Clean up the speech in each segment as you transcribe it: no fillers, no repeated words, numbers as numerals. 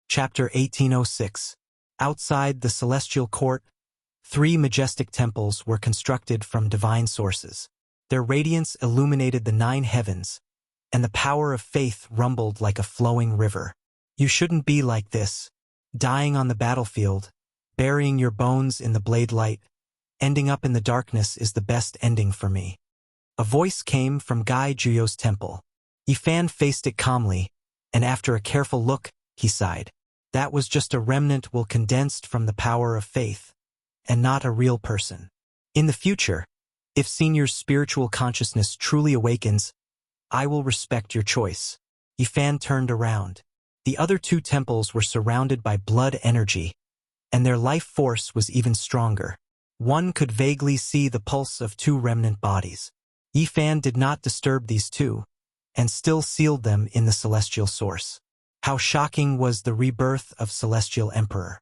Chapter 1806. Outside the celestial court, 3 majestic temples were constructed from divine sources. Their radiance illuminated the 9 heavens, and the power of faith rumbled like a flowing river. You shouldn't be like this, dying on the battlefield, burying your bones in the blade light. Ending up in the darkness is the best ending for me. A voice came from Gai Juyo's temple. Yifan faced it calmly, and after a careful look, he sighed. That was just a remnant condensed from the power of faith, and not a real person. In the future, if Senior's spiritual consciousness truly awakens, I will respect your choice. Yifan turned around. The other 2 temples were surrounded by blood energy, and their life force was even stronger. One could vaguely see the pulse of 2 remnant bodies. Yifan did not disturb these 2, and still sealed them in the celestial source. How shocking was the rebirth of Celestial Emperor.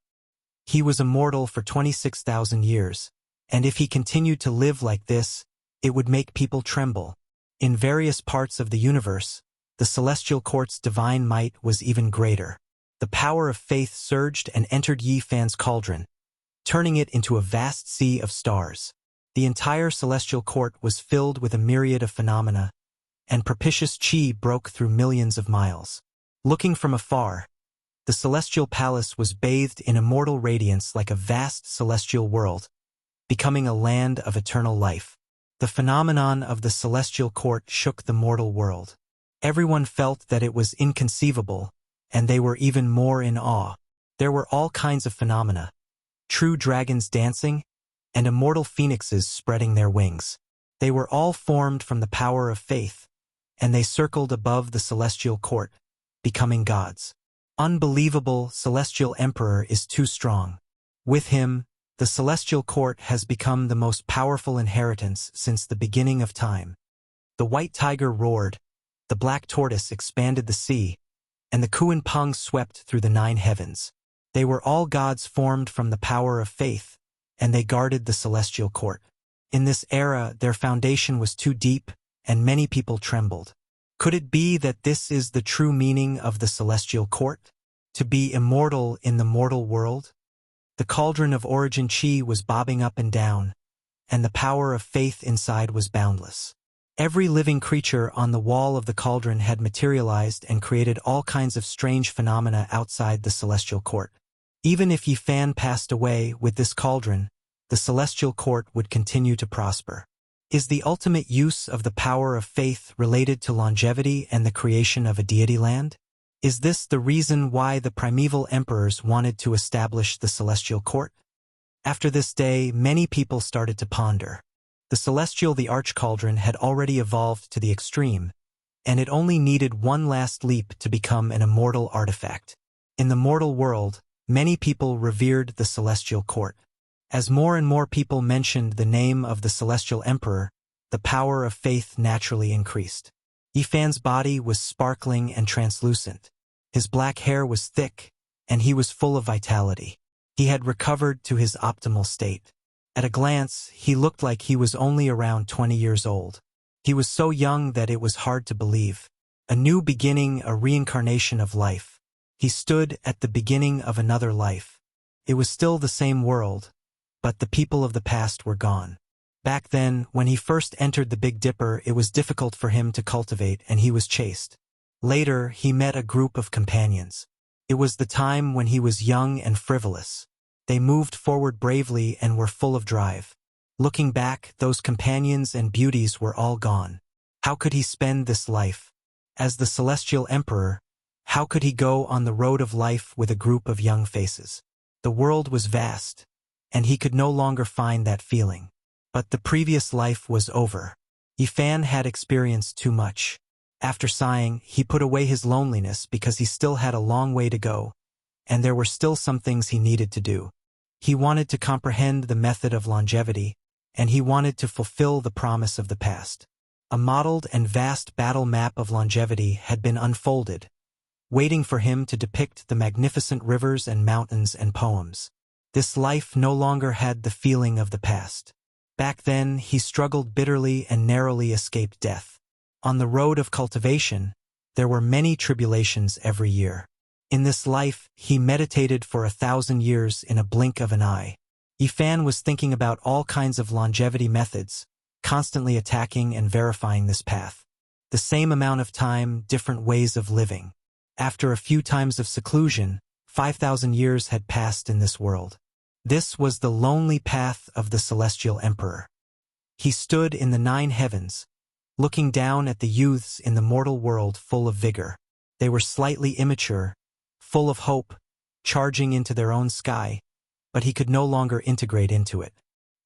He was immortal for 26,000 years, and if he continued to live like this, it would make people tremble. In various parts of the universe, the celestial court's divine might was even greater. The power of faith surged and entered Yifan's cauldron, turning it into a vast sea of stars. The entire celestial court was filled with a myriad of phenomena, and propitious chi broke through millions of miles. Looking from afar, the celestial palace was bathed in immortal radiance like a vast celestial world, becoming a land of eternal life. The phenomenon of the celestial court shook the mortal world. Everyone felt that it was inconceivable, and they were even more in awe. There were all kinds of phenomena, true dragons dancing, and immortal phoenixes spreading their wings. They were all formed from the power of faith, and they circled above the celestial court, becoming gods. Unbelievable, Celestial Emperor is too strong. With him, the celestial court has become the most powerful inheritance since the beginning of time. The white tiger roared, the black tortoise expanded the sea, and the Kuan Peng swept through the 9 heavens. They were all gods formed from the power of faith, and they guarded the celestial court. In this era, their foundation was too deep, and many people trembled. Could it be that this is the true meaning of the celestial court? To be immortal in the mortal world? The cauldron of origin chi was bobbing up and down, and the power of faith inside was boundless. Every living creature on the wall of the cauldron had materialized and created all kinds of strange phenomena outside the celestial court. Even if Yifan passed away with this cauldron, the celestial court would continue to prosper. Is the ultimate use of the power of faith related to longevity and the creation of a deity land? Is this the reason why the primeval emperors wanted to establish the celestial court? After this day, many people started to ponder. The arch-cauldron had already evolved to the extreme, and it only needed one last leap to become an immortal artifact. In the mortal world, many people revered the celestial court. As more and more people mentioned the name of the celestial emperor, the power of faith naturally increased. Yifan's body was sparkling and translucent. His black hair was thick, and he was full of vitality. He had recovered to his optimal state. At a glance, he looked like he was only around 20 years old. He was so young that it was hard to believe. A new beginning, a reincarnation of life. He stood at the beginning of another life. It was still the same world, but the people of the past were gone. Back then, when he first entered the Big Dipper, it was difficult for him to cultivate, and he was chased. Later, he met a group of companions. It was the time when he was young and frivolous. They moved forward bravely and were full of drive. Looking back, those companions and beauties were all gone. How could he spend this life? As the Celestial Emperor, how could he go on the road of life with a group of young faces? The world was vast, and he could no longer find that feeling. But the previous life was over. Yifan had experienced too much. After sighing, he put away his loneliness because he still had a long way to go, and there were still some things he needed to do. He wanted to comprehend the method of longevity, and he wanted to fulfill the promise of the past. A modeled and vast battle map of longevity had been unfolded, waiting for him to depict the magnificent rivers and mountains and poems. This life no longer had the feeling of the past. Back then, he struggled bitterly and narrowly escaped death. On the road of cultivation, there were many tribulations every year. In this life, he meditated for 1,000 years in a blink of an eye. Yifan was thinking about all kinds of longevity methods, constantly attacking and verifying this path. The same amount of time, different ways of living. After a few times of seclusion, 5,000 years had passed in this world. This was the lonely path of the Celestial Emperor. He stood in the 9 heavens, looking down at the youths in the mortal world full of vigor. They were slightly immature, full of hope, charging into their own sky, but he could no longer integrate into it.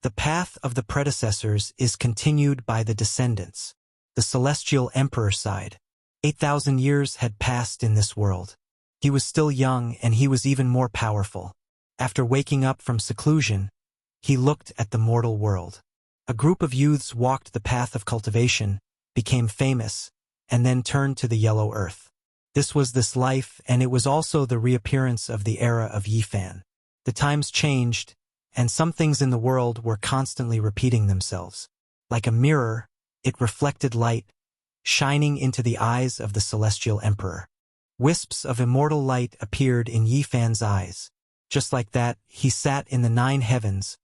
The path of the predecessors is continued by the descendants. The Celestial Emperor sighed. 8,000 years had passed in this world. He was still young and he was even more powerful. After waking up from seclusion, he looked at the mortal world. A group of youths walked the path of cultivation, became famous, and then turned to the yellow earth. This was this life, and it was also the reappearance of the era of Yifan. The times changed, and some things in the world were constantly repeating themselves. Like a mirror, it reflected light, shining into the eyes of the Celestial Emperor. Wisps of immortal light appeared in Yifan's eyes. Just like that, he sat in the 9 heavens,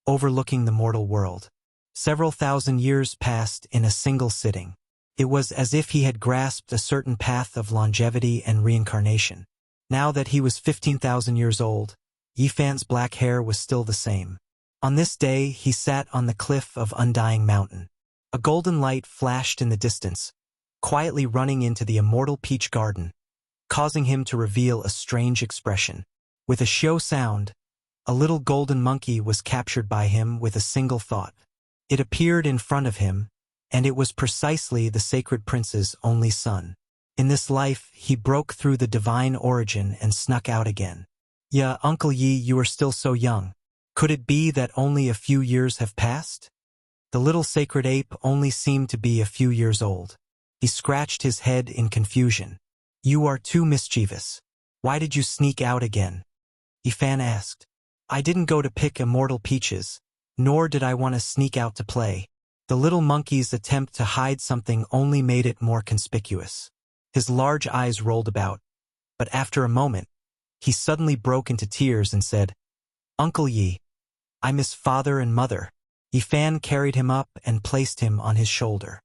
overlooking the mortal world. Several thousand years passed in a single sitting. It was as if he had grasped a certain path of longevity and reincarnation. Now that he was 15,000 years old, Yifan's black hair was still the same. On this day, he sat on the cliff of Undying Mountain. A golden light flashed in the distance, quietly running into the immortal peach garden, causing him to reveal a strange expression. With a show sound, a little golden monkey was captured by him with a single thought. It appeared in front of him, and it was precisely the sacred prince's only son. In this life, he broke through the divine origin and snuck out again. "Yeah, Uncle Yi, you are still so young. Could it be that only a few years have passed?" The little sacred ape only seemed to be a few years old. He scratched his head in confusion. "You are too mischievous. Why did you sneak out again?" Yifan asked. "I didn't go to pick immortal peaches, nor did I want to sneak out to play." The little monkey's attempt to hide something only made it more conspicuous. His large eyes rolled about, but after a moment, he suddenly broke into tears and said, "Uncle Yi, I miss father and mother." Yifan carried him up and placed him on his shoulder.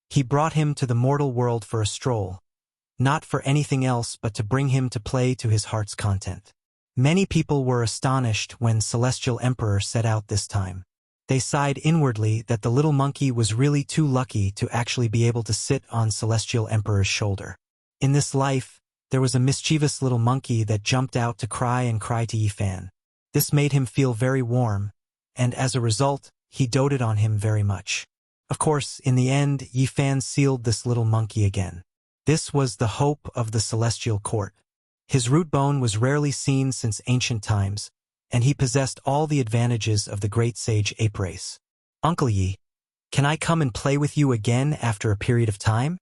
He brought him to the mortal world for a stroll, not for anything else but to bring him to play to his heart's content. Many people were astonished when Celestial Emperor set out this time. They sighed inwardly that the little monkey was really too lucky to actually be able to sit on Celestial Emperor's shoulder. In this life, there was a mischievous little monkey that jumped out to cry to Yifan. This made him feel very warm, and as a result, he doted on him very much. Of course, in the end, Yifan sealed this little monkey again. This was the hope of the Celestial Court. His root bone was rarely seen since ancient times, and he possessed all the advantages of the great sage ape race. "Uncle Yi, can I come and play with you again after a period of time?"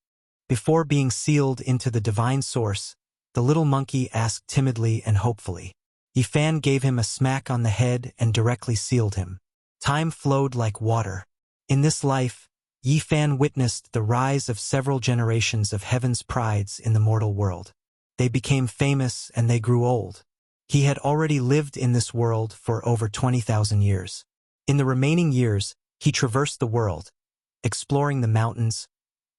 Before being sealed into the divine source, the little monkey asked timidly and hopefully. Yifan gave him a smack on the head and directly sealed him. Time flowed like water. In this life, Yifan witnessed the rise of several generations of heaven's prides in the mortal world. They became famous and they grew old. He had already lived in this world for over 20,000 years. In the remaining years, he traversed the world, exploring the mountains,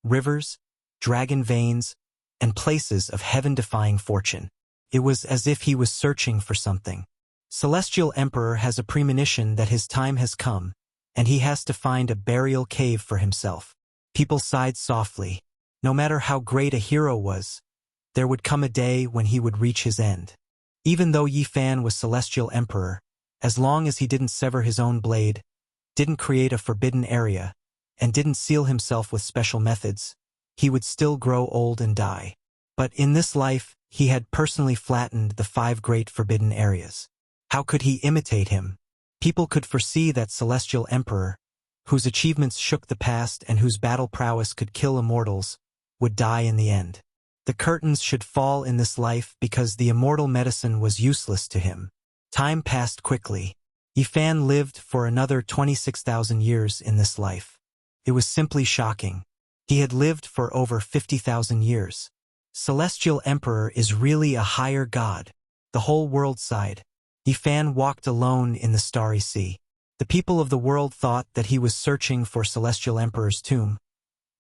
rivers, dragon veins, and places of heaven-defying fortune. It was as if he was searching for something. Celestial Emperor has a premonition that his time has come, and he has to find a burial cave for himself. People sighed softly. No matter how great a hero was, there would come a day when he would reach his end. Even though Yifan was Celestial Emperor, as long as he didn't sever his own blade, didn't create a forbidden area, and didn't seal himself with special methods, he would still grow old and die. But in this life, he had personally flattened the 5 great forbidden areas. How could he imitate him? People could foresee that Celestial Emperor, whose achievements shook the past and whose battle prowess could kill immortals, would die in the end. The curtains should fall in this life because the immortal medicine was useless to him. Time passed quickly. Yifan lived for another 26,000 years in this life. It was simply shocking. He had lived for over 50,000 years. Celestial Emperor is really a higher god. The whole world sighed. Yifan walked alone in the starry sea. The people of the world thought that he was searching for Celestial Emperor's tomb,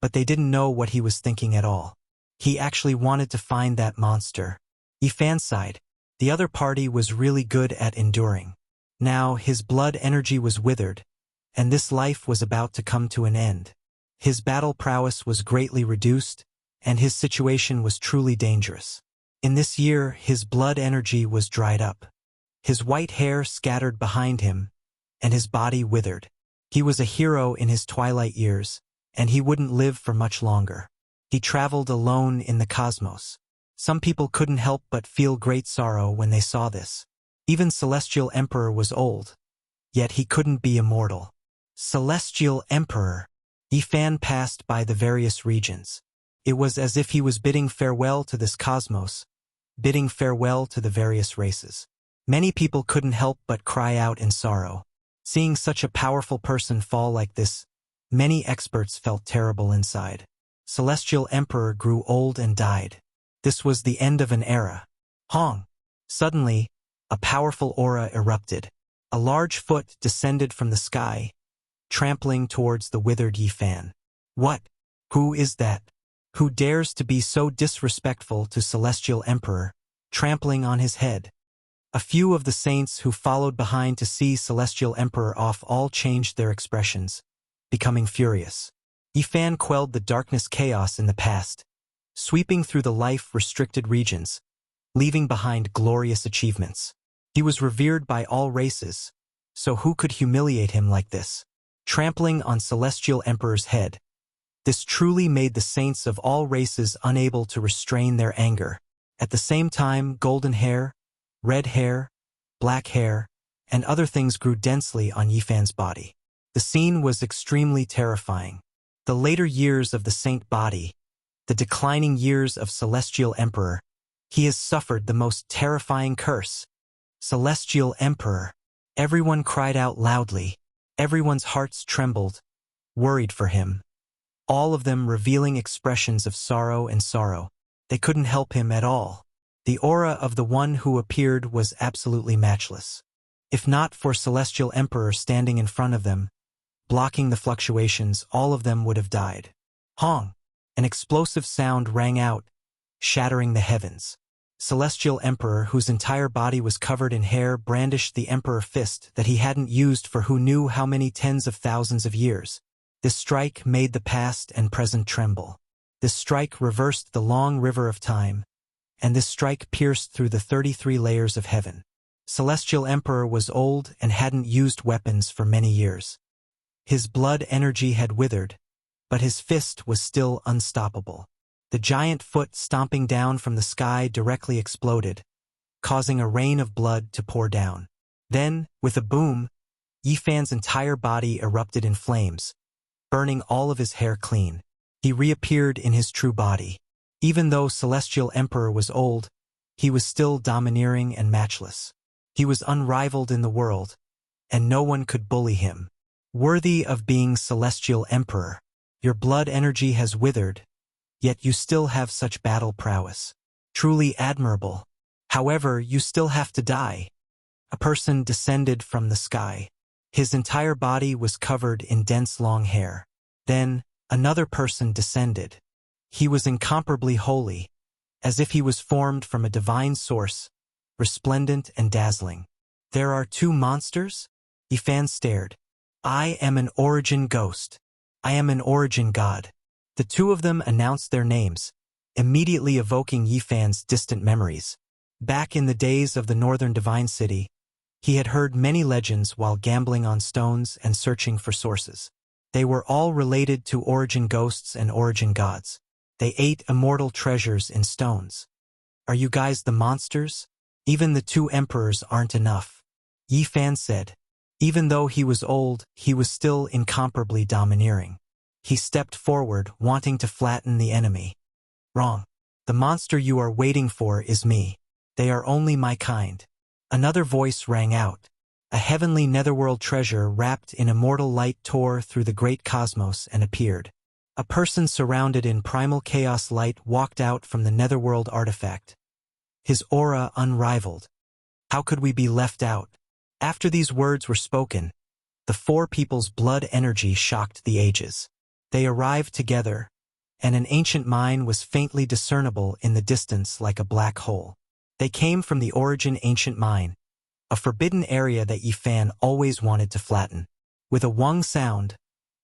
but they didn't know what he was thinking at all. He actually wanted to find that monster. Yifan sighed. The other party was really good at enduring. Now his blood energy was withered, and this life was about to come to an end. His battle prowess was greatly reduced, and his situation was truly dangerous. In this year, his blood energy was dried up. His white hair scattered behind him, and his body withered. He was a hero in his twilight years, and he wouldn't live for much longer. He traveled alone in the cosmos. Some people couldn't help but feel great sorrow when they saw this. Even Celestial Emperor was old, yet he couldn't be immortal. Celestial Emperor. Yifan passed by the various regions. It was as if he was bidding farewell to this cosmos, bidding farewell to the various races. Many people couldn't help but cry out in sorrow. Seeing such a powerful person fall like this, many experts felt terrible inside. Celestial Emperor grew old and died. This was the end of an era. Hong! Suddenly, a powerful aura erupted. A large foot descended from the sky, trampling towards the withered Yifan. What? Who is that? Who dares to be so disrespectful to Celestial Emperor, trampling on his head? A few of the saints who followed behind to see Celestial Emperor off all changed their expressions, becoming furious. Yifan quelled the darkness chaos in the past, sweeping through the life-restricted regions, leaving behind glorious achievements. He was revered by all races, so who could humiliate him like this? Trampling on Celestial Emperor's head. This truly made the saints of all races unable to restrain their anger. At the same time, golden hair, red hair, black hair, and other things grew densely on Yifan's body. The scene was extremely terrifying. The later years of the saint body, the declining years of Celestial Emperor, he has suffered the most terrifying curse. Celestial Emperor. Everyone cried out loudly. Everyone's hearts trembled, worried for him. All of them revealing expressions of sorrow and sorrow. They couldn't help him at all. The aura of the one who appeared was absolutely matchless. If not for Celestial Emperor standing in front of them, blocking the fluctuations, all of them would have died. Hong! An explosive sound rang out, shattering the heavens. Celestial Emperor, whose entire body was covered in hair, brandished the Emperor fist that he hadn't used for who knew how many tens of thousands of years. This strike made the past and present tremble. This strike reversed the long river of time, and this strike pierced through the 33 layers of heaven. Celestial Emperor was old and hadn't used weapons for many years. His blood energy had withered, but his fist was still unstoppable. The giant foot stomping down from the sky directly exploded, causing a rain of blood to pour down. Then, with a boom, Yifan's entire body erupted in flames, burning all of his hair clean. He reappeared in his true body. Even though Celestial Emperor was old, he was still domineering and matchless. He was unrivaled in the world, and no one could bully him. Worthy of being Celestial Emperor. Your blood energy has withered, yet you still have such battle prowess. Truly admirable. However, you still have to die. A person descended from the sky. His entire body was covered in dense long hair. Then, another person descended. He was incomparably holy, as if he was formed from a divine source, resplendent and dazzling. There are two monsters? Yifan stared. I am an origin ghost. I am an origin god. The two of them announced their names, immediately evoking Yifan's distant memories. Back in the days of the northern divine city, he had heard many legends while gambling on stones and searching for sources. They were all related to origin ghosts and origin gods. They ate immortal treasures in stones. Are you guys the monsters? Even the two emperors aren't enough. Yifan said. Even though he was old, he was still incomparably domineering. He stepped forward, wanting to flatten the enemy. Wrong. The monster you are waiting for is me. They are only my kind. Another voice rang out. A heavenly netherworld treasure wrapped in immortal light tore through the great cosmos and appeared. A person surrounded in primal chaos light walked out from the netherworld artifact, his aura unrivaled. How could we be left out? After these words were spoken, the four people's blood energy shocked the ages. They arrived together, and an ancient mine was faintly discernible in the distance like a black hole. They came from the origin ancient mine, a forbidden area that Yifan always wanted to flatten. With a wung sound,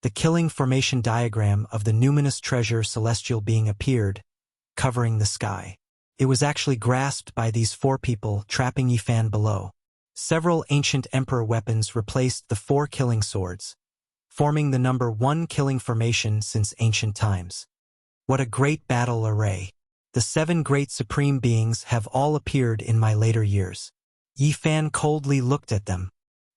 the killing formation diagram of the numinous treasure celestial being appeared, covering the sky. It was actually grasped by these four people, trapping Yifan below. Several ancient emperor weapons replaced the four killing swords, forming the number 1 killing formation since ancient times. What a great battle array! The 7 great supreme beings have all appeared in my later years. Yifan coldly looked at them.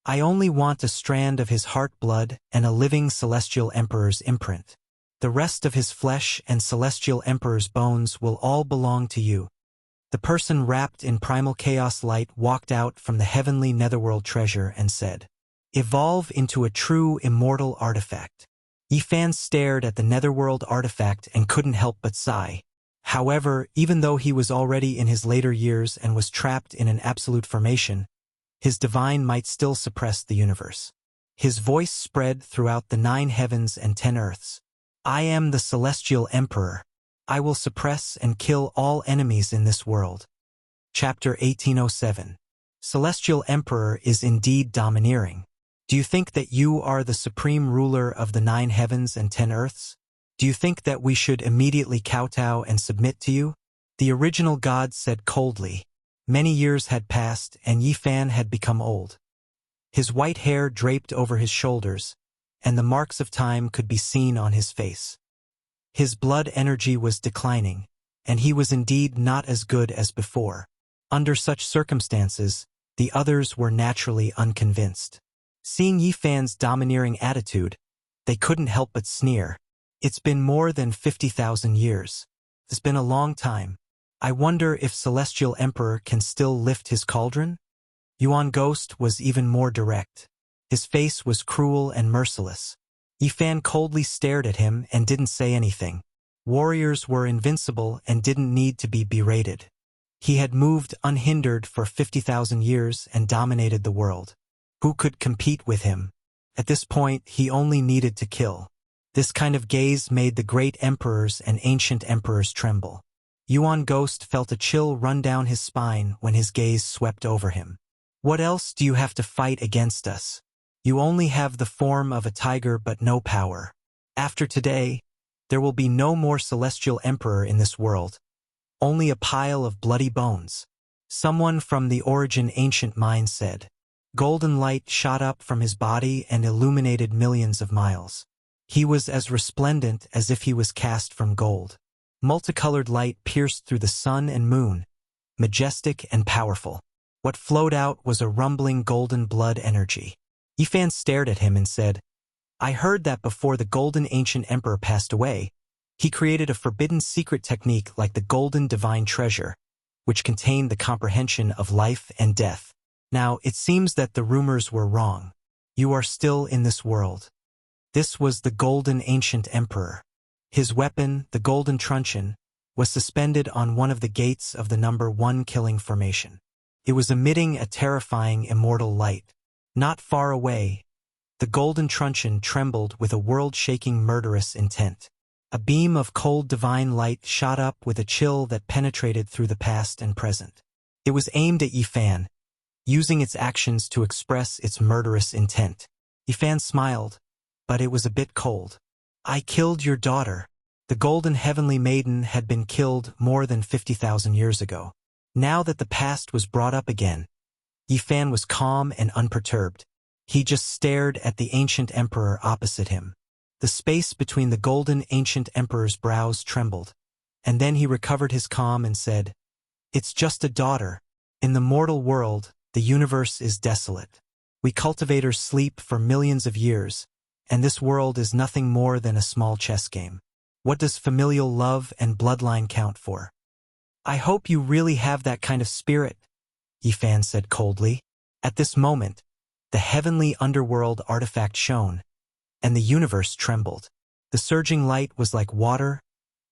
I only want a strand of his heart blood and a living celestial emperor's imprint. The rest of his flesh and celestial emperor's bones will all belong to you. The person wrapped in primal chaos light walked out from the heavenly netherworld treasure and said, "Evolve into a true immortal artifact." Yifan stared at the netherworld artifact and couldn't help but sigh. However, even though he was already in his later years and was trapped in an absolute formation, his divine might still suppress the universe. His voice spread throughout the 9 heavens and 10 earths. I am the celestial emperor. I will suppress and kill all enemies in this world. Chapter 1807. Celestial Emperor is indeed domineering. Do you think that you are the supreme ruler of the 9 heavens and 10 earths? Do you think that we should immediately kowtow and submit to you? The original god said coldly. Many years had passed and Yifan had become old. His white hair draped over his shoulders, and the marks of time could be seen on his face. His blood energy was declining, and he was indeed not as good as before. Under such circumstances, the others were naturally unconvinced. Seeing Yifan's domineering attitude, they couldn't help but sneer. It's been more than 50,000 years. It's been a long time. I wonder if Celestial Emperor can still lift his cauldron? Yuan Ghost was even more direct. His face was cruel and merciless. Yifan coldly stared at him and didn't say anything. Warriors were invincible and didn't need to be berated. He had moved unhindered for 50,000 years and dominated the world. Who could compete with him? At this point, he only needed to kill. This kind of gaze made the great emperors and ancient emperors tremble. Yuan Ghost felt a chill run down his spine when his gaze swept over him. What else do you have to fight against us? You only have the form of a tiger but no power. After today, there will be no more Celestial Emperor in this world. Only a pile of bloody bones. Someone from the origin ancient mine said. Golden light shot up from his body and illuminated millions of miles. He was as resplendent as if he was cast from gold. Multicolored light pierced through the sun and moon, majestic and powerful. What flowed out was a rumbling golden blood energy. Yifan stared at him and said, I heard that before the golden ancient emperor passed away, he created a forbidden secret technique like the golden divine treasure, which contained the comprehension of life and death. Now, it seems that the rumors were wrong. You are still in this world. This was the golden ancient emperor. His weapon, the golden truncheon, was suspended on one of the gates of the number 1 killing formation. It was emitting a terrifying immortal light. Not far away, the golden truncheon trembled with a world-shaking murderous intent. A beam of cold divine light shot up with a chill that penetrated through the past and present. It was aimed at Yifan, using its actions to express its murderous intent. Yifan smiled, but it was a bit cold. I killed your daughter. The golden heavenly maiden had been killed more than 50,000 years ago. Now that the past was brought up again, Yifan was calm and unperturbed. He just stared at the ancient emperor opposite him. The space between the golden ancient emperor's brows trembled, and then he recovered his calm and said, It's just a daughter. In the mortal world, the universe is desolate. We cultivators sleep for millions of years, and this world is nothing more than a small chess game. What does familial love and bloodline count for? I hope you really have that kind of spirit, Yifan said coldly. At this moment, the heavenly underworld artifact shone, and the universe trembled. The surging light was like water,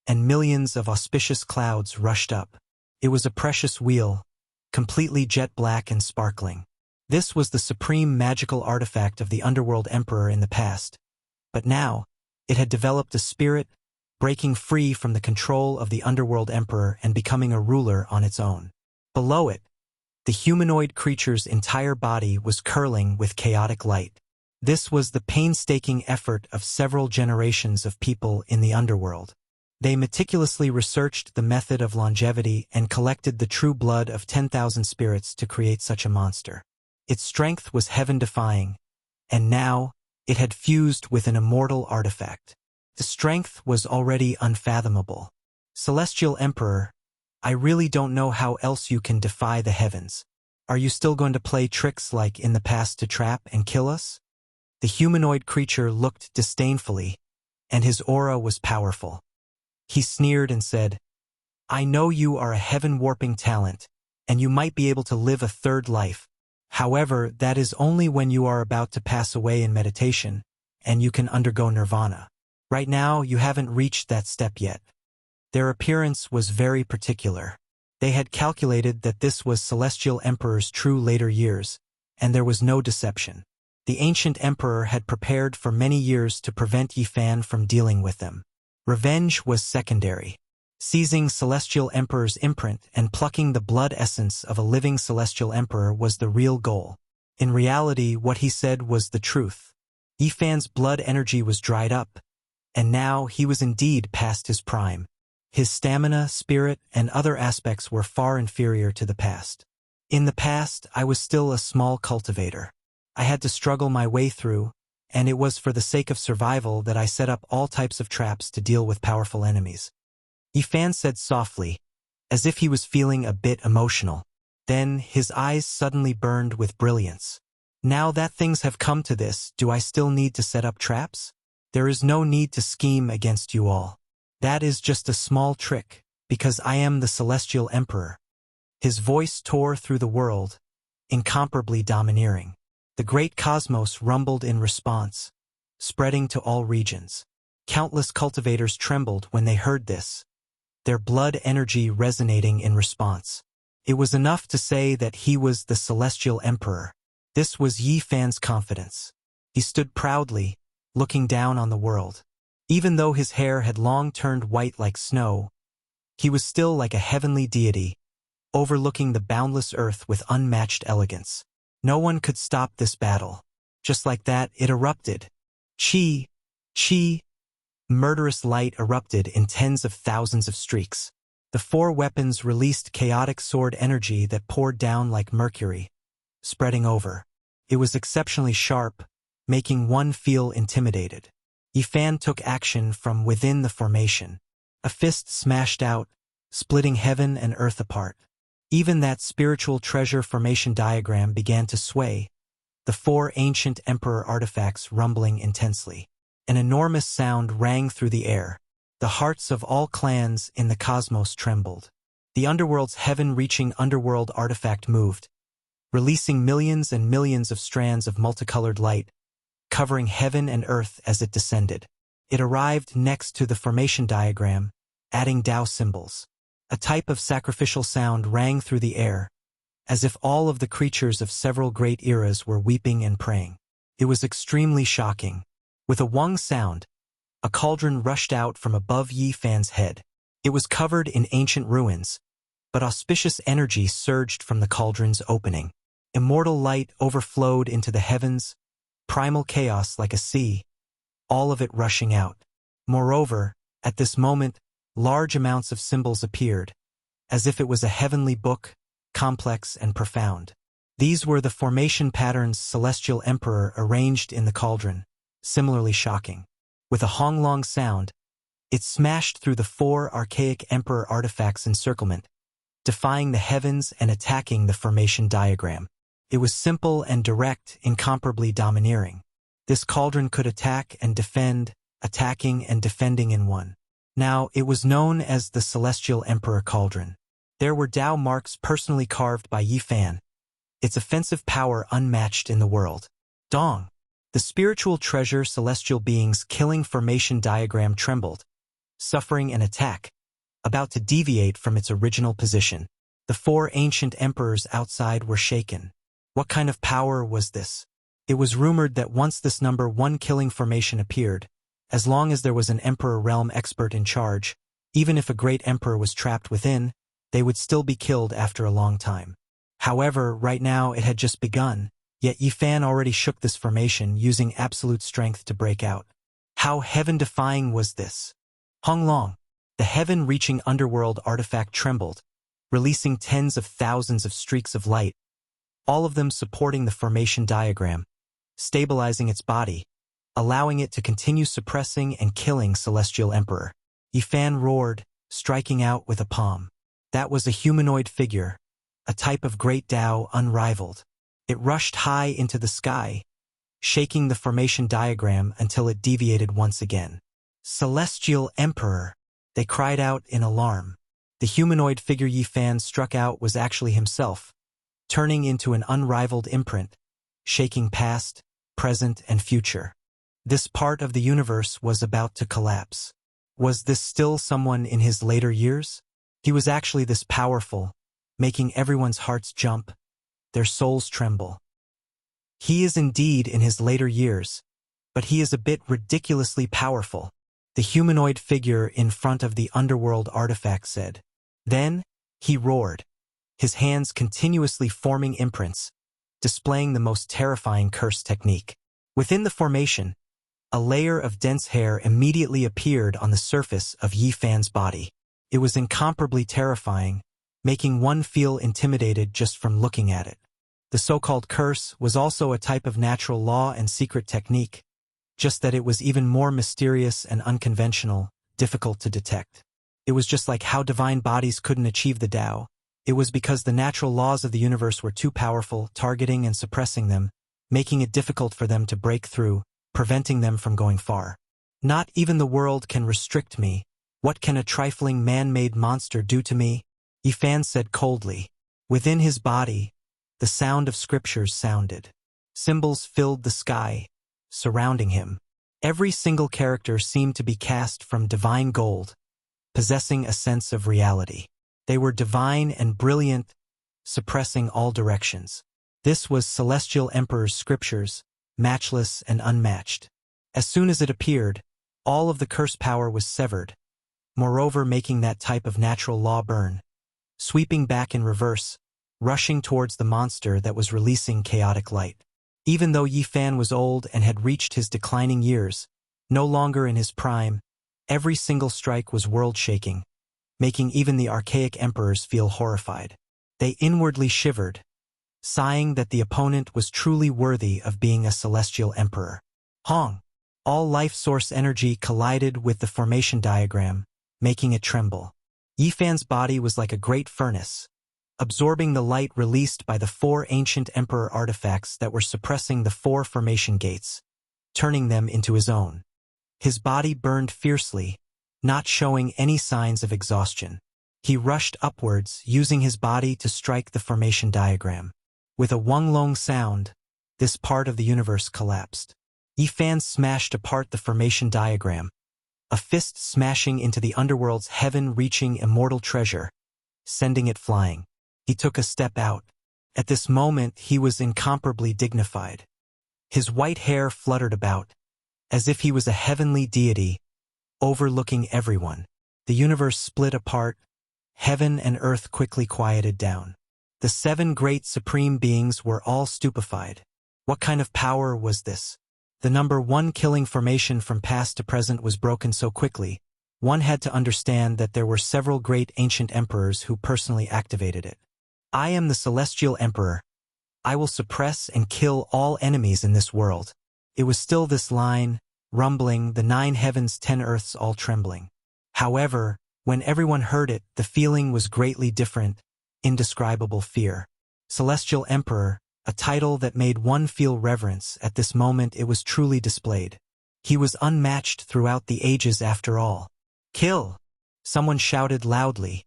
and millions of auspicious clouds rushed up. It was a precious wheel, completely jet black and sparkling. This was the supreme magical artifact of the Underworld Emperor in the past. But now, it had developed a spirit, breaking free from the control of the Underworld Emperor and becoming a ruler on its own. Below it, the humanoid creature's entire body was curling with chaotic light. This was the painstaking effort of several generations of people in the underworld. They meticulously researched the method of longevity and collected the true blood of 10,000 spirits to create such a monster. Its strength was heaven-defying, and now it had fused with an immortal artifact. The strength was already unfathomable. Celestial Emperor, I really don't know how else you can defy the heavens. Are you still going to play tricks like in the past to trap and kill us? The humanoid creature looked disdainfully, and his aura was powerful. He sneered and said, I know you are a heaven-warping talent, and you might be able to live a third life. However, that is only when you are about to pass away in meditation, and you can undergo nirvana. Right now, you haven't reached that step yet. Their appearance was very particular. They had calculated that this was Celestial Emperor's true later years, and there was no deception. The ancient emperor had prepared for many years to prevent Yifan from dealing with them. Revenge was secondary. Seizing Celestial Emperor's imprint and plucking the blood essence of a living Celestial Emperor was the real goal. In reality, what he said was the truth. Yifan's blood energy was dried up, and now he was indeed past his prime. His stamina, spirit, and other aspects were far inferior to the past. In the past, I was still a small cultivator. I had to struggle my way through, and it was for the sake of survival that I set up all types of traps to deal with powerful enemies. Yifan said softly, as if he was feeling a bit emotional. Then his eyes suddenly burned with brilliance. Now that things have come to this, do I still need to set up traps? There is no need to scheme against you all. That is just a small trick, because I am the Celestial Emperor. His voice tore through the world, incomparably domineering. The great cosmos rumbled in response, spreading to all regions. Countless cultivators trembled when they heard this, their blood energy resonating in response. It was enough to say that he was the Celestial Emperor. This was Yifan's confidence. He stood proudly, looking down on the world. Even though his hair had long turned white like snow, he was still like a heavenly deity, overlooking the boundless earth with unmatched elegance. No one could stop this battle. Just like that, it erupted. Chi! Murderous light erupted in tens of thousands of streaks. The four weapons released chaotic sword energy that poured down like mercury, spreading over. It was exceptionally sharp, making one feel intimidated. Yifan took action from within the formation. A fist smashed out, splitting heaven and earth apart. Even that spiritual treasure formation diagram began to sway, the four ancient emperor artifacts rumbling intensely. An enormous sound rang through the air. The hearts of all clans in the cosmos trembled. The underworld's heaven-reaching underworld artifact moved, releasing millions and millions of strands of multicolored light, covering heaven and earth as it descended. It arrived next to the formation diagram, adding Tao symbols. A type of sacrificial sound rang through the air, as if all of the creatures of several great eras were weeping and praying. It was extremely shocking. With a wong sound, a cauldron rushed out from above Yifan's head. It was covered in ancient ruins, but auspicious energy surged from the cauldron's opening. Immortal light overflowed into the heavens, primal chaos like a sea, all of it rushing out. Moreover, at this moment, large amounts of symbols appeared, as if it was a heavenly book, complex and profound. These were the formation patterns Celestial Emperor arranged in the cauldron, similarly shocking. With a honglong sound, it smashed through the four archaic Emperor artifacts' encirclement, defying the heavens and attacking the formation diagram. It was simple and direct, incomparably domineering. This cauldron could attack and defend, attacking and defending in one. Now, it was known as the Celestial Emperor Cauldron. There were Tao marks personally carved by Yifan, its offensive power unmatched in the world. Dong! The The spiritual treasure celestial beings killing formation diagram trembled, suffering an attack, about to deviate from its original position. The 4 ancient emperors outside were shaken. What kind of power was this? It was rumored that once this number 1 killing formation appeared, as long as there was an emperor realm expert in charge, even if a great emperor was trapped within, they would still be killed after a long time. However, right now it had just begun, yet Yifan already shook this formation using absolute strength to break out. How heaven-defying was this? Honglong, the heaven-reaching underworld artifact trembled, releasing tens of thousands of streaks of light, all of them supporting the formation diagram, stabilizing its body, allowing it to continue suppressing and killing Celestial Emperor. Yifan roared, striking out with a palm. That was a humanoid figure, a type of great Tao unrivaled. It rushed high into the sky, shaking the formation diagram until it deviated once again. Celestial Emperor, they cried out in alarm. The humanoid figure Yifan struck out was actually himself, turning into an unrivaled imprint, shaking past, present, and future. This part of the universe was about to collapse. Was this still someone in his later years? He was actually this powerful, making everyone's hearts jump, their souls tremble. He is indeed in his later years, but he is a bit ridiculously powerful, the humanoid figure in front of the underworld artifact said. Then, he roared, his hands continuously forming imprints, displaying the most terrifying curse technique. Within the formation, a layer of dense hair immediately appeared on the surface of Yifan's body. It was incomparably terrifying, making one feel intimidated just from looking at it. The so-called curse was also a type of natural law and secret technique, just that it was even more mysterious and unconventional, difficult to detect. It was just like how divine bodies couldn't achieve the Tao. It was because the natural laws of the universe were too powerful, targeting and suppressing them, making it difficult for them to break through, preventing them from going far. Not even the world can restrict me. What can a trifling man-made monster do to me? Yifan said coldly. Within his body, the sound of scriptures sounded. Symbols filled the sky, surrounding him. Every single character seemed to be cast from divine gold, possessing a sense of reality. They were divine and brilliant, suppressing all directions. This was Celestial Emperor's scriptures, matchless and unmatched. As soon as it appeared, all of the curse power was severed, moreover making that type of natural law burn, sweeping back in reverse, rushing towards the monster that was releasing chaotic light. Even though Yifan was old and had reached his declining years, no longer in his prime, every single strike was world-shaking, making even the archaic emperors feel horrified. They inwardly shivered, sighing that the opponent was truly worthy of being a celestial emperor. Hong! All life source energy collided with the formation diagram, making it tremble. Yifan's body was like a great furnace, absorbing the light released by the 4 ancient emperor artifacts that were suppressing the 4 formation gates, turning them into his own. His body burned fiercely, not showing any signs of exhaustion. He rushed upwards, using his body to strike the formation diagram. With a wonglong sound, this part of the universe collapsed. Yifan smashed apart the formation diagram, a fist smashing into the underworld's heaven-reaching immortal treasure, sending it flying. He took a step out. At this moment, he was incomparably dignified. His white hair fluttered about, as if he was a heavenly deity, overlooking everyone. The universe split apart, heaven and earth quickly quieted down. The 7 great supreme beings were all stupefied. What kind of power was this? The number 1 killing formation from past to present was broken so quickly, one had to understand that there were several great ancient emperors who personally activated it. I am the Celestial Emperor. I will suppress and kill all enemies in this world. It was still this line, rumbling, the 9 heavens 10 earths all trembling. However, when everyone heard it, the feeling was greatly different, indescribable fear. Celestial Emperor, a title that made one feel reverence. At this moment it was truly displayed. He was unmatched throughout the ages after all. Kill! Someone shouted loudly,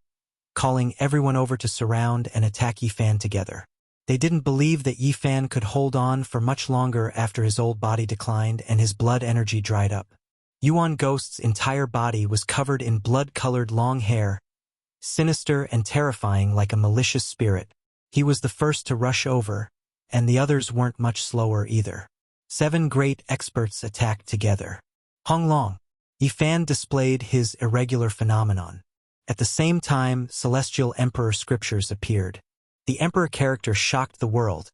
calling everyone over to surround and attack Yifan together. They didn't believe that Yifan could hold on for much longer after his old body declined and his blood energy dried up. Yuan Ghost's entire body was covered in blood-colored long hair, sinister and terrifying like a malicious spirit. He was the first to rush over, and the others weren't much slower either. 7 great experts attacked together. Honglong. Yifan displayed his irregular phenomenon. At the same time, Celestial Emperor scriptures appeared. The Emperor character shocked the world,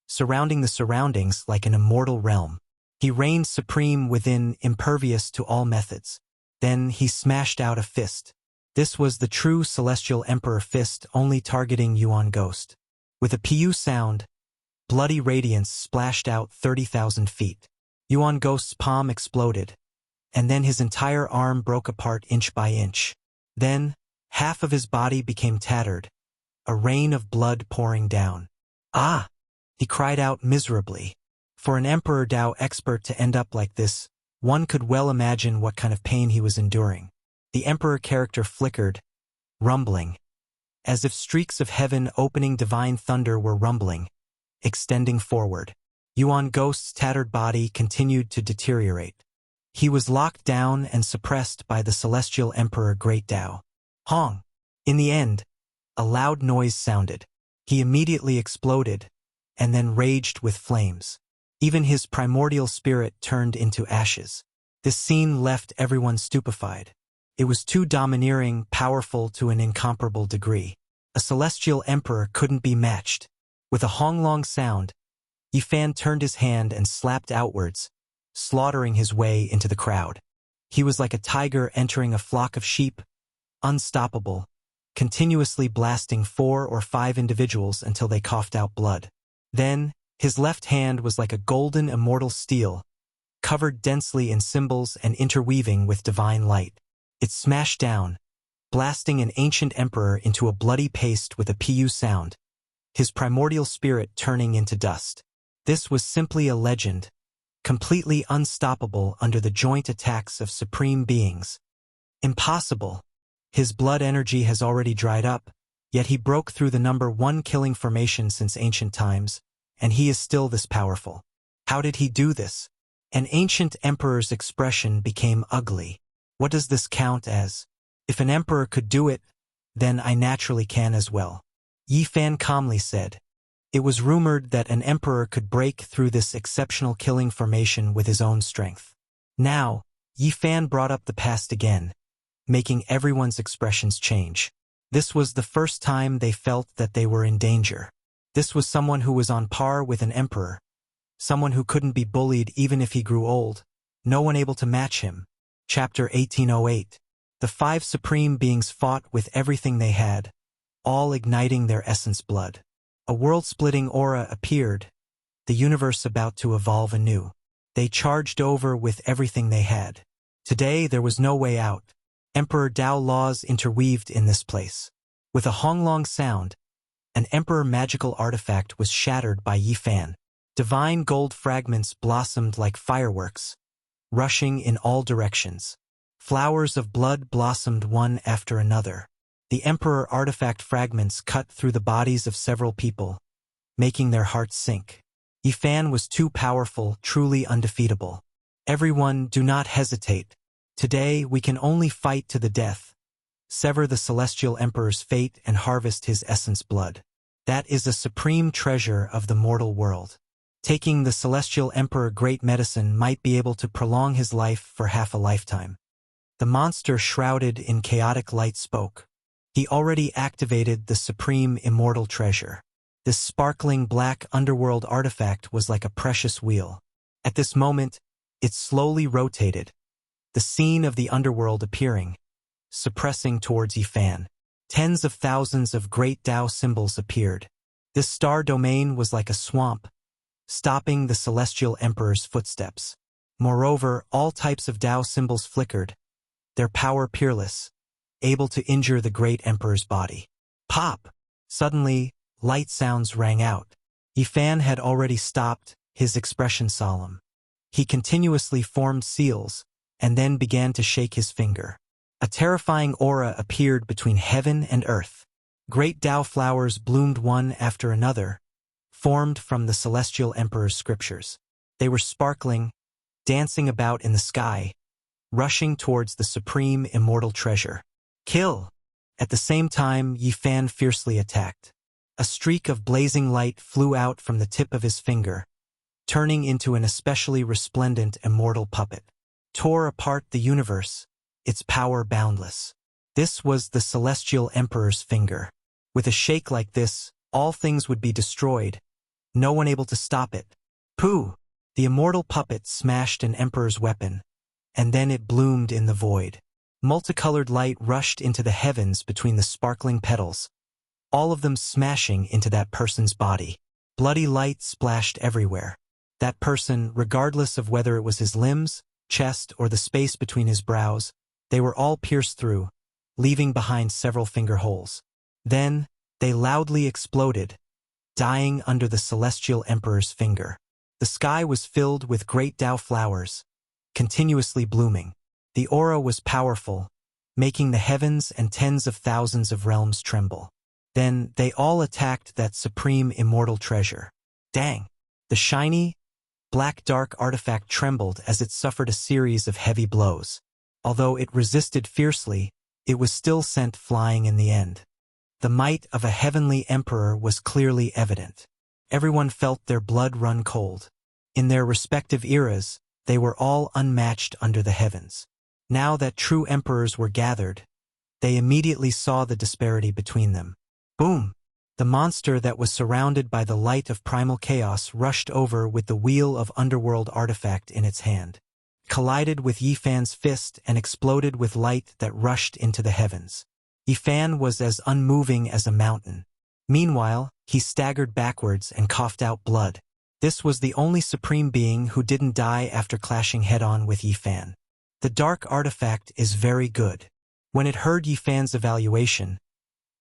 surrounding the surroundings like an immortal realm. He reigned supreme within, impervious to all methods. Then he smashed out a fist. This was the true Celestial Emperor fist, only targeting Yuan Ghost. With a pu sound, bloody radiance splashed out 30,000 feet. Yuan Ghost's palm exploded, and then his entire arm broke apart inch by inch. Then, half of his body became tattered, a rain of blood pouring down. Ah! He cried out miserably. For an Emperor Dao expert to end up like this, one could well imagine what kind of pain he was enduring. The Emperor character flickered, rumbling, as if streaks of heaven opening divine thunder were rumbling, extending forward. Yuan Ghost's tattered body continued to deteriorate. He was locked down and suppressed by the Celestial Emperor Great Dao. Hong! In the end, a loud noise sounded. He immediately exploded, and then raged with flames. Even his primordial spirit turned into ashes. This scene left everyone stupefied. It was too domineering, powerful to an incomparable degree. A celestial emperor couldn't be matched. With a honglong sound, Yifan turned his hand and slapped outwards, slaughtering his way into the crowd. He was like a tiger entering a flock of sheep, unstoppable, continuously blasting 4 or 5 individuals until they coughed out blood. Then, his left hand was like a golden immortal steel, covered densely in symbols and interweaving with divine light. It smashed down, blasting an ancient emperor into a bloody paste with a pu sound, his primordial spirit turning into dust. This was simply a legend, completely unstoppable under the joint attacks of supreme beings. Impossible. His blood energy has already dried up, yet he broke through the number 1 killing formation since ancient times, and he is still this powerful. How did he do this? An ancient emperor's expression became ugly. What does this count as? If an emperor could do it, then I naturally can as well. Yifan calmly said. It was rumored that an emperor could break through this exceptional killing formation with his own strength. Now, Yifan brought up the past again, making everyone's expressions change. This was the first time they felt that they were in danger. This was someone who was on par with an emperor, someone who couldn't be bullied even if he grew old, no one able to match him. Chapter 1808. The 5 supreme beings fought with everything they had, all igniting their essence blood. A world-splitting aura appeared, the universe about to evolve anew. They charged over with everything they had. Today there was no way out. Emperor Dao laws interweaved in this place. With a honglong sound, an emperor magical artifact was shattered by Yifan. Divine gold fragments blossomed like fireworks, rushing in all directions. Flowers of blood blossomed one after another. The emperor artifact fragments cut through the bodies of several people, making their hearts sink. Yifan was too powerful, truly undefeatable. Everyone, do not hesitate. Today we can only fight to the death, sever the celestial emperor's fate and harvest his essence blood. That is a supreme treasure of the mortal world. Taking the celestial emperor great medicine might be able to prolong his life for half a lifetime. The monster shrouded in chaotic light spoke. He already activated the supreme immortal treasure. This sparkling black underworld artifact was like a precious wheel. At this moment, it slowly rotated, the scene of the underworld appearing, suppressing towards Yifan. Tens of thousands of great Dao symbols appeared. This star domain was like a swamp, stopping the celestial emperor's footsteps. Moreover, all types of Dao symbols flickered, their power peerless, able to injure the great emperor's body. Pop! Suddenly, light sounds rang out. Yifan had already stopped, his expression solemn. He continuously formed seals, and then began to shake his finger. A terrifying aura appeared between heaven and earth. Great Dao flowers bloomed one after another, formed from the celestial emperor's scriptures. They were sparkling, dancing about in the sky, rushing towards the supreme immortal treasure. Kill! At the same time, Yi Fan fiercely attacked. A streak of blazing light flew out from the tip of his finger, turning into an especially resplendent immortal puppet. Tore apart the universe, its power boundless. This was the celestial emperor's finger. With a shake like this, all things would be destroyed, no one able to stop it. Pooh! The immortal puppet smashed an emperor's weapon, and then it bloomed in the void. Multicolored light rushed into the heavens between the sparkling petals, all of them smashing into that person's body. Bloody light splashed everywhere. That person, regardless of whether it was his limbs, chest, or the space between his brows, they were all pierced through, leaving behind several finger holes. Then, they loudly exploded, dying under the celestial emperor's finger. The sky was filled with great Tao flowers, continuously blooming. The aura was powerful, making the heavens and tens of thousands of realms tremble. Then they all attacked that supreme immortal treasure. Dang! The shiny, black dark artifact trembled as it suffered a series of heavy blows. Although it resisted fiercely, it was still sent flying in the end. The might of a heavenly emperor was clearly evident. Everyone felt their blood run cold. In their respective eras, they were all unmatched under the heavens. Now that true emperors were gathered, they immediately saw the disparity between them. Boom! The monster that was surrounded by the light of primal chaos rushed over with the wheel of underworld artifact in its hand, collided with Yi Fan's fist and exploded with light that rushed into the heavens. Yi Fan was as unmoving as a mountain. Meanwhile, he staggered backwards and coughed out blood. This was the only supreme being who didn't die after clashing head-on with Yi Fan. The dark artifact is very good. When it heard Yi Fan's evaluation,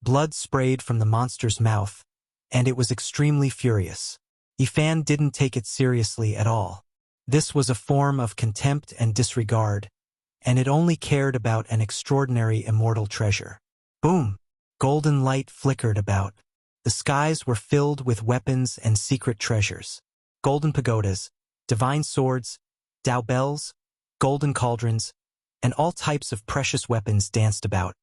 blood sprayed from the monster's mouth, and it was extremely furious. Yi Fan didn't take it seriously at all. This was a form of contempt and disregard, and it only cared about an extraordinary immortal treasure. Boom! Golden light flickered about. The skies were filled with weapons and secret treasures. Golden pagodas, divine swords, Tao bells, golden cauldrons, and all types of precious weapons danced about,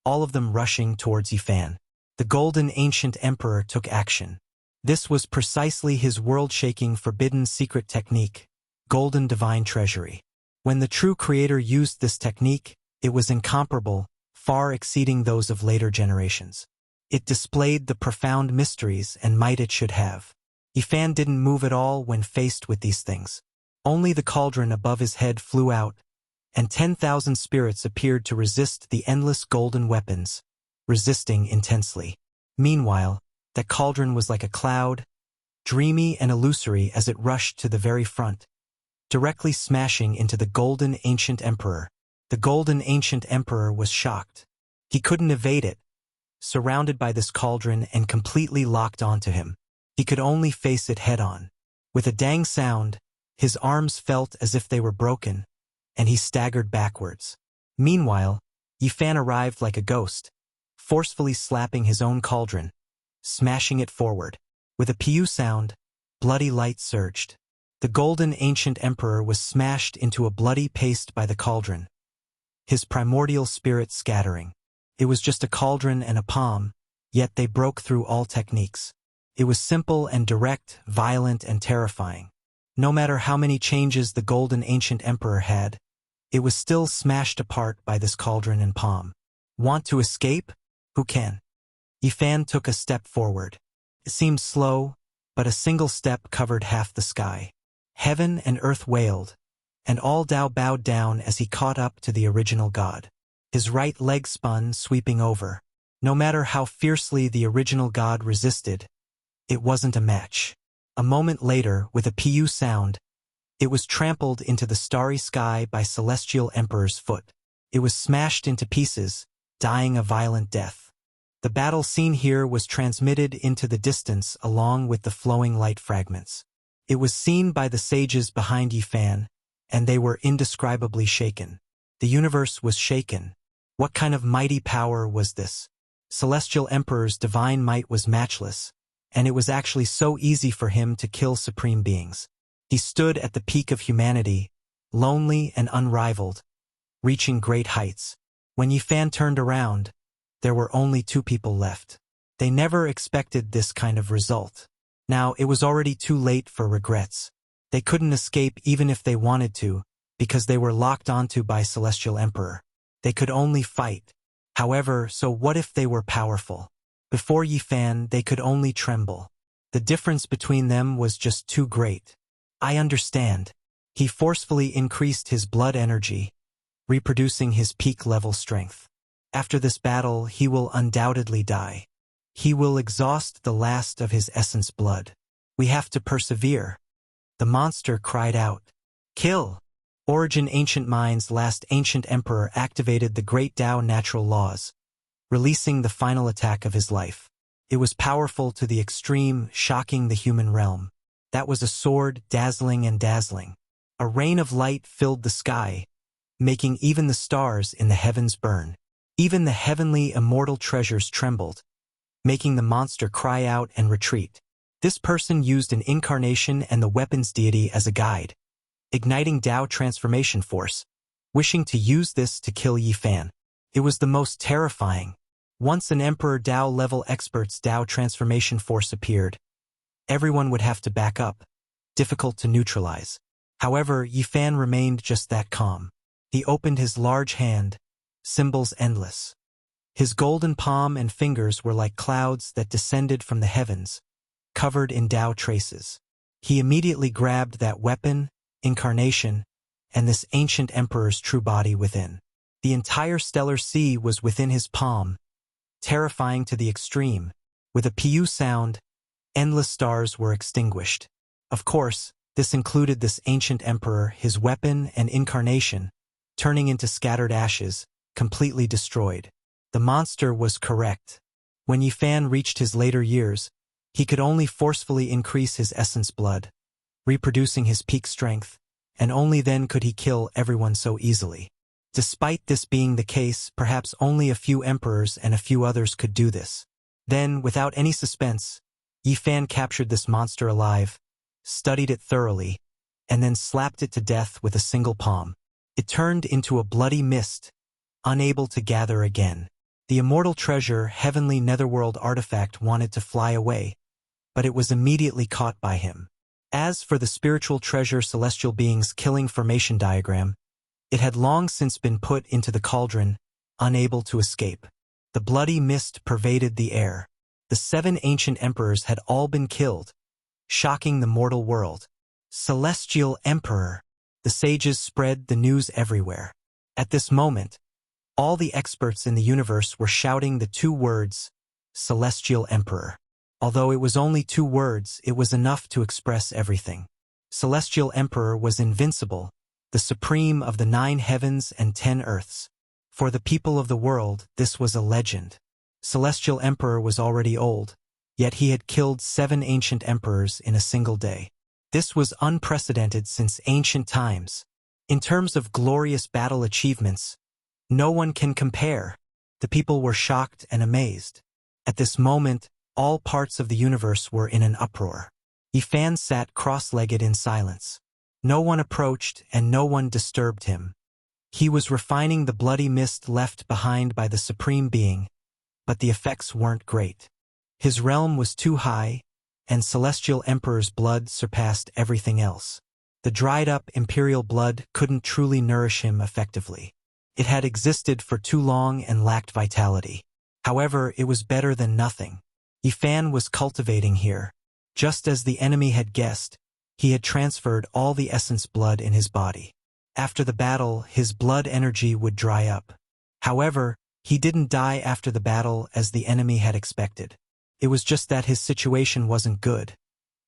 all of them rushing towards Yi Fan. The golden ancient emperor took action. This was precisely his world-shaking forbidden secret technique, golden divine treasury. When the true creator used this technique, it was incomparable, far exceeding those of later generations. It displayed the profound mysteries and might it should have. Yi Fan didn't move at all when faced with these things. Only the cauldron above his head flew out, and 10,000 spirits appeared to resist the endless golden weapons, resisting intensely. Meanwhile, that cauldron was like a cloud, dreamy and illusory as it rushed to the very front, directly smashing into the golden ancient emperor. The golden ancient emperor was shocked. He couldn't evade it, surrounded by this cauldron and completely locked onto him. He could only face it head-on. With a dang sound, his arms felt as if they were broken, and he staggered backwards. Meanwhile, Yi Fan arrived like a ghost, forcefully slapping his own cauldron, smashing it forward. With a pew sound, bloody light surged. The golden ancient emperor was smashed into a bloody paste by the cauldron, his primordial spirit scattering. It was just a cauldron and a palm, yet they broke through all techniques. It was simple and direct, violent and terrifying. No matter how many changes the golden ancient emperor had, it was still smashed apart by this cauldron and palm. Want to escape? Who can? Yi Fan took a step forward. It seemed slow, but a single step covered half the sky. Heaven and earth wailed, and all Tao bowed down as he caught up to the original god. His right leg spun, sweeping over. No matter how fiercely the original god resisted, it wasn't a match. A moment later, with a pu sound, it was trampled into the starry sky by Celestial Emperor's foot. It was smashed into pieces, dying a violent death. The battle scene here was transmitted into the distance along with the flowing light fragments. It was seen by the sages behind Yi Fan, and they were indescribably shaken. The universe was shaken. What kind of mighty power was this? Celestial Emperor's divine might was matchless, and it was actually so easy for him to kill supreme beings. He stood at the peak of humanity, lonely and unrivaled, reaching great heights. When Yi Fan turned around, there were only two people left. They never expected this kind of result. Now, it was already too late for regrets. They couldn't escape even if they wanted to, because they were locked onto by Celestial Emperor. They could only fight. However, so what if they were powerful? Before Yi Fan, they could only tremble. The difference between them was just too great. I understand. He forcefully increased his blood energy, reproducing his peak level strength. After this battle, he will undoubtedly die. He will exhaust the last of his essence blood. We have to persevere. The monster cried out. Kill! Origin Ancient Mind's last ancient emperor activated the great Tao natural laws, releasing the final attack of his life. It was powerful to the extreme, shocking the human realm. That was a sword, dazzling and dazzling. A rain of light filled the sky, making even the stars in the heavens burn. Even the heavenly immortal treasures trembled, making the monster cry out and retreat. This person used an incarnation and the weapons deity as a guide, igniting Tao transformation force, wishing to use this to kill Yi Fan. It was the most terrifying. Once an Emperor Tao level expert's Tao transformation force appeared, everyone would have to back up, difficult to neutralize. However, Yi Fan remained just that calm. He opened his large hand, symbols endless. His golden palm and fingers were like clouds that descended from the heavens, covered in Tao traces. He immediately grabbed that weapon, incarnation, and this ancient emperor's true body within. The entire stellar sea was within his palm, terrifying to the extreme. With a pu sound, endless stars were extinguished. Of course, this included this ancient emperor, his weapon and incarnation, turning into scattered ashes, completely destroyed. The monster was correct. When Yi Fan reached his later years, he could only forcefully increase his essence blood, reproducing his peak strength, and only then could he kill everyone so easily. Despite this being the case, perhaps only a few emperors and a few others could do this. Then, without any suspense, Yi Fan captured this monster alive, studied it thoroughly, and then slapped it to death with a single palm. It turned into a bloody mist, unable to gather again. The immortal treasure, heavenly netherworld artifact, wanted to fly away, but it was immediately caught by him. As for the spiritual treasure celestial beings killing formation diagram, it had long since been put into the cauldron, unable to escape. The bloody mist pervaded the air. The 7 ancient emperors had all been killed, shocking the mortal world. Celestial Emperor! The sages spread the news everywhere. At this moment, all the experts in the universe were shouting the 2 words, Celestial Emperor. Although it was only 2 words, it was enough to express everything. Celestial Emperor was invincible, the supreme of the 9 heavens and 10 earths. For the people of the world, this was a legend. Celestial Emperor was already old, yet he had killed 7 ancient emperors in a single day. This was unprecedented since ancient times. In terms of glorious battle achievements, no one can compare. The people were shocked and amazed. At this moment, all parts of the universe were in an uproar. Yi Fan sat cross-legged in silence. No one approached and no one disturbed him. He was refining the bloody mist left behind by the Supreme Being, but the effects weren't great. His realm was too high, and Celestial Emperor's blood surpassed everything else. The dried-up imperial blood couldn't truly nourish him effectively. It had existed for too long and lacked vitality. However, it was better than nothing. Yi Fan was cultivating here. Just as the enemy had guessed, he had transferred all the essence blood in his body. After the battle, his blood energy would dry up. However, he didn't die after the battle as the enemy had expected. It was just that his situation wasn't good,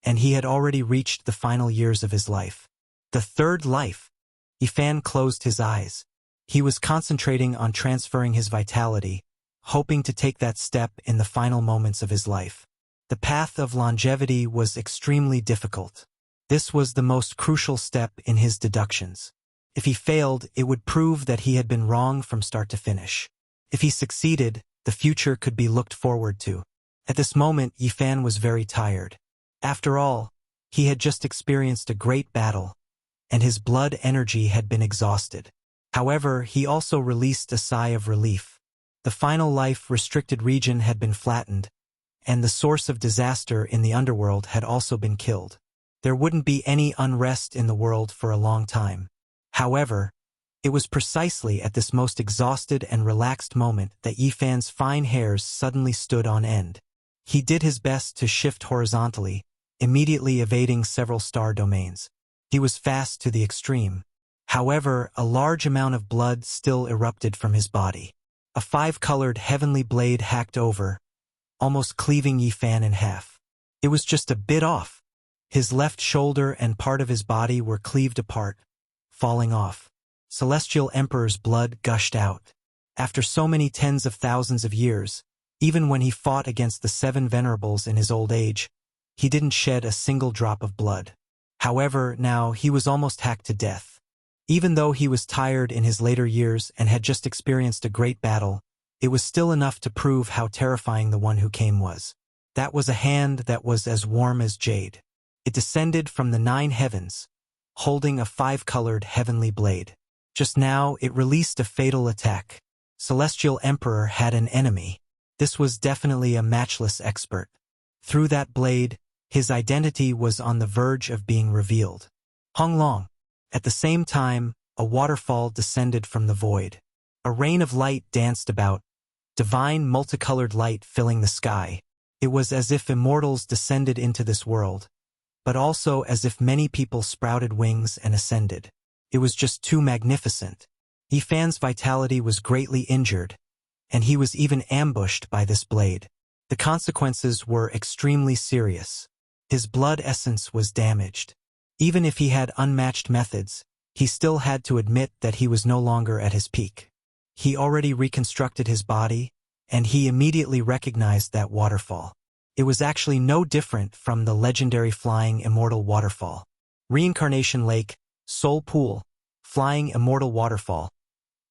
and he had already reached the final years of his life. The third life. Yi Fan closed his eyes. He was concentrating on transferring his vitality, hoping to take that step in the final moments of his life. The path of longevity was extremely difficult. This was the most crucial step in his deductions. If he failed, it would prove that he had been wrong from start to finish. If he succeeded, the future could be looked forward to. At this moment, Yifan was very tired. After all, he had just experienced a great battle, and his blood energy had been exhausted. However, he also released a sigh of relief. The final life-restricted region had been flattened, and the source of disaster in the underworld had also been killed. There wouldn't be any unrest in the world for a long time. However, it was precisely at this most exhausted and relaxed moment that Yifan's fine hairs suddenly stood on end. He did his best to shift horizontally, immediately evading several star domains. He was fast to the extreme. However, a large amount of blood still erupted from his body. A 5-colored heavenly blade hacked over, almost cleaving Yifan in half. It was just a bit off. His left shoulder and part of his body were cleaved apart, falling off. Celestial Emperor's blood gushed out. After so many tens of thousands of years, even when he fought against the 7 venerables in his old age, he didn't shed a single drop of blood. However, now he was almost hacked to death. Even though he was tired in his later years and had just experienced a great battle, it was still enough to prove how terrifying the one who came was. That was a hand that was as warm as jade. It descended from the 9 heavens, holding a 5-colored heavenly blade. Just now, it released a fatal attack. Celestial Emperor had an enemy. This was definitely a matchless expert. Through that blade, his identity was on the verge of being revealed. Honglong. At the same time, a waterfall descended from the void. A rain of light danced about, divine multicolored light filling the sky. It was as if immortals descended into this world, but also as if many people sprouted wings and ascended. It was just too magnificent. Yifan's vitality was greatly injured, and he was even ambushed by this blade. The consequences were extremely serious. His blood essence was damaged. Even if he had unmatched methods, he still had to admit that he was no longer at his peak. He already reconstructed his body, and he immediately recognized that waterfall. It was actually no different from the legendary flying immortal waterfall. Reincarnation Lake, Soul Pool, Flying Immortal Waterfall.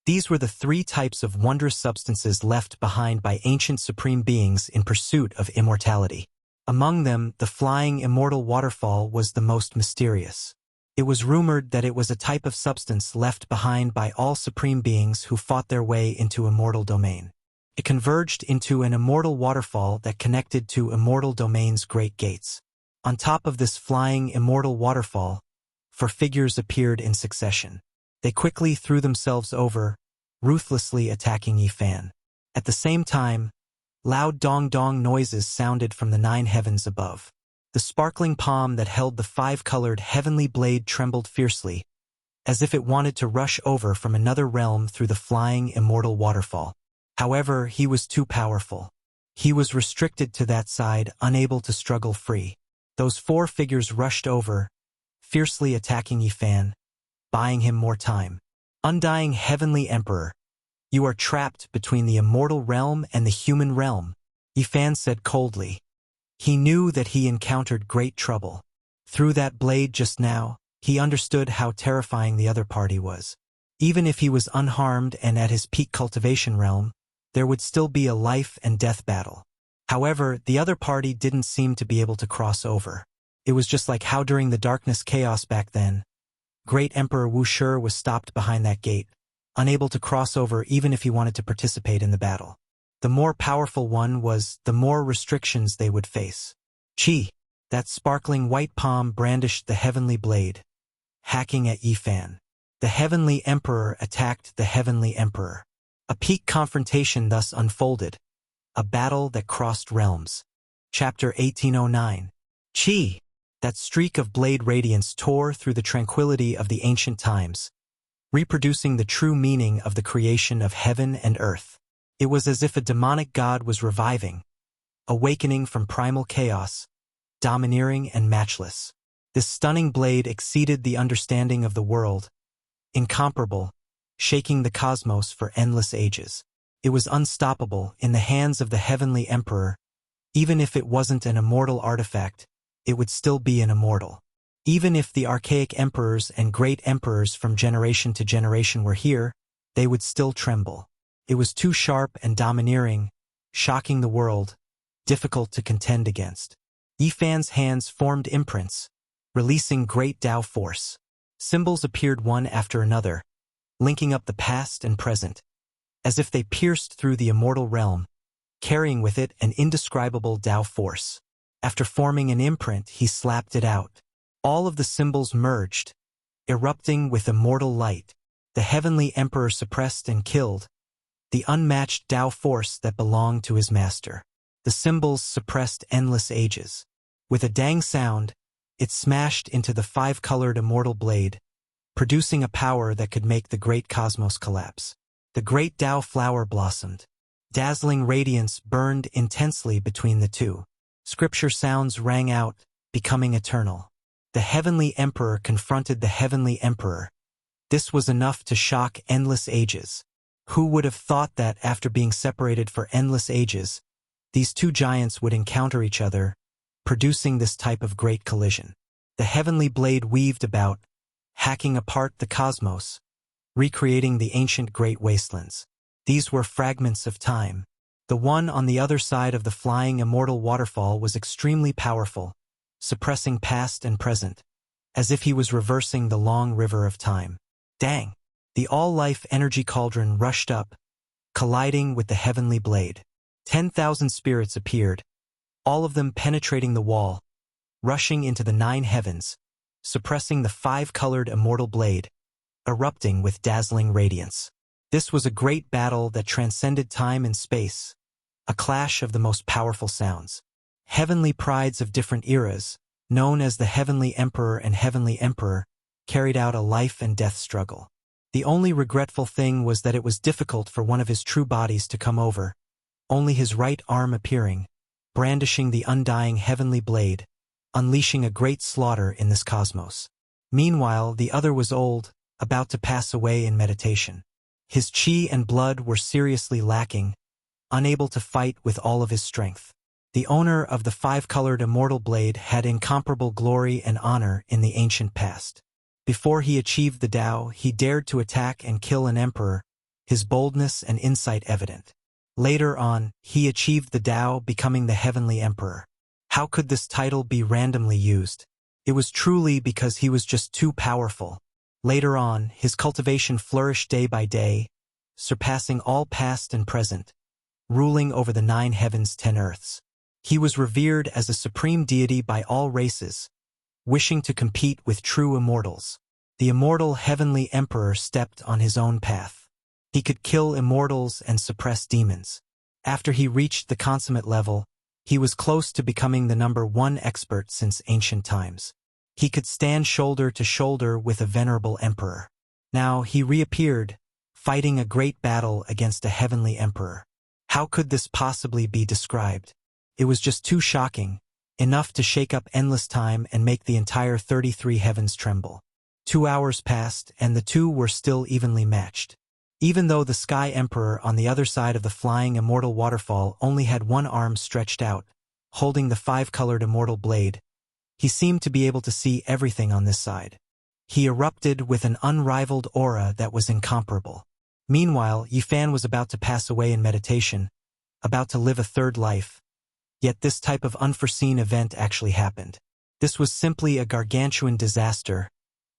These were the 3 types of wondrous substances left behind by ancient supreme beings in pursuit of immortality. Among them, the Flying Immortal Waterfall was the most mysterious. It was rumored that it was a type of substance left behind by all supreme beings who fought their way into immortal domain. It converged into an immortal waterfall that connected to immortal domain's great gates. On top of this flying immortal waterfall, 4 figures appeared in succession. They quickly threw themselves over, ruthlessly attacking Yifan. At the same time, loud dong-dong noises sounded from the 9 heavens above. The sparkling palm that held the 5-colored heavenly blade trembled fiercely, as if it wanted to rush over from another realm through the flying immortal waterfall. However, he was too powerful. He was restricted to that side, unable to struggle free. Those 4 figures rushed over, fiercely attacking Yifan, buying him more time. Undying Heavenly Emperor, you are trapped between the immortal realm and the human realm, Yifan said coldly. He knew that he encountered great trouble. Through that blade just now, he understood how terrifying the other party was. Even if he was unharmed and at his peak cultivation realm, there would still be a life and death battle. However, the other party didn't seem to be able to cross over. It was just like how during the darkness chaos back then, Great Emperor Wuxia was stopped behind that gate, unable to cross over even if he wanted to participate in the battle. The more powerful one was, the more restrictions they would face. Chi, that sparkling white palm brandished the heavenly blade, hacking at Yifan. The Heavenly Emperor attacked the Heavenly Emperor. A peak confrontation thus unfolded, a battle that crossed realms. Chapter 1809. Chi, that streak of blade radiance tore through the tranquility of the ancient times, reproducing the true meaning of the creation of heaven and earth. It was as if a demonic god was reviving, awakening from primal chaos, domineering and matchless. This stunning blade exceeded the understanding of the world, incomparable, shaking the cosmos for endless ages. It was unstoppable in the hands of the Heavenly Emperor. Even if it wasn't an immortal artifact, it would still be an immortal. Even if the archaic emperors and great emperors from generation to generation were here, they would still tremble. It was too sharp and domineering, shocking the world, difficult to contend against. Yifan's hands formed imprints, releasing great Tao force. Symbols appeared one after another, linking up the past and present, as if they pierced through the immortal realm, carrying with it an indescribable Tao force. After forming an imprint, he slapped it out. All of the symbols merged, erupting with immortal light. The heavenly emperor suppressed and killed the unmatched Tao force that belonged to his master. The symbols suppressed endless ages. With a dang sound, it smashed into the five-colored immortal blade, producing a power that could make the great cosmos collapse. The great Tao flower blossomed. Dazzling radiance burned intensely between the two. Scripture sounds rang out, becoming eternal. The heavenly emperor confronted the heavenly emperor. This was enough to shock endless ages. Who would have thought that after being separated for endless ages, these two giants would encounter each other, producing this type of great collision? The heavenly blade weaved about, hacking apart the cosmos, recreating the ancient great wastelands. These were fragments of time. The one on the other side of the flying immortal waterfall was extremely powerful, suppressing past and present, as if he was reversing the long river of time. Dang! The all-life energy cauldron rushed up, colliding with the heavenly blade. 10,000 spirits appeared, all of them penetrating the wall, rushing into the 9 heavens, suppressing the 5-colored immortal blade, erupting with dazzling radiance. This was a great battle that transcended time and space, a clash of the most powerful sounds. Heavenly prides of different eras, known as the Heavenly Emperor and Heavenly Emperor, carried out a life and death struggle. The only regretful thing was that it was difficult for one of his true bodies to come over, only his right arm appearing, brandishing the undying heavenly blade, unleashing a great slaughter in this cosmos. Meanwhile, the other was old, about to pass away in meditation. His chi and blood were seriously lacking, unable to fight with all of his strength. The owner of the 5-colored immortal blade had incomparable glory and honor in the ancient past. Before he achieved the Tao, he dared to attack and kill an emperor, his boldness and insight evident. Later on, he achieved the Tao, becoming the Heavenly Emperor. How could this title be randomly used? It was truly because he was just too powerful. Later on, his cultivation flourished day by day, surpassing all past and present, ruling over the 9 heavens, 10 earths. He was revered as a supreme deity by all races, wishing to compete with true immortals. The immortal heavenly emperor stepped on his own path. He could kill immortals and suppress demons. After he reached the consummate level, he was close to becoming the #1 expert since ancient times. He could stand shoulder to shoulder with a venerable emperor. Now he reappeared, fighting a great battle against a heavenly emperor. How could this possibly be described? It was just too shocking, enough to shake up endless time and make the entire 33 heavens tremble. 2 hours passed, and the two were still evenly matched. Even though the Sky Emperor on the other side of the flying immortal waterfall only had one arm stretched out, holding the 5-colored immortal blade, he seemed to be able to see everything on this side. He erupted with an unrivaled aura that was incomparable. Meanwhile, Yifan was about to pass away in meditation, about to live a third life. Yet this type of unforeseen event actually happened. This was simply a gargantuan disaster,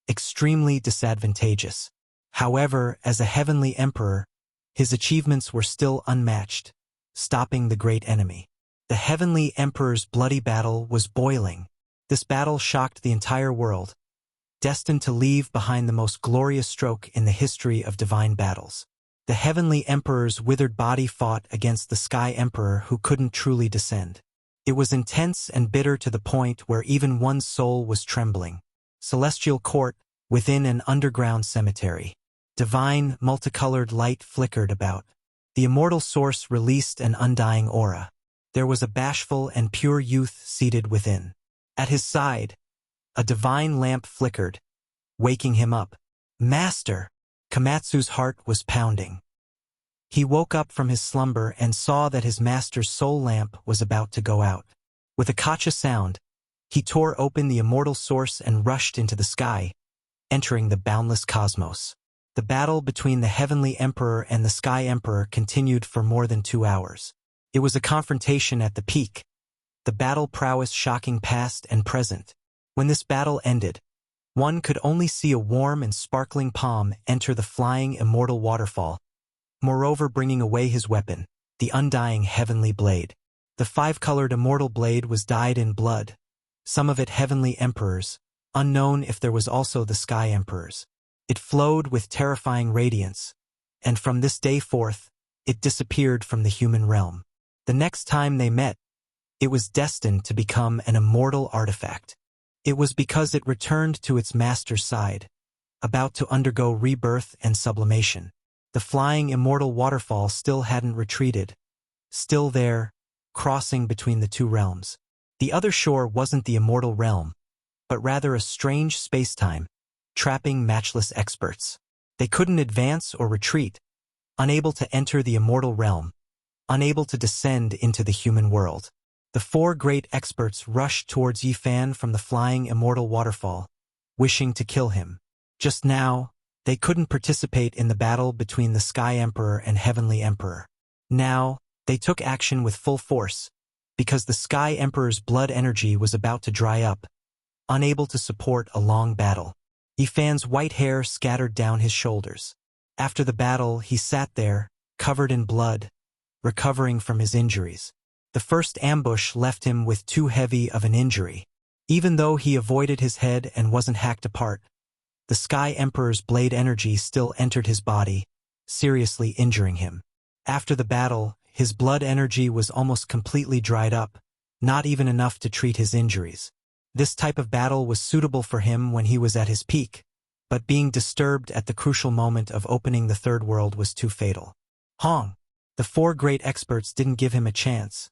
extremely disadvantageous. However, as a heavenly emperor, his achievements were still unmatched, stopping the great enemy. The heavenly emperor's bloody battle was boiling. This battle shocked the entire world, destined to leave behind the most glorious stroke in the history of divine battles. The heavenly emperor's withered body fought against the Sky Emperor who couldn't truly descend. It was intense and bitter to the point where even one's soul was trembling. Celestial court, within an underground cemetery. Divine, multicolored light flickered about. The immortal source released an undying aura. There was a bashful and pure youth seated within. At his side, a divine lamp flickered, waking him up. Master! Komatsu's heart was pounding. He woke up from his slumber and saw that his master's soul lamp was about to go out. With a kacha sound, he tore open the immortal source and rushed into the sky, entering the boundless cosmos. The battle between the Heavenly Emperor and the Sky Emperor continued for more than 2 hours. It was a confrontation at the peak, the battle prowess shocking past and present. When this battle ended, one could only see a warm and sparkling palm enter the flying immortal waterfall, moreover bringing away his weapon, the undying heavenly blade. The five-colored immortal blade was dyed in blood, some of it heavenly emperors, unknown if there was also the sky emperors. It flowed with terrifying radiance, and from this day forth, it disappeared from the human realm. The next time they met, it was destined to become an immortal artifact. It was because it returned to its master's side, about to undergo rebirth and sublimation. The flying immortal waterfall still hadn't retreated, still there, crossing between the two realms. The other shore wasn't the immortal realm, but rather a strange space-time, trapping matchless experts. They couldn't advance or retreat, unable to enter the immortal realm, unable to descend into the human world. The four great experts rushed towards Yifan from the flying immortal waterfall, wishing to kill him. Just now, they couldn't participate in the battle between the Sky Emperor and Heavenly Emperor. Now, they took action with full force, because the Sky Emperor's blood energy was about to dry up, unable to support a long battle. Yifan's white hair scattered down his shoulders. After the battle, he sat there, covered in blood, recovering from his injuries. The first ambush left him with too heavy of an injury. Even though he avoided his head and wasn't hacked apart, the Sky Emperor's blade energy still entered his body, seriously injuring him. After the battle, his blood energy was almost completely dried up, not even enough to treat his injuries. This type of battle was suitable for him when he was at his peak, but being disturbed at the crucial moment of opening the third world was too fatal. Hong! The four great experts didn't give him a chance,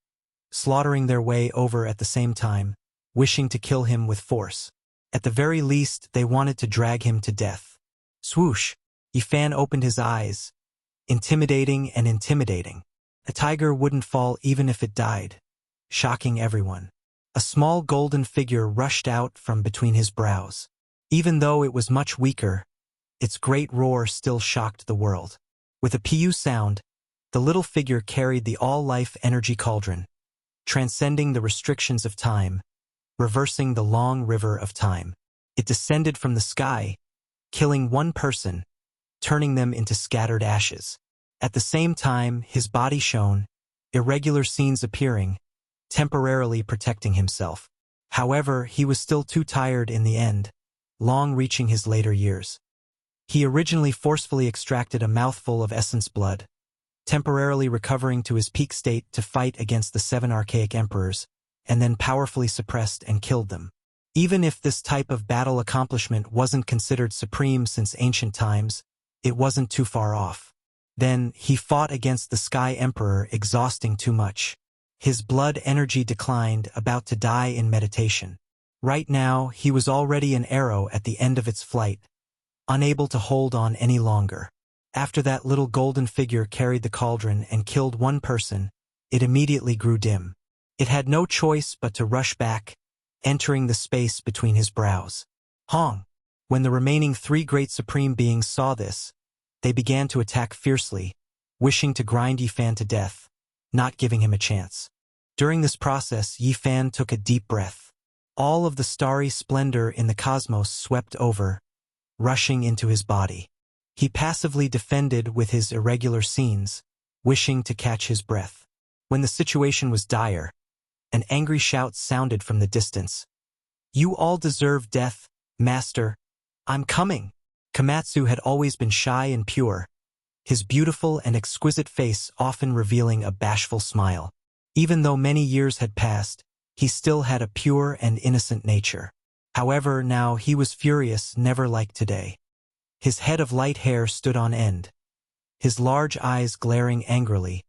slaughtering their way over at the same time, wishing to kill him with force. At the very least, they wanted to drag him to death. Swoosh! Yifan opened his eyes, intimidating and intimidating. A tiger wouldn't fall even if it died, shocking everyone. A small golden figure rushed out from between his brows. Even though it was much weaker, its great roar still shocked the world. With a pu sound, the little figure carried the all-life energy cauldron, transcending the restrictions of time, reversing the long river of time. It descended from the sky, killing one person, turning them into scattered ashes. At the same time, his body shone, irregular scenes appearing, temporarily protecting himself. However, he was still too tired in the end, long reaching his later years. He originally forcefully extracted a mouthful of essence blood, temporarily recovering to his peak state to fight against the 7 archaic emperors, and then powerfully suppressed and killed them. Even if this type of battle accomplishment wasn't considered supreme since ancient times, it wasn't too far off. Then, he fought against the Sky Emperor, exhausting too much. His blood energy declined, about to die in meditation. Right now, he was already an arrow at the end of its flight, unable to hold on any longer. After that little golden figure carried the cauldron and killed one person, it immediately grew dim. It had no choice but to rush back, entering the space between his brows. Hong! When the remaining 3 great supreme beings saw this, they began to attack fiercely, wishing to grind Yifan to death, not giving him a chance. During this process, Yifan took a deep breath. All of the starry splendor in the cosmos swept over, rushing into his body. He passively defended with his irregular scenes, wishing to catch his breath. When the situation was dire, an angry shout sounded from the distance. "You all deserve death, Master. I'm coming." Komatsu had always been shy and pure, his beautiful and exquisite face often revealing a bashful smile. Even though many years had passed, he still had a pure and innocent nature. However, now he was furious, never like today. His head of light hair stood on end, his large eyes glaring angrily,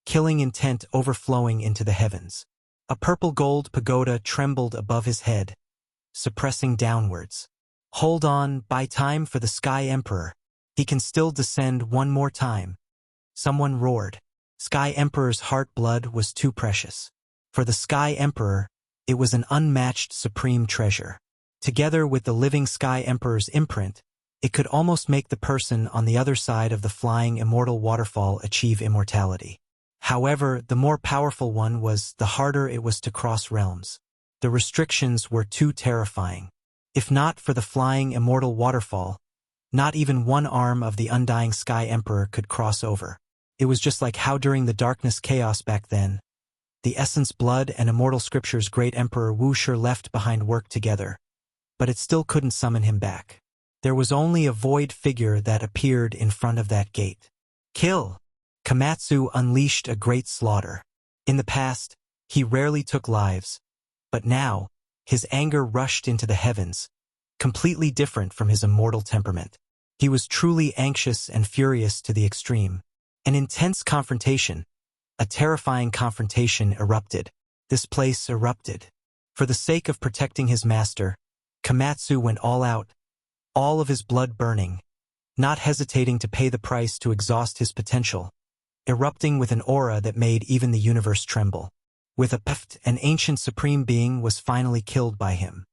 killing intent overflowing into the heavens. A purple gold pagoda trembled above his head, suppressing downwards. "Hold on, buy time for the Sky Emperor. He can still descend one more time." Someone roared. Sky Emperor's heart blood was too precious. For the Sky Emperor, it was an unmatched supreme treasure. Together with the living Sky Emperor's imprint, it could almost make the person on the other side of the flying immortal waterfall achieve immortality. However, the more powerful one was, the harder it was to cross realms. The restrictions were too terrifying. If not for the flying immortal waterfall, not even one arm of the undying Sky Emperor could cross over. It was just like how during the darkness chaos back then, the essence blood and immortal scriptures great Emperor Wuxia left behind work together, but it still couldn't summon him back. There was only a void figure that appeared in front of that gate. Kill! Komatsu unleashed a great slaughter. In the past, he rarely took lives, but now, his anger rushed into the heavens, completely different from his immortal temperament. He was truly anxious and furious to the extreme. An intense confrontation, a terrifying confrontation erupted. This place erupted. For the sake of protecting his master, Komatsu went all out, all of his blood burning, not hesitating to pay the price to exhaust his potential, erupting with an aura that made even the universe tremble. With a puff, an ancient supreme being was finally killed by him.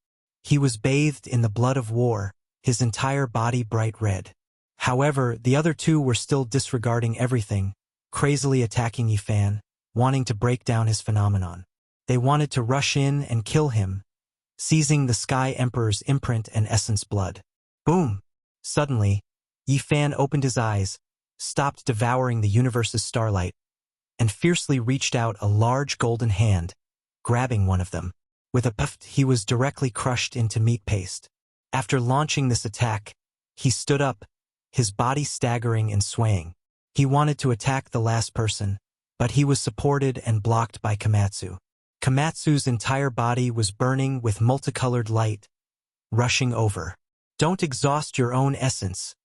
He was bathed in the blood of war, his entire body bright red. However, the other two were still disregarding everything, crazily attacking Yifan, wanting to break down his phenomenon. They wanted to rush in and kill him, seizing the Sky Emperor's imprint and essence blood. Boom! Suddenly, Yifan opened his eyes, stopped devouring the universe's starlight, and fiercely reached out a large golden hand, grabbing one of them. With a puff, he was directly crushed into meat paste. After launching this attack, he stood up, his body staggering and swaying. He wanted to attack the last person, but he was supported and blocked by Komatsu. Komatsu's entire body was burning with multicolored light, rushing over. Don't exhaust your own essence.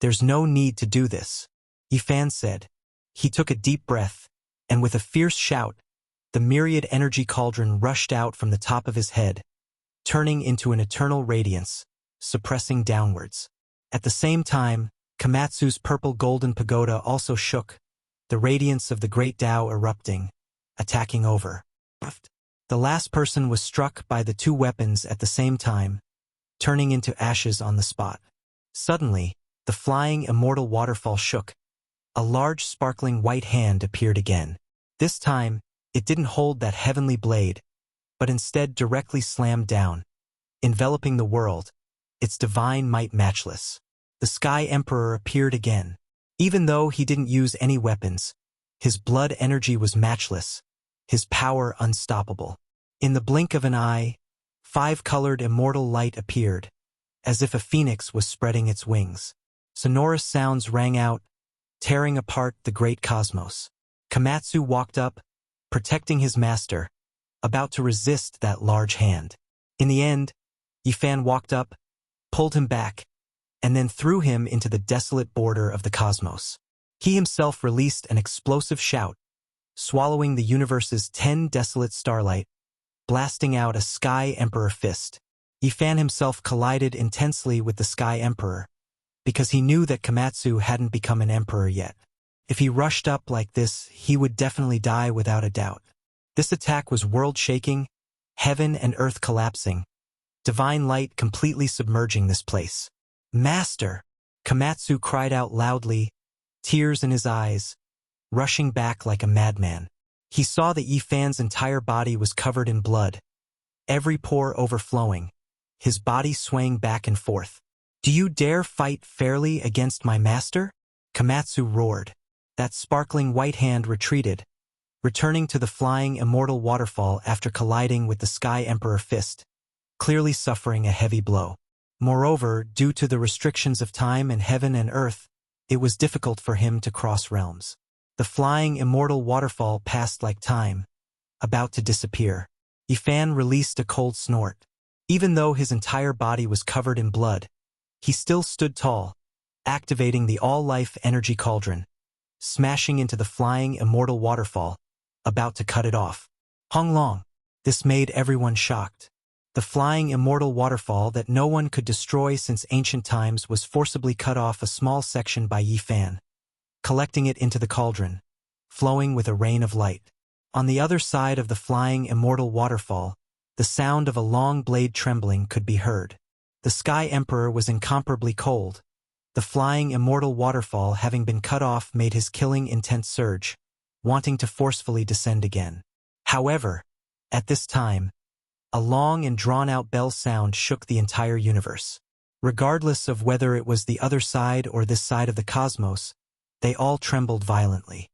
There's no need to do this, Yifan said. He took a deep breath, and with a fierce shout, the myriad energy cauldron rushed out from the top of his head, turning into an eternal radiance, suppressing downwards. At the same time, Komatsu's purple golden pagoda also shook, the radiance of the great Tao erupting, attacking over. The last person was struck by the two weapons at the same time, turning into ashes on the spot. Suddenly, the flying immortal waterfall shook. A large sparkling white hand appeared again. This time, it didn't hold that heavenly blade, but instead directly slammed down, enveloping the world, its divine might matchless. The Sky Emperor appeared again. Even though he didn't use any weapons, his blood energy was matchless, his power unstoppable. In the blink of an eye, 5-colored immortal light appeared, as if a phoenix was spreading its wings. Sonorous sounds rang out, tearing apart the great cosmos. Komatsu walked up, protecting his master, about to resist that large hand. In the end, Yifan walked up, pulled him back, and then threw him into the desolate border of the cosmos. He himself released an explosive shout, swallowing the universe's 10 desolate starlight, blasting out a Sky Emperor fist. Yifan himself collided intensely with the Sky Emperor, because he knew that Komatsu hadn't become an emperor yet. If he rushed up like this, he would definitely die without a doubt. This attack was world-shaking, heaven and earth collapsing, divine light completely submerging this place. Master! Komatsu cried out loudly, tears in his eyes, rushing back like a madman. He saw that Yifan's entire body was covered in blood, every pore overflowing, his body swaying back and forth. Do you dare fight fairly against my master? Komatsu roared. That sparkling white hand retreated, returning to the flying immortal waterfall after colliding with the Sky Emperor fist, clearly suffering a heavy blow. Moreover, due to the restrictions of time and heaven and earth, it was difficult for him to cross realms. The flying immortal waterfall passed like time, about to disappear. Yifan released a cold snort. Even though his entire body was covered in blood, he still stood tall, activating the all-life energy cauldron, smashing into the flying immortal waterfall, about to cut it off. Hong Long. This made everyone shocked. The flying immortal waterfall that no one could destroy since ancient times was forcibly cut off a small section by Yifan, collecting it into the cauldron, flowing with a rain of light. On the other side of the flying immortal waterfall, the sound of a long blade trembling could be heard. The Sky Emperor was incomparably cold. The flying immortal waterfall having been cut off made his killing intent surge, wanting to forcefully descend again. However, at this time, a long and drawn-out bell sound shook the entire universe. Regardless of whether it was the other side or this side of the cosmos, they all trembled violently.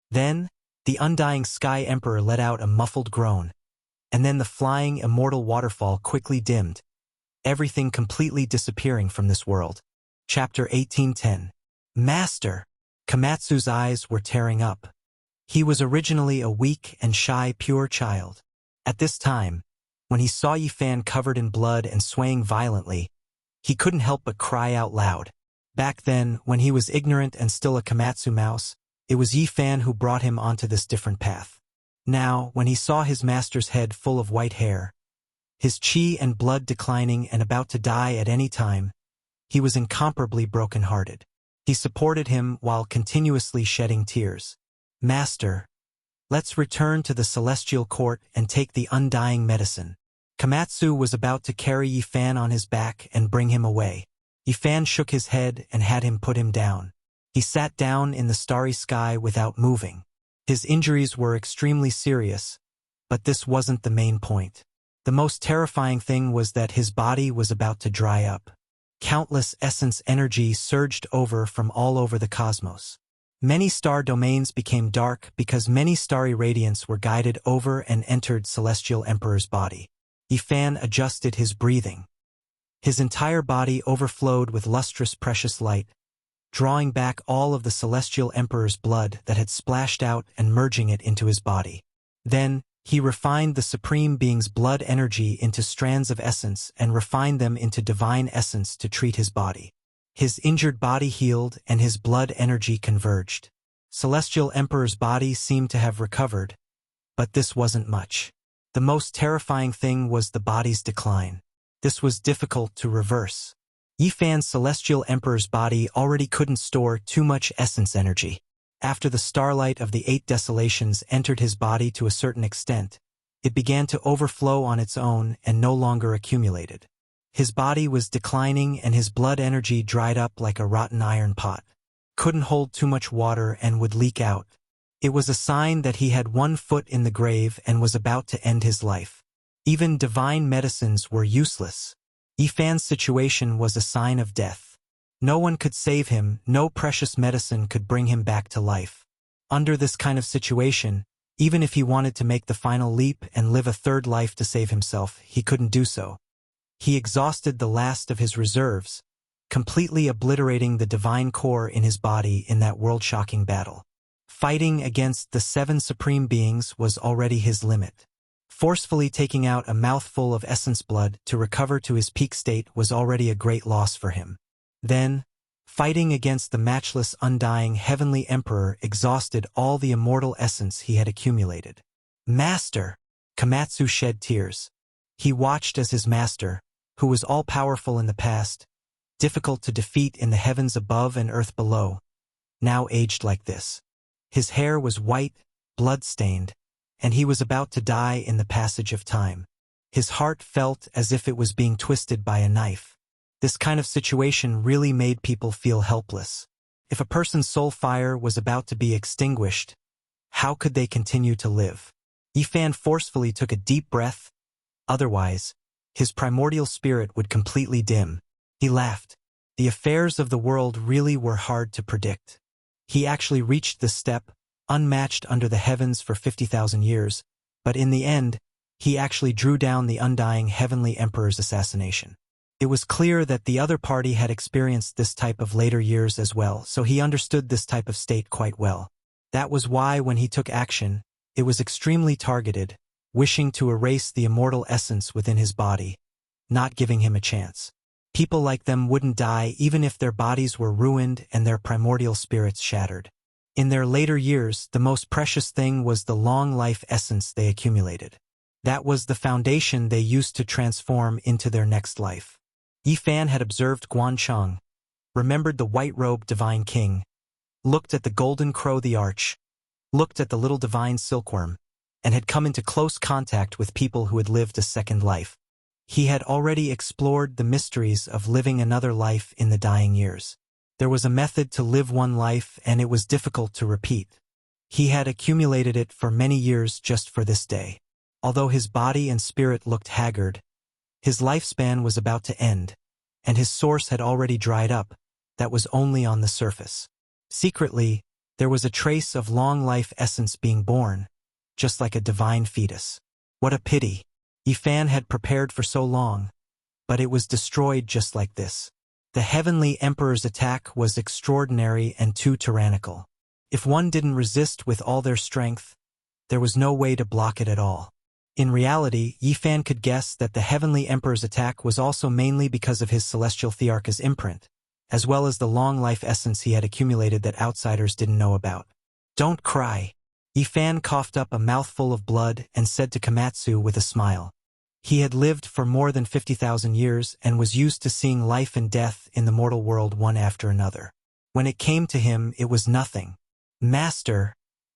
Then, the undying Sky Emperor let out a muffled groan, and then the flying immortal waterfall quickly dimmed, everything completely disappearing from this world. Chapter 1810. Master! Komatsu's eyes were tearing up. He was originally a weak and shy pure child. At this time, when he saw Yifan covered in blood and swaying violently, he couldn't help but cry out loud. Back then, when he was ignorant and still a Komatsu mouse, it was Yifan who brought him onto this different path. Now, when he saw his master's head full of white hair, his chi and blood declining and about to die at any time, he was incomparably broken-hearted. He supported him while continuously shedding tears. Master, let's return to the celestial court and take the undying medicine. Komatsu was about to carry Yifan on his back and bring him away. Yifan shook his head and had him put him down. He sat down in the starry sky without moving. His injuries were extremely serious, but this wasn't the main point. The most terrifying thing was that his body was about to dry up. Countless essence energy surged over from all over the cosmos. Many star domains became dark because many starry radiants were guided over and entered Celestial Emperor's body. Yifan adjusted his breathing. His entire body overflowed with lustrous precious light, drawing back all of the Celestial Emperor's blood that had splashed out and merging it into his body. Then, he refined the Supreme Being's blood energy into strands of essence and refined them into divine essence to treat his body. His injured body healed and his blood energy converged. Celestial Emperor's body seemed to have recovered, but this wasn't much. The most terrifying thing was the body's decline. This was difficult to reverse. Yifan's Celestial Emperor's body already couldn't store too much essence energy. After the starlight of the 8 desolations entered his body to a certain extent, it began to overflow on its own and no longer accumulated. His body was declining and his blood energy dried up like a rotten iron pot. Couldn't hold too much water and would leak out. It was a sign that he had 1 foot in the grave and was about to end his life. Even divine medicines were useless. Yifan's situation was a sign of death. No one could save him, no precious medicine could bring him back to life. Under this kind of situation, even if he wanted to make the final leap and live a 3rd life to save himself, he couldn't do so. He exhausted the last of his reserves, completely obliterating the divine core in his body in that world-shocking battle. Fighting against the 7 supreme beings was already his limit. Forcefully taking out a mouthful of essence blood to recover to his peak state was already a great loss for him. Then, fighting against the matchless undying heavenly emperor exhausted all the immortal essence he had accumulated. Master! Komatsu shed tears. He watched as his master, who was all-powerful in the past, difficult to defeat in the heavens above and earth below, now aged like this. His hair was white, blood-stained, and he was about to die in the passage of time. His heart felt as if it was being twisted by a knife. This kind of situation really made people feel helpless. If a person's soul fire was about to be extinguished, how could they continue to live? Yifan forcefully took a deep breath. Otherwise, his primordial spirit would completely dim. He laughed. The affairs of the world really were hard to predict. He actually reached this step, unmatched under the heavens for 50,000 years, but in the end, he actually drew down the undying heavenly emperor's assassination. It was clear that the other party had experienced this type of later years as well, so he understood this type of state quite well. That was why when he took action, it was extremely targeted, wishing to erase the immortal essence within his body, not giving him a chance. People like them wouldn't die even if their bodies were ruined and their primordial spirits shattered. In their later years, the most precious thing was the long life essence they accumulated. That was the foundation they used to transform into their next life. Yifan had observed Guancheng, remembered the white-robed divine king, looked at the golden crow the arch, looked at the little divine silkworm, and had come into close contact with people who had lived a second life. He had already explored the mysteries of living another life in the dying years. There was a method to live one life and it was difficult to repeat. He had accumulated it for many years just for this day. Although his body and spirit looked haggard, his lifespan was about to end, and his source had already dried up. That was only on the surface. Secretly, there was a trace of long life essence being born, just like a divine fetus. What a pity. Yifan had prepared for so long, but it was destroyed just like this. The Heavenly Emperor's attack was extraordinary and too tyrannical. If one didn't resist with all their strength, there was no way to block it at all. In reality, Yifan could guess that the Heavenly Emperor's attack was also mainly because of his Celestial Thearcha's imprint, as well as the long life essence he had accumulated that outsiders didn't know about. Don't cry. Yifan coughed up a mouthful of blood and said to Komatsu with a smile. He had lived for more than 50,000 years and was used to seeing life and death in the mortal world one after another. When it came to him, it was nothing. Master,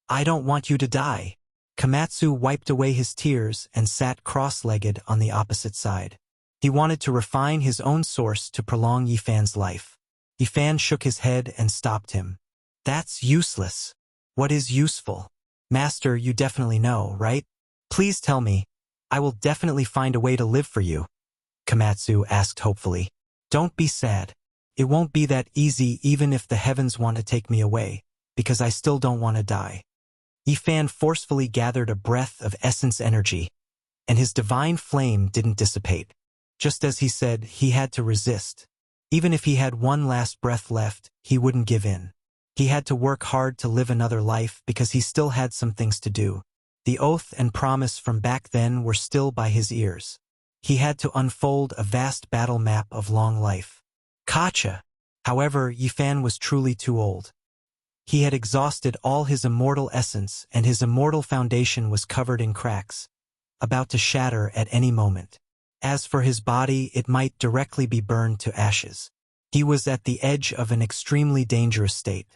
I don't want you to die. Komatsu wiped away his tears and sat cross-legged on the opposite side. He wanted to refine his own source to prolong Yifan's life. Yifan shook his head and stopped him. That's useless. What is useful? Master, you definitely know, right? Please tell me. I will definitely find a way to live for you. Komatsu asked hopefully. Don't be sad. It won't be that easy even if the heavens want to take me away, because I still don't want to die. Yifan forcefully gathered a breath of essence energy, and his divine flame didn't dissipate. Just as he said, he had to resist. Even if he had one last breath left, he wouldn't give in. He had to work hard to live another life because he still had some things to do. The oath and promise from back then were still by his ears. He had to unfold a vast battle map of long life. Kacha! However, Yifan was truly too old. He had exhausted all his immortal essence, and his immortal foundation was covered in cracks, about to shatter at any moment. As for his body, it might directly be burned to ashes. He was at the edge of an extremely dangerous state.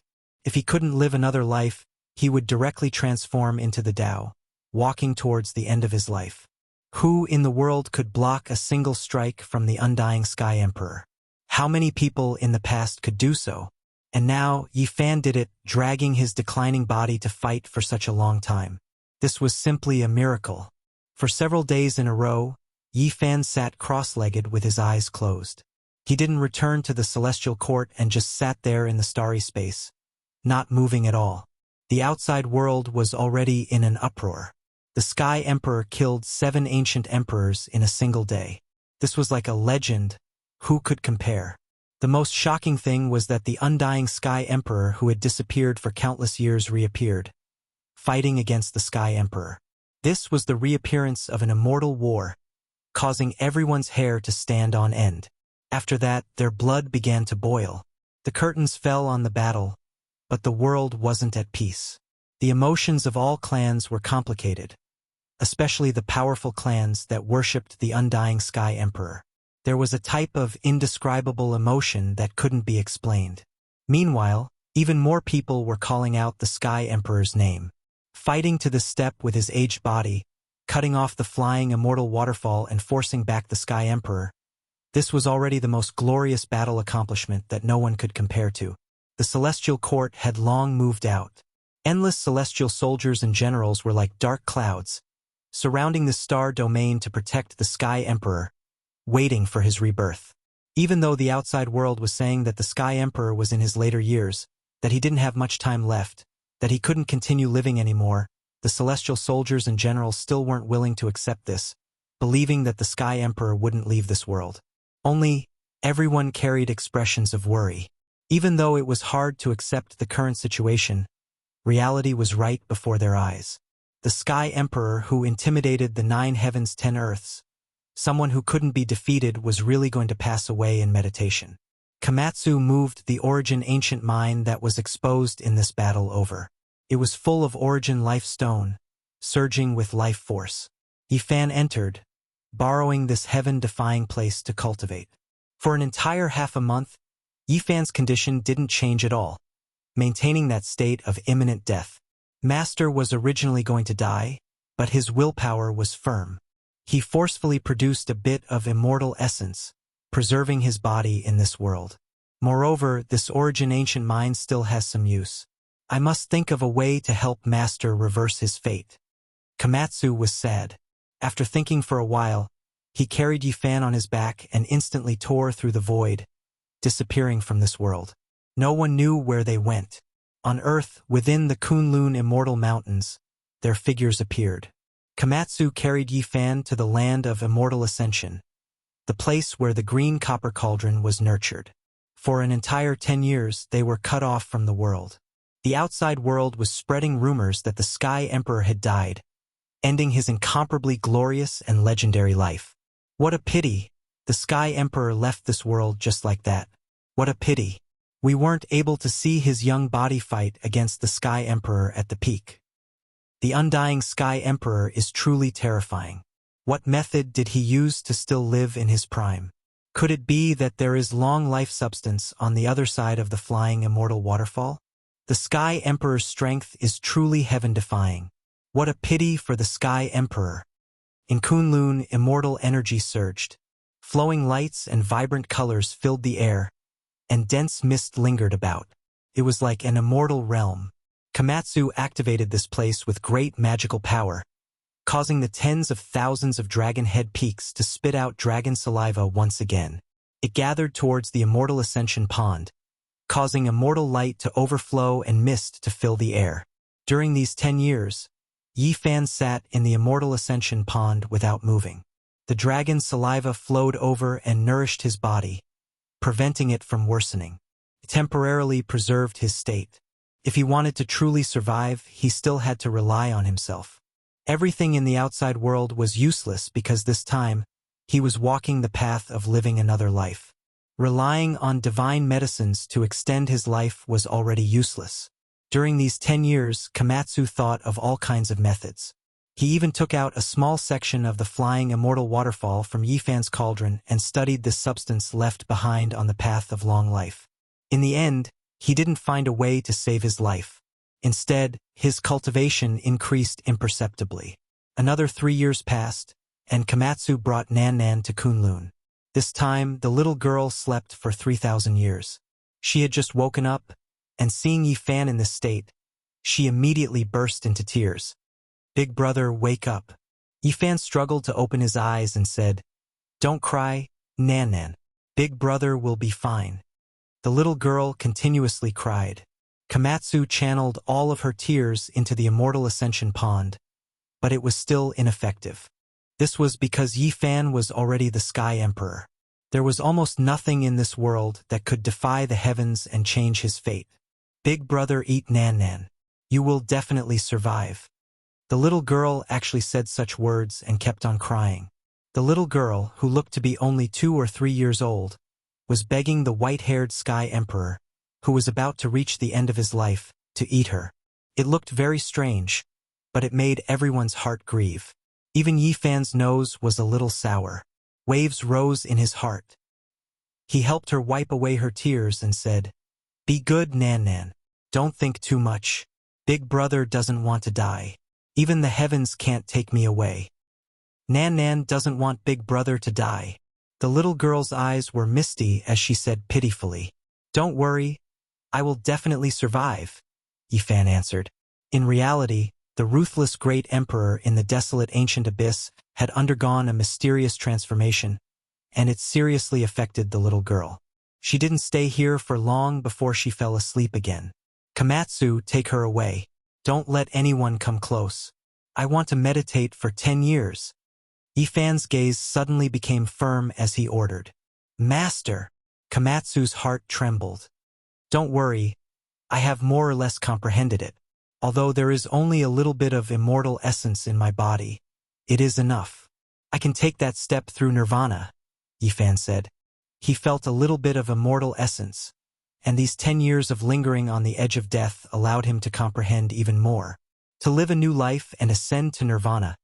If he couldn't live another life, he would directly transform into the Tao, walking towards the end of his life. Who in the world could block a single strike from the undying Sky Emperor? How many people in the past could do so? And now, Yifan did it, dragging his declining body to fight for such a long time. This was simply a miracle. For several days in a row, Yifan sat cross-legged with his eyes closed. He didn't return to the celestial court and just sat there in the starry space, not moving at all. The outside world was already in an uproar. The Sky Emperor killed 7 ancient emperors in a single day. This was like a legend. Who could compare? The most shocking thing was that the undying Sky Emperor who had disappeared for countless years reappeared, fighting against the Sky Emperor. This was the reappearance of an immortal war, causing everyone's hair to stand on end. After that, their blood began to boil. The curtains fell on the battle, but the world wasn't at peace. The emotions of all clans were complicated, especially the powerful clans that worshipped the undying Sky Emperor. There was a type of indescribable emotion that couldn't be explained. Meanwhile, even more people were calling out the Sky Emperor's name. Fighting to the step with his aged body, cutting off the flying immortal waterfall and forcing back the Sky Emperor. This was already the most glorious battle accomplishment that no one could compare to. The celestial court had long moved out. Endless celestial soldiers and generals were like dark clouds, surrounding the star domain to protect the Sky Emperor, waiting for his rebirth. Even though the outside world was saying that the Sky Emperor was in his later years, that he didn't have much time left, that he couldn't continue living anymore, the celestial soldiers and generals still weren't willing to accept this, believing that the Sky Emperor wouldn't leave this world. Only, everyone carried expressions of worry. Even though it was hard to accept the current situation, reality was right before their eyes. The Sky Emperor who intimidated the 9 heavens 10 earths, someone who couldn't be defeated, was really going to pass away in meditation. Komatsu moved the Origin ancient mine that was exposed in this battle over. It was full of Origin life stone, surging with life force. Yifan entered, borrowing this heaven-defying place to cultivate. For an entire half a month, Yifan's condition didn't change at all, maintaining that state of imminent death. Master was originally going to die, but his willpower was firm. He forcefully produced a bit of immortal essence, preserving his body in this world. Moreover, this Origin ancient mine still has some use. I must think of a way to help Master reverse his fate. Komatsu was sad. After thinking for a while, he carried Yifan on his back and instantly tore through the void, disappearing from this world. No one knew where they went. On Earth, within the Kunlun Immortal Mountains, their figures appeared. Komatsu carried Yifan to the land of immortal ascension, the place where the green copper cauldron was nurtured. For an entire 10 years, they were cut off from the world. The outside world was spreading rumors that the Sky Emperor had died, ending his incomparably glorious and legendary life. What a pity! The Sky Emperor left this world just like that. What a pity! We weren't able to see his young body fight against the Sky Emperor at the peak. The undying Sky Emperor is truly terrifying. What method did he use to still live in his prime? Could it be that there is long life substance on the other side of the flying immortal waterfall? The Sky Emperor's strength is truly heaven-defying. What a pity for the Sky Emperor. In Kunlun, immortal energy surged. Flowing lights and vibrant colors filled the air, and dense mist lingered about. It was like an immortal realm. Komatsu activated this place with great magical power, causing the tens of thousands of dragon head peaks to spit out dragon saliva once again. It gathered towards the immortal ascension pond, causing immortal light to overflow and mist to fill the air. During these 10 years, Yifan sat in the immortal ascension pond without moving. The dragon's saliva flowed over and nourished his body, preventing it from worsening. It temporarily preserved his state. If he wanted to truly survive, he still had to rely on himself. Everything in the outside world was useless because this time, he was walking the path of living another life. Relying on divine medicines to extend his life was already useless. During these 10 years, Komatsu thought of all kinds of methods. He even took out a small section of the flying immortal waterfall from Yifan's cauldron and studied the substance left behind on the path of long life. In the end, he didn't find a way to save his life. Instead, his cultivation increased imperceptibly. Another 3 years passed, and Komatsu brought Nan to Kunlun. This time, the little girl slept for 3,000 years. She had just woken up, and seeing Yifan in this state, she immediately burst into tears. "Big brother, wake up." Yifan struggled to open his eyes and said, "Don't cry, Nan. Big brother will be fine." The little girl continuously cried. Komatsu channeled all of her tears into the immortal ascension pond, but it was still ineffective. This was because Yifan was already the Sky Emperor. There was almost nothing in this world that could defy the heavens and change his fate. "Big brother, eat Nan. You will definitely survive." The little girl actually said such words and kept on crying. The little girl, who looked to be only 2 or 3 years old, was begging the white-haired Sky Emperor, who was about to reach the end of his life, to eat her. It looked very strange, but it made everyone's heart grieve. Even Yifan's nose was a little sour. Waves rose in his heart. He helped her wipe away her tears and said, "Be good, Nan. Don't think too much. Big brother doesn't want to die. Even the heavens can't take me away." Nan doesn't want big brother to die. The little girl's eyes were misty as she said pitifully, "Don't worry, I will definitely survive," Yifan answered. In reality, the ruthless great emperor in the desolate ancient abyss had undergone a mysterious transformation, and it seriously affected the little girl. She didn't stay here for long before she fell asleep again. "Komatsu, take her away. Don't let anyone come close. I want to meditate for 10 years. Yifan's gaze suddenly became firm as he ordered. "Master!" Komatsu's heart trembled. "Don't worry, I have more or less comprehended it. Although there is only a little bit of immortal essence in my body, it is enough. I can take that step through nirvana," Yifan said. He felt a little bit of immortal essence, and these 10 years of lingering on the edge of death allowed him to comprehend even more. To live a new life and ascend to nirvana,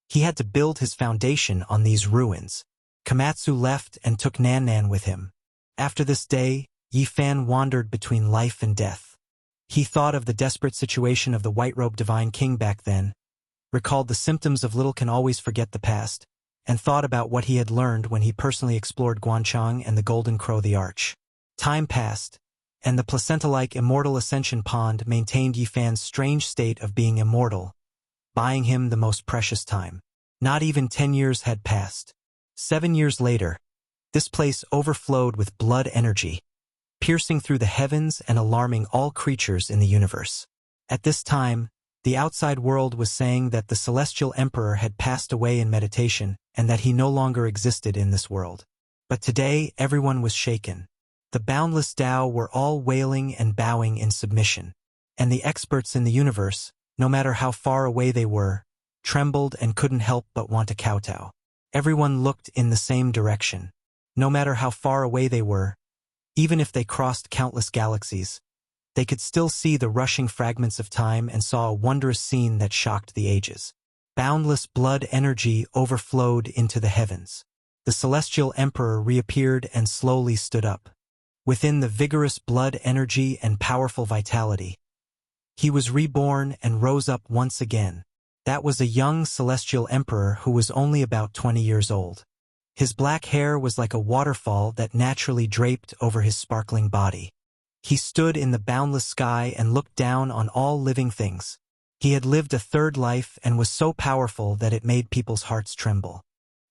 he had to build his foundation on these ruins. Komatsu left and took Nan with him. After this day, Yifan wandered between life and death. He thought of the desperate situation of the white-robed divine king back then, recalled the symptoms of little can always forget the past, and thought about what he had learned when he personally explored Guanchang and the Golden Crow the Arch. Time passed, and the placenta-like immortal ascension pond maintained Yifan's strange state of being immortal, buying him the most precious time. Not even 10 years had passed. 7 years later, this place overflowed with blood energy, piercing through the heavens and alarming all creatures in the universe. At this time, the outside world was saying that the celestial emperor had passed away in meditation and that he no longer existed in this world. But today, everyone was shaken. The boundless Tao were all wailing and bowing in submission, and the experts in the universe, no matter how far away they were, trembled and couldn't help but want to kowtow. Everyone looked in the same direction. No matter how far away they were, even if they crossed countless galaxies, they could still see the rushing fragments of time and saw a wondrous scene that shocked the ages. Boundless blood energy overflowed into the heavens. The celestial emperor reappeared and slowly stood up. Within the vigorous blood energy and powerful vitality, he was reborn and rose up once again. That was a young celestial emperor who was only about 20 years old. His black hair was like a waterfall that naturally draped over his sparkling body. He stood in the boundless sky and looked down on all living things. He had lived a third life and was so powerful that it made people's hearts tremble.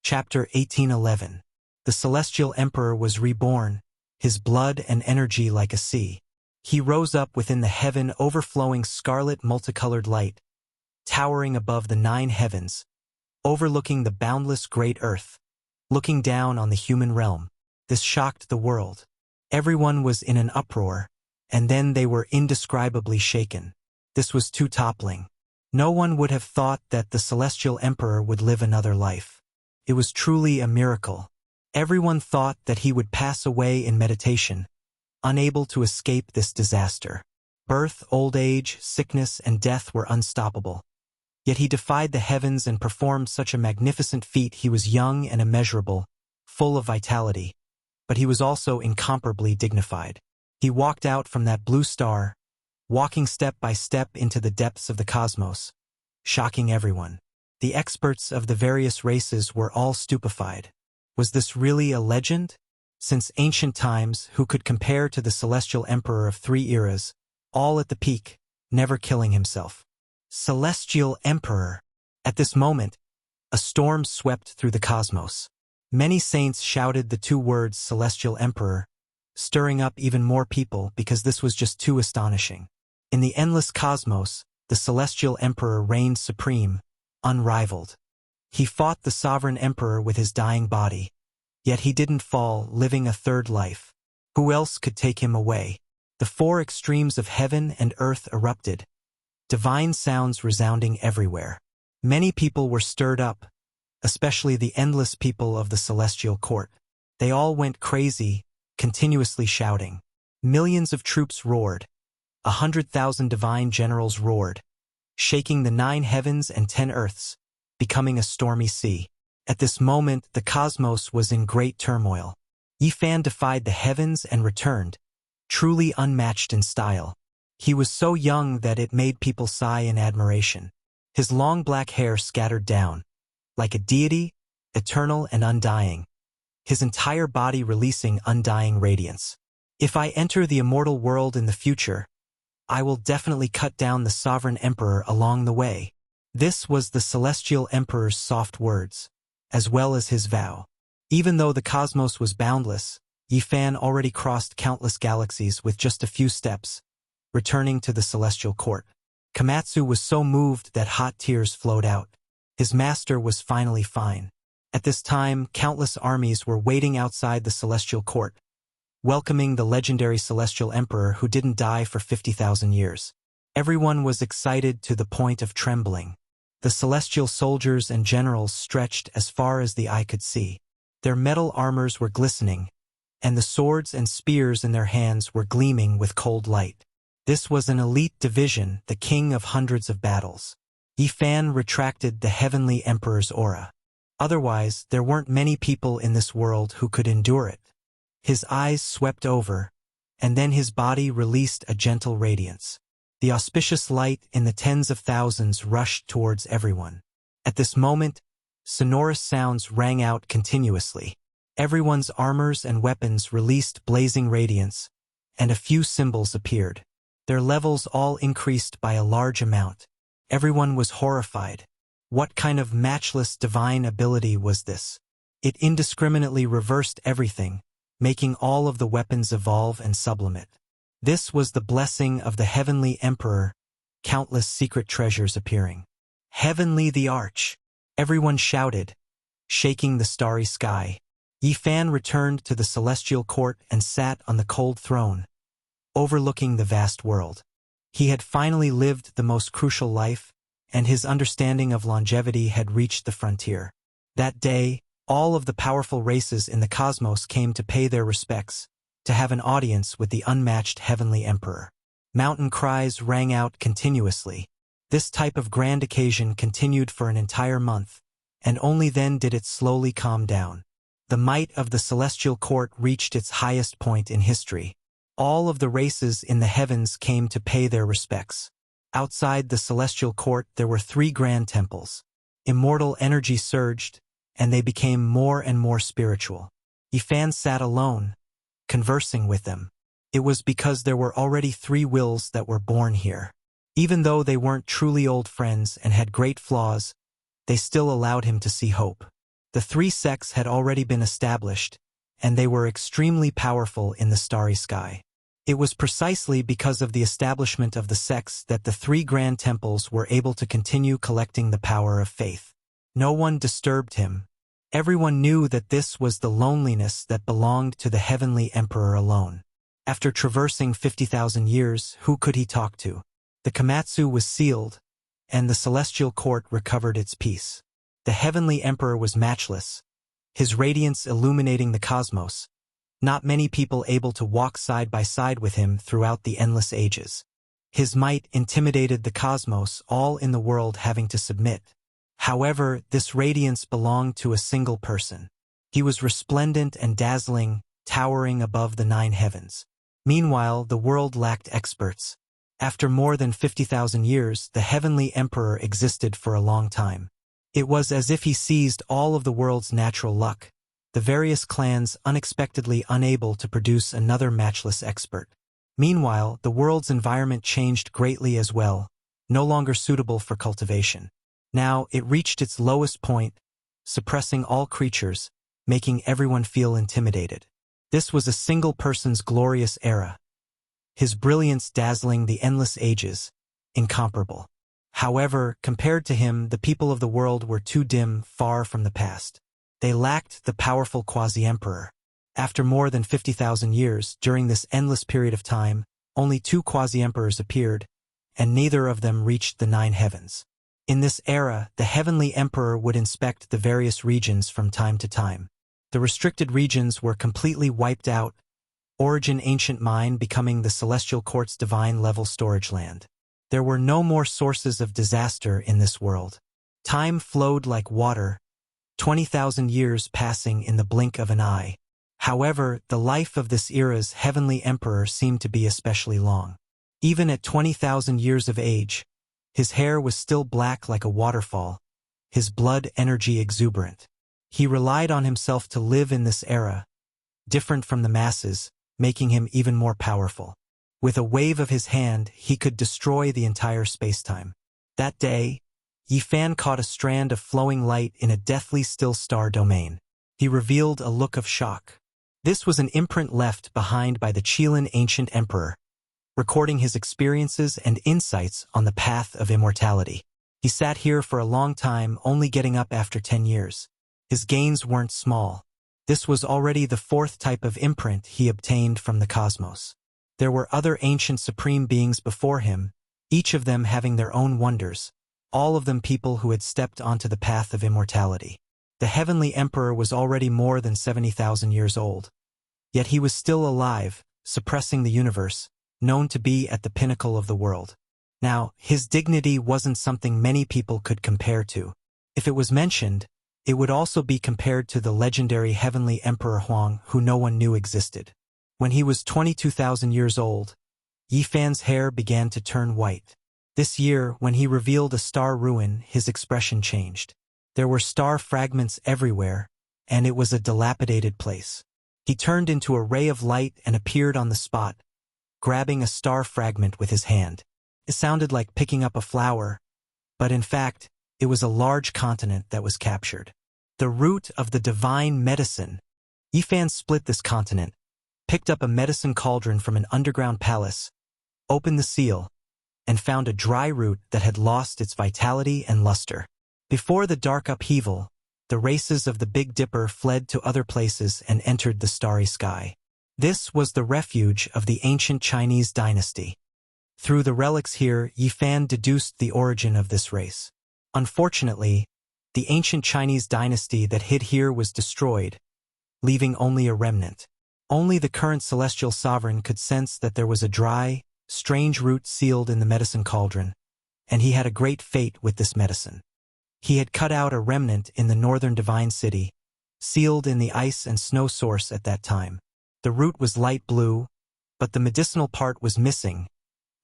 Chapter 1811. The celestial emperor was reborn, his blood and energy like a sea. He rose up within the heaven overflowing scarlet multicolored light, towering above the 9 heavens, overlooking the boundless great earth, looking down on the human realm. This shocked the world. Everyone was in an uproar, and then they were indescribably shaken. This was too toppling. No one would have thought that the celestial emperor would live another life. It was truly a miracle. Everyone thought that he would pass away in meditation, unable to escape this disaster. Birth, old age, sickness, and death were unstoppable. Yet he defied the heavens and performed such a magnificent feat. He was young and immeasurable, full of vitality, but he was also incomparably dignified. He walked out from that blue star, walking step by step into the depths of the cosmos, shocking everyone. The experts of the various races were all stupefied. Was this really a legend? Since ancient times, who could compare to the celestial emperor of 3 eras, all at the peak, never killing himself? Celestial emperor. At this moment, a storm swept through the cosmos. Many saints shouted the 2 words celestial emperor, stirring up even more people because this was just too astonishing. In the endless cosmos, the celestial emperor reigned supreme, unrivaled. He fought the sovereign emperor with his dying body, yet he didn't fall, living a third life. Who else could take him away? The 4 extremes of heaven and earth erupted, divine sounds resounding everywhere. Many people were stirred up, especially the endless people of the celestial court. They all went crazy, continuously shouting. Millions of troops roared. 100,000 divine generals roared, shaking the 9 heavens and 10 earths, becoming a stormy sea. At this moment, the cosmos was in great turmoil. Yifan defied the heavens and returned, truly unmatched in style. He was so young that it made people sigh in admiration. His long black hair scattered down, like a deity, eternal and undying, his entire body releasing undying radiance. If I enter the immortal world in the future, I will definitely cut down the sovereign emperor along the way. This was the celestial emperor's soft words, as well as his vow. Even though the cosmos was boundless, Yifan already crossed countless galaxies with just a few steps, returning to the celestial court. Komatsu was so moved that hot tears flowed out. His master was finally fine. At this time, countless armies were waiting outside the celestial court, welcoming the legendary celestial emperor who didn't die for 50,000 years. Everyone was excited to the point of trembling. The celestial soldiers and generals stretched as far as the eye could see. Their metal armors were glistening, and the swords and spears in their hands were gleaming with cold light. This was an elite division, the king of hundreds of battles. Yifan retracted the heavenly emperor's aura. Otherwise, there weren't many people in this world who could endure it. His eyes swept over, and then his body released a gentle radiance. The auspicious light in the tens of thousands rushed towards everyone. At this moment, sonorous sounds rang out continuously. Everyone's armors and weapons released blazing radiance, and a few symbols appeared. Their levels all increased by a large amount. Everyone was horrified. What kind of matchless divine ability was this? It indiscriminately reversed everything, making all of the weapons evolve and sublimate. This was the blessing of the Heavenly Emperor, countless secret treasures appearing. Heavenly the Arch! Everyone shouted, shaking the starry sky. Yi Fan returned to the celestial court and sat on the cold throne, overlooking the vast world. He had finally lived the most crucial life, and his understanding of longevity had reached the frontier. That day, all of the powerful races in the cosmos came to pay their respects, to have an audience with the unmatched Heavenly Emperor. Mountain cries rang out continuously. This type of grand occasion continued for an entire month, and only then did it slowly calm down. The might of the celestial court reached its highest point in history. All of the races in the heavens came to pay their respects. Outside the celestial court there were 3 grand temples. Immortal energy surged, and they became more and more spiritual. Yi Fan sat alone, conversing with them. It was because there were already 3 wills that were born here. Even though they weren't truly old friends and had great flaws, they still allowed him to see hope. The 3 sects had already been established, and they were extremely powerful in the starry sky. It was precisely because of the establishment of the sects that the 3 grand temples were able to continue collecting the power of faith. No one disturbed him. Everyone knew that this was the loneliness that belonged to the Heavenly Emperor alone. After traversing 50,000 years, who could he talk to? The Komatsu was sealed, and the celestial court recovered its peace. The Heavenly Emperor was matchless, his radiance illuminating the cosmos. Not many people able to walk side by side with him throughout the endless ages. His might intimidated the cosmos, all in the world having to submit. However, this radiance belonged to a single person. He was resplendent and dazzling, towering above the 9 heavens. Meanwhile, the world lacked experts. After more than 50,000 years, the Heavenly Emperor existed for a long time. It was as if he seized all of the world's natural luck, the various clans unexpectedly unable to produce another matchless expert. Meanwhile, the world's environment changed greatly as well, no longer suitable for cultivation. Now, it reached its lowest point, suppressing all creatures, making everyone feel intimidated. This was a single person's glorious era, his brilliance dazzling the endless ages, incomparable. However, compared to him, the people of the world were too dim, far from the past. They lacked the powerful quasi-emperor. After more than 50,000 years, during this endless period of time, only 2 quasi-emperors appeared, and neither of them reached the 9 heavens. In this era, the Heavenly Emperor would inspect the various regions from time to time. The restricted regions were completely wiped out, Origin Ancient Mine becoming the Celestial Court's divine-level storage land. There were no more sources of disaster in this world. Time flowed like water, 20,000 years passing in the blink of an eye. However, the life of this era's Heavenly Emperor seemed to be especially long. Even at 20,000 years of age, his hair was still black like a waterfall, his blood energy exuberant. He relied on himself to live in this era, different from the masses, making him even more powerful. With a wave of his hand, he could destroy the entire spacetime. That day, Yi Fan caught a strand of flowing light in a deathly still star domain. He revealed a look of shock. This was an imprint left behind by the Qilin Ancient Emperor, recording his experiences and insights on the path of immortality. He sat here for a long time, only getting up after 10 years. His gains weren't small. This was already the 4th type of imprint he obtained from the cosmos. There were other ancient supreme beings before him, each of them having their own wonders, all of them people who had stepped onto the path of immortality. The Heavenly Emperor was already more than 70,000 years old. Yet he was still alive, suppressing the universe, known to be at the pinnacle of the world. Now, his dignity wasn't something many people could compare to. If it was mentioned, it would also be compared to the legendary Heavenly Emperor Huang, who no one knew existed. When he was 22,000 years old, Yi Fan's hair began to turn white. This year, when he revealed a star ruin, his expression changed. There were star fragments everywhere, and it was a dilapidated place. He turned into a ray of light and appeared on the spot, grabbing a star fragment with his hand. It sounded like picking up a flower, but in fact, it was a large continent that was captured. The root of the divine medicine. Yifan split this continent, picked up a medicine cauldron from an underground palace, opened the seal, and found a dry root that had lost its vitality and luster. Before the dark upheaval, the races of the Big Dipper fled to other places and entered the starry sky. This was the refuge of the ancient Chinese dynasty. Through the relics here, Yifan deduced the origin of this race. Unfortunately, the ancient Chinese dynasty that hid here was destroyed, leaving only a remnant. Only the current celestial sovereign could sense that there was a dry, strange root sealed in the medicine cauldron, and he had a great fate with this medicine. He had cut out a remnant in the northern divine city, sealed in the ice and snow source at that time. The root was light blue, but the medicinal part was missing,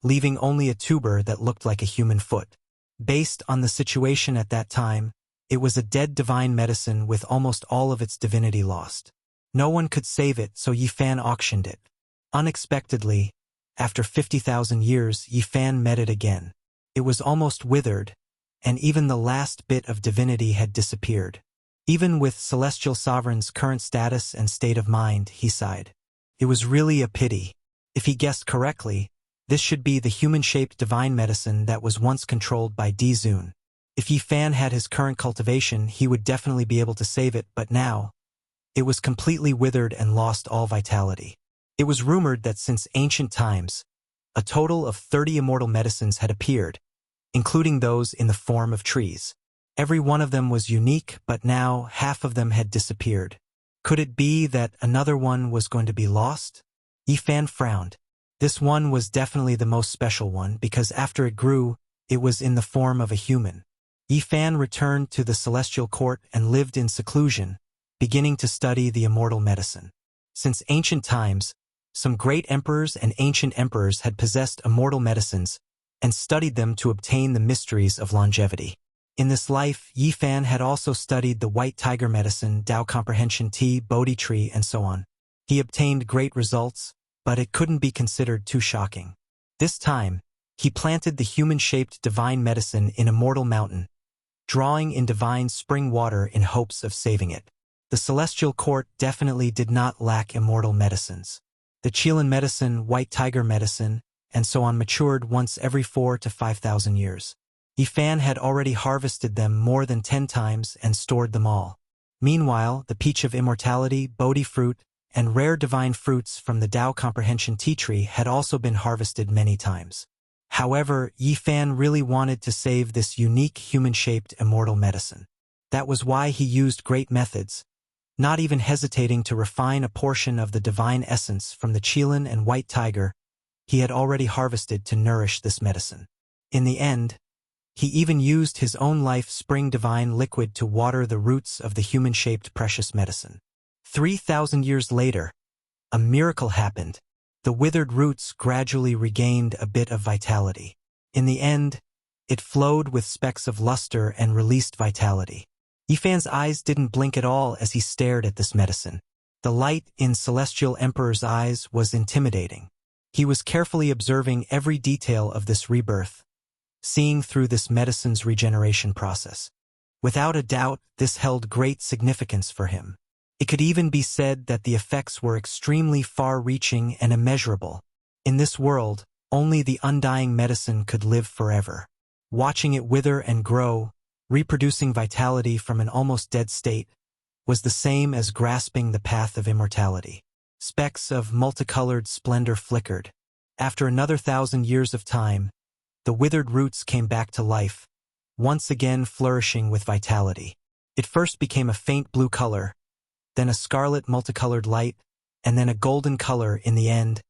leaving only a tuber that looked like a human foot. Based on the situation at that time, it was a dead divine medicine with almost all of its divinity lost. No one could save it, so Yifan auctioned it. Unexpectedly, after 50,000 years, Yifan met it again. It was almost withered, and even the last bit of divinity had disappeared. Even with Celestial Sovereign's current status and state of mind, he sighed. It was really a pity. If he guessed correctly, this should be the human-shaped divine medicine that was once controlled by Dizun. If Yifan had his current cultivation, he would definitely be able to save it, but now, it was completely withered and lost all vitality. It was rumored that since ancient times, a total of 30 immortal medicines had appeared, including those in the form of trees. Every one of them was unique, but now half of them had disappeared. Could it be that another one was going to be lost? Yifan frowned. This one was definitely the most special one because after it grew, it was in the form of a human. Yifan returned to the celestial court and lived in seclusion, beginning to study the immortal medicine. Since ancient times, some great emperors and ancient emperors had possessed immortal medicines and studied them to obtain the mysteries of longevity. In this life, Yifan had also studied the white tiger medicine, Tao comprehension tea, Bodhi tree, and so on. He obtained great results, but it couldn't be considered too shocking. This time, he planted the human-shaped divine medicine in Immortal Mountain, drawing in divine spring water in hopes of saving it. The celestial court definitely did not lack immortal medicines. The Qilin medicine, white tiger medicine, and so on matured once every 4,000 to 5,000 years. Yifan had already harvested them more than 10 times and stored them all. Meanwhile, the peach of immortality, Bodhi fruit, and rare divine fruits from the Tao comprehension tea tree had also been harvested many times. However, Yifan really wanted to save this unique human-shaped immortal medicine. That was why he used great methods, not even hesitating to refine a portion of the divine essence from the Qilin and white tiger he had already harvested to nourish this medicine. In the end, he even used his own life spring divine liquid to water the roots of the human-shaped precious medicine. 3,000 years later, a miracle happened. The withered roots gradually regained a bit of vitality. In the end, it flowed with specks of luster and released vitality. Yifan's eyes didn't blink at all as he stared at this medicine. The light in Celestial Emperor's eyes was intimidating. He was carefully observing every detail of this rebirth, seeing through this medicine's regeneration process. Without a doubt, this held great significance for him. It could even be said that the effects were extremely far-reaching and immeasurable. In this world, only the undying medicine could live forever. Watching it wither and grow, reproducing vitality from an almost dead state, was the same as grasping the path of immortality. Specks of multicolored splendor flickered. After another 1,000 years of time, the withered roots came back to life, once again flourishing with vitality. It first became a faint blue color, then a scarlet multicolored light, and then a golden color in the end.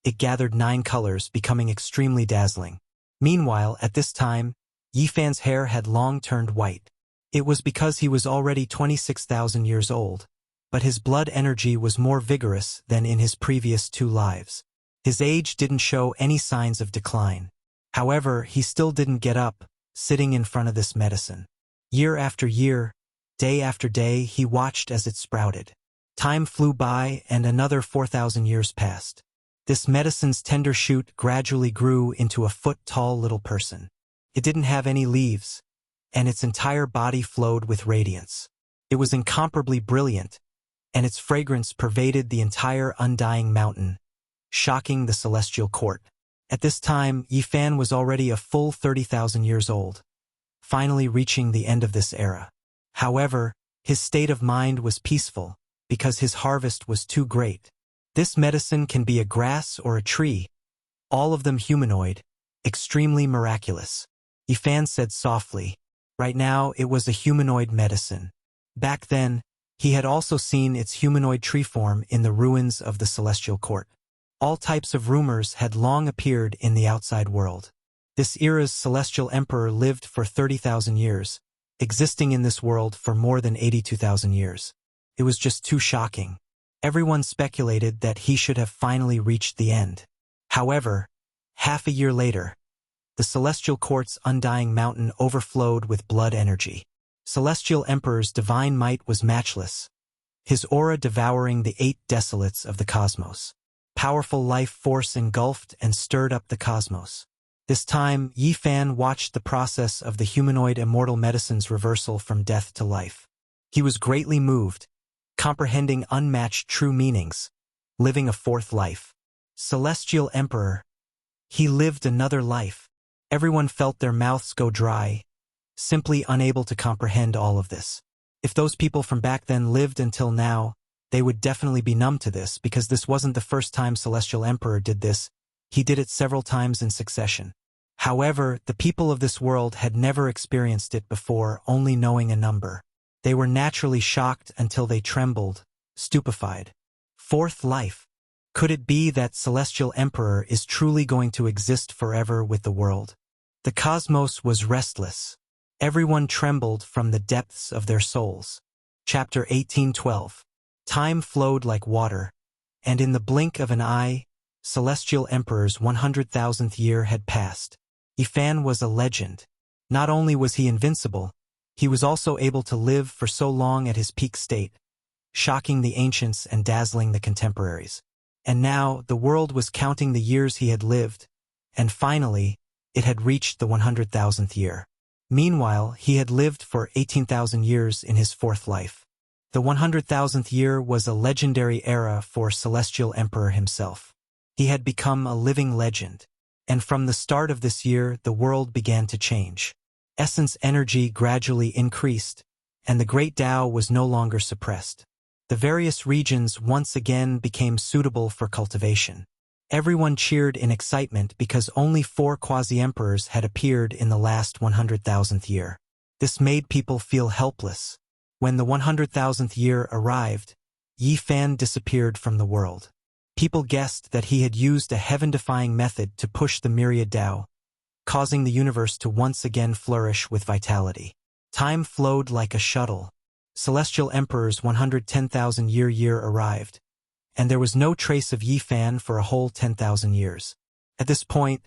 It gathered 9 colors, becoming extremely dazzling. Meanwhile, at this time, Yifan's hair had long turned white. It was because he was already 26,000 years old, but his blood energy was more vigorous than in his previous 2 lives. His age didn't show any signs of decline. However, he still didn't get up, sitting in front of this medicine. Year after year, day after day, he watched as it sprouted. Time flew by and another 4,000 years passed. This medicine's tender shoot gradually grew into a foot-tall little person. It didn't have any leaves, and its entire body flowed with radiance. It was incomparably brilliant, and its fragrance pervaded the entire undying mountain, shocking the celestial court. At this time, Yifan was already a full 30,000 years old, finally reaching the end of this era. However, his state of mind was peaceful, because his harvest was too great. This medicine can be a grass or a tree, all of them humanoid, extremely miraculous. Yifan said softly. Right now, it was a humanoid medicine. Back then, he had also seen its humanoid tree form in the ruins of the celestial court. All types of rumors had long appeared in the outside world. This era's celestial emperor lived for 30,000 years, existing in this world for more than 82,000 years. It was just too shocking. Everyone speculated that he should have finally reached the end. However, half a year later, the celestial court's undying mountain overflowed with blood energy. Celestial Emperor's divine might was matchless, his aura devouring the 8 desolates of the cosmos. Powerful life force engulfed and stirred up the cosmos. This time, Yifan watched the process of the humanoid immortal medicine's reversal from death to life. He was greatly moved, comprehending unmatched true meanings, living a fourth life. Celestial Emperor. He lived another life. Everyone felt their mouths go dry, simply unable to comprehend all of this. If those people from back then lived until now, they would definitely be numb to this, because this wasn't the first time Celestial Emperor did this. He did it several times in succession. However, the people of this world had never experienced it before, only knowing a number. They were naturally shocked until they trembled, stupefied. Fourth life. Could it be that Celestial Emperor is truly going to exist forever with the world? The cosmos was restless. Everyone trembled from the depths of their souls. Chapter 1812. Time flowed like water, and in the blink of an eye, Celestial Emperor's 100,000th year had passed. Yifan was a legend. Not only was he invincible, he was also able to live for so long at his peak state, shocking the ancients and dazzling the contemporaries. And now, the world was counting the years he had lived, and finally, it had reached the 100,000th year. Meanwhile, he had lived for 18,000 years in his fourth life. The 100,000th year was a legendary era for Celestial Emperor himself. He had become a living legend, and from the start of this year, the world began to change. Essence energy gradually increased, and the great Tao was no longer suppressed. The various regions once again became suitable for cultivation. Everyone cheered in excitement because only 4 quasi-emperors had appeared in the last 100,000th year. This made people feel helpless. When the 100,000th year arrived, Yifan disappeared from the world. People guessed that he had used a heaven-defying method to push the myriad Tao, causing the universe to once again flourish with vitality. Time flowed like a shuttle. Celestial Emperor's 110,000 year arrived, and there was no trace of Yifan for a whole 10,000 years. At this point,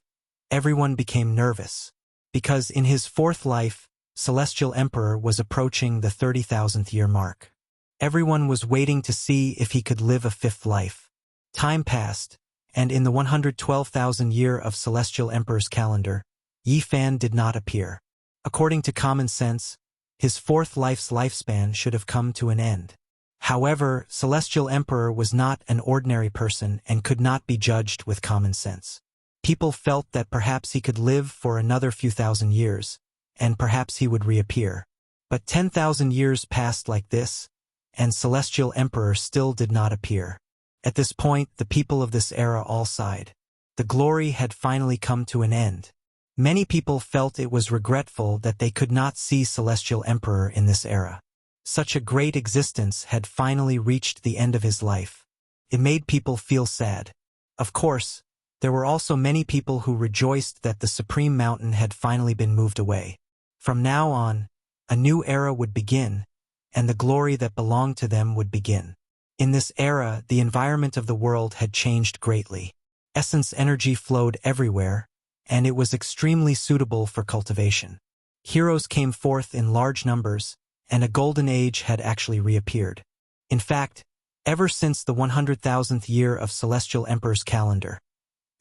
everyone became nervous, because in his fourth life, Celestial Emperor was approaching the 30,000th year mark. Everyone was waiting to see if he could live a fifth life. Time passed, and in the 112,000 year of Celestial Emperor's calendar, Yifan did not appear. According to common sense, his fourth life's lifespan should have come to an end. However, Celestial Emperor was not an ordinary person and could not be judged with common sense. People felt that perhaps he could live for another few thousand years, and perhaps he would reappear. But 10,000 years passed like this, and Celestial Emperor still did not appear. At this point, the people of this era all sighed. The glory had finally come to an end. Many people felt it was regretful that they could not see Celestial Emperor in this era. Such a great existence had finally reached the end of his life. It made people feel sad. Of course, there were also many people who rejoiced that the Supreme Mountain had finally been moved away. From now on, a new era would begin, and the glory that belonged to them would begin. In this era, the environment of the world had changed greatly. Essence energy flowed everywhere, and it was extremely suitable for cultivation. Heroes came forth in large numbers, and a golden age had actually reappeared. In fact, Ever since the 100,000th year of Celestial Emperor's calendar,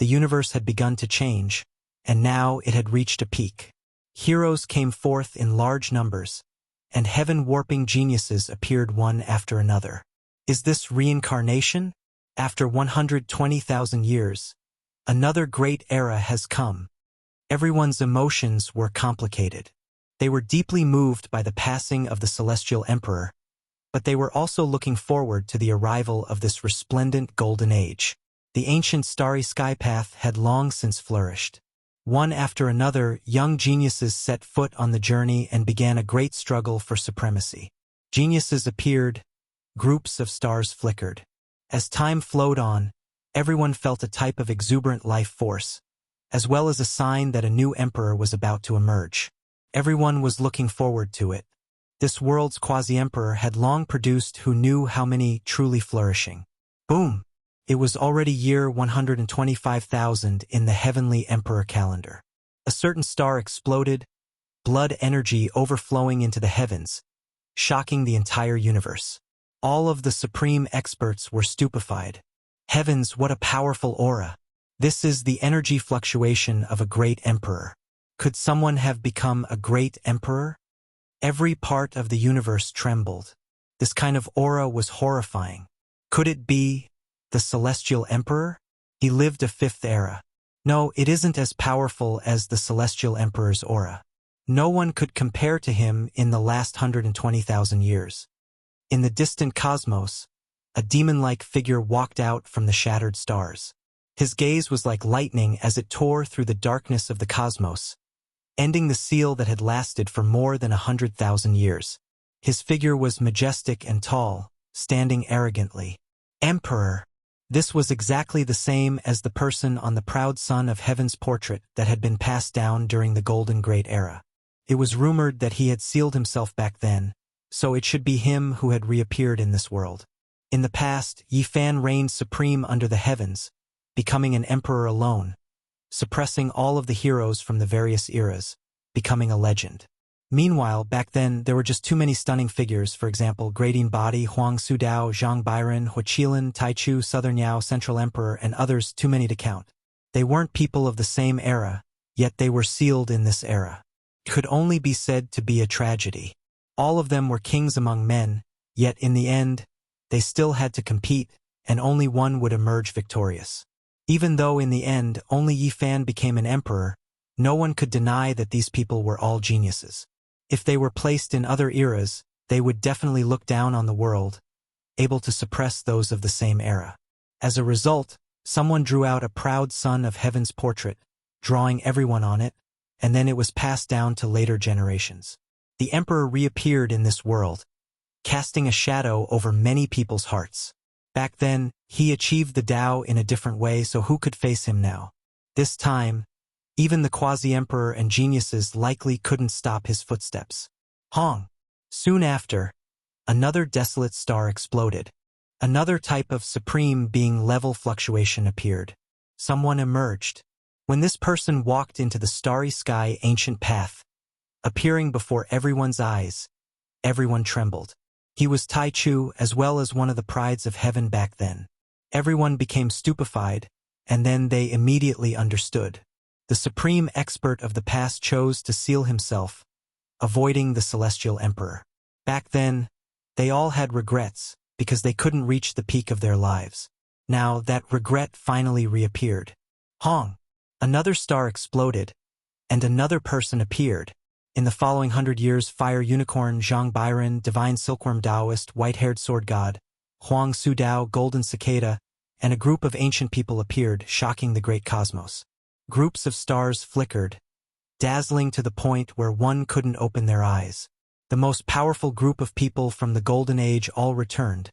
the universe had begun to change, and now it had reached a peak. Heroes came forth in large numbers, and heaven-warping geniuses appeared one after another. Is this reincarnation? After 120,000 years, another great era has come. Everyone's emotions were complicated. They were deeply moved by the passing of the Celestial Emperor, but they were also looking forward to the arrival of this resplendent golden age. The ancient starry sky path had long since flourished. One after another, young geniuses set foot on the journey and began a great struggle for supremacy. Geniuses appeared, groups of stars flickered. As time flowed on, everyone felt a type of exuberant life force, as well as a sign that a new emperor was about to emerge. Everyone was looking forward to it. This world's quasi-emperor had long produced who knew how many truly flourishing. Boom! It was already year 125,000 in the heavenly emperor calendar. A certain star exploded, blood energy overflowing into the heavens, shocking the entire universe. All of the supreme experts were stupefied. Heavens, what a powerful aura! This is the energy fluctuation of a great emperor. Could someone have become a great emperor? Every part of the universe trembled. This kind of aura was horrifying. Could it be the Celestial Emperor? He lived a fifth era. No, it isn't as powerful as the Celestial Emperor's aura. No one could compare to him in the last 120,000 years. In the distant cosmos, a demon-like figure walked out from the shattered stars. His gaze was like lightning as it tore through the darkness of the cosmos, ending the seal that had lasted for more than 100,000 years. His figure was majestic and tall, standing arrogantly. Emperor! This was exactly the same as the person on the proud son of heaven's portrait that had been passed down during the Golden Great Era. It was rumored that he had sealed himself back then, so it should be him who had reappeared in this world. In the past, Yi Fan reigned supreme under the heavens, becoming an emperor alone, suppressing all of the heroes from the various eras, becoming a legend. Meanwhile, back then, there were just too many stunning figures, for example, Grading Body, Huang Sudao, Zhang Byron, Huiqilan, Taichu, Southern Yao, Central Emperor, and others too many to count. They weren't people of the same era, yet they were sealed in this era. It could only be said to be a tragedy. All of them were kings among men, yet in the end, they still had to compete, and only one would emerge victorious. Even though in the end, only Yi Fan became an emperor, no one could deny that these people were all geniuses. If they were placed in other eras, they would definitely look down on the world, able to suppress those of the same era. As a result, someone drew out a proud son of heaven's portrait, drawing everyone on it, and then it was passed down to later generations. The emperor reappeared in this world, casting a shadow over many people's hearts. Back then, he achieved the Tao in a different way, so who could face him now? This time, even the quasi-emperor and geniuses likely couldn't stop his footsteps. Hong! Soon after, another desolate star exploded. Another type of supreme being level fluctuation appeared. Someone emerged. When this person walked into the starry sky ancient path, appearing before everyone's eyes, everyone trembled. He was Taichu as well as one of the prides of heaven back then. Everyone became stupefied, and then they immediately understood. The supreme expert of the past chose to seal himself, avoiding the Celestial Emperor. Back then, they all had regrets because they couldn't reach the peak of their lives. Now that regret finally reappeared. Hong! Another star exploded, and another person appeared. In the following 100 years, Fire Unicorn, Zhang Byron, Divine Silkworm Taoist, White-Haired Sword God, Huang Sudao, Golden Cicada, and a group of ancient people appeared, shocking the great cosmos. Groups of stars flickered, dazzling to the point where one couldn't open their eyes. The most powerful group of people from the Golden Age all returned,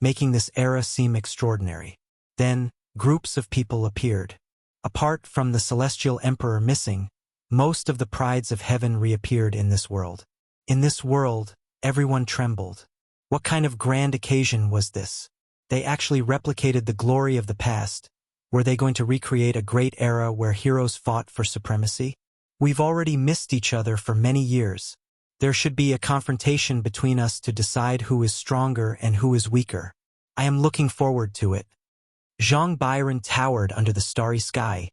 making this era seem extraordinary. Then, groups of people appeared. Apart from the Celestial Emperor missing, most of the prides of heaven reappeared in this world. In this world, everyone trembled. What kind of grand occasion was this? They actually replicated the glory of the past. Were they going to recreate a great era where heroes fought for supremacy? We've already missed each other for many years. There should be a confrontation between us to decide who is stronger and who is weaker. I am looking forward to it. Zhang Byron towered under the starry sky,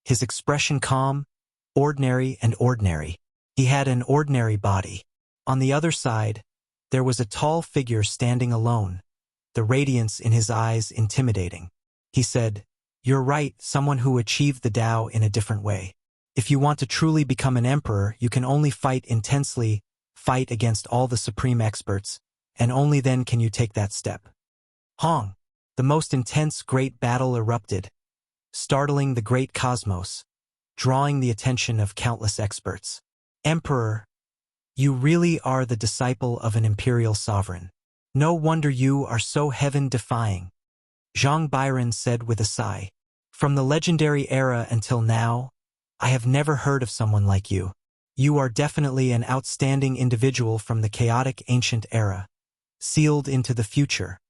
his expression calm, ordinary and ordinary. He had an ordinary body. On the other side, there was a tall figure standing alone, the radiance in his eyes intimidating. He said, "You're right, someone who achieved the Tao in a different way. If you want to truly become an emperor, you can only fight intensely, fight against all the supreme experts, and only then can you take that step." Hong! The most intense great battle erupted, startling the great cosmos, drawing the attention of countless experts. "Emperor, you really are the disciple of an imperial sovereign. No wonder you are so heaven-defying," Zhang Byron said with a sigh. "From the legendary era until now, I have never heard of someone like you. You are definitely an outstanding individual from the chaotic ancient era, sealed into the future,"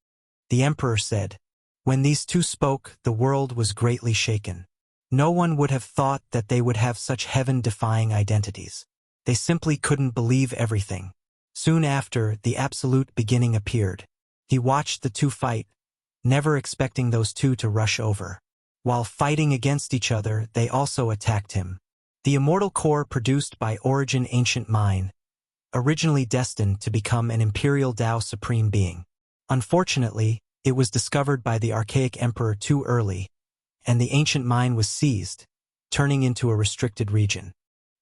the emperor said. When these two spoke, the world was greatly shaken. No one would have thought that they would have such heaven-defying identities. They simply couldn't believe everything. Soon after, the absolute beginning appeared. He watched the two fight, never expecting those two to rush over. While fighting against each other, they also attacked him. The immortal core produced by Origin Ancient Mine, originally destined to become an imperial Tao supreme being. Unfortunately, it was discovered by the archaic emperor too early, and the ancient mine was seized, turning into a restricted region.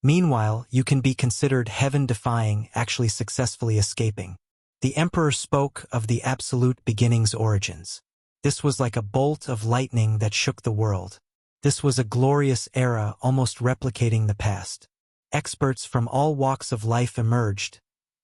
Meanwhile, you can be considered heaven-defying, actually successfully escaping. The emperor spoke of the absolute beginning's origins. This was like a bolt of lightning that shook the world. This was a glorious era, almost replicating the past. Experts from all walks of life emerged,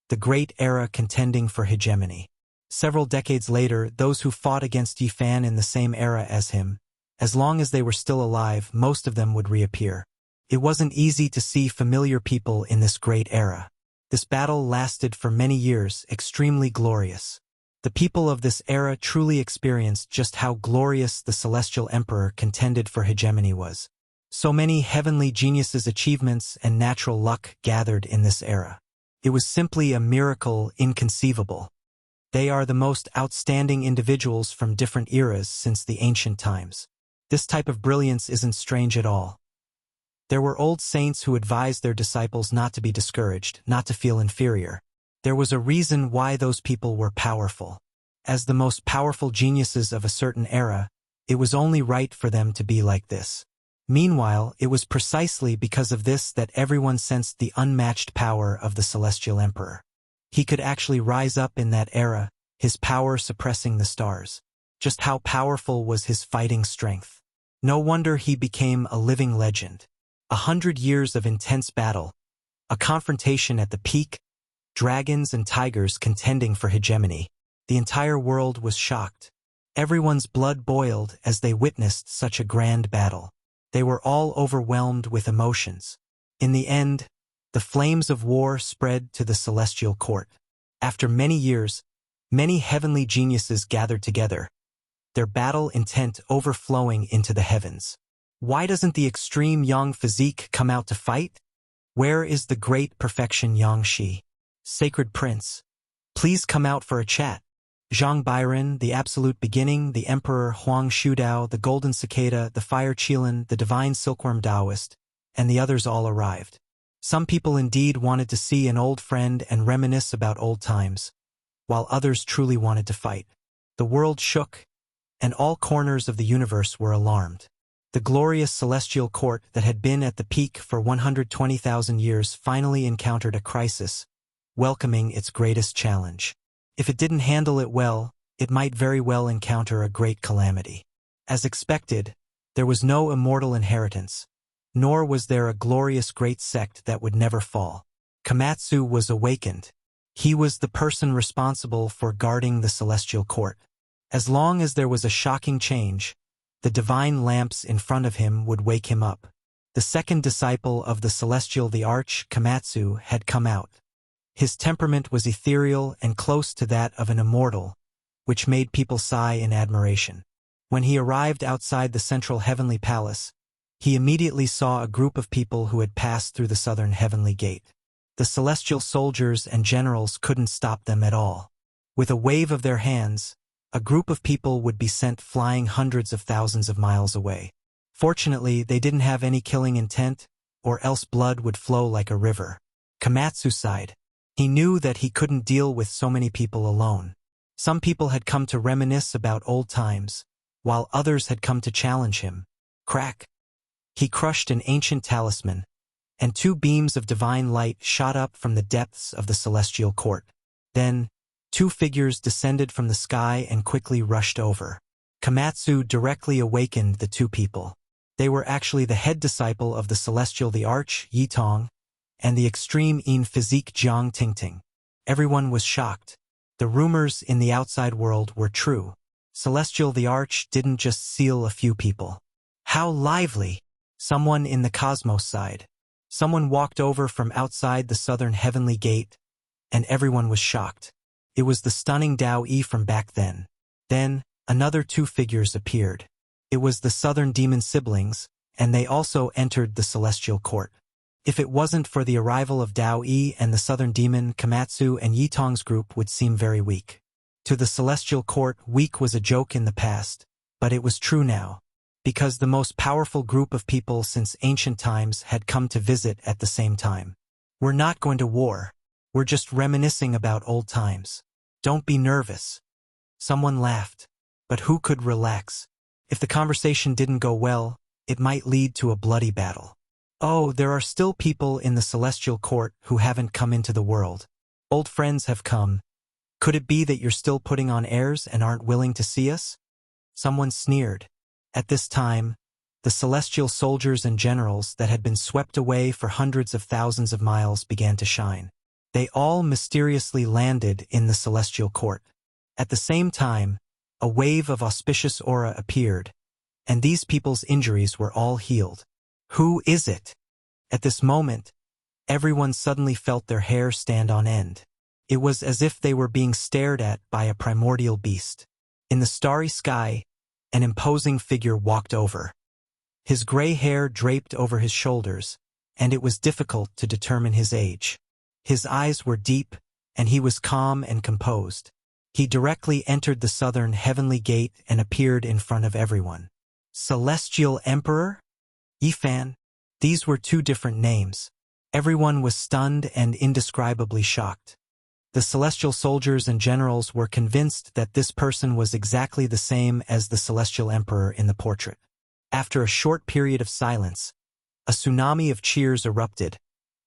the great era contending for hegemony. Several decades later, those who fought against Yi Fan in the same era as him, as long as they were still alive, most of them would reappear. It wasn't easy to see familiar people in this great era. This battle lasted for many years, extremely glorious. The people of this era truly experienced just how glorious the Celestial Emperor contended for hegemony was. So many heavenly geniuses' achievements and natural luck gathered in this era. It was simply a miracle inconceivable. They are the most outstanding individuals from different eras since the ancient times. This type of brilliance isn't strange at all. There were old saints who advised their disciples not to be discouraged, not to feel inferior. There was a reason why those people were powerful. As the most powerful geniuses of a certain era, it was only right for them to be like this. Meanwhile, it was precisely because of this that everyone sensed the unmatched power of the Celestial Emperor. He could actually rise up in that era, his power suppressing the stars. Just how powerful was his fighting strength? No wonder he became a living legend. 100 years of intense battle, a confrontation at the peak, dragons and tigers contending for hegemony. The entire world was shocked. Everyone's blood boiled as they witnessed such a grand battle. They were all overwhelmed with emotions. In the end, the flames of war spread to the celestial court. After many years, many heavenly geniuses gathered together, their battle intent overflowing into the heavens. Why doesn't the extreme Yang physique come out to fight? Where is the great perfection Yang Shi? Sacred Prince, please come out for a chat. Zhang Byron, the absolute beginning, the Emperor Huang Shudao, the Golden Cicada, the Fire Qilin, the Divine Silkworm Taoist, and the others all arrived. Some people indeed wanted to see an old friend and reminisce about old times, while others truly wanted to fight. The world shook, and all corners of the universe were alarmed. The glorious celestial court that had been at the peak for 120,000 years finally encountered a crisis, welcoming its greatest challenge. If it didn't handle it well, it might very well encounter a great calamity. As expected, there was no immortal inheritance, nor was there a glorious great sect that would never fall. Komatsu was awakened. He was the person responsible for guarding the celestial court. As long as there was a shocking change, the divine lamps in front of him would wake him up. The second disciple of the celestial, the arch Komatsu, had come out. His temperament was ethereal and close to that of an immortal, which made people sigh in admiration. When he arrived outside the central heavenly palace, he immediately saw a group of people who had passed through the southern heavenly gate. The celestial soldiers and generals couldn't stop them at all. With a wave of their hands, a group of people would be sent flying hundreds of thousands of miles away. Fortunately, they didn't have any killing intent, or else blood would flow like a river. Komatsu sighed. He knew that he couldn't deal with so many people alone. Some people had come to reminisce about old times, while others had come to challenge him. Crack! He crushed an ancient talisman, and two beams of divine light shot up from the depths of the celestial court. Then, two figures descended from the sky and quickly rushed over. Komatsu directly awakened the two people. They were actually the head disciple of the celestial the Arch, Yitong, and the extreme in physique Jiang Tingting. Everyone was shocked. The rumors in the outside world were true. Celestial the Arch didn't just seal a few people. How lively! Someone in the cosmos sighed. Someone walked over from outside the southern heavenly gate, and everyone was shocked. It was the stunning Dao Yi from back then. Then, another two figures appeared. It was the southern demon siblings, and they also entered the celestial court. If it wasn't for the arrival of Dao Yi and the southern demon, Komatsu and Yitong's group would seem very weak. To the celestial court, weak was a joke in the past, but it was true now, because the most powerful group of people since ancient times had come to visit at the same time. We're not going to war. We're just reminiscing about old times. Don't be nervous. Someone laughed. But who could relax? If the conversation didn't go well, it might lead to a bloody battle. Oh, there are still people in the celestial court who haven't come into the world. Old friends have come. Could it be that you're still putting on airs and aren't willing to see us? Someone sneered. At this time, the celestial soldiers and generals that had been swept away for hundreds of thousands of miles began to shine. They all mysteriously landed in the celestial court. At the same time, a wave of auspicious aura appeared, and these people's injuries were all healed. Who is it? At this moment, everyone suddenly felt their hair stand on end. It was as if they were being stared at by a primordial beast. In the starry sky, an imposing figure walked over. His gray hair draped over his shoulders, and it was difficult to determine his age. His eyes were deep, and he was calm and composed. He directly entered the southern heavenly gate and appeared in front of everyone. Celestial Emperor? Yifan? These were two different names. Everyone was stunned and indescribably shocked. The celestial soldiers and generals were convinced that this person was exactly the same as the celestial emperor in the portrait. After a short period of silence, a tsunami of cheers erupted,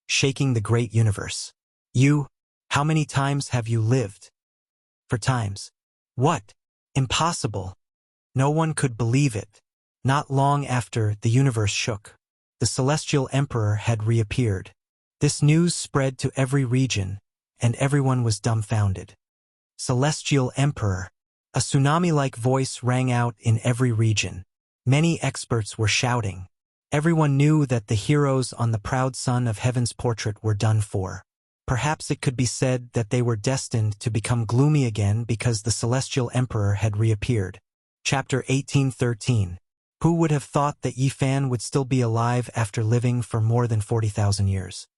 shaking the great universe. You, how many times have you lived? For times. What? Impossible. No one could believe it. Not long after, the universe shook. The celestial emperor had reappeared. This news spread to every region, and everyone was dumbfounded. Celestial Emperor. A tsunami-like voice rang out in every region. Many experts were shouting. Everyone knew that the heroes on the proud son of heaven's portrait were done for. Perhaps it could be said that they were destined to become gloomy again because the celestial emperor had reappeared. Chapter 1813. Who would have thought that Yifan would still be alive after living for more than 40,000 years?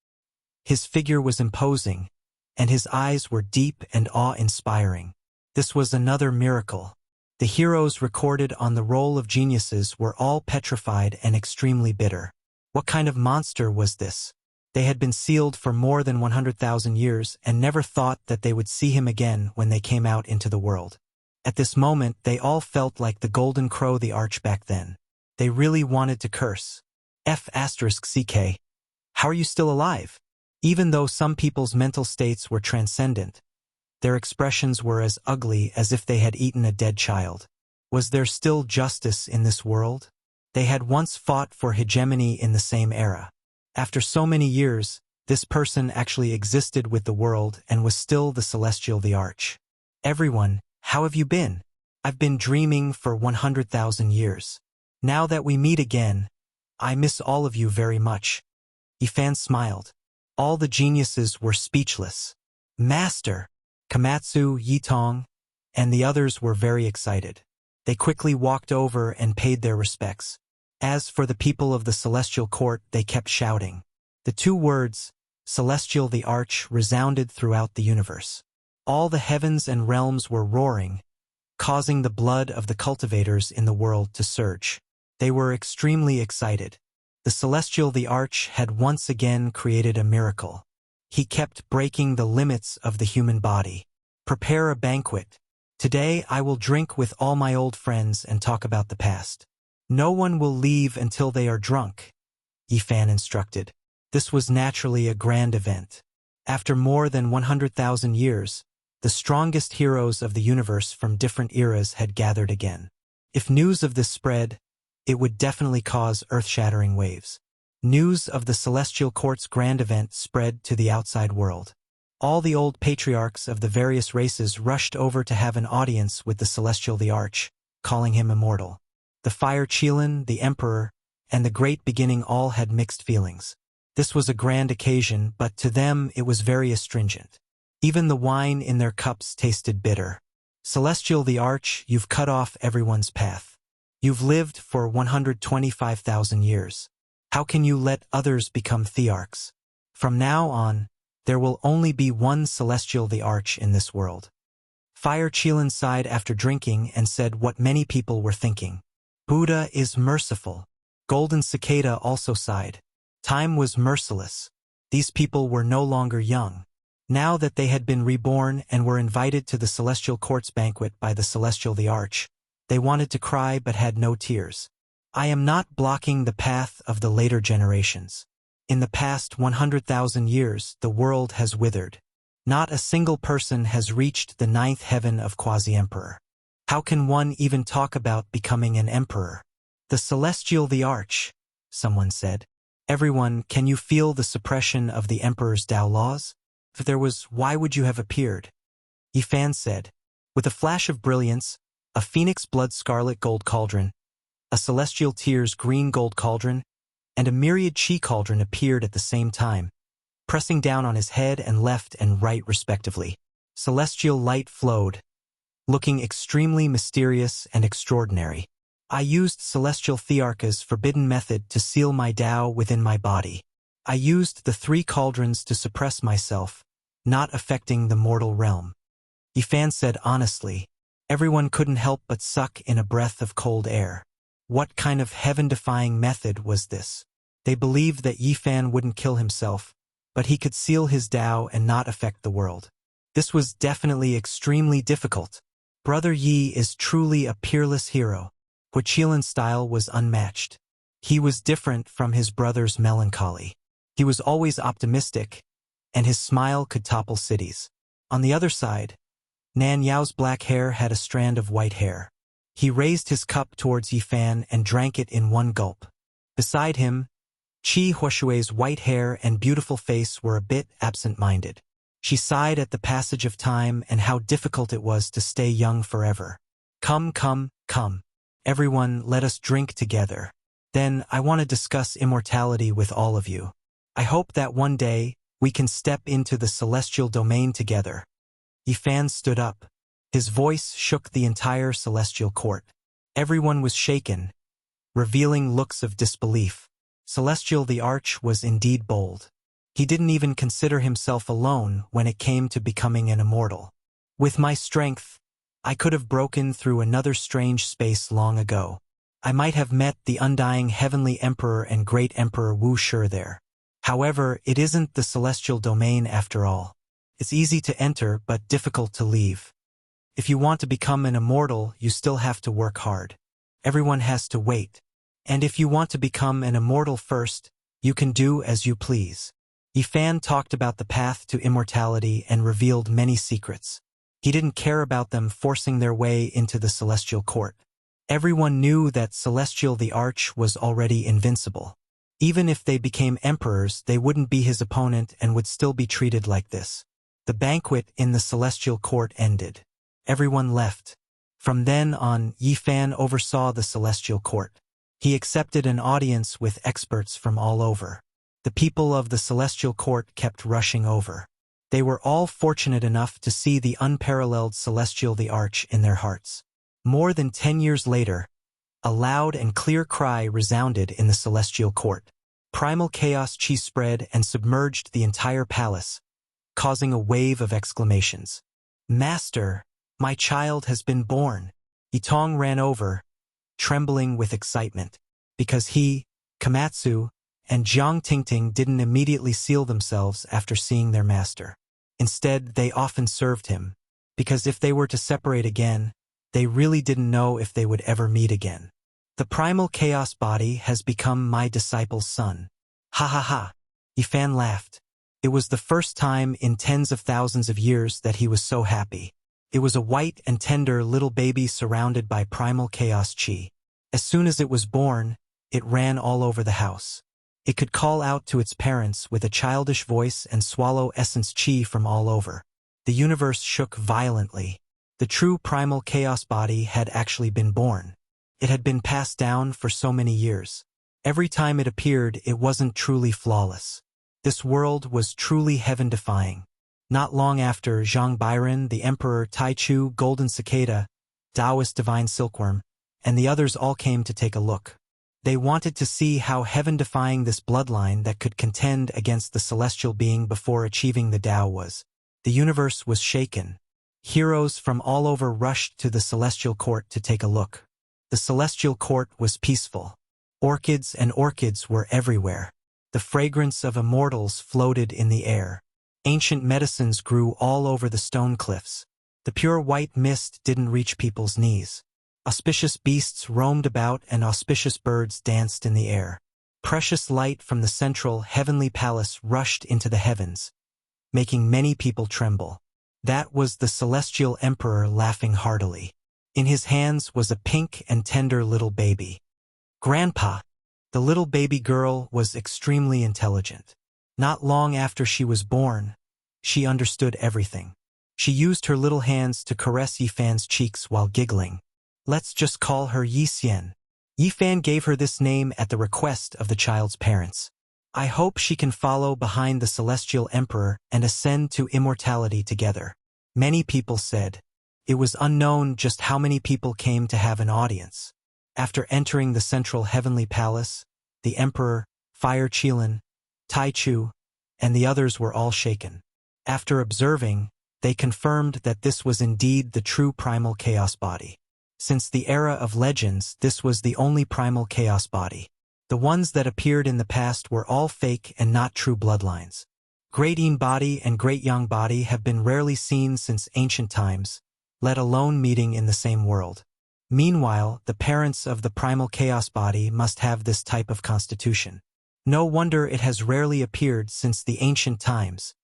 His figure was imposing, and his eyes were deep and awe-inspiring. This was another miracle. The heroes recorded on the roll of geniuses were all petrified and extremely bitter. What kind of monster was this? They had been sealed for more than 100,000 years and never thought that they would see him again when they came out into the world. At this moment, they all felt like the golden crow the arch back then. They really wanted to curse. F***ck. How are you still alive? Even though some people's mental states were transcendent, their expressions were as ugly as if they had eaten a dead child. Was there still justice in this world? They had once fought for hegemony in the same era. After so many years, this person actually existed with the world and was still the celestial the arch. Everyone, how have you been? I've been dreaming for 100,000 years. Now that we meet again, I miss all of you very much. Yifan smiled. All the geniuses were speechless. Master! Komatsu, Yitong, and the others were very excited. They quickly walked over and paid their respects. As for the people of the celestial court, they kept shouting. The two words, celestial the arch, resounded throughout the universe. All the heavens and realms were roaring, causing the blood of the cultivators in the world to surge. They were extremely excited. The Celestial the Arch had once again created a miracle. He kept breaking the limits of the human body. Prepare a banquet. Today I will drink with all my old friends and talk about the past. No one will leave until they are drunk, Yifan instructed. This was naturally a grand event. After more than 100,000 years, the strongest heroes of the universe from different eras had gathered again. If news of this spread, it would definitely cause earth-shattering waves. News of the Celestial Court's grand event spread to the outside world. All the old patriarchs of the various races rushed over to have an audience with the Celestial the Arch, calling him immortal. The Fire Qilin, the Emperor, and the Great Beginning all had mixed feelings. This was a grand occasion, but to them it was very astringent. Even the wine in their cups tasted bitter. Celestial the Arch, you've cut off everyone's path. You've lived for 125,000 years. How can you let others become thearchs? From now on, there will only be one Celestial the Arch in this world. Fire Qilin sighed after drinking and said what many people were thinking. Buddha is merciful. Golden Cicada also sighed. Time was merciless. These people were no longer young. Now that they had been reborn and were invited to the Celestial Court's banquet by the Celestial the Arch, they wanted to cry but had no tears. I am not blocking the path of the later generations. In the past 100,000 years, the world has withered. Not a single person has reached the 9th heaven of Quasi-Emperor. How can one even talk about becoming an emperor? The Celestial the Arch, someone said. Everyone, can you feel the suppression of the Emperor's Tao laws? If there was, why would you have appeared? Yifan said. With a flash of brilliance, a phoenix blood scarlet gold cauldron, a celestial tears green gold cauldron, and a myriad chi cauldron appeared at the same time, pressing down on his head and left and right respectively. Celestial light flowed, looking extremely mysterious and extraordinary. I used Celestial Thearcha's forbidden method to seal my Tao within my body. I used the 3 cauldrons to suppress myself, not affecting the mortal realm. Yifan said honestly. Everyone couldn't help but suck in a breath of cold air. What kind of heaven-defying method was this? They believed that Yifan wouldn't kill himself, but he could seal his Tao and not affect the world. This was definitely extremely difficult. Brother Yi is truly a peerless hero. Huaqilin's style was unmatched. He was different from his brother's melancholy. He was always optimistic, and his smile could topple cities. On the other side, Nan Yao's black hair had a strand of white hair. He raised his cup towards Yifan and drank it in one gulp. Beside him, Qi Huashui's white hair and beautiful face were a bit absent-minded. She sighed at the passage of time and how difficult it was to stay young forever. Come, come, come. Everyone, let us drink together. Then I want to discuss immortality with all of you. I hope that one day we can step into the celestial domain together. Yifan stood up. His voice shook the entire celestial court. Everyone was shaken, revealing looks of disbelief. Celestial the Arch was indeed bold. He didn't even consider himself alone when it came to becoming an immortal. With my strength, I could have broken through another strange space long ago. I might have met the undying heavenly emperor and great emperor Wuxia there. However, it isn't the celestial domain after all. It's easy to enter but difficult to leave. If you want to become an immortal, you still have to work hard. Everyone has to wait. And if you want to become an immortal first, you can do as you please. Yifan talked about the path to immortality and revealed many secrets. He didn't care about them forcing their way into the celestial court. Everyone knew that Celestial the Arch was already invincible. Even if they became emperors, they wouldn't be his opponent and would still be treated like this. The banquet in the celestial court ended. Everyone left. From then on, Yifan oversaw the celestial court. He accepted an audience with experts from all over. The people of the celestial court kept rushing over. They were all fortunate enough to see the unparalleled Celestial the Arch in their hearts. More than 10 years later, a loud and clear cry resounded in the celestial court. Primal chaos chi spread and submerged the entire palace, causing a wave of exclamations. Master, My child has been born. Yitong ran over, trembling with excitement, because he, Komatsu, and Jiang Tingting didn't immediately seal themselves after seeing their master. Instead, they often served him, because if they were to separate again, they really didn't know if they would ever meet again. The primal chaos body has become my disciple's son. Ha ha ha. Yifan laughed. It was the first time in tens of thousands of years that he was so happy. It was a white and tender little baby surrounded by primal chaos chi. As soon as it was born, it ran all over the house. It could call out to its parents with a childish voice and swallow essence chi from all over. The universe shook violently. The true primal chaos body had actually been born. It had been passed down for so many years. Every time it appeared, it wasn't truly flawless. This world was truly heaven-defying. Not long after, Zhang Byron, the Emperor, Taichu, Golden Cicada, Taoist Divine Silkworm, and the others all came to take a look. They wanted to see how heaven-defying this bloodline that could contend against the celestial being before achieving the Tao was. The universe was shaken. Heroes from all over rushed to the celestial court to take a look. The celestial court was peaceful. Orchids and orchids were everywhere. The fragrance of immortals floated in the air. Ancient medicines grew all over the stone cliffs. The pure white mist didn't reach people's knees. Auspicious beasts roamed about and auspicious birds danced in the air. Precious light from the central heavenly palace rushed into the heavens, making many people tremble. That was the celestial emperor laughing heartily. In his hands was a pink and tender little baby. Grandpa! The little baby girl was extremely intelligent. Not long after she was born, she understood everything. She used her little hands to caress Yifan's cheeks while giggling. Let's just call her Yixian. Yifan gave her this name at the request of the child's parents. I hope she can follow behind the celestial emperor and ascend to immortality together. Many people said. It was unknown just how many people came to have an audience. After entering the central heavenly palace, the emperor, Fire Qilin, Taichu, and the others were all shaken. After observing, they confirmed that this was indeed the true primal chaos body. Since the era of legends, this was the only primal chaos body. The ones that appeared in the past were all fake and not true bloodlines. Great Yin body and Great Yang body have been rarely seen since ancient times, let alone meeting in the same world. Meanwhile, the parents of the primal chaos body must have this type of constitution. No wonder it has rarely appeared since the ancient times.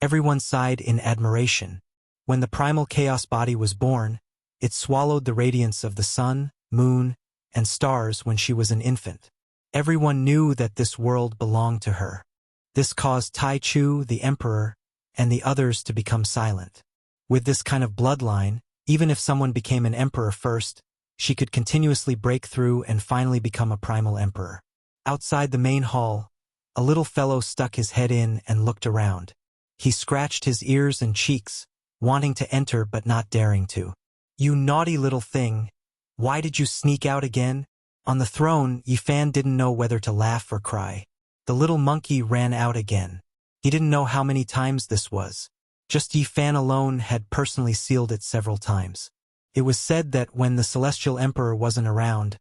Everyone sighed in admiration. When the primal chaos body was born, it swallowed the radiance of the sun, moon, and stars when she was an infant. Everyone knew that this world belonged to her. This caused Taichu, the emperor, and the others to become silent. With this kind of bloodline, even if someone became an emperor first, she could continuously break through and finally become a primal emperor. Outside the main hall, a little fellow stuck his head in and looked around. He scratched his ears and cheeks, wanting to enter but not daring to. You naughty little thing, why did you sneak out again? On the throne, Yifan didn't know whether to laugh or cry. The little monkey ran out again. He didn't know how many times this was. Just Yifan alone had personally sealed it several times. It was said that when the celestial emperor wasn't around,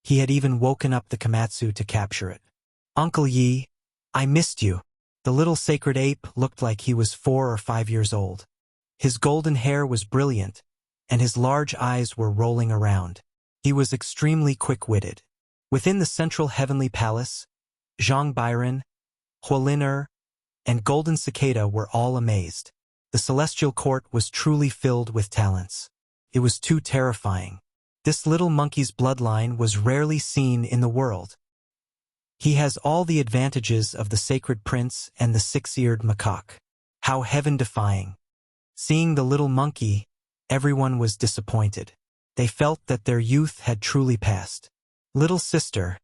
he had even woken up the Komatsu to capture it. Uncle Yi, I missed you. The little sacred ape looked like he was 4 or 5 years old. His golden hair was brilliant, and his large eyes were rolling around. He was extremely quick-witted. Within the central heavenly palace, Zhang Byron, Huolin and Golden Cicada were all amazed. The celestial court was truly filled with talents. It was too terrifying. This little monkey's bloodline was rarely seen in the world. He has all the advantages of the sacred prince and the 6-eared macaque. How heaven-defying. Seeing the little monkey, everyone was disappointed. They felt that their youth had truly passed. Little sister,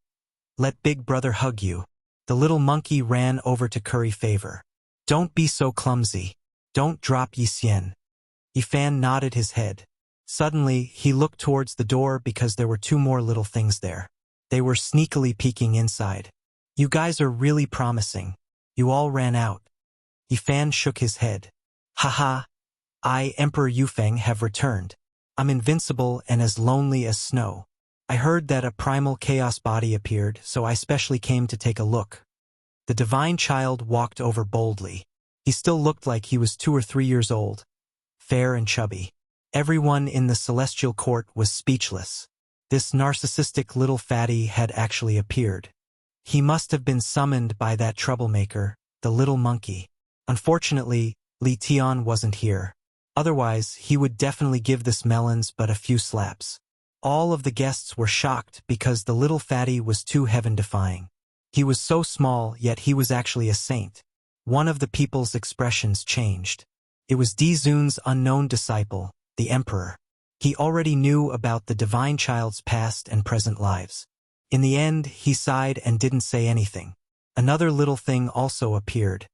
let big brother hug you. The little monkey ran over to curry favor. Don't be so clumsy. Don't drop Yixian. Yifan nodded his head. Suddenly, he looked towards the door because there were 2 more little things there. They were sneakily peeking inside. You guys are really promising. You all ran out. Yifan shook his head. Haha. I, Emperor Yufeng, have returned. I'm invincible and as lonely as snow. I heard that a primal chaos body appeared, so I specially came to take a look. The divine child walked over boldly. He still looked like he was 2 or 3 years old, fair and chubby. Everyone in the celestial court was speechless. This narcissistic little fatty had actually appeared. He must have been summoned by that troublemaker, the little monkey. Unfortunately, Li Tian wasn't here. Otherwise, he would definitely give this melons but a few slaps. All of the guests were shocked because the little fatty was too heaven-defying. He was so small, yet he was actually a saint. One of the people's expressions changed. It was Di Zun's unknown disciple, the emperor. He already knew about the divine child's past and present lives. In the end, he sighed and didn't say anything. Another little thing also appeared.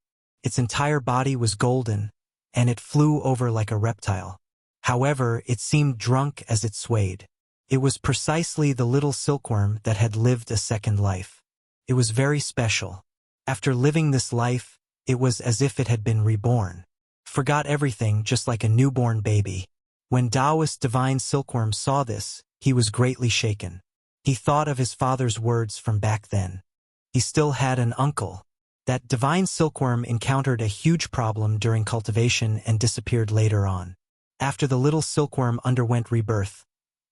Its entire body was golden, and it flew over like a reptile. However, it seemed drunk as it swayed. It was precisely the little silkworm that had lived a second life. It was very special. After living this life, it was as if it had been reborn. Forgot everything just like a newborn baby. When Taoist divine silkworm saw this, he was greatly shaken. He thought of his father's words from back then. He still had an uncle. That divine silkworm encountered a huge problem during cultivation and disappeared later on. After the little silkworm underwent rebirth,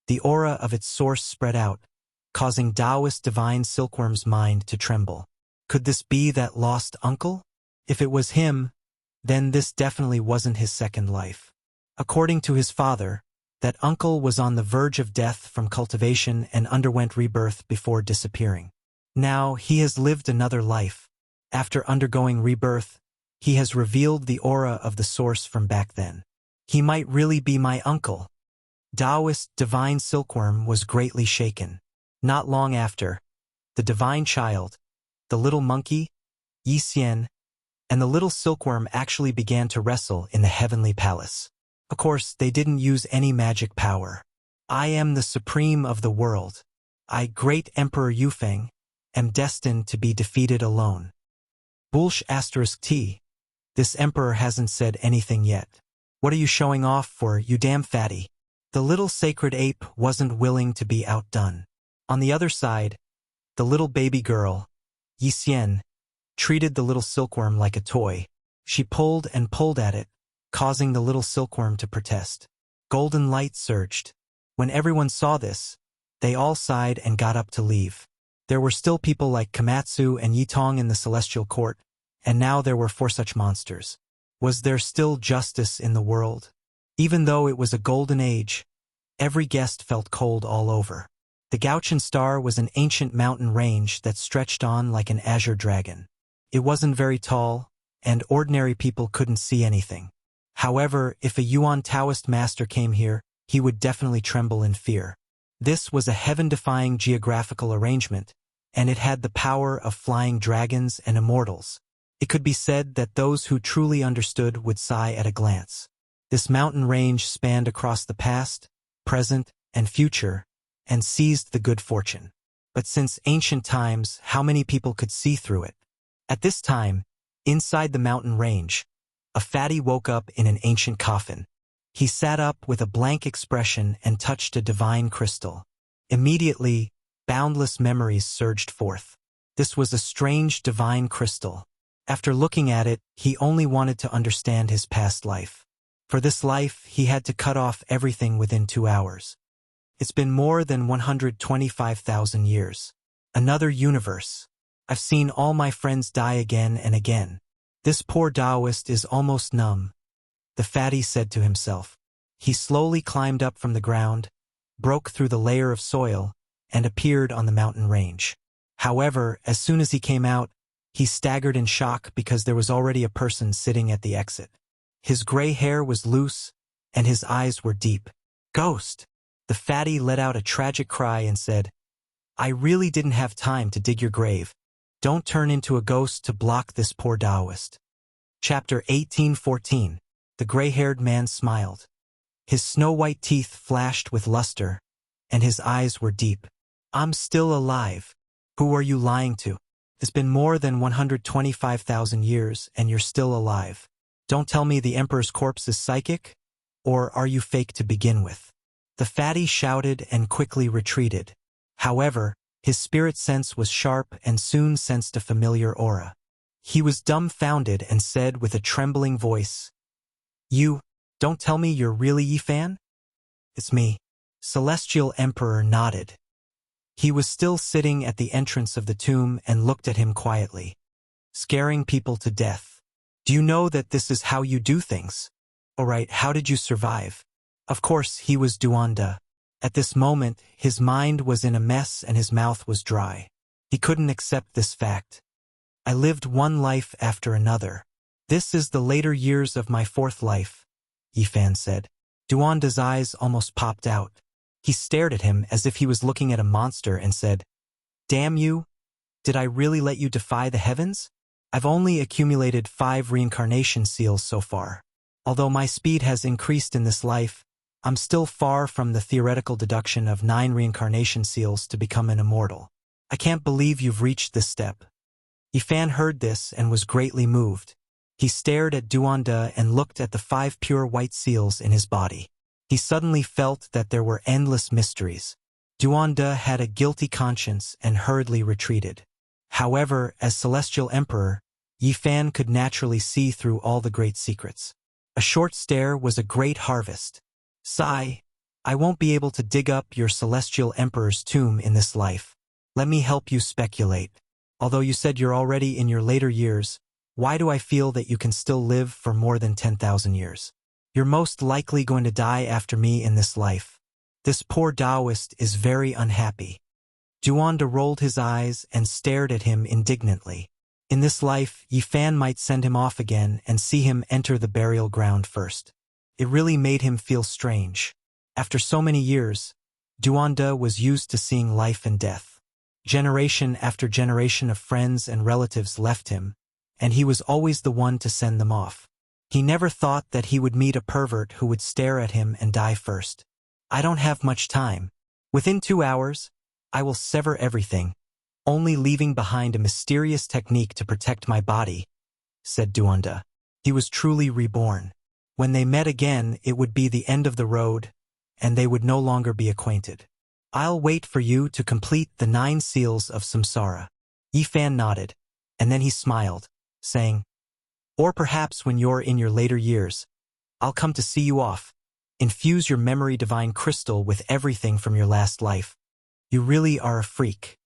the aura of its source spread out, causing Taoist divine silkworm's mind to tremble. Could this be that lost uncle? If it was him, then this definitely wasn't his second life. According to his father, that uncle was on the verge of death from cultivation and underwent rebirth before disappearing. Now he has lived another life. After undergoing rebirth, he has revealed the aura of the source from back then. He might really be my uncle. Taoist divine silkworm was greatly shaken. Not long after, the divine child, the little monkey, Yi Xian, and the little silkworm actually began to wrestle in the heavenly palace. Of course, they didn't use any magic power. I am the supreme of the world. I, great Emperor Yufeng, am destined to be defeated alone. *T. This emperor hasn't said anything yet. What are you showing off for, you damn fatty? The little sacred ape wasn't willing to be outdone. On the other side, the little baby girl, Yi Xian, treated the little silkworm like a toy. She pulled and pulled at it, causing the little silkworm to protest. Golden light surged. When everyone saw this, they all sighed and got up to leave. There were still people like Komatsu and Yitong in the celestial court, and now there were 4 such monsters. Was there still justice in the world? Even though it was a golden age, every guest felt cold all over. The Gauchan Star was an ancient mountain range that stretched on like an azure dragon. It wasn't very tall, and ordinary people couldn't see anything. However, if a Yuan Taoist master came here, he would definitely tremble in fear. This was a heaven-defying geographical arrangement, and it had the power of flying dragons and immortals. It could be said that those who truly understood would sigh at a glance. This mountain range spanned across the past, present, and future, and seized the good fortune. But since ancient times, how many people could see through it? At this time, inside the mountain range, a fatty woke up in an ancient coffin. He sat up with a blank expression and touched a divine crystal. Immediately, boundless memories surged forth. This was a strange divine crystal. After looking at it, he only wanted to understand his past life. For this life, he had to cut off everything within 2 hours. It's been more than 125,000 years. Another universe. I've seen all my friends die again and again. This poor Taoist is almost numb, the fatty said to himself. He slowly climbed up from the ground, broke through the layer of soil, and appeared on the mountain range. However, as soon as he came out, he staggered in shock because there was already a person sitting at the exit. His gray hair was loose, and his eyes were deep. Ghost! The fatty let out a tragic cry and said, I really didn't have time to dig your grave. Don't turn into a ghost to block this poor Taoist. Chapter 1814. The gray-haired man smiled. His snow-white teeth flashed with luster, and his eyes were deep. I'm still alive. Who are you lying to? It's been more than 125,000 years, and you're still alive. Don't tell me the Emperor's corpse is psychic? or are you fake to begin with? The fatty shouted and quickly retreated. However, his spirit sense was sharp and soon sensed a familiar aura. He was dumbfounded and said with a trembling voice, "You, don't tell me you're really Yifan?" "It's me." Celestial Emperor nodded. He was still sitting at the entrance of the tomb and looked at him quietly. "Scaring people to death. Do you know that this is how you do things? Alright, how did you survive?" Of course, he was Duanda. At this moment, his mind was in a mess and his mouth was dry. He couldn't accept this fact. "I lived one life after another. This is the later years of my fourth life," Yifan said. Duanda's eyes almost popped out. He stared at him as if he was looking at a monster and said, "Damn you! Did I really let you defy the heavens? I've only accumulated 5 reincarnation seals so far. Although my speed has increased in this life, I'm still far from the theoretical deduction of 9 reincarnation seals to become an immortal. I can't believe you've reached this step." Yifan heard this and was greatly moved. He stared at Duanda and looked at the 5 pure white seals in his body. He suddenly felt that there were endless mysteries. Duanda had a guilty conscience and hurriedly retreated. However, as Celestial Emperor, Yifan could naturally see through all the great secrets. A short stare was a great harvest. "Sigh, I won't be able to dig up your Celestial Emperor's tomb in this life. Let me help you speculate. Although you said you're already in your later years, why do I feel that you can still live for more than 10,000 years? You're most likely going to die after me in this life. This poor Taoist is very unhappy." Duanda rolled his eyes and stared at him indignantly. In this life, Yifan might send him off again and see him enter the burial ground first. It really made him feel strange. After so many years, Duanda was used to seeing life and death. Generation after generation of friends and relatives left him, and he was always the one to send them off. He never thought that he would meet a pervert who would stare at him and die first. "I don't have much time. Within 2 hours, I will sever everything, only leaving behind a mysterious technique to protect my body," said Duanda. He was truly reborn. When they met again, it would be the end of the road, and they would no longer be acquainted. "I'll wait for you to complete the 9 seals of samsara." Yifan nodded, and then he smiled, saying, "Or perhaps when you're in your later years, I'll come to see you off. Infuse your memory divine crystal with everything from your last life. You really are a freak.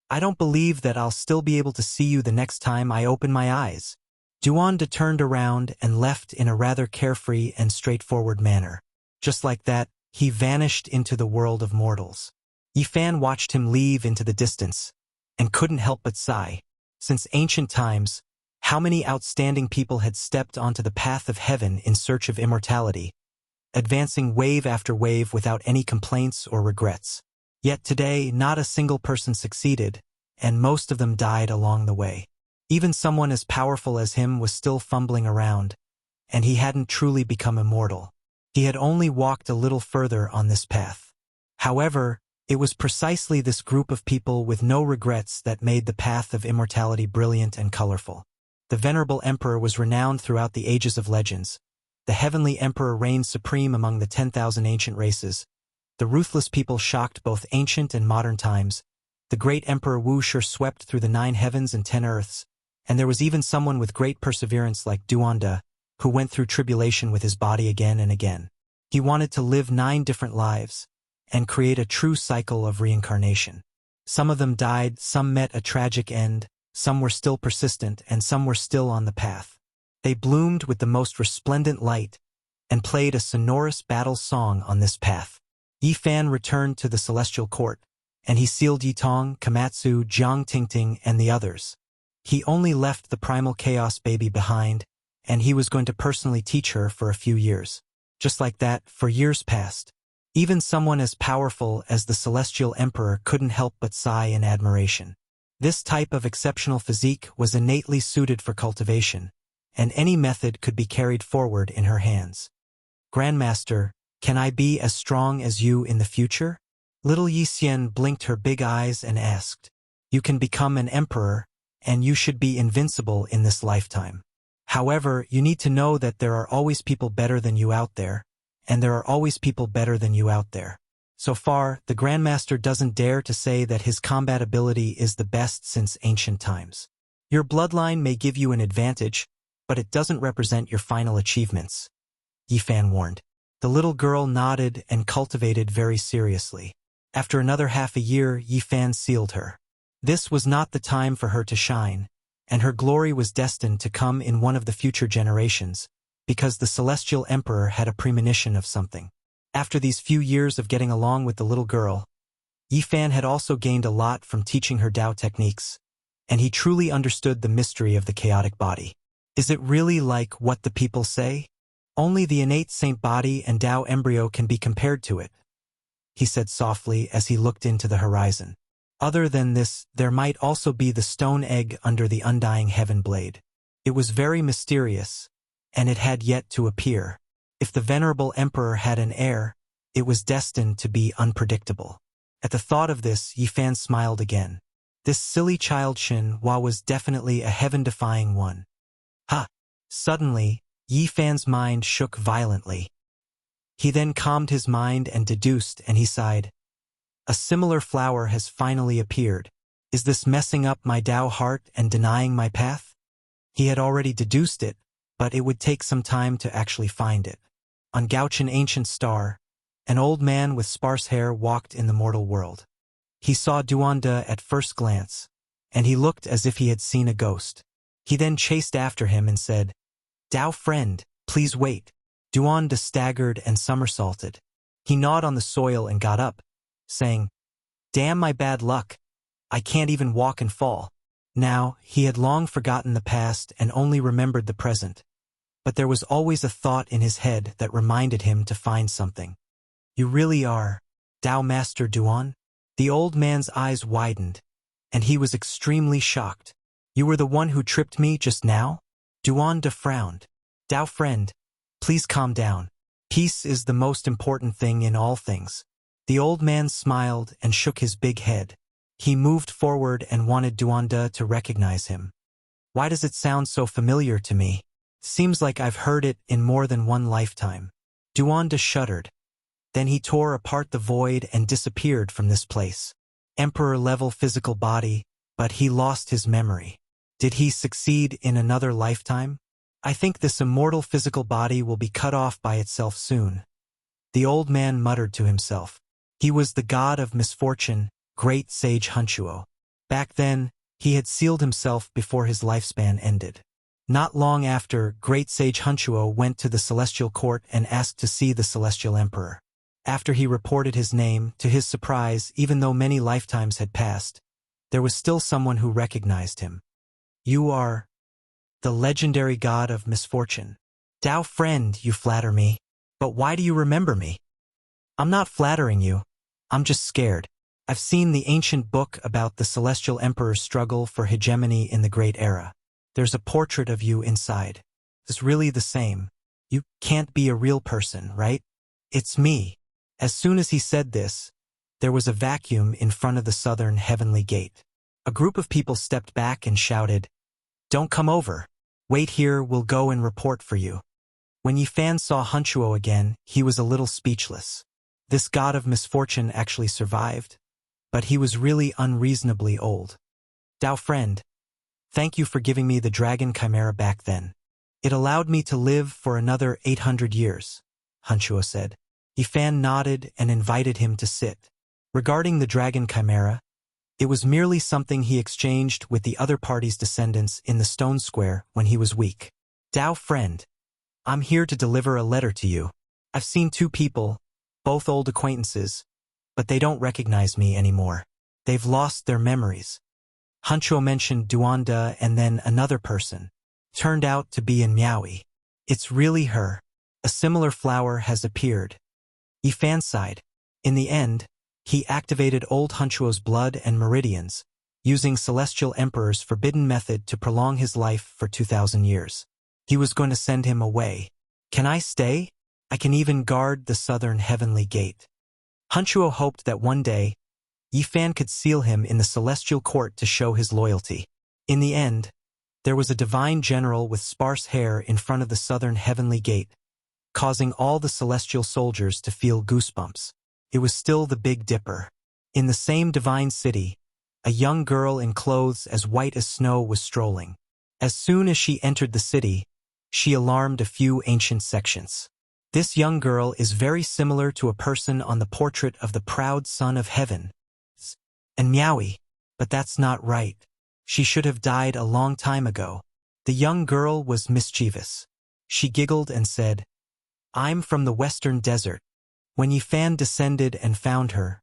I don't believe that I'll still be able to see you the next time I open my eyes." Duanda turned around and left in a rather carefree and straightforward manner. Just like that, he vanished into the world of mortals. Yifan watched him leave into the distance, and couldn't help but sigh. Since ancient times, how many outstanding people had stepped onto the path of heaven in search of immortality, advancing wave after wave without any complaints or regrets. Yet today, not a single person succeeded, and most of them died along the way. Even someone as powerful as him was still fumbling around, and he hadn't truly become immortal. He had only walked a little further on this path. However, it was precisely this group of people with no regrets that made the path of immortality brilliant and colorful. The venerable emperor was renowned throughout the ages of legends. The heavenly emperor reigned supreme among the 10,000 ancient races. The ruthless people shocked both ancient and modern times. The great emperor Wuxia swept through the 9 heavens and 10 earths. And there was even someone with great perseverance like Duanda, who went through tribulation with his body again and again. He wanted to live 9 different lives, and create a true cycle of reincarnation. Some of them died, some met a tragic end, some were still persistent, and some were still on the path. They bloomed with the most resplendent light, and played a sonorous battle song on this path. Yifan returned to the celestial court, and he sealed Yitong, Komatsu, Jiang Tingting, and the others. He only left the primal chaos baby behind, and he was going to personally teach her for a few years. Just like that, for years passed. Even someone as powerful as the Celestial Emperor couldn't help but sigh in admiration. This type of exceptional physique was innately suited for cultivation, and any method could be carried forward in her hands. "Grandmaster, can I be as strong as you in the future?" Little Yixien blinked her big eyes and asked. "You can become an emperor, and you should be invincible in this lifetime. However, you need to know that there are always people better than you out there, and there are always people better than you out there. So far, the Grandmaster doesn't dare to say that his combat ability is the best since ancient times. Your bloodline may give you an advantage, but it doesn't represent your final achievements, Yifan warned. The little girl nodded and cultivated very seriously. After another half a year, Yifan sealed her. This was not the time for her to shine, and her glory was destined to come in one of the future generations, because the Celestial Emperor had a premonition of something. After these few years of getting along with the little girl, Yifan had also gained a lot from teaching her Tao techniques, and he truly understood the mystery of the chaotic body. Is it really like what the people say? Only the innate saint body and Tao embryo can be compared to it, he said softly as he looked into the horizon. Other than this, there might also be the stone egg under the undying heaven blade. It was very mysterious, and it had yet to appear. If the venerable emperor had an heir, it was destined to be unpredictable. At the thought of this, Yifan smiled again. This silly child Xinhua was definitely a heaven-defying one. Ha! Suddenly, Yifan's mind shook violently. He then calmed his mind and deduced, and he sighed. A similar flower has finally appeared. Is this messing up my Tao heart and denying my path? He had already deduced it, but it would take some time to actually find it. On Gauchan Ancient Star, an old man with sparse hair walked in the mortal world. He saw Duanda at first glance, and he looked as if he had seen a ghost. He then chased after him and said, "Tao friend, please wait." Duanda staggered and somersaulted. He gnawed on the soil and got up, saying, "Damn my bad luck. I can't even walk and fall." Now, he had long forgotten the past and only remembered the present. But there was always a thought in his head that reminded him to find something. "You really are Tao Master Duan?" The old man's eyes widened, and he was extremely shocked. "You were the one who tripped me just now?" Duanda frowned. "Tao friend, please calm down. Peace is the most important thing in all things." The old man smiled and shook his big head. He moved forward and wanted Duanda to recognize him. "Why does it sound so familiar to me? Seems like I've heard it in more than one lifetime." Duanda shuddered. Then he tore apart the void and disappeared from this place. Emperor-level physical body, but he lost his memory. Did he succeed in another lifetime? I think this immortal physical body will be cut off by itself soon. The old man muttered to himself. He was the god of misfortune, great sage Hunchuo. Back then, he had sealed himself before his lifespan ended. Not long after, great sage Hunchuo went to the celestial court and asked to see the celestial emperor. After he reported his name, to his surprise, even though many lifetimes had passed, there was still someone who recognized him. "You are the legendary god of misfortune." "Tao friend, you flatter me. But why do you remember me?" "I'm not flattering you. I'm just scared. I've seen the ancient book about the celestial emperor's struggle for hegemony in the Great Era. There's a portrait of you inside. It's really the same. You can't be a real person, right? It's me." As soon as he said this, there was a vacuum in front of the southern heavenly gate. A group of people stepped back and shouted, "Don't come over. Wait here, we'll go and report for you." When Yifan saw Hunchuo again, he was a little speechless. This god of misfortune actually survived, but he was really unreasonably old. "Tao friend, thank you for giving me the dragon chimera back then. It allowed me to live for another 800 years, Hunchuo said. Yifan nodded and invited him to sit. Regarding the dragon chimera, it was merely something he exchanged with the other party's descendants in the stone square when he was weak. "Tao friend, I'm here to deliver a letter to you. I've seen two people, both old acquaintances, but they don't recognize me anymore. They've lost their memories." Hunchuo mentioned Duanda and then another person. Turned out to be in Miaoi. "It's really her. A similar flower has appeared." Yifan sighed. In the end, he activated old Hunchuo's blood and meridians, using Celestial Emperor's forbidden method to prolong his life for 2,000 years. He was going to send him away. "Can I stay? I can even guard the southern heavenly gate." Hunchuo hoped that one day, Yifan could seal him in the celestial court to show his loyalty. In the end, there was a divine general with sparse hair in front of the southern heavenly gate, causing all the celestial soldiers to feel goosebumps. It was still the Big Dipper. In the same divine city, a young girl in clothes as white as snow was strolling. As soon as she entered the city, she alarmed a few ancient sections. This young girl is very similar to a person on the portrait of the proud son of heaven. And Meowie, but that's not right. She should have died a long time ago. The young girl was mischievous. She giggled and said, "I'm from the western desert." When Yifan descended and found her,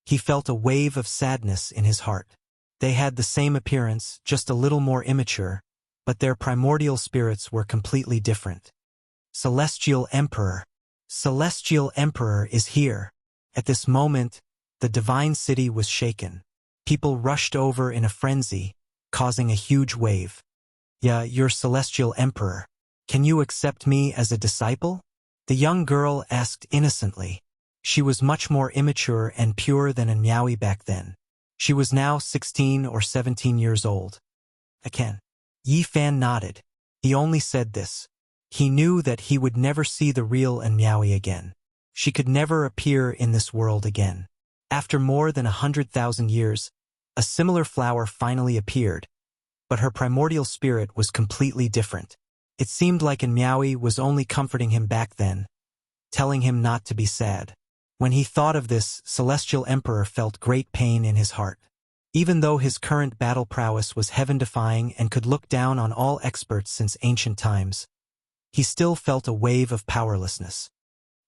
he felt a wave of sadness in his heart. They had the same appearance, just a little more immature, but their primordial spirits were completely different. Celestial Emperor. Celestial Emperor is here. At this moment, the divine city was shaken. People rushed over in a frenzy, causing a huge wave. "Yeah, you're Celestial Emperor. Can you accept me as a disciple?" The young girl asked innocently. She was much more immature and pure than a Meowie back then. She was now 16 or 17 years old. "I can." Yifan nodded. He only said this. He knew that he would never see the real and Meowie again. She could never appear in this world again. After more than 100,000 years, a similar flower finally appeared, but her primordial spirit was completely different. It seemed like Meowie was only comforting him back then, telling him not to be sad. When he thought of this, Celestial Emperor felt great pain in his heart. Even though his current battle prowess was heaven-defying and could look down on all experts since ancient times, he still felt a wave of powerlessness.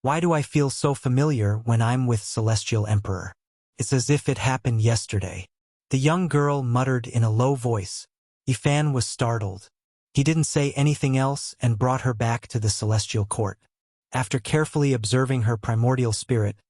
Why do I feel so familiar when I'm with Celestial Emperor? It's as if it happened yesterday. The young girl muttered in a low voice. Yifan was startled. He didn't say anything else and brought her back to the celestial court. After carefully observing her primordial spirit,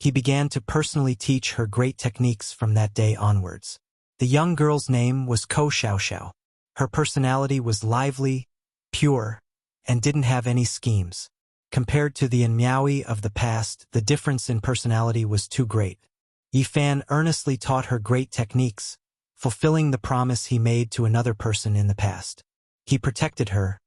he began to personally teach her great techniques from that day onwards. The young girl's name was Ko Xiaoxiao. Her personality was lively, pure, and didn't have any schemes. Compared to the Meowie of the past, the difference in personality was too great. Yifan earnestly taught her great techniques, fulfilling the promise he made to another person in the past. He protected her,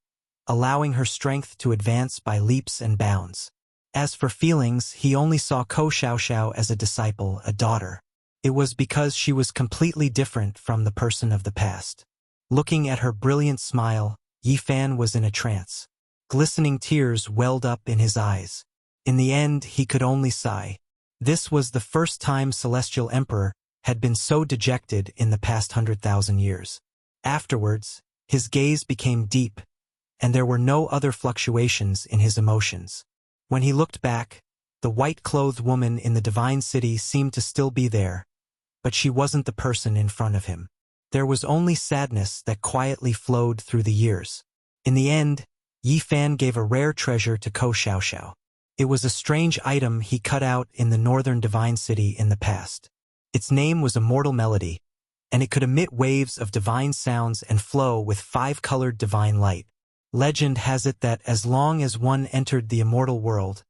allowing her strength to advance by leaps and bounds. As for feelings, he only saw Ko Xiaoxiao as a disciple, a daughter. It was because she was completely different from the person of the past. Looking at her brilliant smile, Yifan was in a trance. Glistening tears welled up in his eyes. In the end, he could only sigh. This was the first time Celestial Emperor had been so dejected in the past 100,000 years. Afterwards, his gaze became deep, and there were no other fluctuations in his emotions. When he looked back, the white-clothed woman in the divine city seemed to still be there, but she wasn't the person in front of him. There was only sadness that quietly flowed through the years. In the end, Yifan gave a rare treasure to Ko Xiaoxiao. It was a strange item he cut out in the northern divine city in the past. Its name was Immortal Melody, and it could emit waves of divine sounds and flow with 5-colored divine light. Legend has it that as long as one entered the immortal world,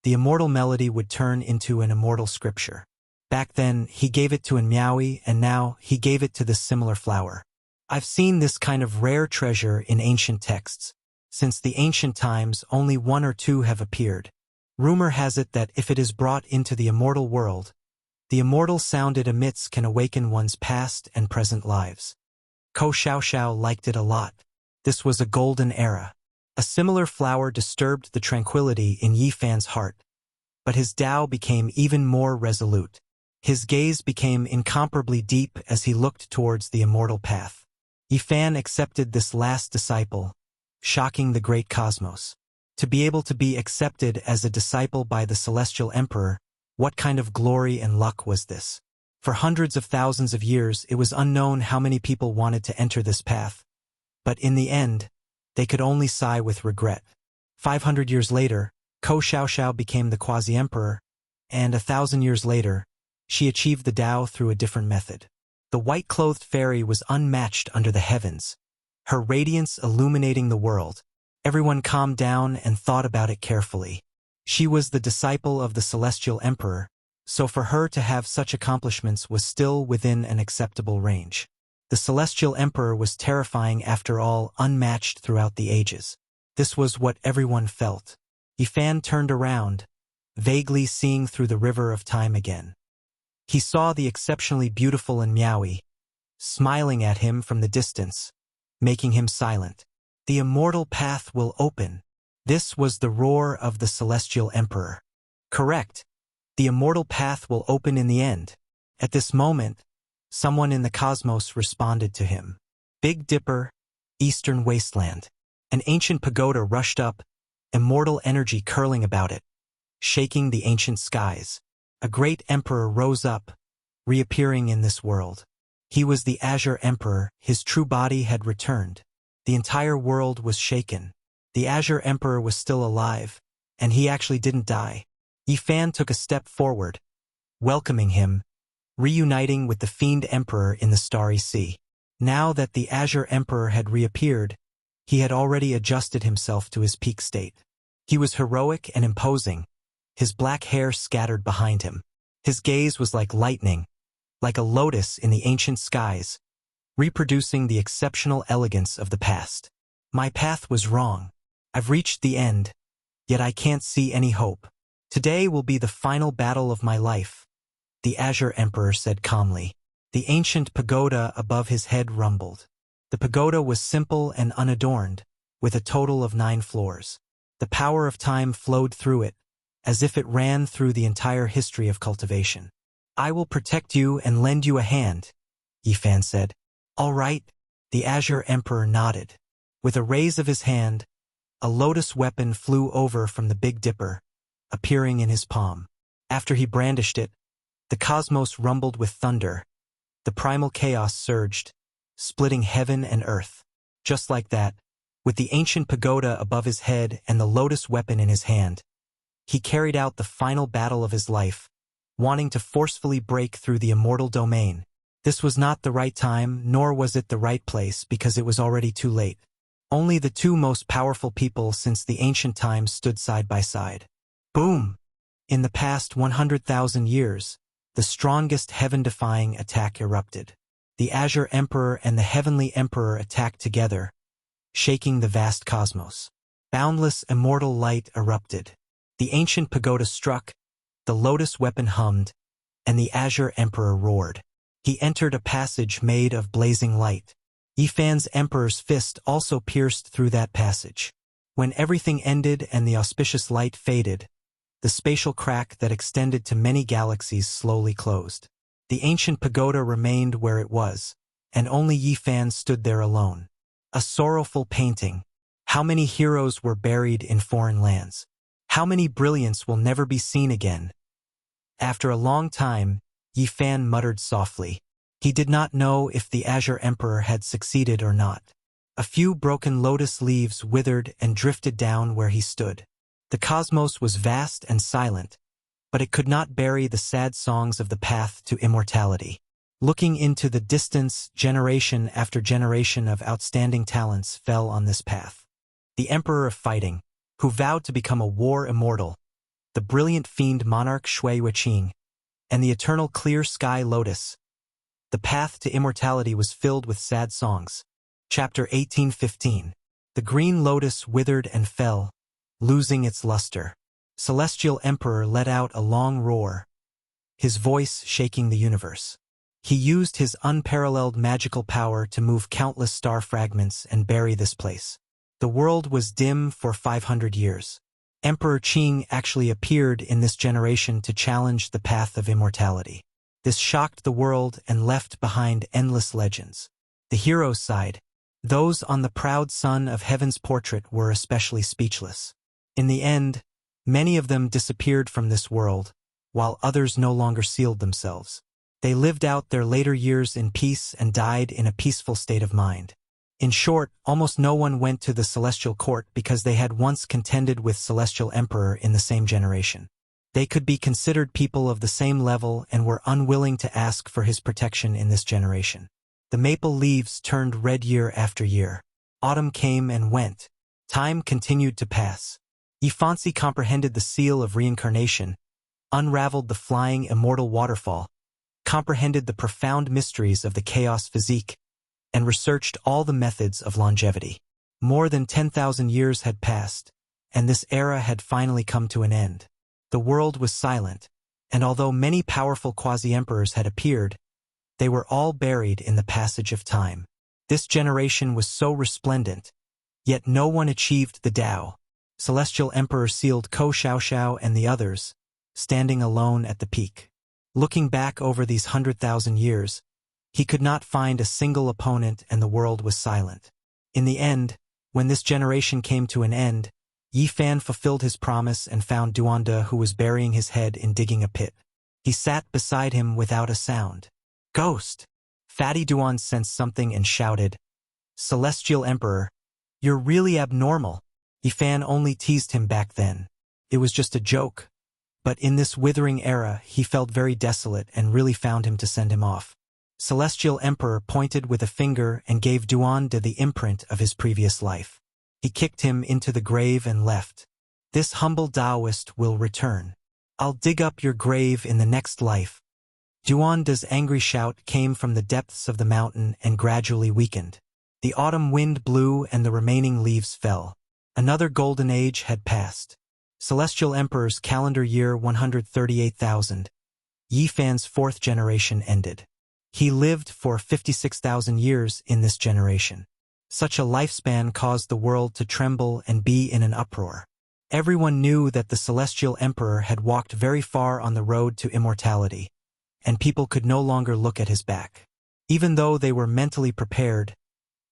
the immortal melody would turn into an immortal scripture. Back then, he gave it to Meowie, and now he gave it to this similar flower. I've seen this kind of rare treasure in ancient texts. Since the ancient times, only 1 or 2 have appeared. Rumor has it that if it is brought into the immortal world, the immortal sound it emits can awaken one's past and present lives. Ko Xiaoxiao liked it a lot. This was a golden era. A similar flower disturbed the tranquility in Yifan's heart, but his Tao became even more resolute. His gaze became incomparably deep as he looked towards the immortal path. Yifan accepted this last disciple, shocking the great cosmos. To be able to be accepted as a disciple by the Celestial Emperor, what kind of glory and luck was this? For hundreds of thousands of years, it was unknown how many people wanted to enter this path. But in the end, they could only sigh with regret. 500 years later, Ko Xiaoxiao became the quasi-emperor, and 1,000 years later, she achieved the Tao through a different method. The white-clothed fairy was unmatched under the heavens, her radiance illuminating the world. Everyone calmed down and thought about it carefully. She was the disciple of the Celestial Emperor, so for her to have such accomplishments was still within an acceptable range. The Celestial Emperor was terrifying after all, unmatched throughout the ages. This was what everyone felt. Yifan turned around, vaguely seeing through the river of time again. He saw the exceptionally beautiful and Miaoyi, smiling at him from the distance, making him silent. The immortal path will open. This was the roar of the Celestial Emperor. Correct. The immortal path will open in the end. At this moment, someone in the cosmos responded to him. Big Dipper, Eastern Wasteland. An ancient pagoda rushed up, immortal energy curling about it, shaking the ancient skies. A great emperor rose up, reappearing in this world. He was the Azure Emperor. His true body had returned. The entire world was shaken. The Azure Emperor was still alive, and he actually didn't die. Yifan took a step forward, welcoming him, reuniting with the Fiend Emperor in the Starry Sea. Now that the Azure Emperor had reappeared, he had already adjusted himself to his peak state. He was heroic and imposing, his black hair scattered behind him. His gaze was like lightning, like a lotus in the ancient skies, reproducing the exceptional elegance of the past. My path was wrong. I've reached the end, yet I can't see any hope. Today will be the final battle of my life, the Azure Emperor said calmly. The ancient pagoda above his head rumbled. The pagoda was simple and unadorned, with a total of 9 floors. The power of time flowed through it, as if it ran through the entire history of cultivation. I will protect you and lend you a hand, Yifan said. All right, the Azure Emperor nodded. With a raise of his hand, a lotus weapon flew over from the Big Dipper, appearing in his palm. After he brandished it, the cosmos rumbled with thunder. The primal chaos surged, splitting heaven and earth. Just like that, with the ancient pagoda above his head and the lotus weapon in his hand, he carried out the final battle of his life, wanting to forcefully break through the immortal domain. This was not the right time, nor was it the right place, because it was already too late. Only the 2 most powerful people since the ancient times stood side by side. Boom! In the past 100,000 years, the strongest heaven-defying attack erupted. The Azure Emperor and the Heavenly Emperor attacked together, shaking the vast cosmos. Boundless immortal light erupted. The ancient pagoda struck, the lotus weapon hummed, and the Azure Emperor roared. He entered a passage made of blazing light. Yifan's Emperor's fist also pierced through that passage. When everything ended and the auspicious light faded, the spatial crack that extended to many galaxies slowly closed. The ancient pagoda remained where it was, and only Yifan stood there alone. A sorrowful painting. How many heroes were buried in foreign lands? How many brilliance will never be seen again? After a long time, Yifan muttered softly. He did not know if the Azure Emperor had succeeded or not. A few broken lotus leaves withered and drifted down where he stood. The cosmos was vast and silent, but it could not bury the sad songs of the path to immortality. Looking into the distance, generation after generation of outstanding talents fell on this path. The Emperor of Fighting, who vowed to become a war immortal, the brilliant fiend monarch Shui Wuqing, and the eternal clear sky lotus. The path to immortality was filled with sad songs. Chapter 1815. The green lotus withered and fell, losing its luster. Celestial Emperor let out a long roar, his voice shaking the universe. He used his unparalleled magical power to move countless star fragments and bury this place. The world was dim for 500 years. Emperor Qing actually appeared in this generation to challenge the path of immortality. This shocked the world and left behind endless legends. The heroes sighed. Those on the proud son of heaven's portrait were especially speechless. In the end, many of them disappeared from this world, while others no longer sealed themselves. They lived out their later years in peace and died in a peaceful state of mind. In short, almost no one went to the celestial court because they had once contended with Celestial Emperor in the same generation. They could be considered people of the same level and were unwilling to ask for his protection in this generation. The maple leaves turned red year after year. Autumn came and went. Time continued to pass. Yifansi comprehended the seal of reincarnation, unraveled the flying immortal waterfall, comprehended the profound mysteries of the chaos physique, and researched all the methods of longevity. More than 10,000 years had passed, and this era had finally come to an end. The world was silent, and although many powerful quasi-emperors had appeared, they were all buried in the passage of time. This generation was so resplendent, yet no one achieved the Tao. Celestial Emperor sealed Ko Xiaoxiao and the others, standing alone at the peak. Looking back over these 100,000 years, he could not find a single opponent and the world was silent. In the end, when this generation came to an end, Yi Fan fulfilled his promise and found Duanda, who was burying his head in digging a pit. He sat beside him without a sound. "Ghost!" Fatty Duan sensed something and shouted, "Celestial Emperor, you're really abnormal." Yi Fan only teased him back then. It was just a joke. But in this withering era, he felt very desolate and really found him to send him off. Celestial Emperor pointed with a finger and gave Duanda the imprint of his previous life. He kicked him into the grave and left. "This humble Taoist will return. I'll dig up your grave in the next life." Duanda's angry shout came from the depths of the mountain and gradually weakened. The autumn wind blew and the remaining leaves fell. Another golden age had passed. Celestial Emperor's calendar year 138,000. Yi Fan's fourth generation ended. He lived for 56,000 years in this generation. Such a lifespan caused the world to tremble and be in an uproar. Everyone knew that the Celestial Emperor had walked very far on the road to immortality, and people could no longer look at his back. Even though they were mentally prepared,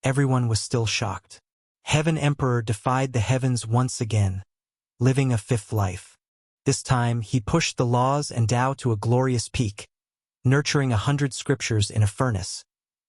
everyone was still shocked. Heaven Emperor defied the heavens once again, living a fifth life. This time, he pushed the laws and Tao to a glorious peak, nurturing 100 scriptures in a furnace,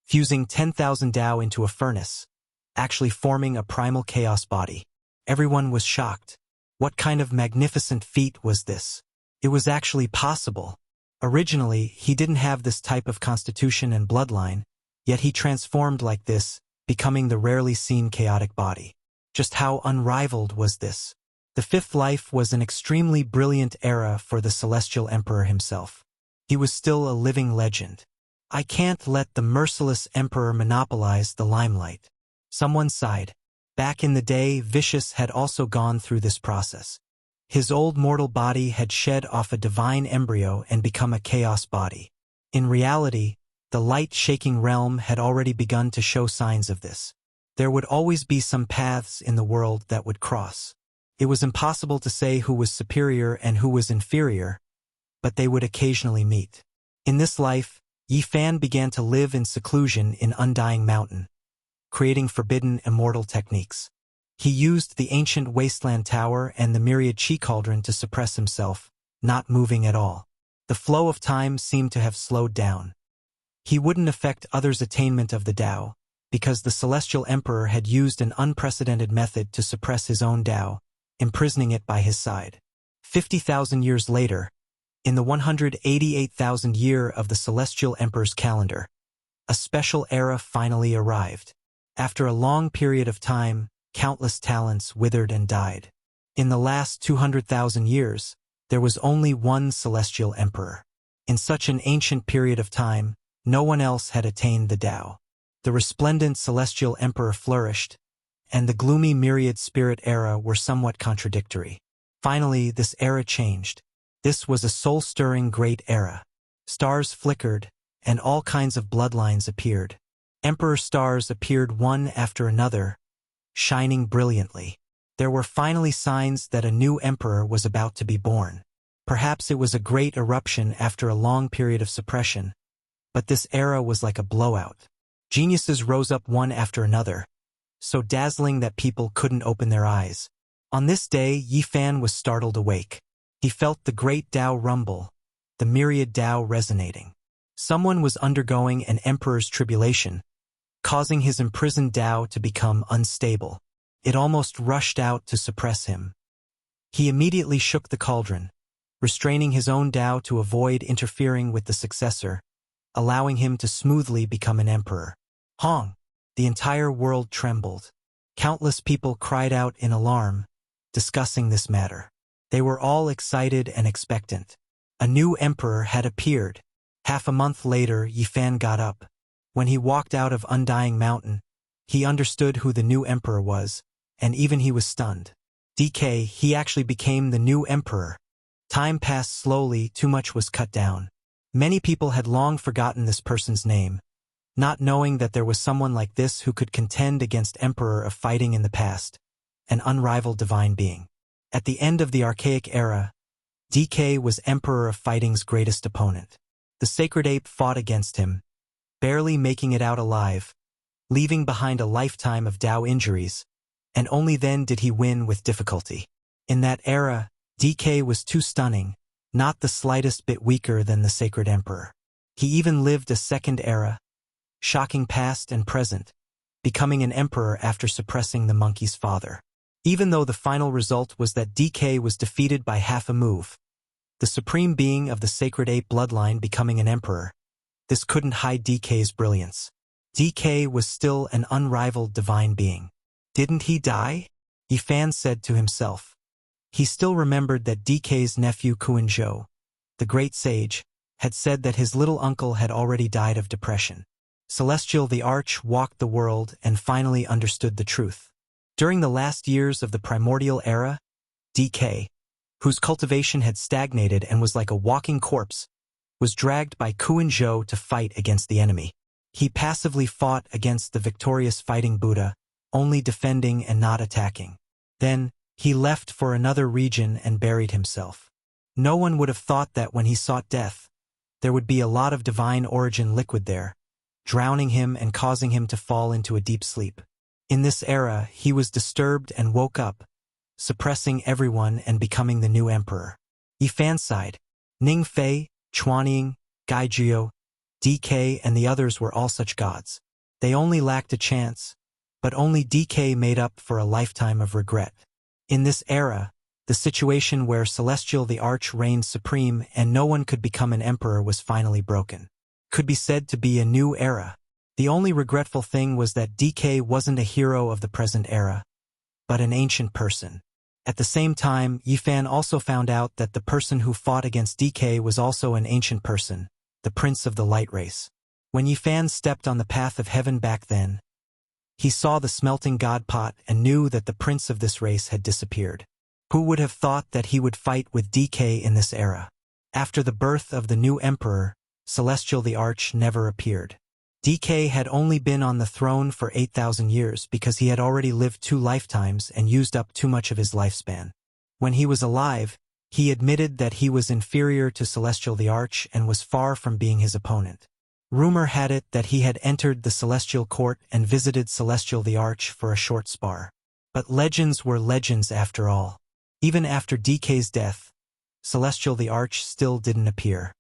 fusing 10,000 Tao into a furnace, actually forming a primal chaos body. Everyone was shocked. What kind of magnificent feat was this? It was actually possible. Originally, he didn't have this type of constitution and bloodline, yet he transformed like this, becoming the rarely seen chaotic body. Just how unrivaled was this? The fifth life was an extremely brilliant era for the Celestial Emperor himself. He was still a living legend. "I can't let the merciless Emperor monopolize the limelight." Someone sighed. Back in the day, Vicious had also gone through this process. His old mortal body had shed off a divine embryo and become a chaos body. In reality, the light-shaking realm had already begun to show signs of this. There would always be some paths in the world that would cross. It was impossible to say who was superior and who was inferior, but they would occasionally meet. In this life, Yi Fan began to live in seclusion in Undying Mountain, creating forbidden immortal techniques. He used the ancient wasteland tower and the myriad chi cauldron to suppress himself, not moving at all. The flow of time seemed to have slowed down. He wouldn't affect others' attainment of the Tao, because the Celestial Emperor had used an unprecedented method to suppress his own Tao, imprisoning it by his side. 50,000 years later, in the 188,000th year of the Celestial Emperor's calendar, a special era finally arrived. After a long period of time, countless talents withered and died. In the last 200,000 years, there was only one Celestial Emperor. In such an ancient period of time, no one else had attained the Tao. The resplendent Celestial Emperor flourished, and the gloomy myriad spirit era were somewhat contradictory. Finally, this era changed. This was a soul-stirring great era. Stars flickered, and all kinds of bloodlines appeared. Emperor stars appeared one after another, shining brilliantly. There were finally signs that a new emperor was about to be born. Perhaps it was a great eruption after a long period of suppression, but this era was like a blowout. Geniuses rose up one after another, so dazzling that people couldn't open their eyes. On this day, Yi Fan was startled awake. He felt the great Tao rumble, the myriad Tao resonating. Someone was undergoing an emperor's tribulation, causing his imprisoned Tao to become unstable. It almost rushed out to suppress him. He immediately shook the cauldron, restraining his own Tao to avoid interfering with the successor, allowing him to smoothly become an emperor. Hong! The entire world trembled. Countless people cried out in alarm, discussing this matter. They were all excited and expectant. A new emperor had appeared. Half a month later, Yi Fan got up. When he walked out of Undying Mountain, he understood who the new emperor was, and even he was stunned. DK, he actually became the new emperor. Time passed slowly, too much was cut down. Many people had long forgotten this person's name, not knowing that there was someone like this who could contend against emperor of fighting in the past, an unrivaled divine being. At the end of the archaic era, DK was emperor of fighting's greatest opponent. The sacred ape fought against him, barely making it out alive, leaving behind a lifetime of Tao injuries, and only then did he win with difficulty. In that era, DK was too stunning, not the slightest bit weaker than the sacred emperor. He even lived a second era, shocking past and present, becoming an emperor after suppressing the monkey's father. Even though the final result was that DK was defeated by half a move, the supreme being of the sacred ape bloodline becoming an emperor, this couldn't hide DK's brilliance. DK was still an unrivaled divine being. Didn't he die? Yifan said to himself. He still remembered that DK's nephew Kuan-zhou, the great sage, had said that his little uncle had already died of depression. Celestial the Arch walked the world and finally understood the truth. During the last years of the primordial era, DK, whose cultivation had stagnated and was like a walking corpse, was dragged by Kuan-zhou to fight against the enemy. He passively fought against the victorious fighting Buddha, only defending and not attacking. Then, he left for another region and buried himself. No one would have thought that when he sought death, there would be a lot of divine origin liquid there, drowning him and causing him to fall into a deep sleep. In this era, he was disturbed and woke up, suppressing everyone and becoming the new emperor. Yifan sighed. Ning Fei, Chuanying, Gaijio, DK and the others were all such gods. They only lacked a chance, but only DK made up for a lifetime of regret. In this era, the situation where Celestial the Arch reigned supreme and no one could become an emperor was finally broken. Could be said to be a new era. The only regretful thing was that DK wasn't a hero of the present era, but an ancient person. At the same time, Yifan also found out that the person who fought against DK was also an ancient person, the Prince of the Light Race. When Yifan stepped on the path of heaven back then, he saw the smelting god pot and knew that the prince of this race had disappeared. Who would have thought that he would fight with DK in this era? After the birth of the new emperor, Celestial the Arch never appeared. DK had only been on the throne for 8,000 years because he had already lived 2 lifetimes and used up too much of his lifespan. When he was alive, he admitted that he was inferior to Celestial the Arch and was far from being his opponent. Rumor had it that he had entered the Celestial Court and visited Celestial the Arch for a short spar. But legends were legends after all. Even after DK's death, Celestial the Arch still didn't appear.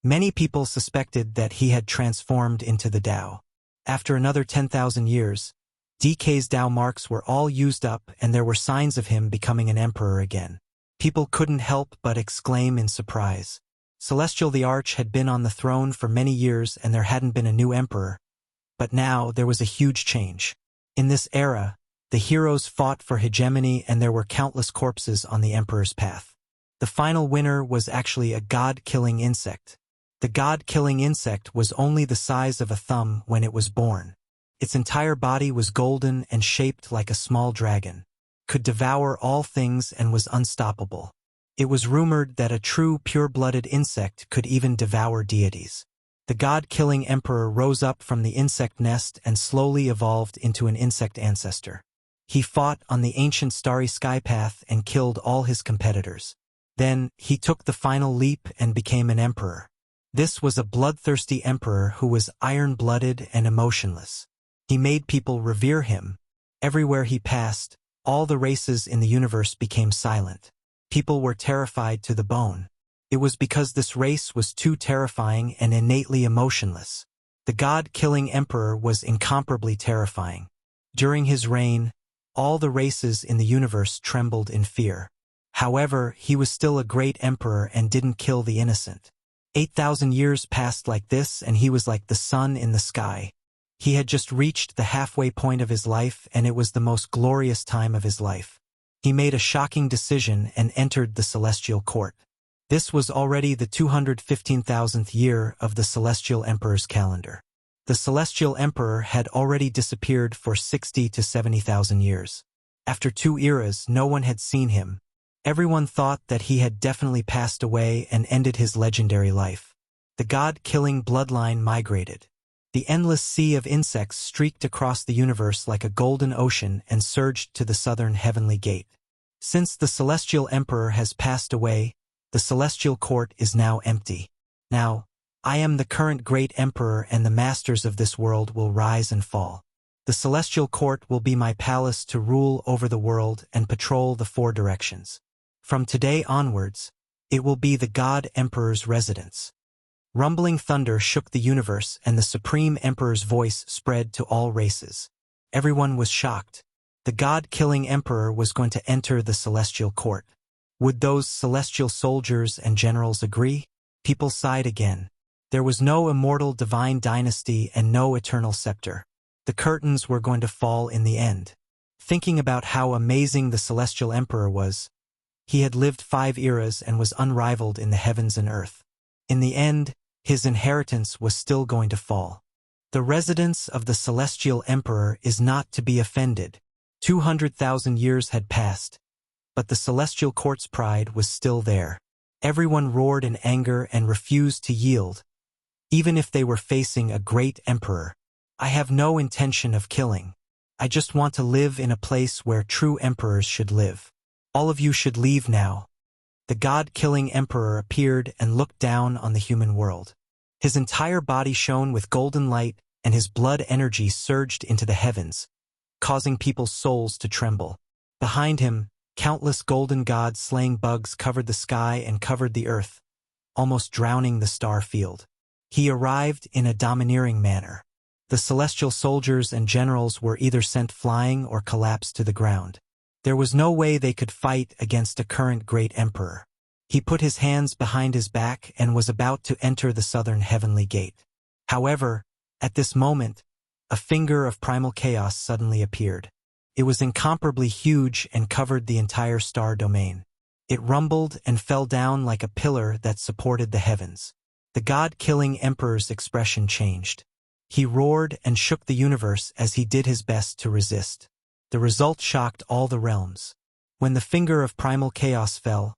Many people suspected that he had transformed into the Tao. After another 10,000 years, DK's Tao marks were all used up and there were signs of him becoming an emperor again. People couldn't help but exclaim in surprise. Celestial the Arch had been on the throne for many years and there hadn't been a new emperor. But now there was a huge change. In this era, the heroes fought for hegemony and there were countless corpses on the emperor's path. The final winner was actually a god-killing insect. The god-killing insect was only the size of a thumb when it was born. Its entire body was golden and shaped like a small dragon, could devour all things and was unstoppable. It was rumored that a true pure-blooded insect could even devour deities. The god-killing emperor rose up from the insect nest and slowly evolved into an insect ancestor. He fought on the ancient starry sky path and killed all his competitors. Then, he took the final leap and became an emperor. This was a bloodthirsty emperor who was iron-blooded and emotionless. He made people revere him. Everywhere he passed, all the races in the universe became silent. People were terrified to the bone. It was because this race was too terrifying and innately emotionless. The god-killing emperor was incomparably terrifying. During his reign, all the races in the universe trembled in fear. However, he was still a great emperor and didn't kill the innocent. 8,000 years passed like this and he was like the sun in the sky. He had just reached the halfway point of his life and it was the most glorious time of his life. He made a shocking decision and entered the Celestial Court. This was already the 215,000th year of the Celestial Emperor's calendar. The Celestial Emperor had already disappeared for 60 to 70,000 years. After 2 eras, no one had seen him. Everyone thought that he had definitely passed away and ended his legendary life. The god-killing bloodline migrated. The endless sea of insects streaked across the universe like a golden ocean and surged to the southern heavenly gate. Since the celestial emperor has passed away, the celestial court is now empty. Now, I am the current great emperor, and the masters of this world will rise and fall. The celestial court will be my palace to rule over the world and patrol the 4 directions. From today onwards, it will be the God Emperor's residence. Rumbling thunder shook the universe, and the Supreme Emperor's voice spread to all races. Everyone was shocked. The God-killing emperor was going to enter the celestial court. Would those celestial soldiers and generals agree? People sighed again. There was no immortal divine dynasty and no eternal scepter. The curtains were going to fall in the end. Thinking about how amazing the celestial emperor was, he had lived 5 eras and was unrivaled in the heavens and earth. In the end, his inheritance was still going to fall. The residence of the celestial emperor is not to be offended. 200,000 years had passed, but the celestial court's pride was still there. Everyone roared in anger and refused to yield, even if they were facing a great emperor. I have no intention of killing. I just want to live in a place where true emperors should live. All of you should leave now. The god-killing emperor appeared and looked down on the human world. His entire body shone with golden light, and his blood energy surged into the heavens, causing people's souls to tremble. Behind him, countless golden gods slaying bugs covered the sky and covered the earth, almost drowning the star field. He arrived in a domineering manner. The celestial soldiers and generals were either sent flying or collapsed to the ground. There was no way they could fight against a current great emperor. He put his hands behind his back and was about to enter the southern heavenly gate. However, at this moment, a finger of primal chaos suddenly appeared. It was incomparably huge and covered the entire star domain. It rumbled and fell down like a pillar that supported the heavens. The god-killing emperor's expression changed. He roared and shook the universe as he did his best to resist. The result shocked all the realms. When the finger of primal chaos fell,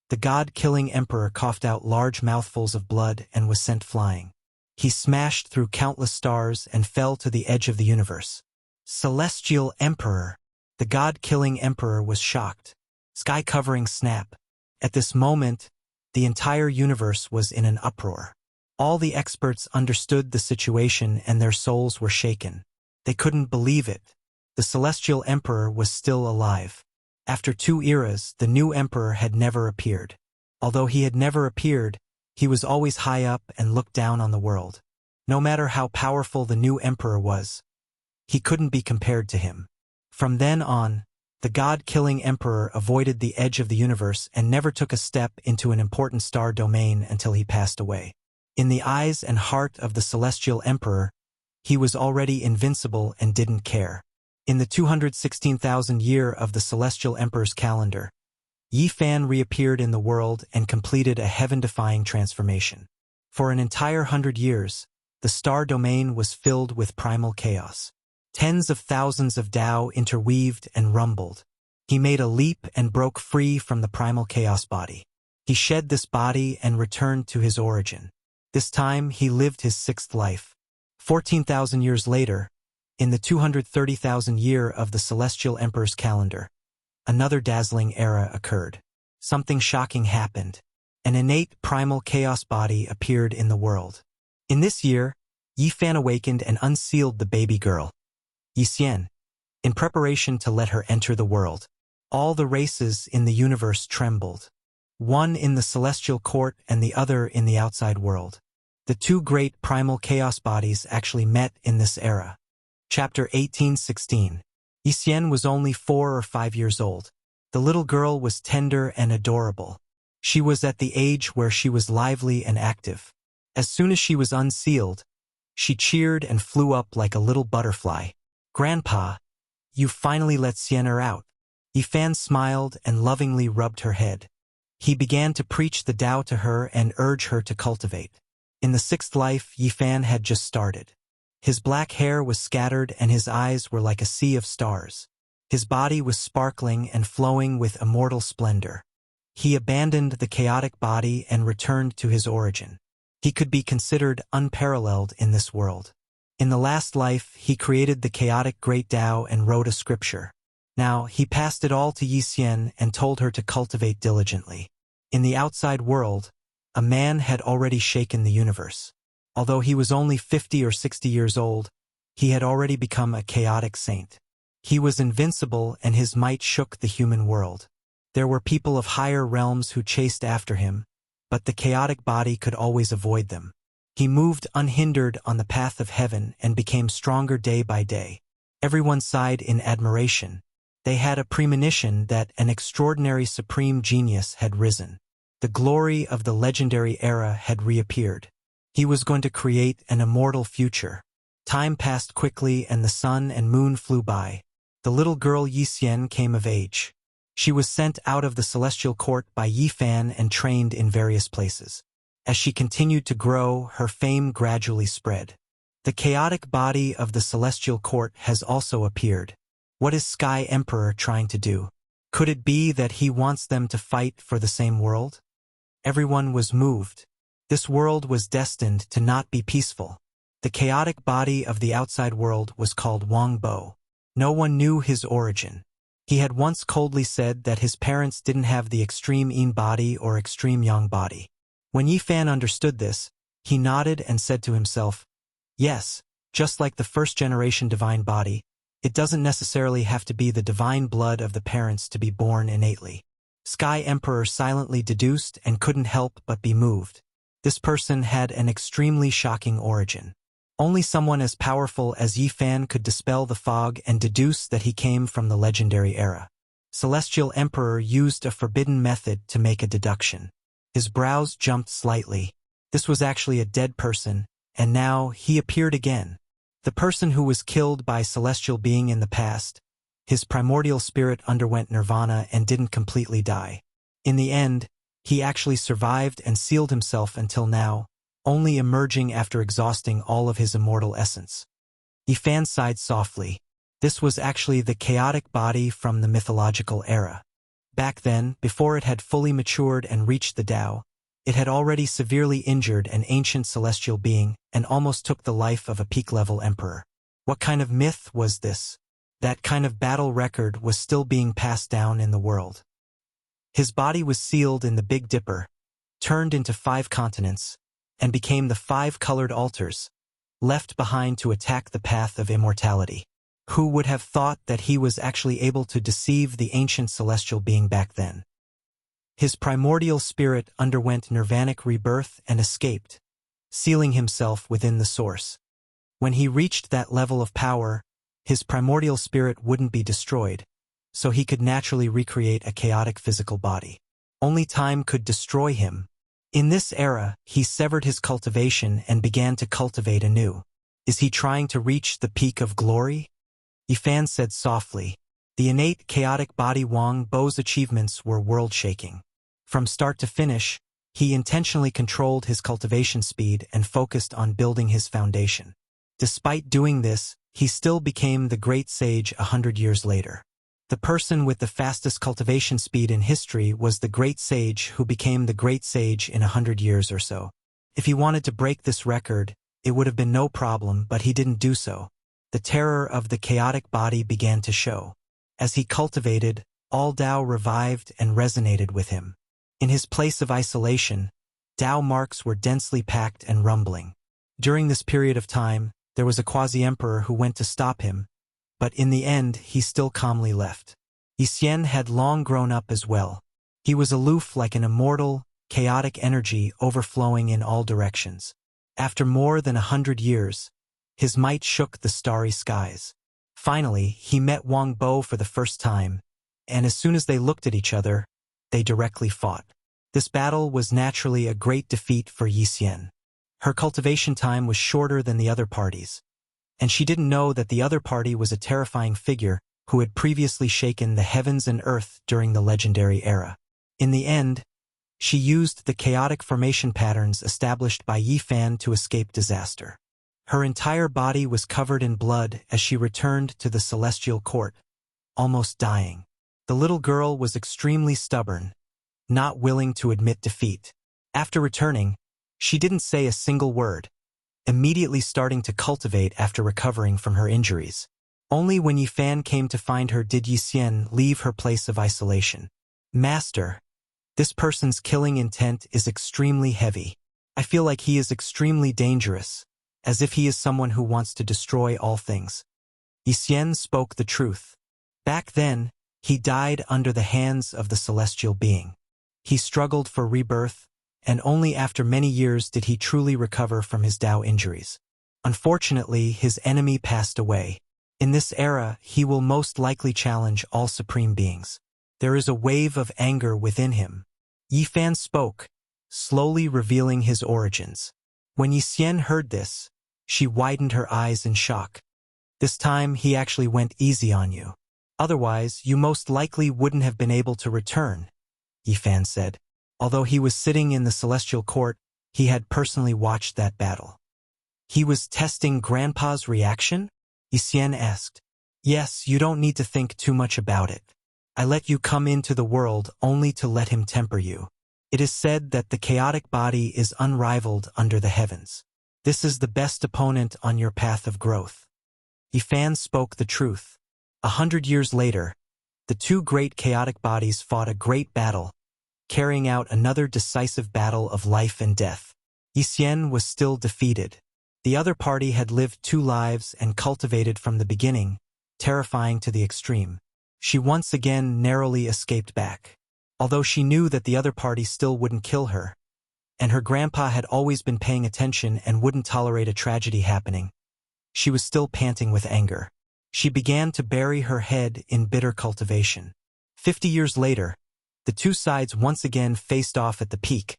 the god-killing emperor coughed out large mouthfuls of blood and was sent flying. He smashed through countless stars and fell to the edge of the universe. Celestial Emperor! The god-killing emperor was shocked. Sky-covering snap. At this moment, the entire universe was in an uproar. All the experts understood the situation and their souls were shaken. They couldn't believe it. The celestial emperor was still alive. After 2 eras, the new emperor had never appeared. Although he had never appeared, he was always high up and looked down on the world. No matter how powerful the new emperor was, he couldn't be compared to him. From then on, the god-killing emperor avoided the edge of the universe and never took a step into an important star domain until he passed away. In the eyes and heart of the celestial emperor, he was already invincible and didn't care. In the 216,000th year of the celestial emperor's calendar, Yi Fan reappeared in the world and completed a heaven-defying transformation. For an entire 100 years, the star domain was filled with primal chaos. Tens of thousands of Tao interweaved and rumbled. He made a leap and broke free from the primal chaos body. He shed this body and returned to his origin. This time, he lived his 6th life. 14,000 years later, in the 230,000th year of the celestial emperor's calendar, another dazzling era occurred. Something shocking happened. An innate primal chaos body appeared in the world. In this year, Yi Fan awakened and unsealed the baby girl, Yi Xian, in preparation to let her enter the world. All the races in the universe trembled, one in the celestial court and the other in the outside world. The 2 great primal chaos bodies actually met in this era. Chapter 1816. Yi Xian was only 4 or 5 years old. The little girl was tender and adorable. She was at the age where she was lively and active. As soon as she was unsealed, she cheered and flew up like a little butterfly. "Grandpa, you finally let Xian out." Yi Fan smiled and lovingly rubbed her head. He began to preach the Tao to her and urge her to cultivate. In the 6th life, Yi Fan had just started. His black hair was scattered and his eyes were like a sea of stars. His body was sparkling and flowing with immortal splendor. He abandoned the chaotic body and returned to his origin. He could be considered unparalleled in this world. In the last life, he created the chaotic great Tao and wrote a scripture. Now, he passed it all to Yi Xian and told her to cultivate diligently. In the outside world, a man had already shaken the universe. Although he was only 50 or 60 years old, he had already become a chaotic saint. He was invincible and his might shook the human world. There were people of higher realms who chased after him, but the chaotic body could always avoid them. He moved unhindered on the path of heaven and became stronger day by day. Everyone sighed in admiration. They had a premonition that an extraordinary supreme genius had risen. The glory of the legendary era had reappeared. He was going to create an immortal future. Time passed quickly and the sun and moon flew by. The little girl Yi Xian came of age. She was sent out of the celestial court by Yi Fan and trained in various places. As she continued to grow, her fame gradually spread. The chaotic body of the celestial court has also appeared. What is Sky Emperor trying to do? Could it be that he wants them to fight for the same world? Everyone was moved. This world was destined to not be peaceful. The chaotic body of the outside world was called Wang Bo. No one knew his origin. He had once coldly said that his parents didn't have the extreme yin body or extreme yang body. When Yi Fan understood this, he nodded and said to himself, "Yes, just like the first-generation divine body, it doesn't necessarily have to be the divine blood of the parents to be born innately." Sky Emperor silently deduced and couldn't help but be moved. This person had an extremely shocking origin. Only someone as powerful as Yi Fan could dispel the fog and deduce that he came from the legendary era. Celestial Emperor used a forbidden method to make a deduction. His brows jumped slightly. This was actually a dead person, and now he appeared again. The person who was killed by celestial being in the past. His primordial spirit underwent nirvana and didn't completely die. In the end, he actually survived and sealed himself until now, only emerging after exhausting all of his immortal essence. Yi Fan sighed softly. This was actually the chaotic body from the mythological era. Back then, before it had fully matured and reached the Tao, it had already severely injured an ancient celestial being and almost took the life of a peak-level emperor. What kind of myth was this? That kind of battle record was still being passed down in the world. His body was sealed in the Big Dipper, turned into 5 continents, and became the 5 colored altars, left behind to attack the path of immortality. Who would have thought that he was actually able to deceive the ancient celestial being back then? His primordial spirit underwent nirvanic rebirth and escaped, sealing himself within the source. When he reached that level of power, his primordial spirit wouldn't be destroyed, so he could naturally recreate a chaotic physical body. Only time could destroy him. In this era, he severed his cultivation and began to cultivate anew. Is he trying to reach the peak of glory? Yi Fan said softly. The innate chaotic body Wang Bo's achievements were world-shaking. From start to finish, he intentionally controlled his cultivation speed and focused on building his foundation. Despite doing this, he still became the great sage 100 years later. The person with the fastest cultivation speed in history was the great sage who became the great sage in 100 years or so. If he wanted to break this record, it would have been no problem, but he didn't do so. The terror of the chaotic body began to show. As he cultivated, all Tao revived and resonated with him. In his place of isolation, Tao marks were densely packed and rumbling. During this period of time, there was a quasi-emperor who went to stop him, but in the end he still calmly left. Yi Xian had long grown up as well. He was aloof like an immortal, chaotic energy overflowing in all directions. After more than 100 years, his might shook the starry skies. Finally, he met Wang Bo for the first time, and as soon as they looked at each other, they directly fought. This battle was naturally a great defeat for Yi Xian. Her cultivation time was shorter than the other parties, and she didn't know that the other party was a terrifying figure who had previously shaken the heavens and earth during the legendary era. In the end, she used the chaotic formation patterns established by Yi Fan to escape disaster. Her entire body was covered in blood as she returned to the celestial court, almost dying. The little girl was extremely stubborn, not willing to admit defeat. After returning, she didn't say a single word, immediately starting to cultivate after recovering from her injuries. Only when Yi Fan came to find her did Yi Xian leave her place of isolation. Master, this person's killing intent is extremely heavy. I feel like he is extremely dangerous, as if he is someone who wants to destroy all things. Yi Xian spoke the truth. Back then, he died under the hands of the celestial being. He struggled for rebirth, and only after many years did he truly recover from his Dao injuries. Unfortunately, his enemy passed away. In this era, he will most likely challenge all supreme beings. There is a wave of anger within him. Yi Fan spoke, slowly revealing his origins. When Yi Xian heard this, she widened her eyes in shock. This time, he actually went easy on you. Otherwise, you most likely wouldn't have been able to return, Yi Fan said. Although he was sitting in the celestial court, he had personally watched that battle. He was testing Grandpa's reaction? Yi Xian asked. Yes, you don't need to think too much about it. I let you come into the world only to let him temper you. It is said that the chaotic body is unrivaled under the heavens. This is the best opponent on your path of growth. Yi Fan spoke the truth. 100 years later, the two great chaotic bodies fought a great battle, carrying out another decisive battle of life and death. Yi Xian was still defeated. The other party had lived 2 lives and cultivated from the beginning, terrifying to the extreme. She once again narrowly escaped back. Although she knew that the other party still wouldn't kill her, and her grandpa had always been paying attention and wouldn't tolerate a tragedy happening, she was still panting with anger. She began to bury her head in bitter cultivation. 50 years later, the two sides once again faced off at the peak,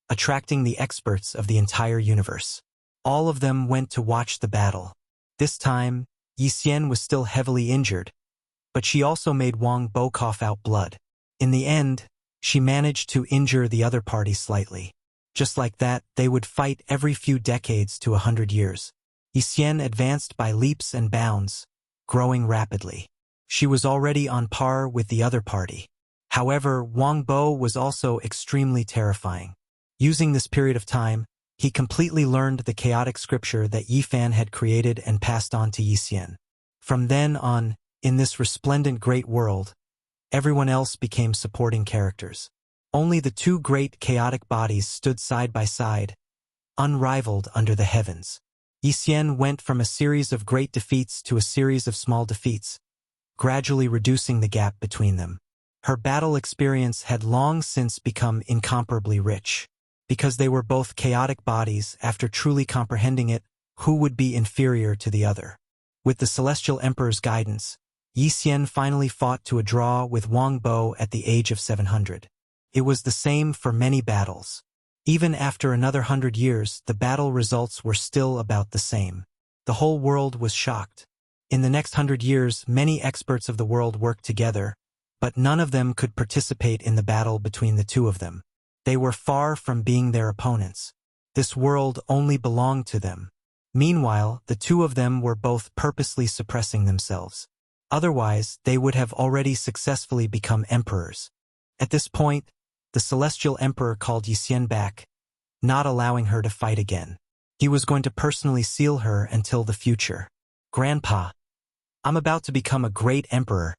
attracting the experts of the entire universe. All of them went to watch the battle. This time, Yi Xian was still heavily injured, but she also made Wang Bo cough out blood. In the end, she managed to injure the other party slightly. Just like that, they would fight every few decades to 100 years. Yi Xian advanced by leaps and bounds, growing rapidly. She was already on par with the other party. However, Wang Bo was also extremely terrifying. Using this period of time, he completely learned the chaotic scripture that Yi Fan had created and passed on to Yi Xian. From then on, in this resplendent great world, everyone else became supporting characters. Only the two great chaotic bodies stood side by side, unrivaled under the heavens. Yi Xian went from a series of great defeats to a series of small defeats, gradually reducing the gap between them. Her battle experience had long since become incomparably rich. Because they were both chaotic bodies, after truly comprehending it, who would be inferior to the other? With the Celestial Emperor's guidance, Yi Xian finally fought to a draw with Wang Bo at the age of 700. It was the same for many battles. Even after another 100 years, the battle results were still about the same. The whole world was shocked. In the next 100 years, many experts of the world worked together, but none of them could participate in the battle between the two of them. They were far from being their opponents. This world only belonged to them. Meanwhile, the two of them were both purposely suppressing themselves. Otherwise, they would have already successfully become emperors. At this point, the Celestial Emperor called Yi Xian back, not allowing her to fight again. He was going to personally seal her until the future. Grandpa, I'm about to become a great emperor.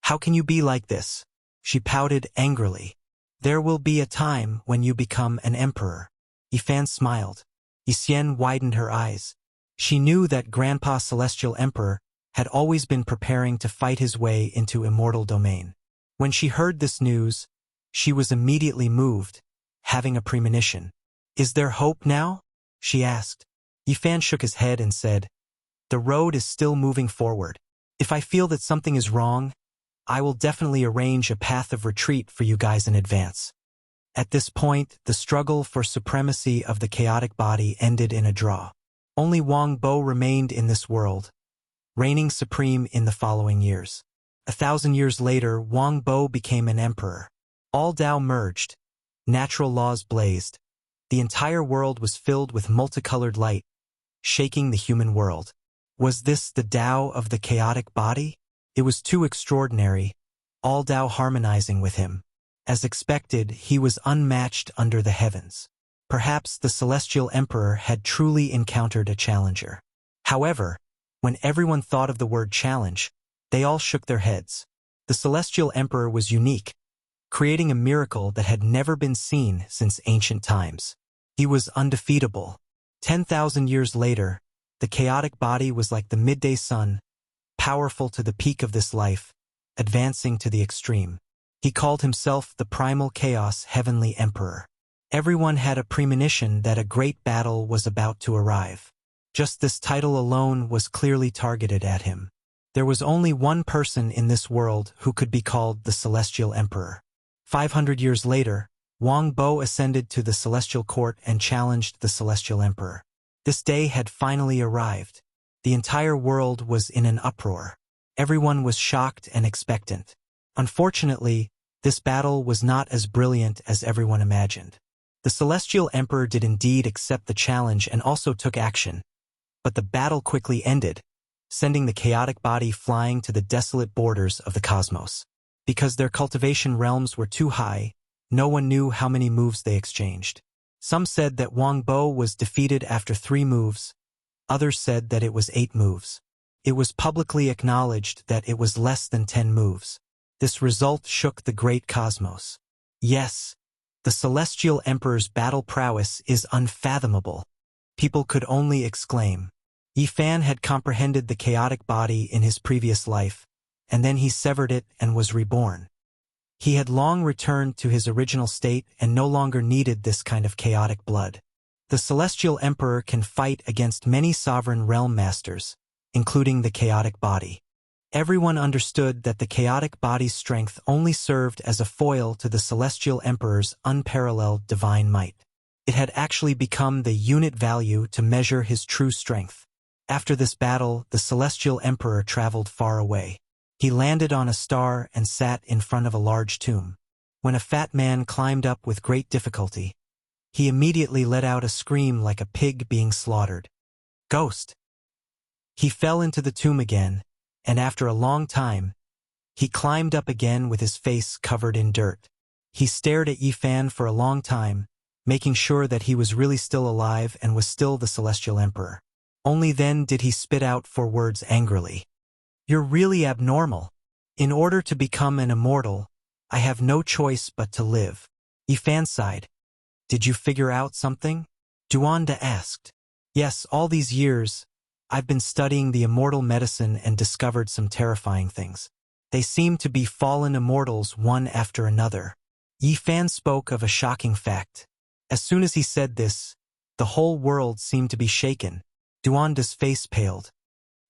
How can you be like this? She pouted angrily. There will be a time when you become an emperor. Yi Fan smiled. Yi Xian widened her eyes. She knew that Grandpa Celestial Emperor had always been preparing to fight his way into immortal domain. When she heard this news, she was immediately moved, having a premonition. Is there hope now? She asked. Yi Fan shook his head and said, the road is still moving forward. If I feel that something is wrong, I will definitely arrange a path of retreat for you guys in advance. At this point, the struggle for supremacy of the chaotic body ended in a draw. Only Wang Bo remained in this world, reigning supreme in the following years. 1,000 years later, Wang Bo became an emperor. All Dao merged. Natural laws blazed. The entire world was filled with multicolored light, shaking the human world. Was this the Dao of the chaotic body? It was too extraordinary, all Tao harmonizing with him. As expected, he was unmatched under the heavens. Perhaps the Celestial Emperor had truly encountered a challenger. However, when everyone thought of the word challenge, they all shook their heads. The Celestial Emperor was unique, creating a miracle that had never been seen since ancient times. He was undefeatable. 10,000 years later, the chaotic body was like the midday sun, powerful to the peak of this life, advancing to the extreme. He called himself the Primal Chaos Heavenly Emperor. Everyone had a premonition that a great battle was about to arrive. Just this title alone was clearly targeted at him. There was only one person in this world who could be called the Celestial Emperor. 500 years later, Wang Bo ascended to the Celestial Court and challenged the Celestial Emperor. This day had finally arrived. The entire world was in an uproar. Everyone was shocked and expectant. Unfortunately, this battle was not as brilliant as everyone imagined. The Celestial Emperor did indeed accept the challenge and also took action, but the battle quickly ended, sending the chaotic body flying to the desolate borders of the cosmos. Because their cultivation realms were too high, no one knew how many moves they exchanged. Some said that Wang Bo was defeated after 3 moves, others said that it was 8 moves. It was publicly acknowledged that it was less than 10 moves. This result shook the great cosmos. Yes, the Celestial Emperor's battle prowess is unfathomable. People could only exclaim. Yi Fan had comprehended the chaotic body in his previous life, and then he severed it and was reborn. He had long returned to his original state and no longer needed this kind of chaotic blood. The Celestial Emperor can fight against many sovereign realm masters, including the chaotic body. Everyone understood that the chaotic body's strength only served as a foil to the Celestial Emperor's unparalleled divine might. It had actually become the unit value to measure his true strength. After this battle, the Celestial Emperor traveled far away. He landed on a star and sat in front of a large tomb. When a fat man climbed up with great difficulty, he immediately let out a scream like a pig being slaughtered. Ghost! He fell into the tomb again, and after a long time, he climbed up again with his face covered in dirt. He stared at Yi Fan for a long time, making sure that he was really still alive and was still the Celestial Emperor. Only then did he spit out 4 words angrily. You're really abnormal. In order to become an immortal, I have no choice but to live. Yi Fan sighed. Did you figure out something? Duanda asked. Yes, all these years, I've been studying the immortal medicine and discovered some terrifying things. They seem to be fallen immortals one after another. Yi Fan spoke of a shocking fact. As soon as he said this, the whole world seemed to be shaken. Duanda's face paled.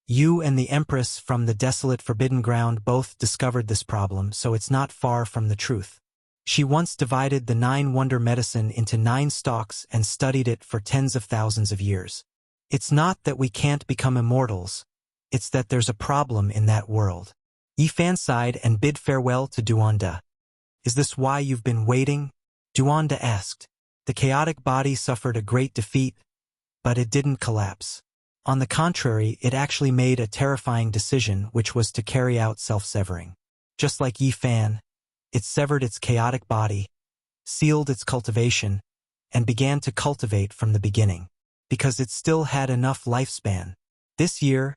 You and the Empress from the desolate Forbidden Ground both discovered this problem, so it's not far from the truth. She once divided the 9 wonder medicine into 9 stalks and studied it for tens of thousands of years. It's not that we can't become immortals, it's that there's a problem in that world. Yi Fan sighed and bid farewell to Duanda. Is this why you've been waiting? Duanda asked. The chaotic body suffered a great defeat, but it didn't collapse. On the contrary, it actually made a terrifying decision, which was to carry out self-severing. Just like Yi Fan, it severed its chaotic body, sealed its cultivation, and began to cultivate from the beginning, because it still had enough lifespan. This year,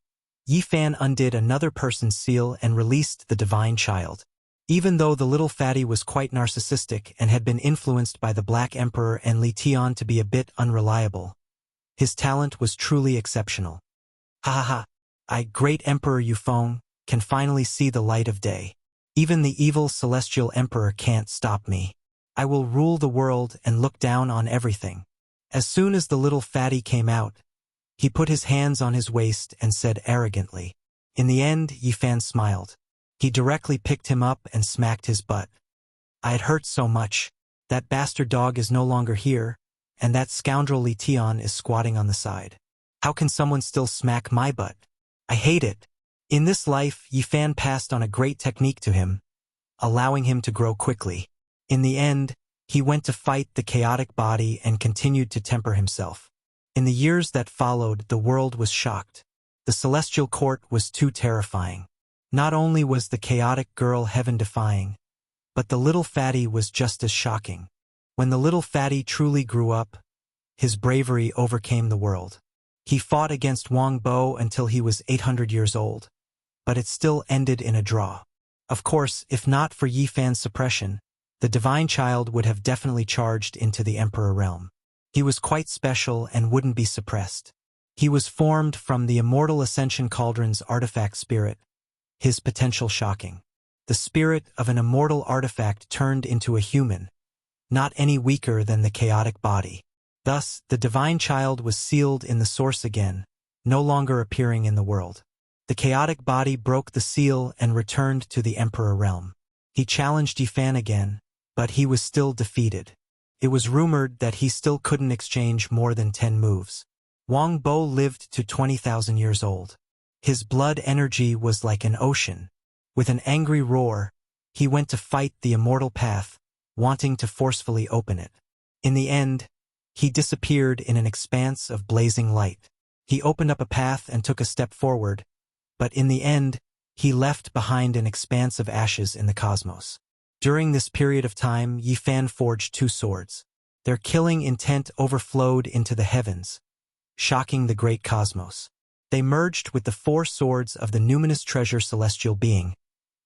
Yi Fan undid another person's seal and released the divine child. Even though the little fatty was quite narcissistic and had been influenced by the Black Emperor and Li Tian to be a bit unreliable, his talent was truly exceptional. Ha ha ha, I, Great Emperor Yufeng, can finally see the light of day. Even the evil Celestial Emperor can't stop me. I will rule the world and look down on everything. As soon as the little fatty came out, he put his hands on his waist and said arrogantly. In the end, Yi Fan smiled. He directly picked him up and smacked his butt. I had hurt so much. That bastard dog is no longer here, and that scoundrel Li Tian is squatting on the side. How can someone still smack my butt? I hate it. In this life, Yi Fan passed on a great technique to him, allowing him to grow quickly. In the end, he went to fight the chaotic body and continued to temper himself. In the years that followed, the world was shocked. The Celestial Court was too terrifying. Not only was the chaotic girl heaven-defying, but the little fatty was just as shocking. When the little fatty truly grew up, his bravery overcame the world. He fought against Wang Bo until he was 800 years old, but it still ended in a draw. Of course, if not for Yi Fan's suppression, the divine child would have definitely charged into the emperor realm. He was quite special and wouldn't be suppressed. He was formed from the immortal ascension cauldron's artifact spirit, his potential shocking. The spirit of an immortal artifact turned into a human, not any weaker than the chaotic body. Thus, the divine child was sealed in the source again, no longer appearing in the world. The chaotic body broke the seal and returned to the emperor realm. He challenged Yi Fan again, but he was still defeated. It was rumored that he still couldn't exchange more than 10 moves. Wang Bo lived to 20,000 years old. His blood energy was like an ocean. With an angry roar, he went to fight the immortal path, wanting to forcefully open it. In the end, he disappeared in an expanse of blazing light. He opened up a path and took a step forward, but in the end, he left behind an expanse of ashes in the cosmos. During this period of time, Yi Fan forged 2 swords. Their killing intent overflowed into the heavens, shocking the great cosmos. They merged with the 4 swords of the numinous treasure celestial being,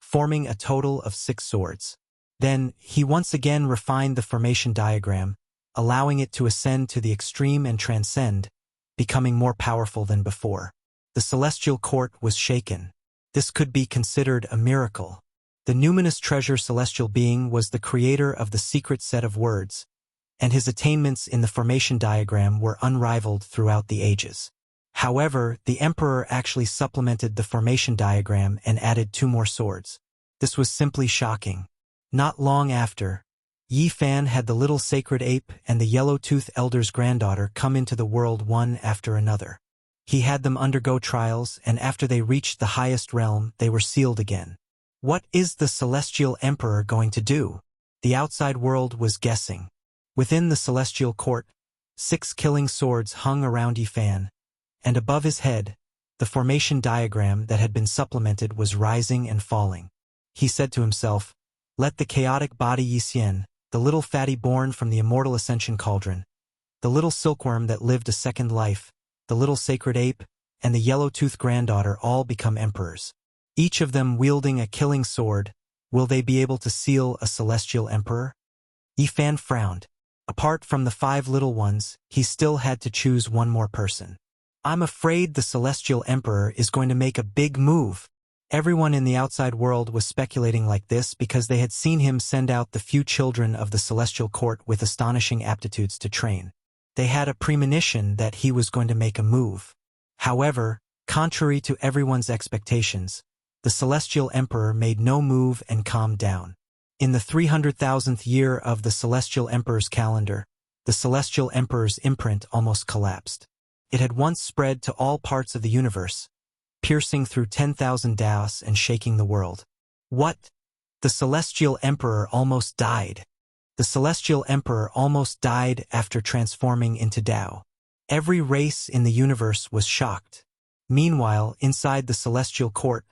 forming a total of 6 swords. Then, he once again refined the formation diagram, allowing it to ascend to the extreme and transcend, becoming more powerful than before. The celestial court was shaken. This could be considered a miracle. The numinous treasure celestial being was the creator of the secret set of words, and his attainments in the formation diagram were unrivaled throughout the ages. However, the emperor actually supplemented the formation diagram and added 2 more swords. This was simply shocking. Not long after, Yi Fan had the little sacred ape and the yellow-toothed elder's granddaughter come into the world one after another. He had them undergo trials, and after they reached the highest realm, they were sealed again. What is the celestial emperor going to do? The outside world was guessing. Within the celestial court, 6 killing swords hung around Yi Fan, and above his head, the formation diagram that had been supplemented was rising and falling. He said to himself, "Let the chaotic body Yi Xian, the little fatty born from the immortal ascension cauldron, the little silkworm that lived a second life, the little sacred ape, and the yellow-toothed granddaughter all become emperors. Each of them wielding a killing sword, will they be able to seal a celestial emperor?" Yi Fan frowned. Apart from the 5 little ones, he still had to choose one more person. "I'm afraid the celestial emperor is going to make a big move." Everyone in the outside world was speculating like this because they had seen him send out the few children of the celestial court with astonishing aptitudes to train. They had a premonition that he was going to make a move. However, contrary to everyone's expectations, the celestial emperor made no move and calmed down. In the 300,000th year of the celestial emperor's calendar, the celestial emperor's imprint almost collapsed. It had once spread to all parts of the universe, piercing through 10,000 daos and shaking the world. What? The celestial emperor almost died. The celestial emperor almost died after transforming into Tao. Every race in the universe was shocked. Meanwhile, inside the celestial court,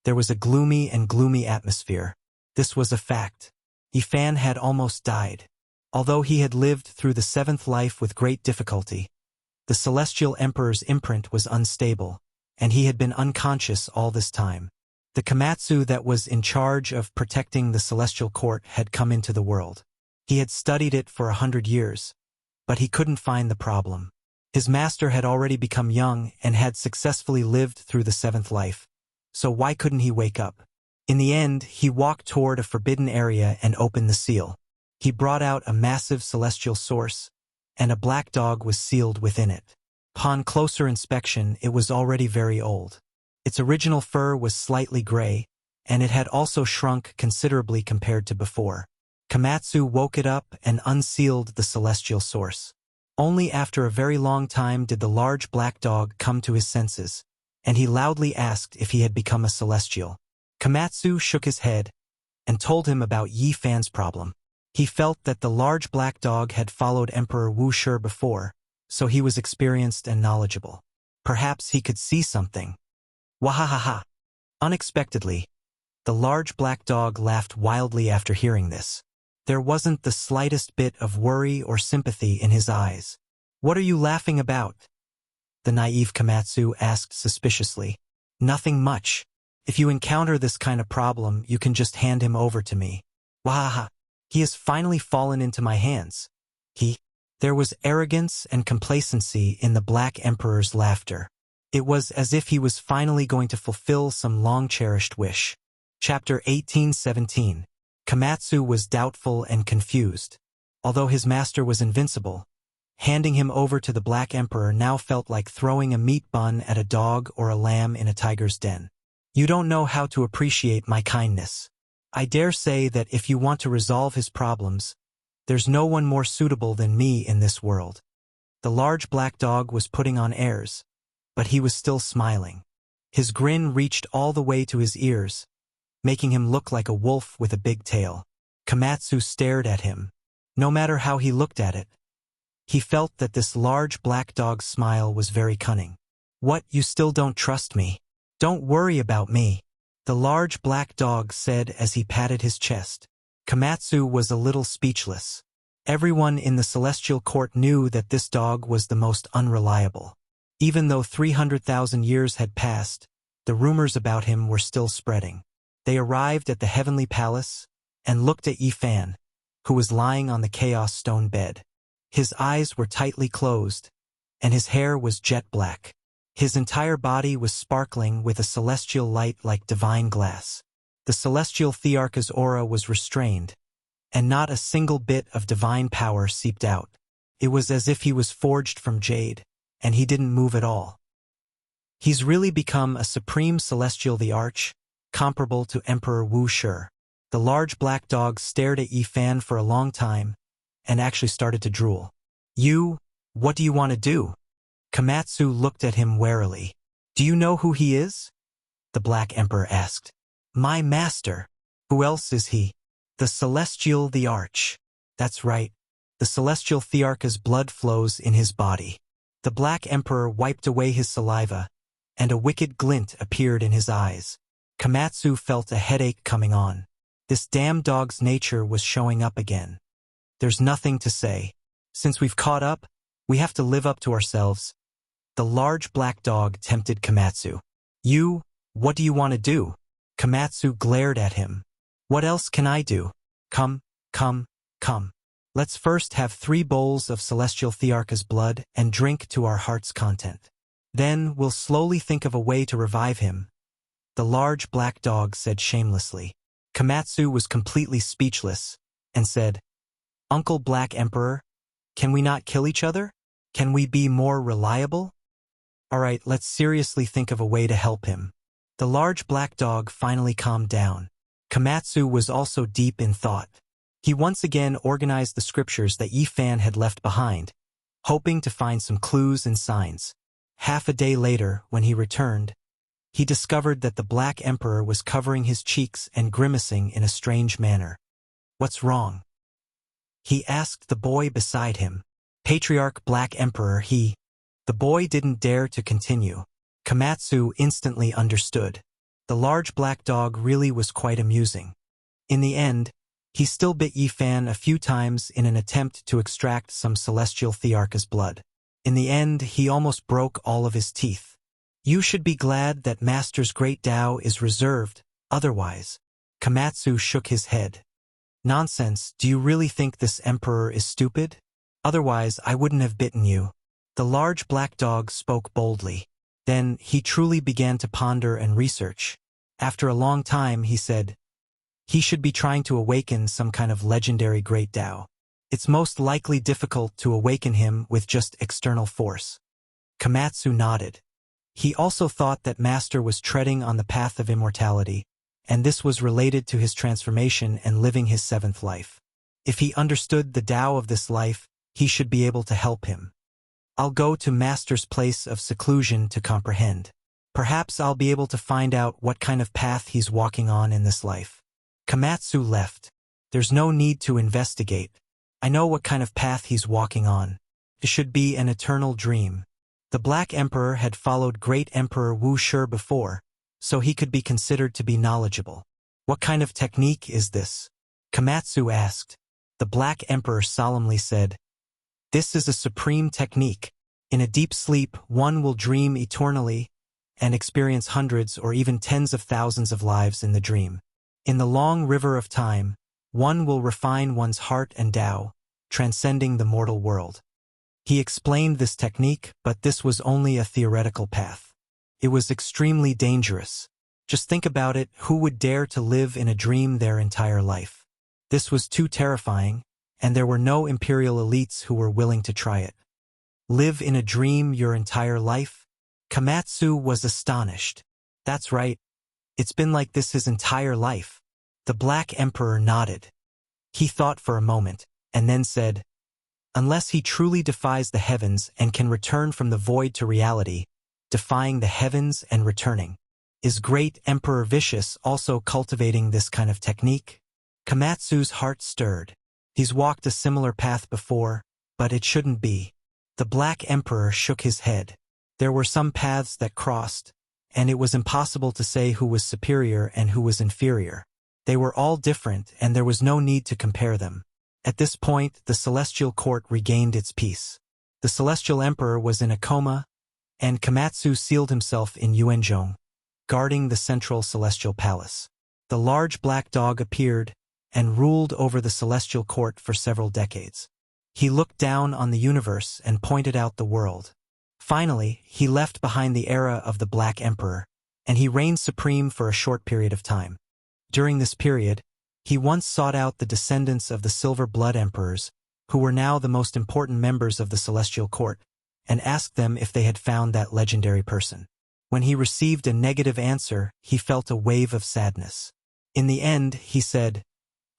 there was a gloomy atmosphere. This was a fact. Yi Fan had almost died. Although he had lived through the 7th life with great difficulty, the celestial emperor's imprint was unstable, and he had been unconscious all this time. The Komatsu that was in charge of protecting the celestial court had come into the world. He had studied it for 100 years, but he couldn't find the problem. His master had already become young and had successfully lived through the 7th life, so why couldn't he wake up? In the end, he walked toward a forbidden area and opened the seal. He brought out a massive celestial source, and a black dog was sealed within it. Upon closer inspection, it was already very old. Its original fur was slightly gray, and it had also shrunk considerably compared to before. Komatsu woke it up and unsealed the celestial source. Only after a very long time did the large black dog come to his senses, and he loudly asked if he had become a celestial. Komatsu shook his head and told him about Yi Fan's problem. He felt that the large black dog had followed Emperor Wuxia before, so he was experienced and knowledgeable. Perhaps he could see something. Wahahaha! Unexpectedly, the large black dog laughed wildly after hearing this. There wasn't the slightest bit of worry or sympathy in his eyes. "What are you laughing about?" the naive Komatsu asked suspiciously. "Nothing much. If you encounter this kind of problem, you can just hand him over to me." "Wahaha! He has finally fallen into my hands." There was arrogance and complacency in the Black Emperor's laughter. It was as if he was finally going to fulfill some long-cherished wish. Chapter 18:17. Komatsu was doubtful and confused. Although his master was invincible, handing him over to the Black Emperor now felt like throwing a meat bun at a dog or a lamb in a tiger's den. "You don't know how to appreciate my kindness. I dare say that if you want to resolve his problems, there's no one more suitable than me in this world." The large black dog was putting on airs, but he was still smiling. His grin reached all the way to his ears, making him look like a wolf with a big tail. Komatsu stared at him. No matter how he looked at it, he felt that this large black dog's smile was very cunning. "What, you still don't trust me? Don't worry about me," the large black dog said as he patted his chest. Komatsu was a little speechless. Everyone in the celestial court knew that this dog was the most unreliable. Even though 300,000 years had passed, the rumors about him were still spreading. They arrived at the heavenly palace and looked at Yifan, who was lying on the chaos stone bed. His eyes were tightly closed, and his hair was jet black. His entire body was sparkling with a celestial light like divine glass. The celestial Thearcha's aura was restrained, and not a single bit of divine power seeped out. It was as if he was forged from jade, and he didn't move at all. "He's really become a supreme celestial Thearch, comparable to Emperor Wuxia." The large black dog stared at Yifan for a long time, and actually started to drool. What do you want to do?" Komatsu looked at him warily. "Do you know who he is?" the Black Emperor asked. "My master. Who else is he?" "The celestial Thearch." "That's right. The celestial Thearcha's blood flows in his body." The Black Emperor wiped away his saliva, and a wicked glint appeared in his eyes. Komatsu felt a headache coming on. This damn dog's nature was showing up again. "There's nothing to say. Since we've caught up, we have to live up to ourselves." The large black dog tempted Komatsu. What do you want to do?" Komatsu glared at him. "What else can I do? Come. Let's first have 3 bowls of celestial Thearcha's blood and drink to our heart's content. Then we'll slowly think of a way to revive him," the large black dog said shamelessly. Komatsu was completely speechless, and said, "Uncle Black Emperor, can we not kill each other? Can we be more reliable? All right, let's seriously think of a way to help him." The large black dog finally calmed down. Komatsu was also deep in thought. He once again organized the scriptures that Yifan had left behind, hoping to find some clues and signs. Half a day later, when he returned, he discovered that the Black Emperor was covering his cheeks and grimacing in a strange manner. "What's wrong?" he asked the boy beside him. "Patriarch Black Emperor, The boy didn't dare to continue. Komatsu instantly understood. The large black dog really was quite amusing. In the end, he still bit Yifan a few times in an attempt to extract some celestial Thearcha's blood. In the end, he almost broke all of his teeth. "You should be glad that Master's great Tao is reserved, otherwise." Komatsu shook his head. "Nonsense, do you really think this emperor is stupid? Otherwise, I wouldn't have bitten you." The large black dog spoke boldly. Then he truly began to ponder and research. After a long time, he said, "He should be trying to awaken some kind of legendary great Tao. It's most likely difficult to awaken him with just external force." Komatsu nodded. He also thought that Master was treading on the path of immortality, and this was related to his transformation and living his 7th life. If he understood the Tao of this life, he should be able to help him. "I'll go to Master's place of seclusion to comprehend. Perhaps I'll be able to find out what kind of path he's walking on in this life." Komatsu left. "There's no need to investigate. I know what kind of path he's walking on. It should be an eternal dream." The Black Emperor had followed Great Emperor Wuxia before, so he could be considered to be knowledgeable. What kind of technique is this? Komatsu asked. The Black Emperor solemnly said, "This is a supreme technique. In a deep sleep, one will dream eternally and experience hundreds or even tens of thousands of lives in the dream. In the long river of time, one will refine one's heart and Tao, transcending the mortal world." He explained this technique, but this was only a theoretical path. It was extremely dangerous. Just think about it, who would dare to live in a dream their entire life? This was too terrifying, and there were no imperial elites who were willing to try it. Live in a dream your entire life? Komatsu was astonished. That's right. It's been like this his entire life. The Black Emperor nodded. He thought for a moment, and then said, "Unless he truly defies the heavens and can return from the void to reality, defying the heavens and returning. Is great Emperor Vicious also cultivating this kind of technique?" Komatsu's heart stirred. He's walked a similar path before, but it shouldn't be. The Black Emperor shook his head. There were some paths that crossed, and it was impossible to say who was superior and who was inferior. They were all different, and there was no need to compare them. At this point, the Celestial Court regained its peace. The Celestial Emperor was in a coma, and Komatsu sealed himself in Yuanzhong, guarding the central Celestial Palace. The large black dog appeared and ruled over the Celestial Court for several decades. He looked down on the universe and pointed out the world. Finally, he left behind the era of the Black Emperor, and he reigned supreme for a short period of time. During this period, he once sought out the descendants of the Silver Blood Emperors, who were now the most important members of the Celestial Court, and asked them if they had found that legendary person. When he received a negative answer, he felt a wave of sadness. In the end, he said,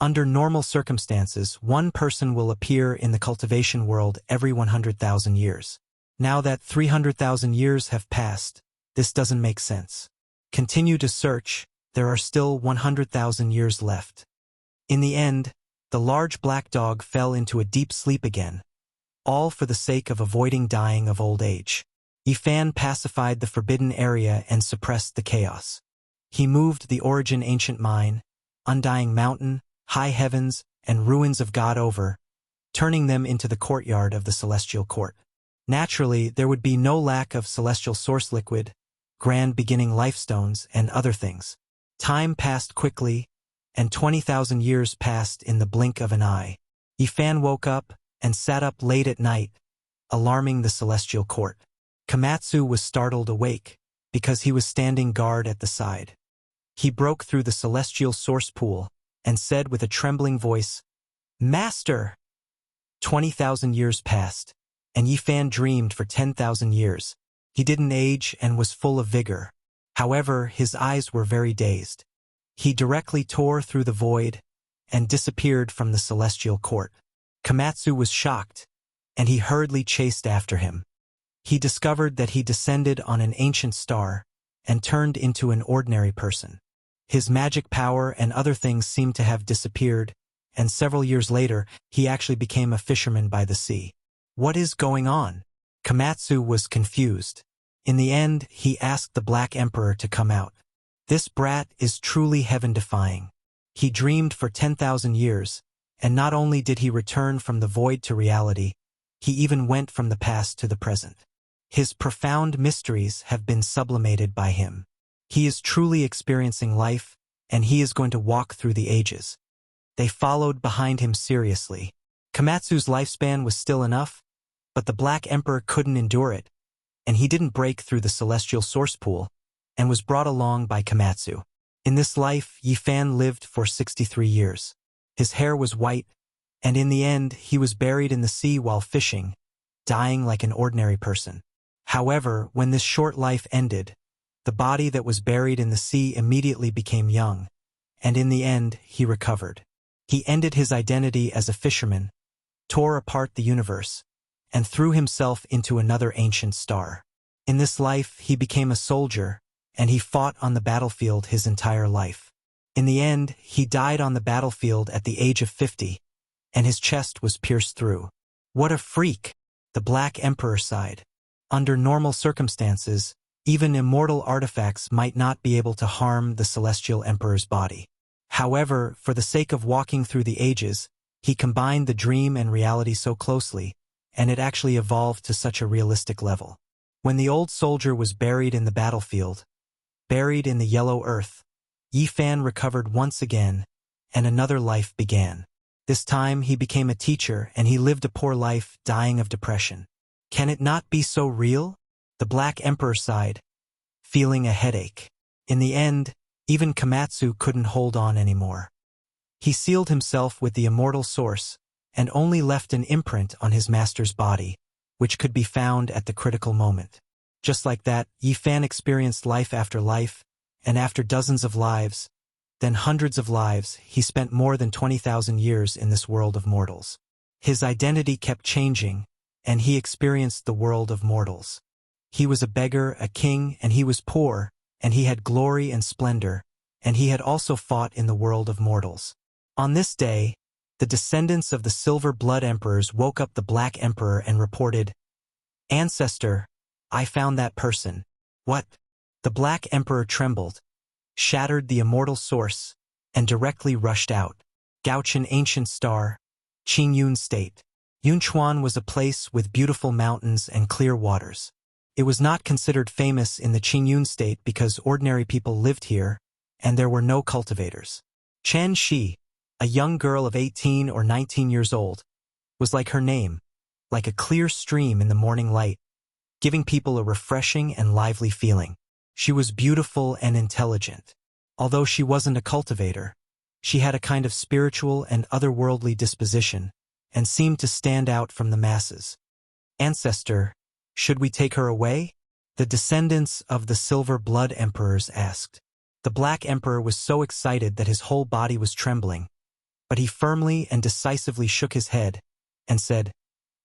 "Under normal circumstances, one person will appear in the cultivation world every 100,000 years. Now that 300,000 years have passed, this doesn't make sense. Continue to search, there are still 100,000 years left." In the end, the large black dog fell into a deep sleep again, all for the sake of avoiding dying of old age. Yifan pacified the forbidden area and suppressed the chaos. He moved the Origin Ancient Mine, Undying Mountain, High Heavens, and Ruins of God over, turning them into the courtyard of the Celestial Court. Naturally, there would be no lack of celestial source liquid, grand beginning lifestones, and other things. Time passed quickly, and 20,000 years passed in the blink of an eye. Yifan woke up and sat up late at night, alarming the Celestial Court. Komatsu was startled awake, because he was standing guard at the side. He broke through the celestial source pool and said with a trembling voice, "Master!" 20,000 years passed, and Yifan dreamed for 10,000 years. He didn't age and was full of vigor. However, his eyes were very dazed. He directly tore through the void and disappeared from the Celestial Court. Komatsu was shocked, and he hurriedly chased after him. He discovered that he descended on an ancient star and turned into an ordinary person. His magic power and other things seemed to have disappeared, and several years later, he actually became a fisherman by the sea. What is going on? Komatsu was confused. In the end, he asked the Black Emperor to come out. This brat is truly heaven-defying. He dreamed for 10,000 years, and not only did he return from the void to reality, he even went from the past to the present. His profound mysteries have been sublimated by him. He is truly experiencing life, and he is going to walk through the ages. They followed behind him seriously. Komatsu's lifespan was still enough, but the Black Emperor couldn't endure it, and he didn't break through the celestial source pool, and was brought along by Komatsu. In this life, Yifan lived for 63 years. His hair was white, and in the end, he was buried in the sea while fishing, dying like an ordinary person. However, when this short life ended, the body that was buried in the sea immediately became young, and in the end, he recovered. He ended his identity as a fisherman, tore apart the universe, and threw himself into another ancient star. In this life, he became a soldier, and he fought on the battlefield his entire life. In the end, he died on the battlefield at the age of 50, and his chest was pierced through. What a freak! The Black Emperor sighed. Under normal circumstances, Even immortal artifacts might not be able to harm the Celestial Emperor's body. However, for the sake of walking through the ages, he combined the dream and reality so closely, and it actually evolved to such a realistic level. When the old soldier was buried in the battlefield, buried in the yellow earth, Yi Fan recovered once again, and another life began. This time he became a teacher, and he lived a poor life, dying of depression. Can it not be so real? The Black Emperor sighed, feeling a headache. In the end, even Komatsu couldn't hold on anymore. He sealed himself with the immortal source, and only left an imprint on his master's body, which could be found at the critical moment. Just like that, Yi Fan experienced life after life, and after dozens of lives, then hundreds of lives, he spent more than 20,000 years in this world of mortals. His identity kept changing, and he experienced the world of mortals. He was a beggar, a king, and he was poor, and he had glory and splendor, and he had also fought in the world of mortals. On this day, the descendants of the Silver Blood Emperors woke up the Black Emperor and reported, "Ancestor, I found that person." What? The Black Emperor trembled, shattered the immortal source, and directly rushed out. Gaochen Ancient Star, Qingyun State. Yunchuan was a place with beautiful mountains and clear waters. It was not considered famous in the Qingyun State because ordinary people lived here, and there were no cultivators. Chen Shi, a young girl of 18 or 19 years old, was like her name, like a clear stream in the morning light, giving people a refreshing and lively feeling. She was beautiful and intelligent. Although she wasn't a cultivator, she had a kind of spiritual and otherworldly disposition, and seemed to stand out from the masses. "Ancestor, should we take her away?" the descendants of the Silver Blood Emperors asked. The Black Emperor was so excited that his whole body was trembling, but he firmly and decisively shook his head and said,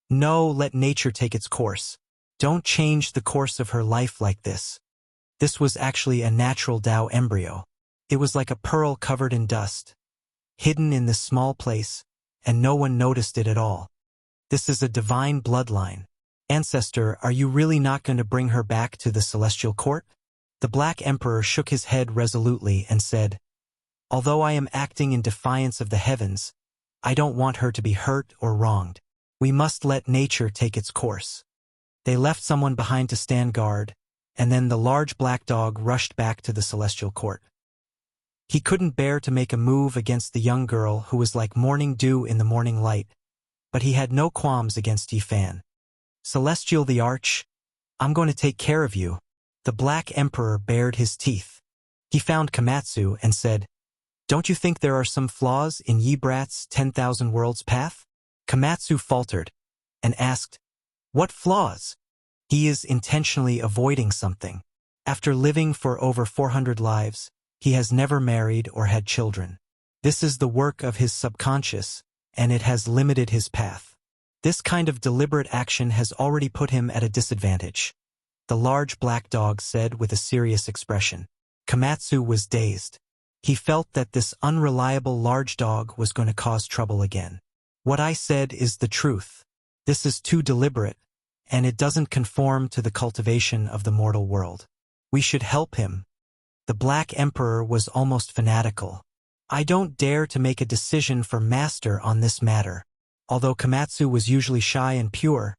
"No, let nature take its course. Don't change the course of her life like this." This was actually a natural Tao embryo. It was like a pearl covered in dust, hidden in this small place, and no one noticed it at all. This is a divine bloodline. "Ancestor, are you really not going to bring her back to the Celestial Court?" The Black Emperor shook his head resolutely and said, "Although I am acting in defiance of the heavens, I don't want her to be hurt or wronged. We must let nature take its course." They left someone behind to stand guard, and then the large black dog rushed back to the Celestial Court. He couldn't bear to make a move against the young girl who was like morning dew in the morning light, but he had no qualms against Yi Fan. "Celestial the Arch, I'm going to take care of you." The Black Emperor bared his teeth. He found Komatsu and said, "Don't you think there are some flaws in Yi Brat's 10,000 Worlds path?" Komatsu faltered and asked, "What flaws?" "He is intentionally avoiding something. After living for over 400 lives, he has never married or had children. This is the work of his subconscious, and it has limited his path. This kind of deliberate action has already put him at a disadvantage," the large black dog said with a serious expression. Komatsu was dazed. He felt that this unreliable large dog was going to cause trouble again. "What I said is the truth. This is too deliberate, and it doesn't conform to the cultivation of the mortal world. We should help him." The Black Emperor was almost fanatical. "I don't dare to make a decision for Master on this matter." Although Komatsu was usually shy and pure,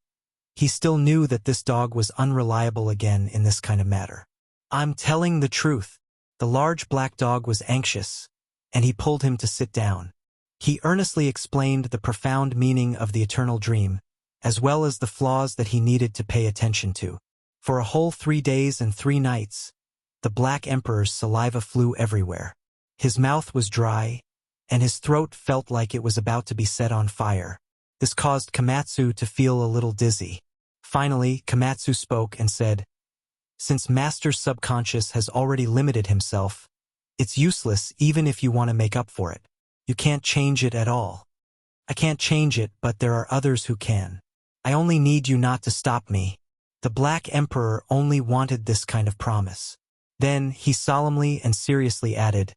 he still knew that this dog was unreliable again in this kind of matter. "I'm telling the truth." The large black dog was anxious, and he pulled him to sit down. He earnestly explained the profound meaning of the eternal dream, as well as the flaws that he needed to pay attention to. For a whole 3 days and 3 nights, the Black Emperor's saliva flew everywhere. His mouth was dry, and his throat felt like it was about to be set on fire. This caused Komatsu to feel a little dizzy. Finally, Komatsu spoke and said, "Since Master's subconscious has already limited himself, it's useless even if you want to make up for it. You can't change it at all. I can't change it, but there are others who can. I only need you not to stop me." The Black Emperor only wanted this kind of promise. Then he solemnly and seriously added,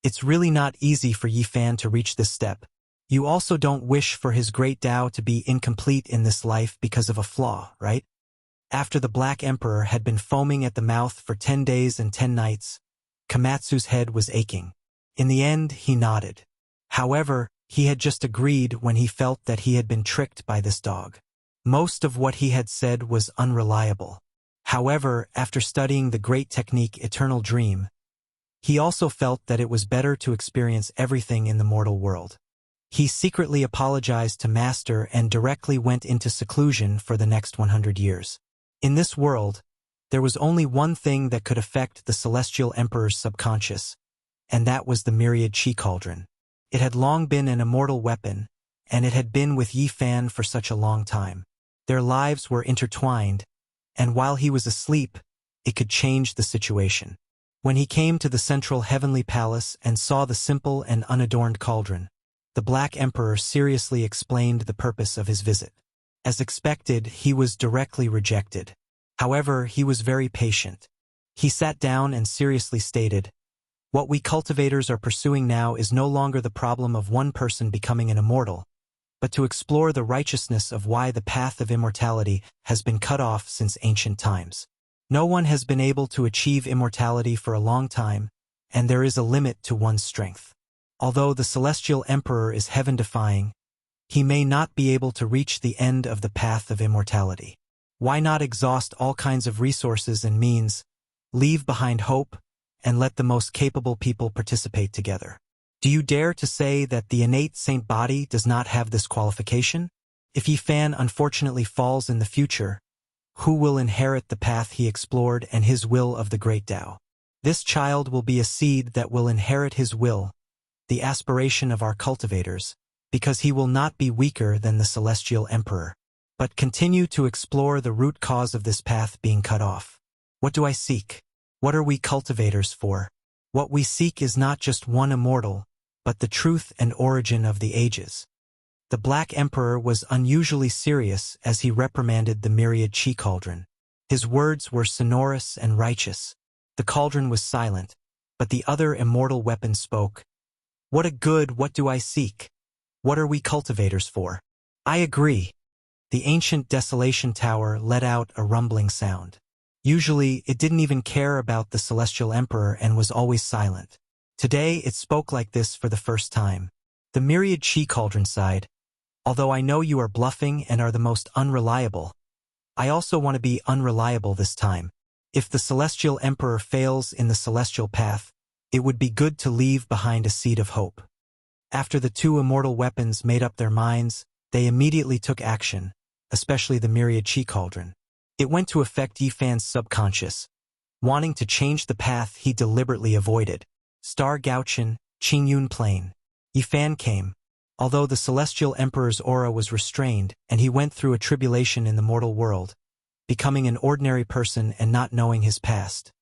"It's really not easy for Yi Fan to reach this step. You also don't wish for his great Tao to be incomplete in this life because of a flaw, right? After the Black Emperor had been foaming at the mouth for 10 days and 10 nights, Komatsu's head was aching. In the end, he nodded. However, he had just agreed when he felt that he had been tricked by this dog. Most of what he had said was unreliable. However, after studying the great technique Eternal Dream, he also felt that it was better to experience everything in the mortal world. He secretly apologized to Master and directly went into seclusion for the next 100 years. In this world, there was only one thing that could affect the Celestial Emperor's subconscious, and that was the myriad chi cauldron. It had long been an immortal weapon, and it had been with Yi Fan for such a long time. Their lives were intertwined, and while he was asleep, it could change the situation. When he came to the central heavenly palace and saw the simple and unadorned cauldron, the Black Emperor seriously explained the purpose of his visit. As expected, he was directly rejected. However, he was very patient. He sat down and seriously stated, "What we cultivators are pursuing now is no longer the problem of one person becoming an immortal, but to explore the righteousness of why the path of immortality has been cut off since ancient times. No one has been able to achieve immortality for a long time, and there is a limit to one's strength. Although the Celestial Emperor is heaven-defying, he may not be able to reach the end of the path of immortality. Why not exhaust all kinds of resources and means, leave behind hope, and let the most capable people participate together? Do you dare to say that the innate saint body does not have this qualification? If Yi Fan unfortunately falls in the future, who will inherit the path he explored and his will of the great Tao? This child will be a seed that will inherit his will, the aspiration of our cultivators, because he will not be weaker than the Celestial Emperor, but continue to explore the root cause of this path being cut off. What do I seek? What are we cultivators for? What we seek is not just one immortal, but the truth and origin of the ages." The Black Emperor was unusually serious as he reprimanded the myriad chi cauldron. His words were sonorous and righteous. The cauldron was silent, but the other immortal weapon spoke. "What a good, what do I seek? What are we cultivators for? I agree." The ancient Desolation Tower let out a rumbling sound. Usually, it didn't even care about the Celestial Emperor and was always silent. Today, it spoke like this for the first time. The myriad chi cauldron sighed, "Although I know you are bluffing and are the most unreliable, I also want to be unreliable this time. If the Celestial Emperor fails in the celestial path, it would be good to leave behind a seed of hope." After the two immortal weapons made up their minds, they immediately took action, especially the myriad chi cauldron. It went to affect Yi Fan's subconscious, wanting to change the path he deliberately avoided. Star Gaochen, Qingyun Plain. Yi Fan came. Although the Celestial Emperor's aura was restrained and he went through a tribulation in the mortal world, becoming an ordinary person and not knowing his past,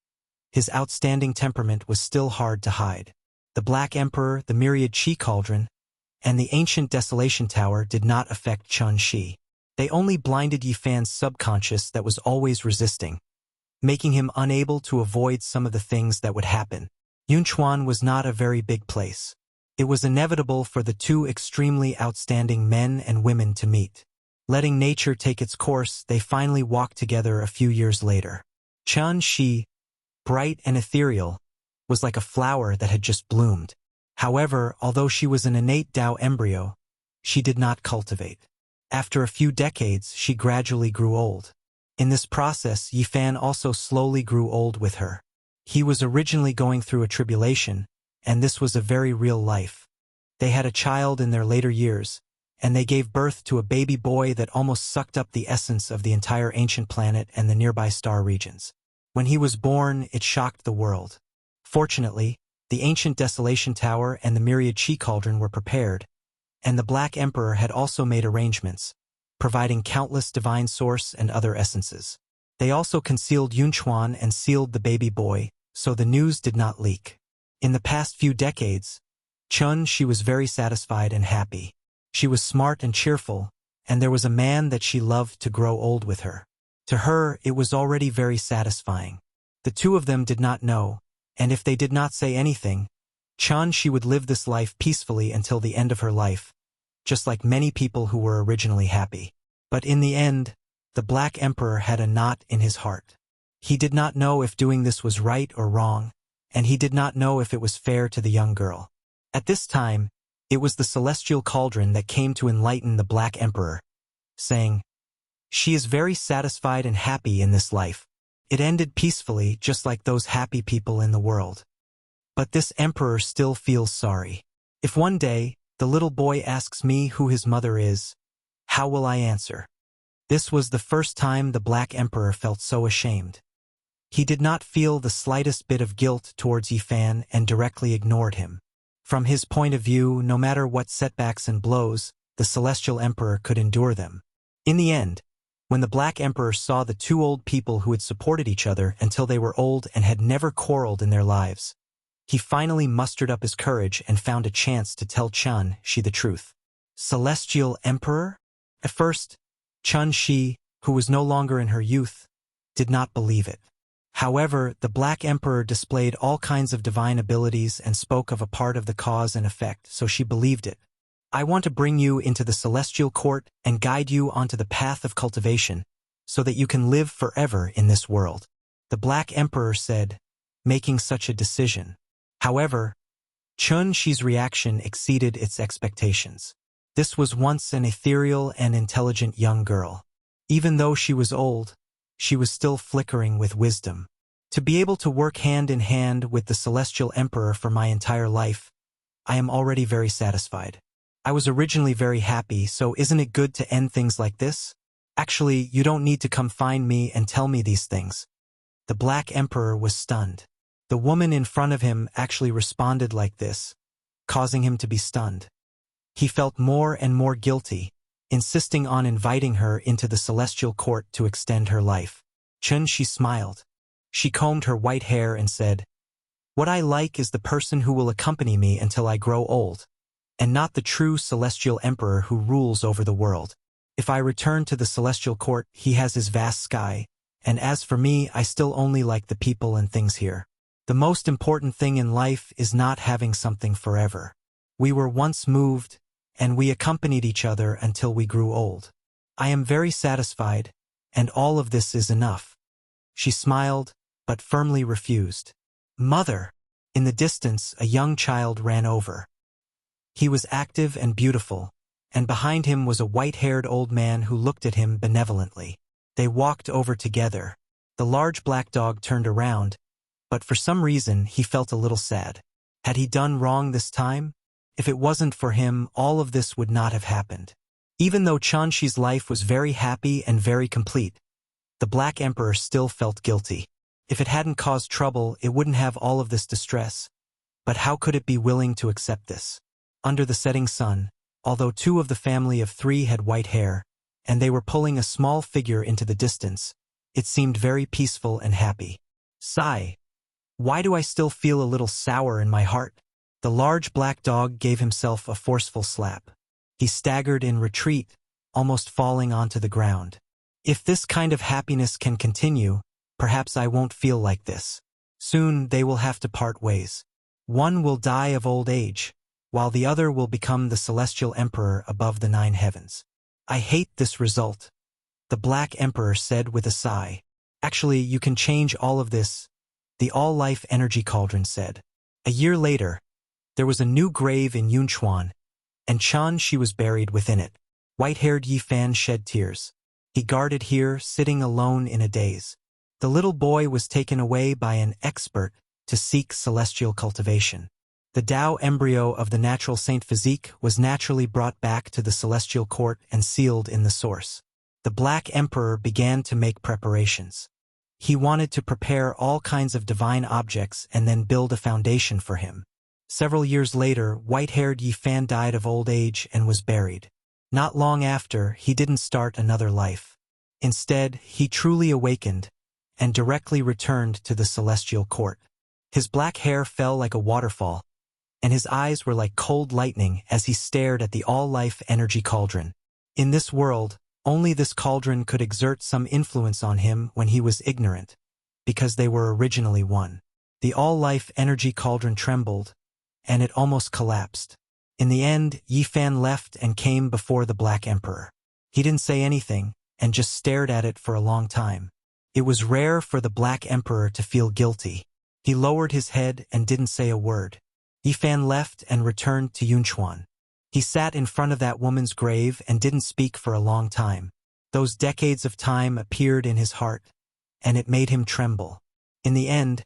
his outstanding temperament was still hard to hide. The Black Emperor, the myriad chi cauldron, and the ancient Desolation Tower did not affect Chun Shi. They only blinded Yi Fan's subconscious that was always resisting, making him unable to avoid some of the things that would happen. Yunchuan was not a very big place. It was inevitable for the two extremely outstanding men and women to meet. Letting nature take its course, they finally walked together a few years later. Chun Shi, bright and ethereal, was like a flower that had just bloomed. However, although she was an innate Tao embryo, she did not cultivate. After a few decades, she gradually grew old. In this process, Yi Fan also slowly grew old with her. He was originally going through a tribulation, and this was a very real life. They had a child in their later years, and they gave birth to a baby boy that almost sucked up the essence of the entire ancient planet and the nearby star regions. When he was born, it shocked the world. Fortunately, the ancient Desolation Tower and the myriad chi cauldron were prepared, and the Black Emperor had also made arrangements, providing countless divine source and other essences. They also concealed Yunchuan and sealed the baby boy, so the news did not leak. In the past few decades, Chun Shi was very satisfied and happy. She was smart and cheerful, and there was a man that she loved to grow old with her. To her, it was already very satisfying. The two of them did not know, and if they did not say anything, Chun Shi would live this life peacefully until the end of her life, just like many people who were originally happy. But in the end, The Black Emperor had a knot in his heart. He did not know if doing this was right or wrong, and he did not know if it was fair to the young girl. At this time, it was the celestial cauldron that came to enlighten the Black Emperor, saying, "She is very satisfied and happy in this life. It ended peacefully, just like those happy people in the world. But this emperor still feels sorry. If one day, the little boy asks me who his mother is, how will I answer?" This was the first time the Black Emperor felt so ashamed. He did not feel the slightest bit of guilt towards Yifan and directly ignored him. From his point of view, no matter what setbacks and blows, the Celestial Emperor could endure them. In the end, when the Black Emperor saw the two old people who had supported each other until they were old and had never quarreled in their lives, he finally mustered up his courage and found a chance to tell Chun Shi the truth. Celestial Emperor? At first, Chun Shi, who was no longer in her youth, did not believe it. However, the Black Emperor displayed all kinds of divine abilities and spoke of a part of the cause and effect, so she believed it. "I want to bring you into the celestial court and guide you onto the path of cultivation, so that you can live forever in this world," the Black Emperor said, making such a decision. However, Chun Shi's reaction exceeded its expectations. This was once an ethereal and intelligent young girl. Even though she was old, she was still flickering with wisdom. "To be able to work hand in hand with the Celestial Emperor for my entire life, I am already very satisfied. I was originally very happy, so isn't it good to end things like this? Actually, you don't need to come find me and tell me these things." The Black Emperor was stunned. The woman in front of him actually responded like this, causing him to be stunned. He felt more and more guilty, insisting on inviting her into the celestial court to extend her life. Chun Shi smiled. She combed her white hair and said, "What I like is the person who will accompany me until I grow old, and not the true celestial emperor who rules over the world. If I return to the celestial court, he has his vast sky, and as for me, I still only like the people and things here. The most important thing in life is not having something forever. We were once moved, and we accompanied each other until we grew old. I am very satisfied, and all of this is enough." She smiled, but firmly refused. "Mother!" In the distance, a young child ran over. He was active and beautiful, and behind him was a white-haired old man who looked at him benevolently. They walked over together. The large black dog turned around, but for some reason he felt a little sad. Had he done wrong this time? If it wasn't for him, all of this would not have happened. Even though Chun Shi's life was very happy and very complete, the Black Emperor still felt guilty. If it hadn't caused trouble, it wouldn't have all of this distress. But how could it be willing to accept this? Under the setting sun, although two of the family of three had white hair, and they were pulling a small figure into the distance, it seemed very peaceful and happy. Sigh. Why do I still feel a little sour in my heart? The large black dog gave himself a forceful slap. He staggered in retreat, almost falling onto the ground. If this kind of happiness can continue, perhaps I won't feel like this. Soon they will have to part ways. One will die of old age, while the other will become the celestial emperor above the 9 heavens. I hate this result, the Black Emperor said with a sigh. Actually, you can change all of this, the all-life energy cauldron said. A year later, there was a new grave in Yunchuan, and Chun Shi was buried within it. White-haired Yifan shed tears. He guarded here, sitting alone in a daze. The little boy was taken away by an expert to seek celestial cultivation. The Tao embryo of the natural Saint Physique was naturally brought back to the celestial court and sealed in the source. The Black Emperor began to make preparations. He wanted to prepare all kinds of divine objects and then build a foundation for him. Several years later, white-haired Yifan died of old age and was buried. Not long after, he didn't start another life. Instead, he truly awakened and directly returned to the celestial court. His black hair fell like a waterfall, and his eyes were like cold lightning as he stared at the all-life energy cauldron. In this world, only this cauldron could exert some influence on him when he was ignorant, because they were originally one. The all-life energy cauldron trembled, and it almost collapsed. In the end, Yifan left and came before the Black Emperor. He didn't say anything, and just stared at it for a long time. It was rare for the Black Emperor to feel guilty. He lowered his head and didn't say a word. Yifan left and returned to Yunchuan. He sat in front of that woman's grave and didn't speak for a long time. Those decades of time appeared in his heart, and it made him tremble. In the end,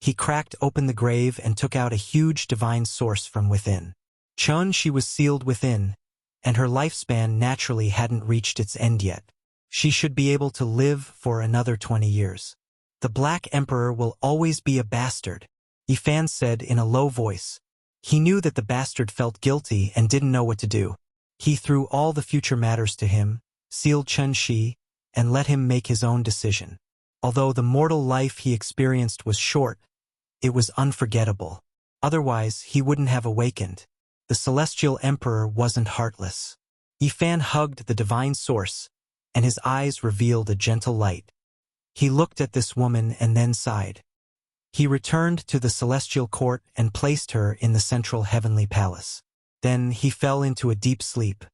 he cracked open the grave and took out a huge divine source from within. She was sealed within, and her lifespan naturally hadn't reached its end yet. She should be able to live for another 20 years. The Black Emperor will always be a bastard, Yifan said in a low voice. He knew that the bastard felt guilty and didn't know what to do. He threw all the future matters to him, sealed Chen Shi, and let him make his own decision. Although the mortal life he experienced was short, it was unforgettable. Otherwise, he wouldn't have awakened. The Celestial Emperor wasn't heartless. Yifan hugged the divine source, and his eyes revealed a gentle light. He looked at this woman and then sighed. He returned to the celestial court and placed her in the central heavenly palace. Then he fell into a deep sleep.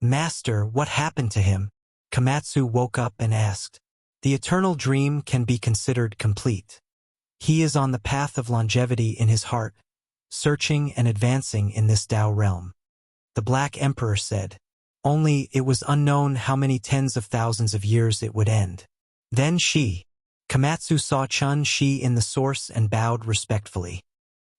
Master, what happened to him? Komatsu woke up and asked. The eternal dream can be considered complete. He is on the path of longevity in his heart, searching and advancing in this Tao realm. The Black Emperor said. Only it was unknown how many tens of thousands of years it would end. Then Komatsu saw Chen Shi in the source and bowed respectfully.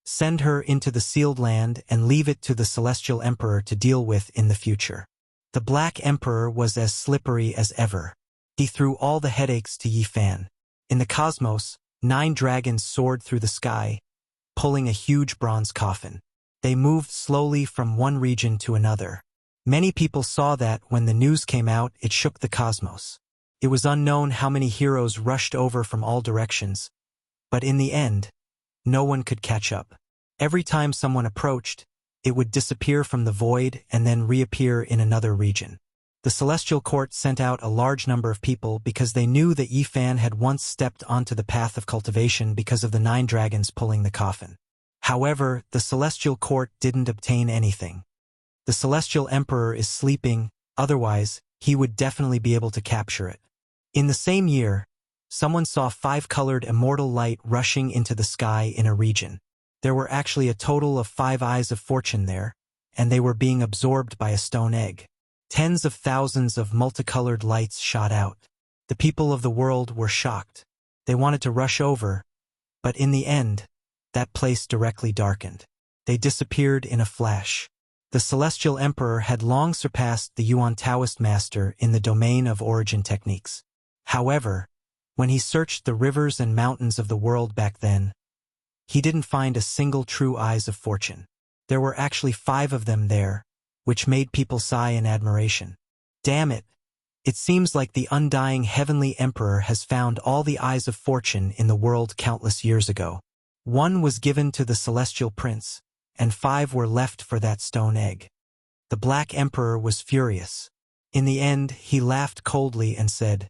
Send her into the sealed land and leave it to the Celestial Emperor to deal with in the future. The Black Emperor was as slippery as ever. He threw all the headaches to Yifan. In the cosmos, 9 dragons soared through the sky, pulling a huge bronze coffin. They moved slowly from one region to another. Many people saw that when the news came out, it shook the cosmos. It was unknown how many heroes rushed over from all directions, but in the end, no one could catch up. Every time someone approached, it would disappear from the void and then reappear in another region. The Celestial Court sent out a large number of people because they knew that Yifan had once stepped onto the path of cultivation because of the 9 dragons pulling the coffin. However, the Celestial Court didn't obtain anything. The Celestial Emperor is sleeping, otherwise, he would definitely be able to capture it. In the same year, someone saw 5-colored immortal light rushing into the sky in a region. There were actually a total of 5 eyes of fortune there, and they were being absorbed by a stone egg. Tens of thousands of multicolored lights shot out. The people of the world were shocked. They wanted to rush over, but in the end, that place directly darkened. They disappeared in a flash. The Celestial Emperor had long surpassed the Yuan Taoist master in the domain of origin techniques. However, when he searched the rivers and mountains of the world back then, he didn't find a single true eyes of fortune. There were actually 5 of them there, which made people sigh in admiration. Damn it! It seems like the undying heavenly emperor has found all the eyes of fortune in the world countless years ago. 1 was given to the celestial prince, and 5 were left for that stone egg. The Black Emperor was furious. In the end, he laughed coldly and said,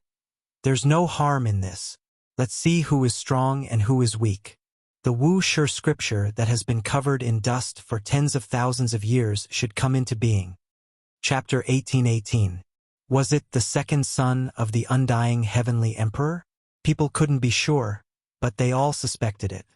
"There's no harm in this. Let's see who is strong and who is weak." The Wuxia scripture that has been covered in dust for tens of thousands of years should come into being. Chapter 18:18. Was it the second son of the undying heavenly emperor? People couldn't be sure, but they all suspected it.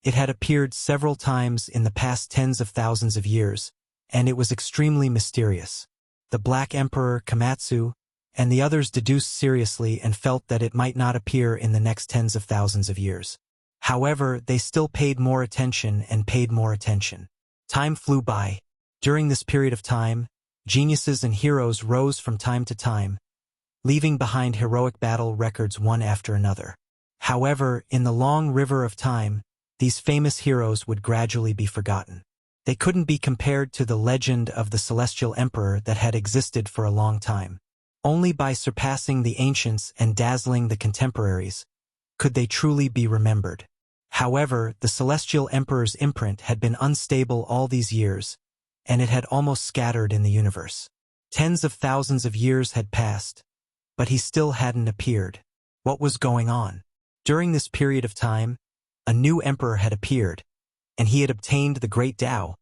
It had appeared several times in the past tens of thousands of years, and it was extremely mysterious. The Black Emperor Komatsu and the others deduced seriously and felt that it might not appear in the next tens of thousands of years. However, they still paid more attention and paid more attention. Time flew by. During this period of time, geniuses and heroes rose from time to time, leaving behind heroic battle records one after another. However, in the long river of time, these famous heroes would gradually be forgotten. They couldn't be compared to the legend of the Celestial Emperor that had existed for a long time. Only by surpassing the ancients and dazzling the contemporaries could they truly be remembered. However, the Celestial Emperor's imprint had been unstable all these years, and it had almost scattered in the universe. Tens of thousands of years had passed, but he still hadn't appeared. What was going on? During this period of time, a new emperor had appeared, and he had obtained the Great Tao,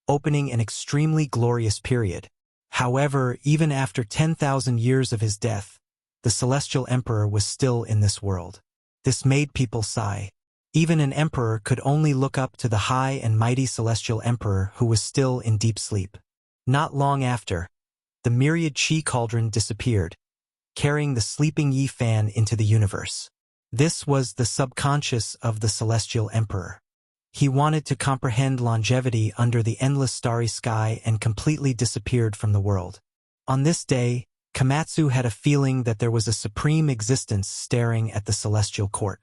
opening an extremely glorious period. However, even after 10,000 years of his death, the Celestial Emperor was still in this world. This made people sigh. Even an emperor could only look up to the high and mighty Celestial Emperor who was still in deep sleep. Not long after, the myriad Qi cauldron disappeared, carrying the sleeping Yi Fan into the universe. This was the subconscious of the Celestial Emperor. He wanted to comprehend longevity under the endless starry sky and completely disappeared from the world. On this day, Komatsu had a feeling that there was a supreme existence staring at the celestial court.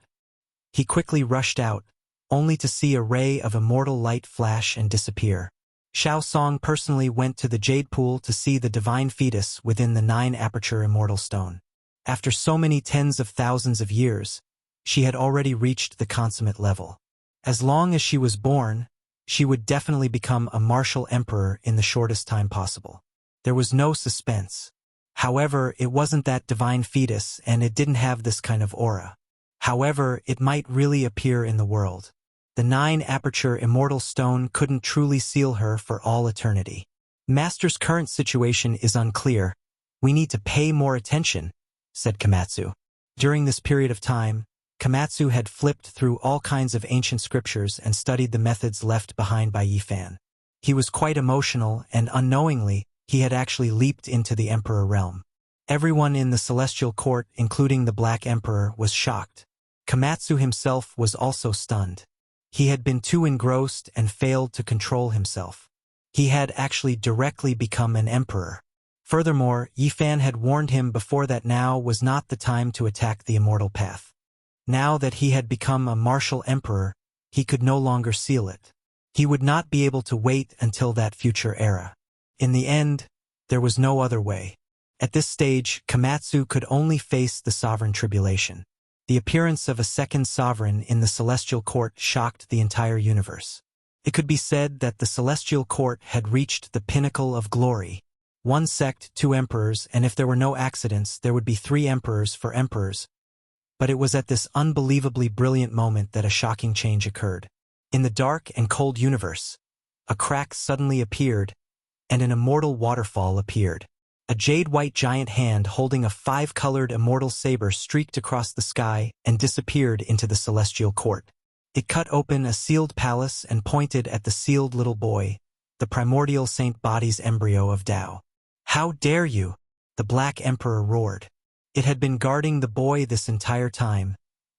He quickly rushed out, only to see a ray of immortal light flash and disappear. Xiao Song personally went to the jade pool to see the divine fetus within the 9-aperture immortal stone. After so many tens of thousands of years, she had already reached the consummate level. As long as she was born, she would definitely become a martial emperor in the shortest time possible. There was no suspense. However, it wasn't that divine fetus and it didn't have this kind of aura. However, it might really appear in the world. The 9-aperture immortal stone couldn't truly seal her for all eternity. Master's current situation is unclear. We need to pay more attention, said Komatsu. During this period of time, Komatsu had flipped through all kinds of ancient scriptures and studied the methods left behind by Yi Fan. He was quite emotional and unknowingly, he had actually leaped into the Emperor realm. Everyone in the Celestial Court, including the Black Emperor, was shocked. Komatsu himself was also stunned. He had been too engrossed and failed to control himself. He had actually directly become an emperor. Furthermore, Yi Fan had warned him before that now was not the time to attack the immortal path. Now that he had become a martial emperor, he could no longer seal it. He would not be able to wait until that future era. In the end, there was no other way. At this stage, Komatsu could only face the sovereign tribulation. The appearance of a second sovereign in the Celestial Court shocked the entire universe. It could be said that the Celestial Court had reached the pinnacle of glory. 1 sect, 2 emperors, and if there were no accidents, there would be 3 emperors for emperors. But it was at this unbelievably brilliant moment that a shocking change occurred. In the dark and cold universe, a crack suddenly appeared, and an immortal waterfall appeared. A jade-white giant hand holding a 5-colored immortal saber streaked across the sky and disappeared into the Celestial Court. It cut open a sealed palace and pointed at the sealed little boy, the primordial Saint Body's embryo of Tao. "How dare you?" the Black Emperor roared. It had been guarding the boy this entire time,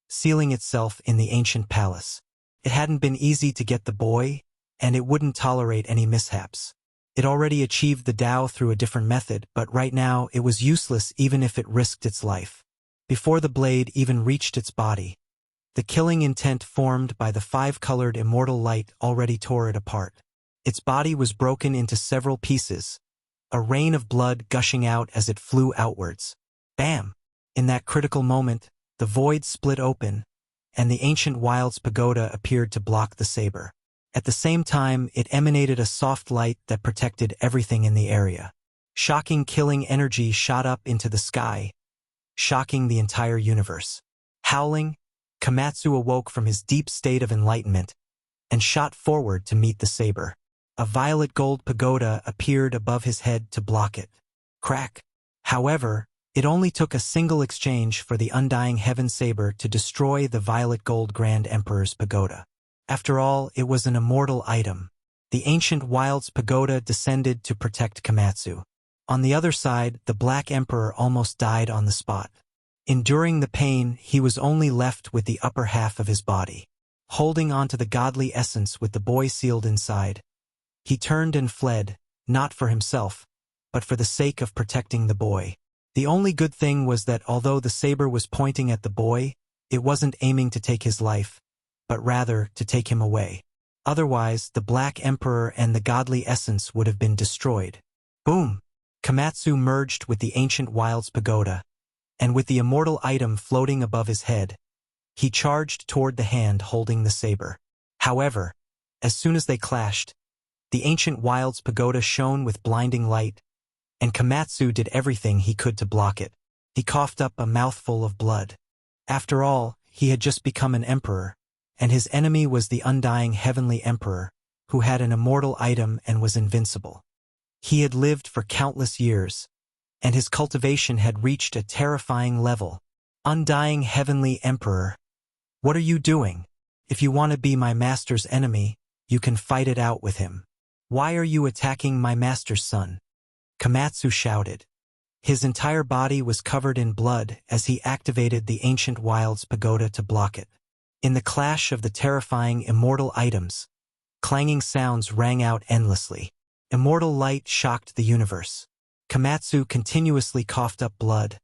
sealing itself in the ancient palace. It hadn't been easy to get the boy, and it wouldn't tolerate any mishaps. It already achieved the Tao through a different method, but right now it was useless even if it risked its life. Before the blade even reached its body, the killing intent formed by the 5-colored immortal light already tore it apart. Its body was broken into several pieces, a rain of blood gushing out as it flew outwards. Bam! In that critical moment, the void split open, and the ancient Wild's pagoda appeared to block the saber. At the same time, it emanated a soft light that protected everything in the area. Shocking killing energy shot up into the sky, shocking the entire universe. Howling, Komatsu awoke from his deep state of enlightenment and shot forward to meet the saber. A violet gold pagoda appeared above his head to block it. Crack! However, it only took a single exchange for the undying heaven saber to destroy the violet gold Grand Emperor's pagoda. After all, it was an immortal item. The ancient Wild's pagoda descended to protect Komatsu. On the other side, the Black Emperor almost died on the spot. Enduring the pain, he was only left with the upper half of his body. Holding onto the godly essence with the boy sealed inside, he turned and fled, not for himself, but for the sake of protecting the boy. The only good thing was that although the saber was pointing at the boy, it wasn't aiming to take his life, but rather to take him away. Otherwise, the Black Emperor and the godly essence would have been destroyed. Boom! Komatsu merged with the ancient Wild's pagoda, and with the immortal item floating above his head, he charged toward the hand holding the saber. However, as soon as they clashed, the ancient Wild's pagoda shone with blinding light, and Komatsu did everything he could to block it. He coughed up a mouthful of blood. After all, he had just become an emperor, and his enemy was the undying heavenly emperor, who had an immortal item and was invincible. He had lived for countless years, and his cultivation had reached a terrifying level. Undying Heavenly Emperor, what are you doing? If you want to be my master's enemy, you can fight it out with him. Why are you attacking my master's son? Komatsu shouted. His entire body was covered in blood as he activated the Ancient Wild's pagoda to block it. In the clash of the terrifying immortal items, clanging sounds rang out endlessly. Immortal light shocked the universe. Komatsu continuously coughed up blood,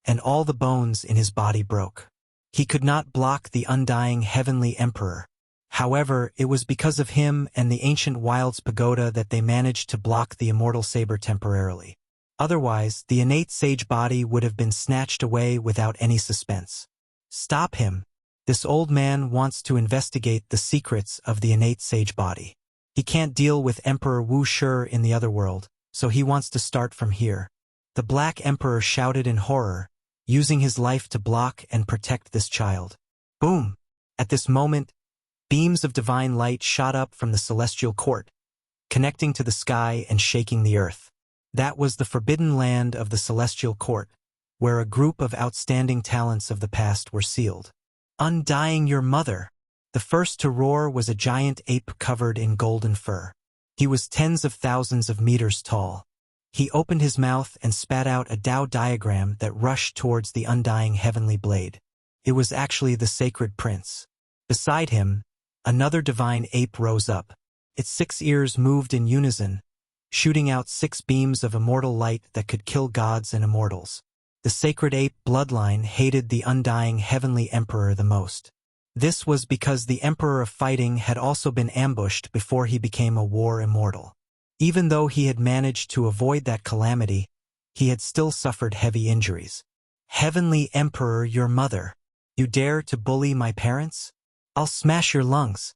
and all the bones in his body broke. He could not block the undying Heavenly Emperor. However, it was because of him and the Ancient Wild's pagoda that they managed to block the immortal saber temporarily. Otherwise, the innate sage body would have been snatched away without any suspense. Stop him. This old man wants to investigate the secrets of the innate sage body. He can't deal with Emperor Wuxia in the other world, so he wants to start from here. The Black Emperor shouted in horror, using his life to block and protect this child. Boom! At this moment, beams of divine light shot up from the celestial court, connecting to the sky and shaking the earth. That was the forbidden land of the celestial court, where a group of outstanding talents of the past were sealed. Undying your mother! The first to roar was a giant ape covered in golden fur. He was tens of thousands of meters tall. He opened his mouth and spat out a Tao diagram that rushed towards the undying heavenly blade. It was actually the sacred prince. Beside him, another divine ape rose up. Its 6 ears moved in unison, shooting out 6 beams of immortal light that could kill gods and immortals. The sacred ape bloodline hated the undying Heavenly Emperor the most. This was because the Emperor of Fighting had also been ambushed before he became a war immortal. Even though he had managed to avoid that calamity, he had still suffered heavy injuries. Heavenly Emperor, your mother! You dare to bully my parents? I'll smash your lungs!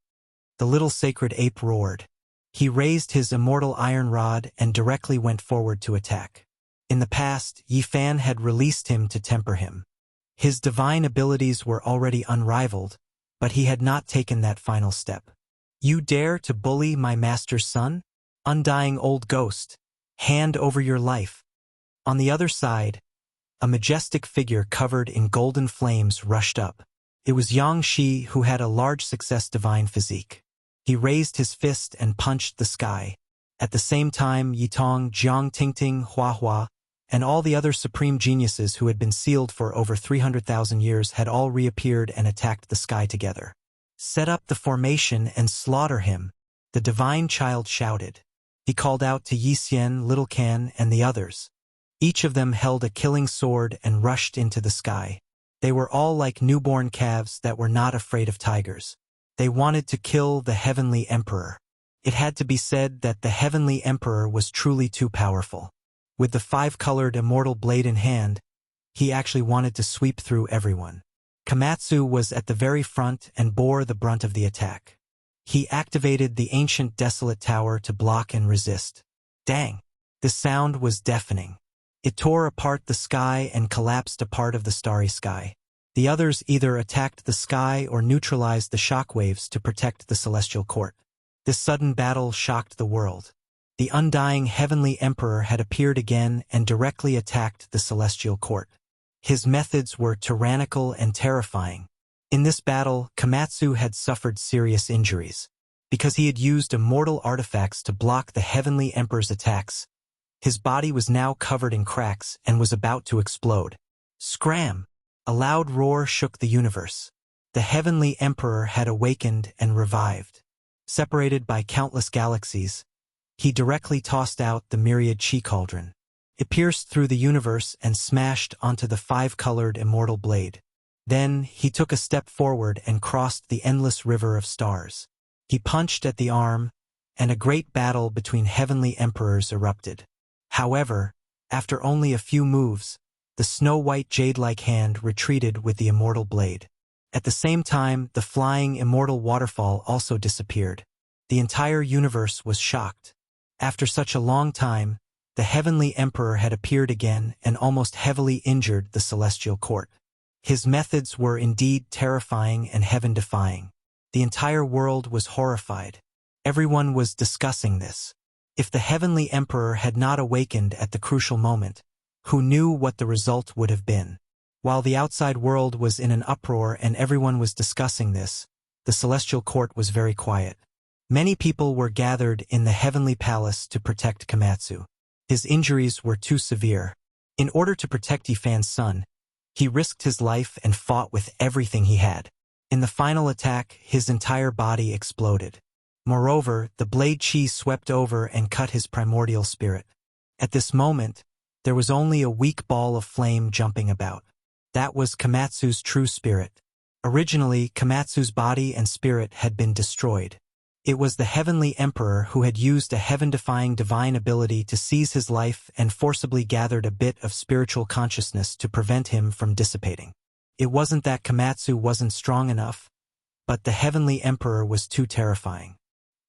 The little sacred ape roared. He raised his immortal iron rod and directly went forward to attack. In the past, Yi Fan had released him to temper him. His divine abilities were already unrivaled, but he had not taken that final step. You dare to bully my master's son? Undying old ghost, hand over your life. On the other side, a majestic figure covered in golden flames rushed up. It was Yang Shi, who had a large success divine physique. He raised his fist and punched the sky. At the same time, Yitong, Jiang Tingting, Hua Hua, and all the other supreme geniuses who had been sealed for over 300,000 years had all reappeared and attacked the sky together. Set up the formation and slaughter him, the divine child shouted. He called out to Yi Xian, Little Can, and the others. Each of them held a killing sword and rushed into the sky. They were all like newborn calves that were not afraid of tigers. They wanted to kill the Heavenly Emperor. It had to be said that the Heavenly Emperor was truly too powerful. With the 5-colored immortal blade in hand, he actually wanted to sweep through everyone. Komatsu was at the very front and bore the brunt of the attack. He activated the ancient desolate tower to block and resist. Dang! The sound was deafening. It tore apart the sky and collapsed a part of the starry sky. The others either attacked the sky or neutralized the shockwaves to protect the celestial court. This sudden battle shocked the world. The undying Heavenly Emperor had appeared again and directly attacked the celestial court. His methods were tyrannical and terrifying. In this battle, Komatsu had suffered serious injuries. Because he had used immortal artifacts to block the Heavenly Emperor's attacks, his body was now covered in cracks and was about to explode. Scram! A loud roar shook the universe. The Heavenly Emperor had awakened and revived. Separated by countless galaxies, he directly tossed out the myriad chi cauldron. It pierced through the universe and smashed onto the 5-colored immortal blade. Then he took a step forward and crossed the endless river of stars. He punched at the arm, and a great battle between heavenly emperors erupted. However, after only a few moves, the snow-white jade-like hand retreated with the immortal blade. At the same time, the flying immortal waterfall also disappeared. The entire universe was shocked. After such a long time, the Heavenly Emperor had appeared again and almost heavily injured the celestial court. His methods were indeed terrifying and heaven-defying. The entire world was horrified. Everyone was discussing this. If the Heavenly Emperor had not awakened at the crucial moment, who knew what the result would have been. While the outside world was in an uproar and everyone was discussing this, the celestial court was very quiet. Many people were gathered in the heavenly palace to protect Komatsu. His injuries were too severe. In order to protect Yifan's son, he risked his life and fought with everything he had. In the final attack, his entire body exploded. Moreover, the blade chi swept over and cut his primordial spirit. At this moment, there was only a weak ball of flame jumping about. That was Komatsu's true spirit. Originally, Komatsu's body and spirit had been destroyed. It was the Heavenly Emperor who had used a heaven-defying divine ability to seize his life and forcibly gathered a bit of spiritual consciousness to prevent him from dissipating. It wasn't that Komatsu wasn't strong enough, but the Heavenly Emperor was too terrifying.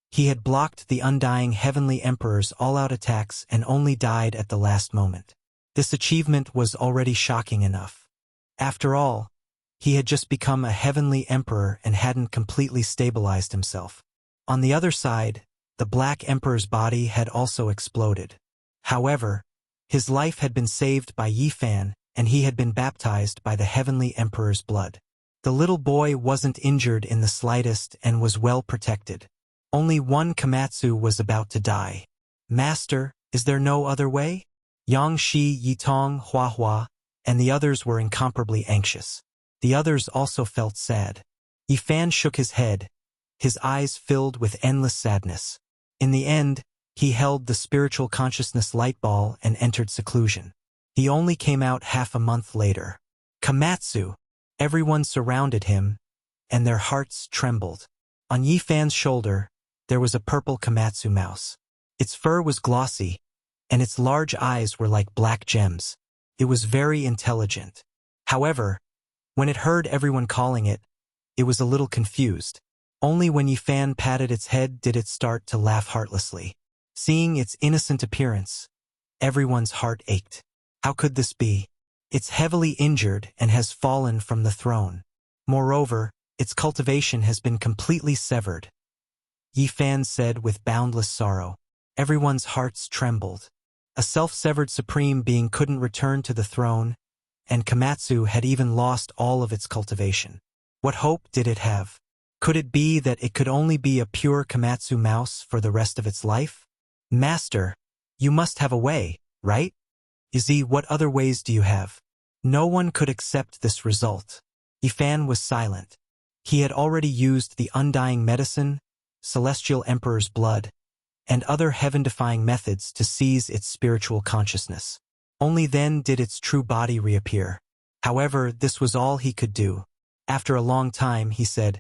He had blocked the undying Heavenly Emperor's all-out attacks and only died at the last moment. This achievement was already shocking enough. After all, he had just become a Heavenly Emperor and hadn't completely stabilized himself. On the other side, the Black Emperor's body had also exploded. However, his life had been saved by Yifan, and he had been baptized by the Heavenly Emperor's blood. The little boy wasn't injured in the slightest and was well protected. Only one Komatsu was about to die. "Master, is there no other way?" Yang Shi, Yitong, Hua, and the others were incomparably anxious. The others also felt sad. Yifan shook his head, his eyes filled with endless sadness. In the end, he held the spiritual consciousness light ball and entered seclusion. He only came out half a month later. Komatsu! Everyone surrounded him, and their hearts trembled. On Yifan's shoulder, there was a purple Komatsu mouse. Its fur was glossy, and its large eyes were like black gems. It was very intelligent. However, when it heard everyone calling it, it was a little confused. Only when Yifan patted its head did it start to laugh heartlessly. Seeing its innocent appearance, everyone's heart ached. How could this be? It's heavily injured and has fallen from the throne. Moreover, its cultivation has been completely severed. Yifan said with boundless sorrow. Everyone's hearts trembled. A self-severed supreme being couldn't return to the throne, and Komatsu had even lost all of its cultivation. What hope did it have? Could it be that it could only be a pure Komatsu mouse for the rest of its life? "Master, you must have a way, right? Izzy, what other ways do you have?" No one could accept this result. Yifan was silent. He had already used the undying medicine, Celestial Emperor's blood, and other heaven-defying methods to seize its spiritual consciousness. Only then did its true body reappear. However, this was all he could do. After a long time, he said,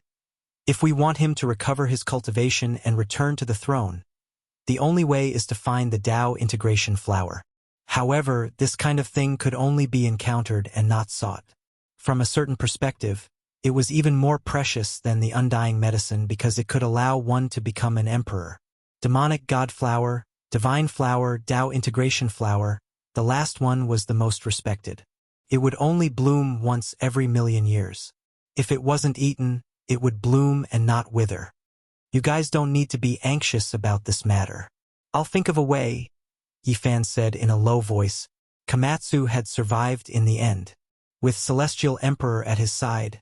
"If we want him to recover his cultivation and return to the throne, the only way is to find the Tao integration flower. However, this kind of thing could only be encountered and not sought. From a certain perspective, it was even more precious than the undying medicine because it could allow one to become an emperor. Demonic God flower, divine flower, Tao integration flower, the last one was the most respected. It would only bloom once every million years. If it wasn't eaten, it would bloom and not wither. You guys don't need to be anxious about this matter. I'll think of a way," Yifan said in a low voice. Komatsu had survived in the end. With Celestial Emperor at his side,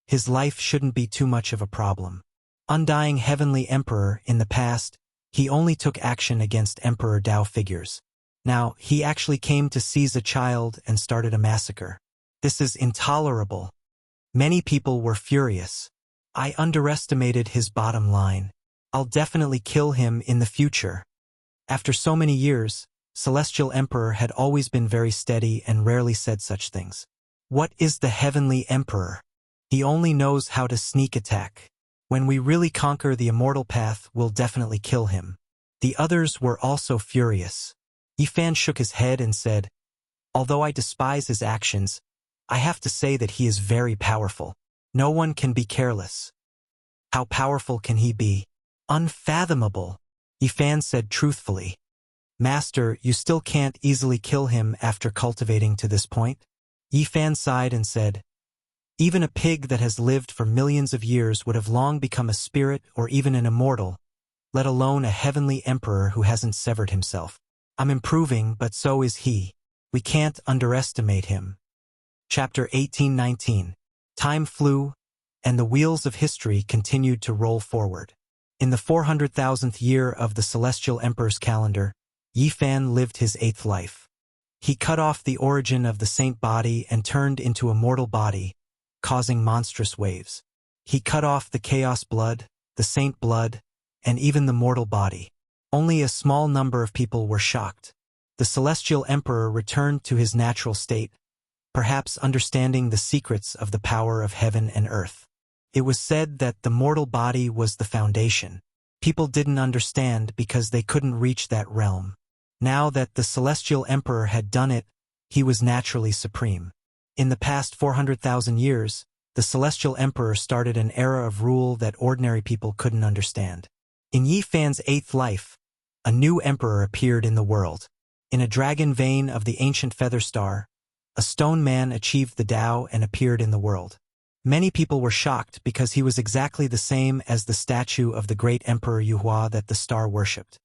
his life shouldn't be too much of a problem. Undying Heavenly Emperor in the past, he only took action against Emperor Tao figures. Now, he actually came to seize a child and started a massacre. This is intolerable. Many people were furious. I underestimated his bottom line. I'll definitely kill him in the future. After so many years, Celestial Emperor had always been very steady and rarely said such things. What is the Heavenly Emperor? He only knows how to sneak attack. When we really conquer the immortal path, we'll definitely kill him. The others were also furious. Yifan shook his head and said, "Although I despise his actions, I have to say that he is very powerful. No one can be careless." "How powerful can he be?" "Unfathomable," Yifan said truthfully. "Master, you still can't easily kill him after cultivating to this point?" Yifan sighed and said, "Even a pig that has lived for millions of years would have long become a spirit or even an immortal, let alone a heavenly emperor who hasn't severed himself. I'm improving, but so is he." We can't underestimate him. Chapter 18-19. Time flew, and the wheels of history continued to roll forward. In the 400,000th year of the Celestial Emperor's calendar, Yi Fan lived his 8th life. He cut off the origin of the saint body and turned into a mortal body, causing monstrous waves. He cut off the chaos blood, the saint blood, and even the mortal body. Only a small number of people were shocked. The Celestial Emperor returned to his natural state, perhaps understanding the secrets of the power of heaven and earth. It was said that the mortal body was the foundation. People didn't understand because they couldn't reach that realm. Now that the Celestial Emperor had done it, he was naturally supreme. In the past 400,000 years, the Celestial Emperor started an era of rule that ordinary people couldn't understand. In Yi Fan's 8th life, a new emperor appeared in the world. In a dragon vein of the ancient feather star, a stone man achieved the Tao and appeared in the world. Many people were shocked because he was exactly the same as the statue of the great Emperor Yuhua that the star worshipped.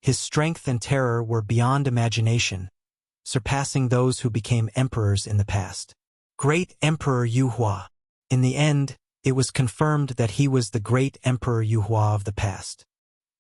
His strength and terror were beyond imagination, surpassing those who became emperors in the past. Great Emperor Yuhua. In the end, it was confirmed that he was the great Emperor Yuhua of the past.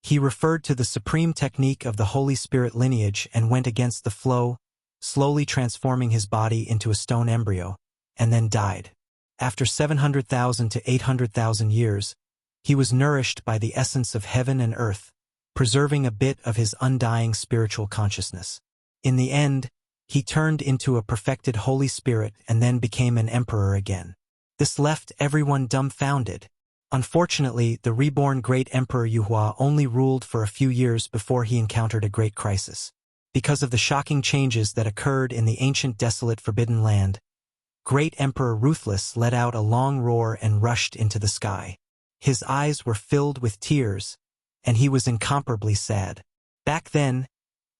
He referred to the supreme technique of the Holy Spirit lineage and went against the flow, slowly transforming his body into a stone embryo, and then died. After 700,000 to 800,000 years, he was nourished by the essence of heaven and earth, preserving a bit of his undying spiritual consciousness. In the end, he turned into a perfected Holy Spirit and then became an emperor again. This left everyone dumbfounded. Unfortunately, the reborn great Emperor Yuhua only ruled for a few years before he encountered a great crisis. Because of the shocking changes that occurred in the ancient desolate forbidden land, Great Emperor Ruthless let out a long roar and rushed into the sky. His eyes were filled with tears, and he was incomparably sad. Back then,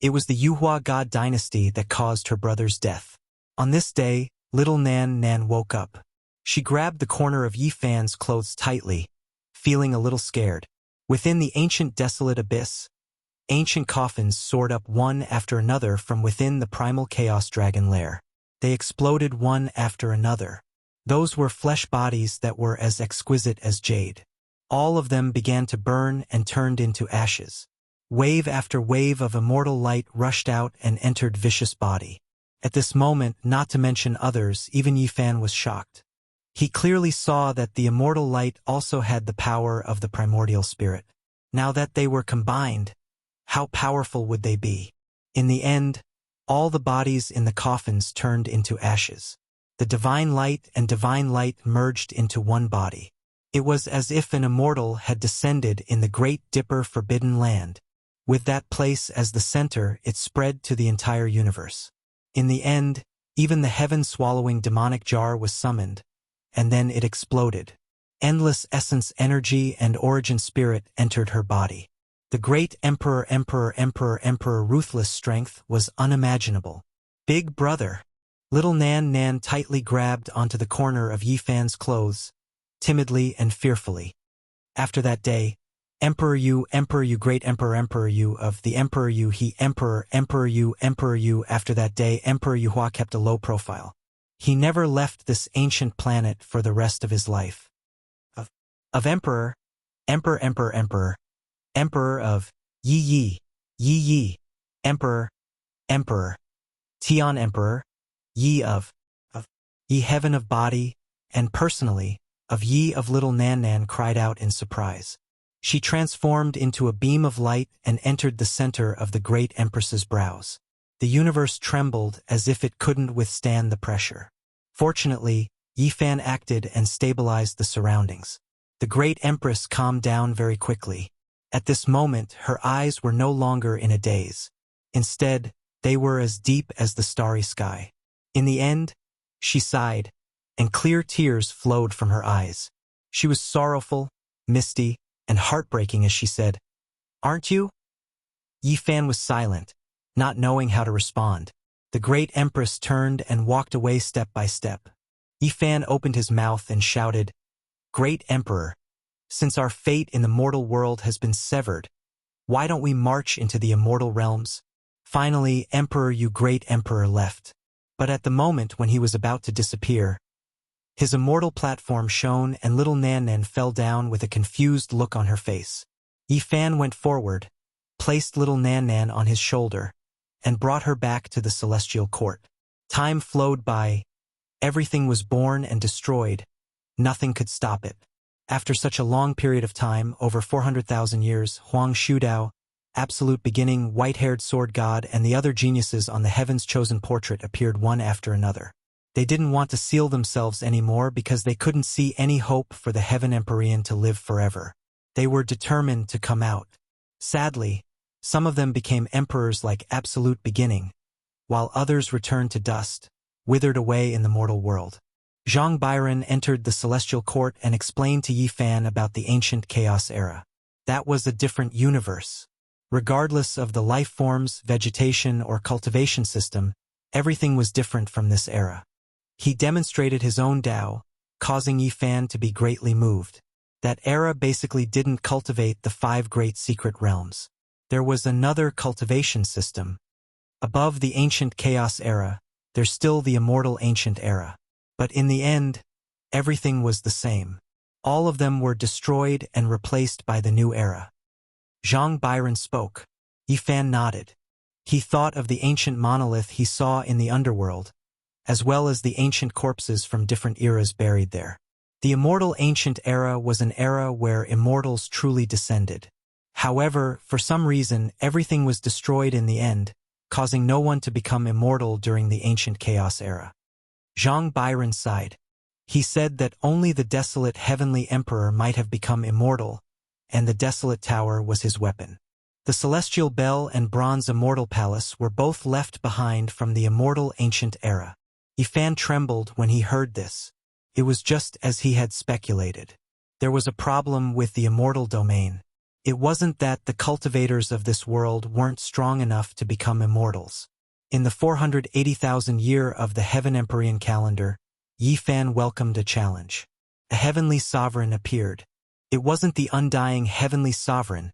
it was the Yuhua God dynasty that caused her brother's death. On this day, little Nan woke up. She grabbed the corner of Yi Fan's clothes tightly, feeling a little scared. Within the ancient desolate abyss, ancient coffins soared up one after another from within the primal chaos dragon lair. They exploded one after another. Those were flesh bodies that were as exquisite as jade. All of them began to burn and turned into ashes. Wave after wave of immortal light rushed out and entered vicious body. At this moment, not to mention others, even Yi Fan was shocked. He clearly saw that the immortal light also had the power of the primordial spirit. Now that they were combined, how powerful would they be? In the end, all the bodies in the coffins turned into ashes. The divine light and divine light merged into one body. It was as if an immortal had descended in the Great Dipper forbidden land. With that place as the center, it spread to the entire universe. In the end, even the heaven-swallowing demonic jar was summoned, and then it exploded. Endless essence energy and origin spirit entered her body. The great Emperor Ruthless strength was unimaginable. Big brother. Little Nan tightly grabbed onto the corner of Yi Fan's clothes, timidly and fearfully. After that day, Emperor Yu, great Emperor Yu of the Emperor Yu, he Emperor Yu. After that day, Emperor Yuhua kept a low profile. He never left this ancient planet for the rest of his life. Of Emperor of Yi, Emperor, Tian Emperor, Yi of Yi heaven of body, and personally, of Yi of little Nan cried out in surprise. She transformed into a beam of light and entered the center of the great Empress's brows. The universe trembled as if it couldn't withstand the pressure. Fortunately, Yi Fan acted and stabilized the surroundings. The great Empress calmed down very quickly. At this moment, her eyes were no longer in a daze. Instead, they were as deep as the starry sky. In the end, she sighed, and clear tears flowed from her eyes. She was sorrowful, misty, and heartbreaking as she said, "Aren't you?" Yi Fan was silent, not knowing how to respond. The great Empress turned and walked away step by step. Yi Fan opened his mouth and shouted, "Great Emperor, since our fate in the mortal world has been severed, why don't we march into the immortal realms? Finally, Emperor Yu Great Emperor left. But at the moment when he was about to disappear, his immortal platform shone and little Nan Nan fell down with a confused look on her face. Yi Fan went forward, placed little Nan Nan on his shoulder, and brought her back to the celestial court. Time flowed by. Everything was born and destroyed. Nothing could stop it. After such a long period of time, over 400,000 years, Huang Shudao, absolute beginning, white-haired sword god, and the other geniuses on the heaven's chosen portrait appeared one after another. They didn't want to seal themselves anymore because they couldn't see any hope for the Heaven Empyrean to live forever. They were determined to come out. Sadly, some of them became emperors like Absolute Beginning, while others returned to dust, withered away in the mortal world. Zhang Byron entered the celestial court and explained to Yi Fan about the ancient chaos era. That was a different universe. Regardless of the life forms, vegetation, or cultivation system, everything was different from this era. He demonstrated his own Tao, causing Yi Fan to be greatly moved. That era basically didn't cultivate the 5 great secret realms. There was another cultivation system. Above the ancient chaos era, there's still the immortal ancient era. But in the end, everything was the same. All of them were destroyed and replaced by the new era. Zhang Byron spoke. Yi Fan nodded. He thought of the ancient monolith he saw in the underworld, as well as the ancient corpses from different eras buried there. The immortal ancient era was an era where immortals truly descended. However, for some reason, everything was destroyed in the end, causing no one to become immortal during the ancient chaos era. Zhang Byron sighed. He said that only the desolate heavenly emperor might have become immortal, and the desolate tower was his weapon. The celestial bell and bronze immortal palace were both left behind from the immortal ancient era. Yi Fan trembled when he heard this. It was just as he had speculated. There was a problem with the immortal domain. It wasn't that the cultivators of this world weren't strong enough to become immortals. In the 480,000 year of the Heaven Empyrean calendar, Yi Fan welcomed a challenge. A heavenly sovereign appeared. It wasn't the undying heavenly sovereign,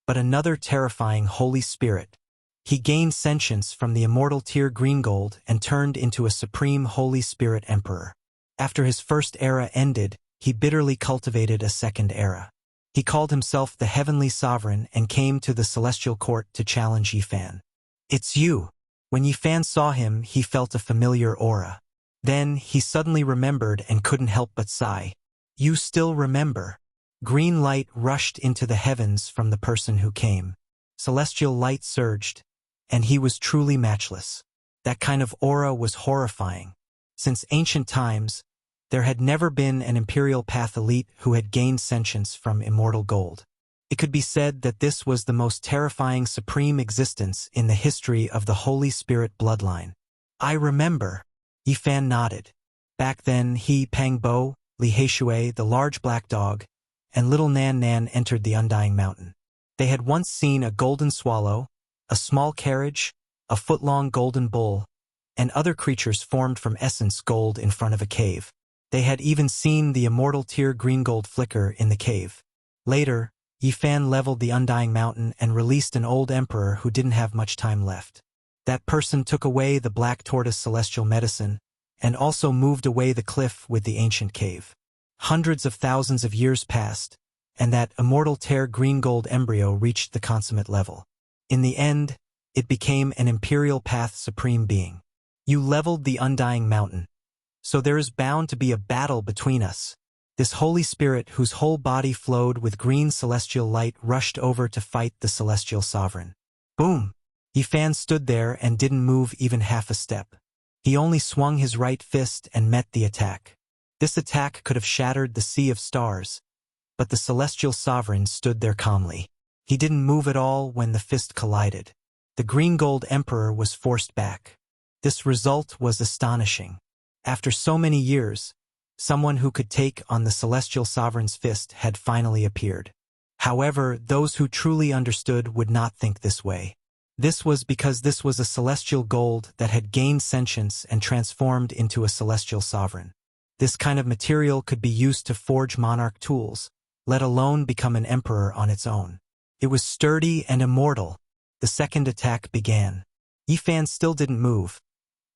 but another terrifying Holy Spirit. He gained sentience from the immortal Tear Greengold and turned into a supreme Holy Spirit Emperor. After his first era ended, he bitterly cultivated a second era. He called himself the Heavenly Sovereign and came to the Celestial Court to challenge Yi Fan. "It's you." When Yi Fan saw him, he felt a familiar aura. Then, he suddenly remembered and couldn't help but sigh. "You still remember?" Green light rushed into the heavens from the person who came. Celestial light surged, and he was truly matchless. That kind of aura was horrifying. Since ancient times, there had never been an Imperial Path elite who had gained sentience from immortal gold. It could be said that this was the most terrifying supreme existence in the history of the Holy Spirit bloodline. "I remember." Yi Fan nodded. Back then, he, Pang Bo, Li Heishui, the large black dog, and little Nan Nan entered the Undying Mountain. They had once seen a golden swallow, a small carriage, a foot-long golden bull, and other creatures formed from essence gold in front of a cave. They had even seen the immortal Tear Greengold flicker in the cave. Later, Yi Fan leveled the Undying Mountain and released an old emperor who didn't have much time left. That person took away the black tortoise celestial medicine, and also moved away the cliff with the ancient cave. Hundreds of thousands of years passed, and that immortal Tear Greengold embryo reached the consummate level. In the end, it became an Imperial Path Supreme Being. "You leveled the Undying Mountain. So there is bound to be a battle between us." This Holy Spirit, whose whole body flowed with green celestial light, rushed over to fight the Celestial Sovereign. Boom! Yi Fan stood there and didn't move even half a step. He only swung his right fist and met the attack. This attack could have shattered the sea of stars, but the Celestial Sovereign stood there calmly. He didn't move at all when the fist collided. The Green Gold Emperor was forced back. This result was astonishing. After so many years, someone who could take on the Celestial Sovereign's fist had finally appeared. However, those who truly understood would not think this way. This was because this was a celestial gold that had gained sentience and transformed into a celestial sovereign. This kind of material could be used to forge monarch tools, let alone become an emperor on its own. It was sturdy and immortal. The second attack began. Yifan still didn't move,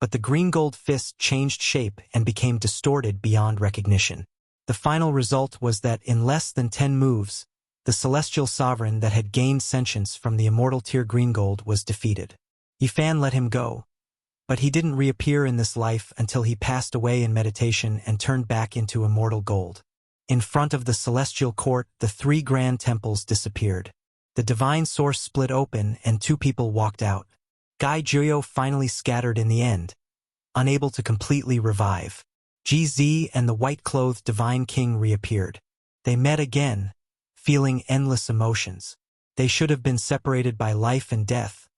but the green gold fist changed shape and became distorted beyond recognition. The final result was that in less than 10 moves, the celestial sovereign that had gained sentience from the immortal tier green gold was defeated. Yifan let him go, but he didn't reappear in this life until he passed away in meditation and turned back into immortal gold. In front of the celestial court, the 3 grand temples disappeared. The divine source split open and 2 people walked out. Gai Juyo finally scattered in the end, unable to completely revive. GZ and the white-clothed divine king reappeared. They met again, feeling endless emotions. They should have been separated by life and death,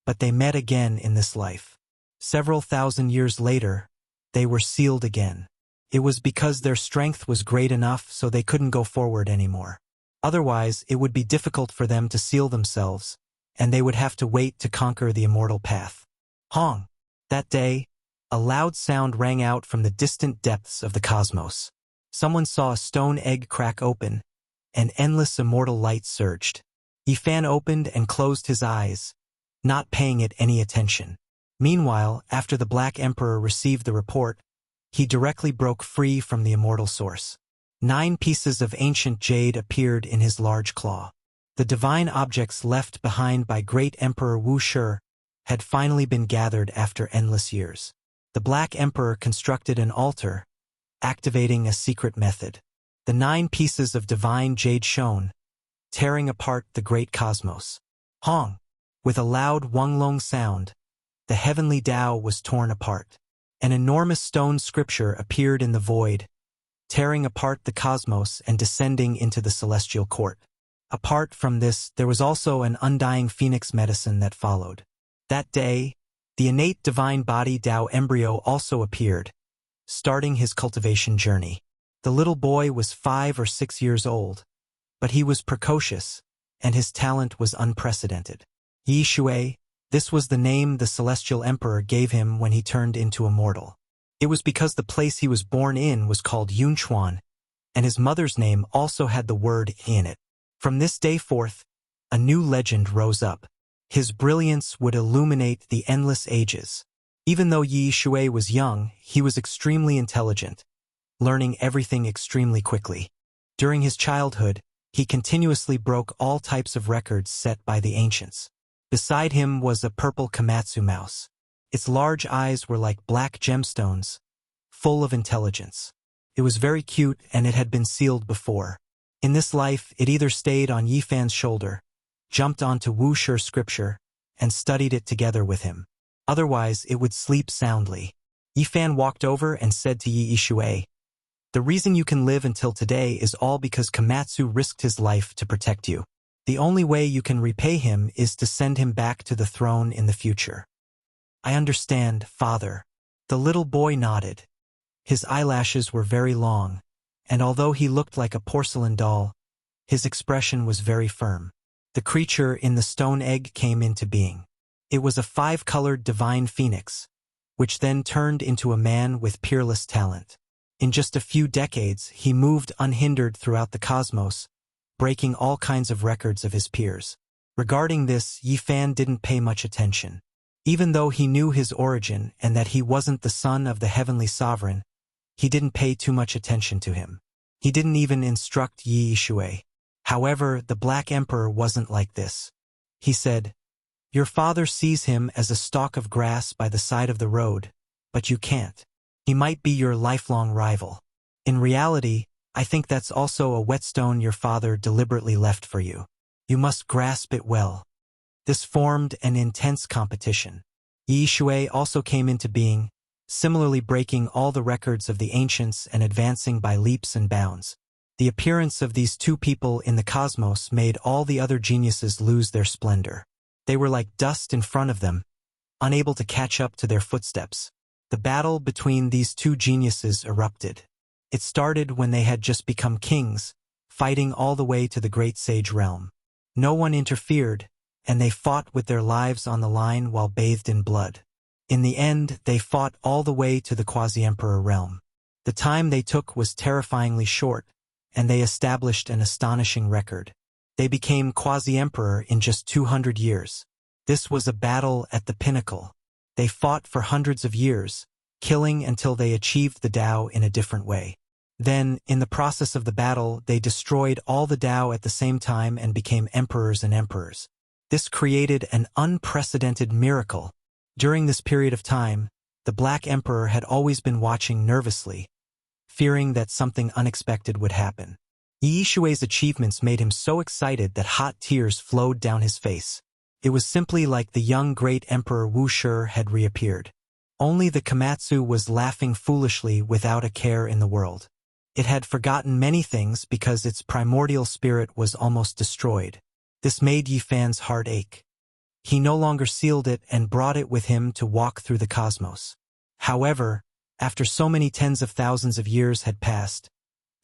but they met again in this life. Several thousand years later, they were sealed again. It was because their strength was great enough so they couldn't go forward anymore. Otherwise, it would be difficult for them to seal themselves, and they would have to wait to conquer the immortal path. Hong! That day, a loud sound rang out from the distant depths of the cosmos. Someone saw a stone egg crack open, and endless immortal light surged. Yifan opened and closed his eyes, not paying it any attention. Meanwhile, after the Black Emperor received the report, he directly broke free from the immortal source. 9 pieces of ancient jade appeared in his large claw. The divine objects left behind by great Emperor Wuxia had finally been gathered after endless years. The Black Emperor constructed an altar, activating a secret method. The 9 pieces of divine jade shone, tearing apart the great cosmos. Hong! With a loud Wonglong sound, the heavenly Tao was torn apart. An enormous stone scripture appeared in the void, tearing apart the cosmos and descending into the celestial court. Apart from this, there was also an undying phoenix medicine that followed. That day, the innate divine body Tao embryo also appeared, starting his cultivation journey. The little boy was 5 or 6 years old, but he was precocious, and his talent was unprecedented. Yi Shui, this was the name the celestial emperor gave him when he turned into a mortal. It was because the place he was born in was called Yunchuan, and his mother's name also had the word in it. From this day forth, a new legend rose up. His brilliance would illuminate the endless ages. Even though Yi Shui was young, he was extremely intelligent, learning everything extremely quickly. During his childhood, he continuously broke all types of records set by the ancients. Beside him was a purple Komatsu mouse. Its large eyes were like black gemstones, full of intelligence. It was very cute and it had been sealed before. In this life, it either stayed on Yifan's shoulder, jumped onto Wuxia's scripture, and studied it together with him. Otherwise, it would sleep soundly. Yifan walked over and said to Yi Shui, "The reason you can live until today is all because Komatsu risked his life to protect you. The only way you can repay him is to send him back to the throne in the future." "I understand, father." The little boy nodded. His eyelashes were very long, and although he looked like a porcelain doll, his expression was very firm. The creature in the stone egg came into being. It was a 5-colored divine phoenix, which then turned into a man with peerless talent. In just a few decades, he moved unhindered throughout the cosmos, breaking all kinds of records of his peers. Regarding this, Yifan didn't pay much attention. Even though he knew his origin and that he wasn't the son of the heavenly sovereign, he didn't pay too much attention to him. He didn't even instruct Yi Shui. However, the Black Emperor wasn't like this. He said, "Your father sees him as a stalk of grass by the side of the road, but you can't. He might be your lifelong rival. In reality, I think that's also a whetstone your father deliberately left for you. You must grasp it well." This formed an intense competition. Yi Shui also came into being, similarly breaking all the records of the ancients and advancing by leaps and bounds. The appearance of these 2 people in the cosmos made all the other geniuses lose their splendor. They were like dust in front of them, unable to catch up to their footsteps. The battle between these 2 geniuses erupted. It started when they had just become kings, fighting all the way to the great sage realm. No one interfered, and they fought with their lives on the line while bathed in blood. In the end, they fought all the way to the quasi-emperor realm. The time they took was terrifyingly short, and they established an astonishing record. They became quasi-emperor in just 200 years. This was a battle at the pinnacle. They fought for hundreds of years, killing until they achieved the Tao in a different way. Then, in the process of the battle, they destroyed all the Tao at the same time and became emperors and emperors. This created an unprecedented miracle. During this period of time, the Black Emperor had always been watching nervously, fearing that something unexpected would happen. Yi Shui's achievements made him so excited that hot tears flowed down his face. It was simply like the young great Emperor Wuxia had reappeared. Only the Komatsu was laughing foolishly without a care in the world. It had forgotten many things because its primordial spirit was almost destroyed. This made Yi Fan's heart ache. He no longer sealed it and brought it with him to walk through the cosmos. However, after so many tens of thousands of years had passed,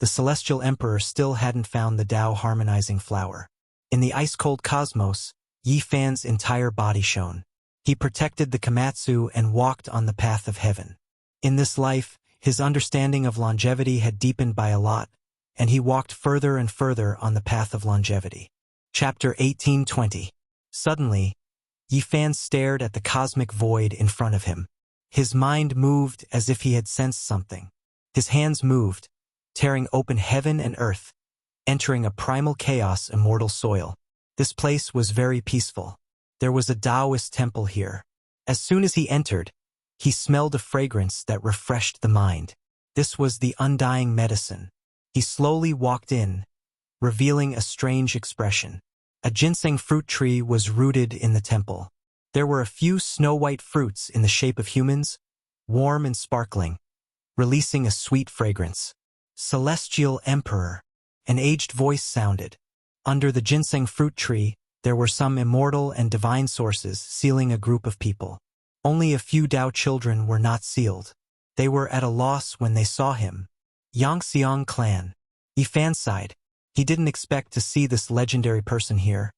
the Celestial Emperor still hadn't found the Tao harmonizing flower. In the ice-cold cosmos, Yi Fan's entire body shone. He protected the Komatsu and walked on the path of heaven. In this life, his understanding of longevity had deepened by a lot, and he walked further and further on the path of longevity. Chapter 1820. Suddenly, Yi Fan stared at the cosmic void in front of him. His mind moved as if he had sensed something. His hands moved, tearing open heaven and earth, entering a primal chaos immortal soil. This place was very peaceful. There was a Taoist temple here. As soon as he entered, he smelled a fragrance that refreshed the mind. This was the undying medicine. He slowly walked in, revealing a strange expression. A ginseng fruit tree was rooted in the temple. There were a few snow-white fruits in the shape of humans, warm and sparkling, releasing a sweet fragrance. Celestial Emperor, an aged voice sounded. Under the ginseng fruit tree, there were some immortal and divine sources sealing a group of people. Only a few Tao children were not sealed. They were at a loss when they saw him. Yangxiang clan. Yi Fan sighed. He didn't expect to see this legendary person here,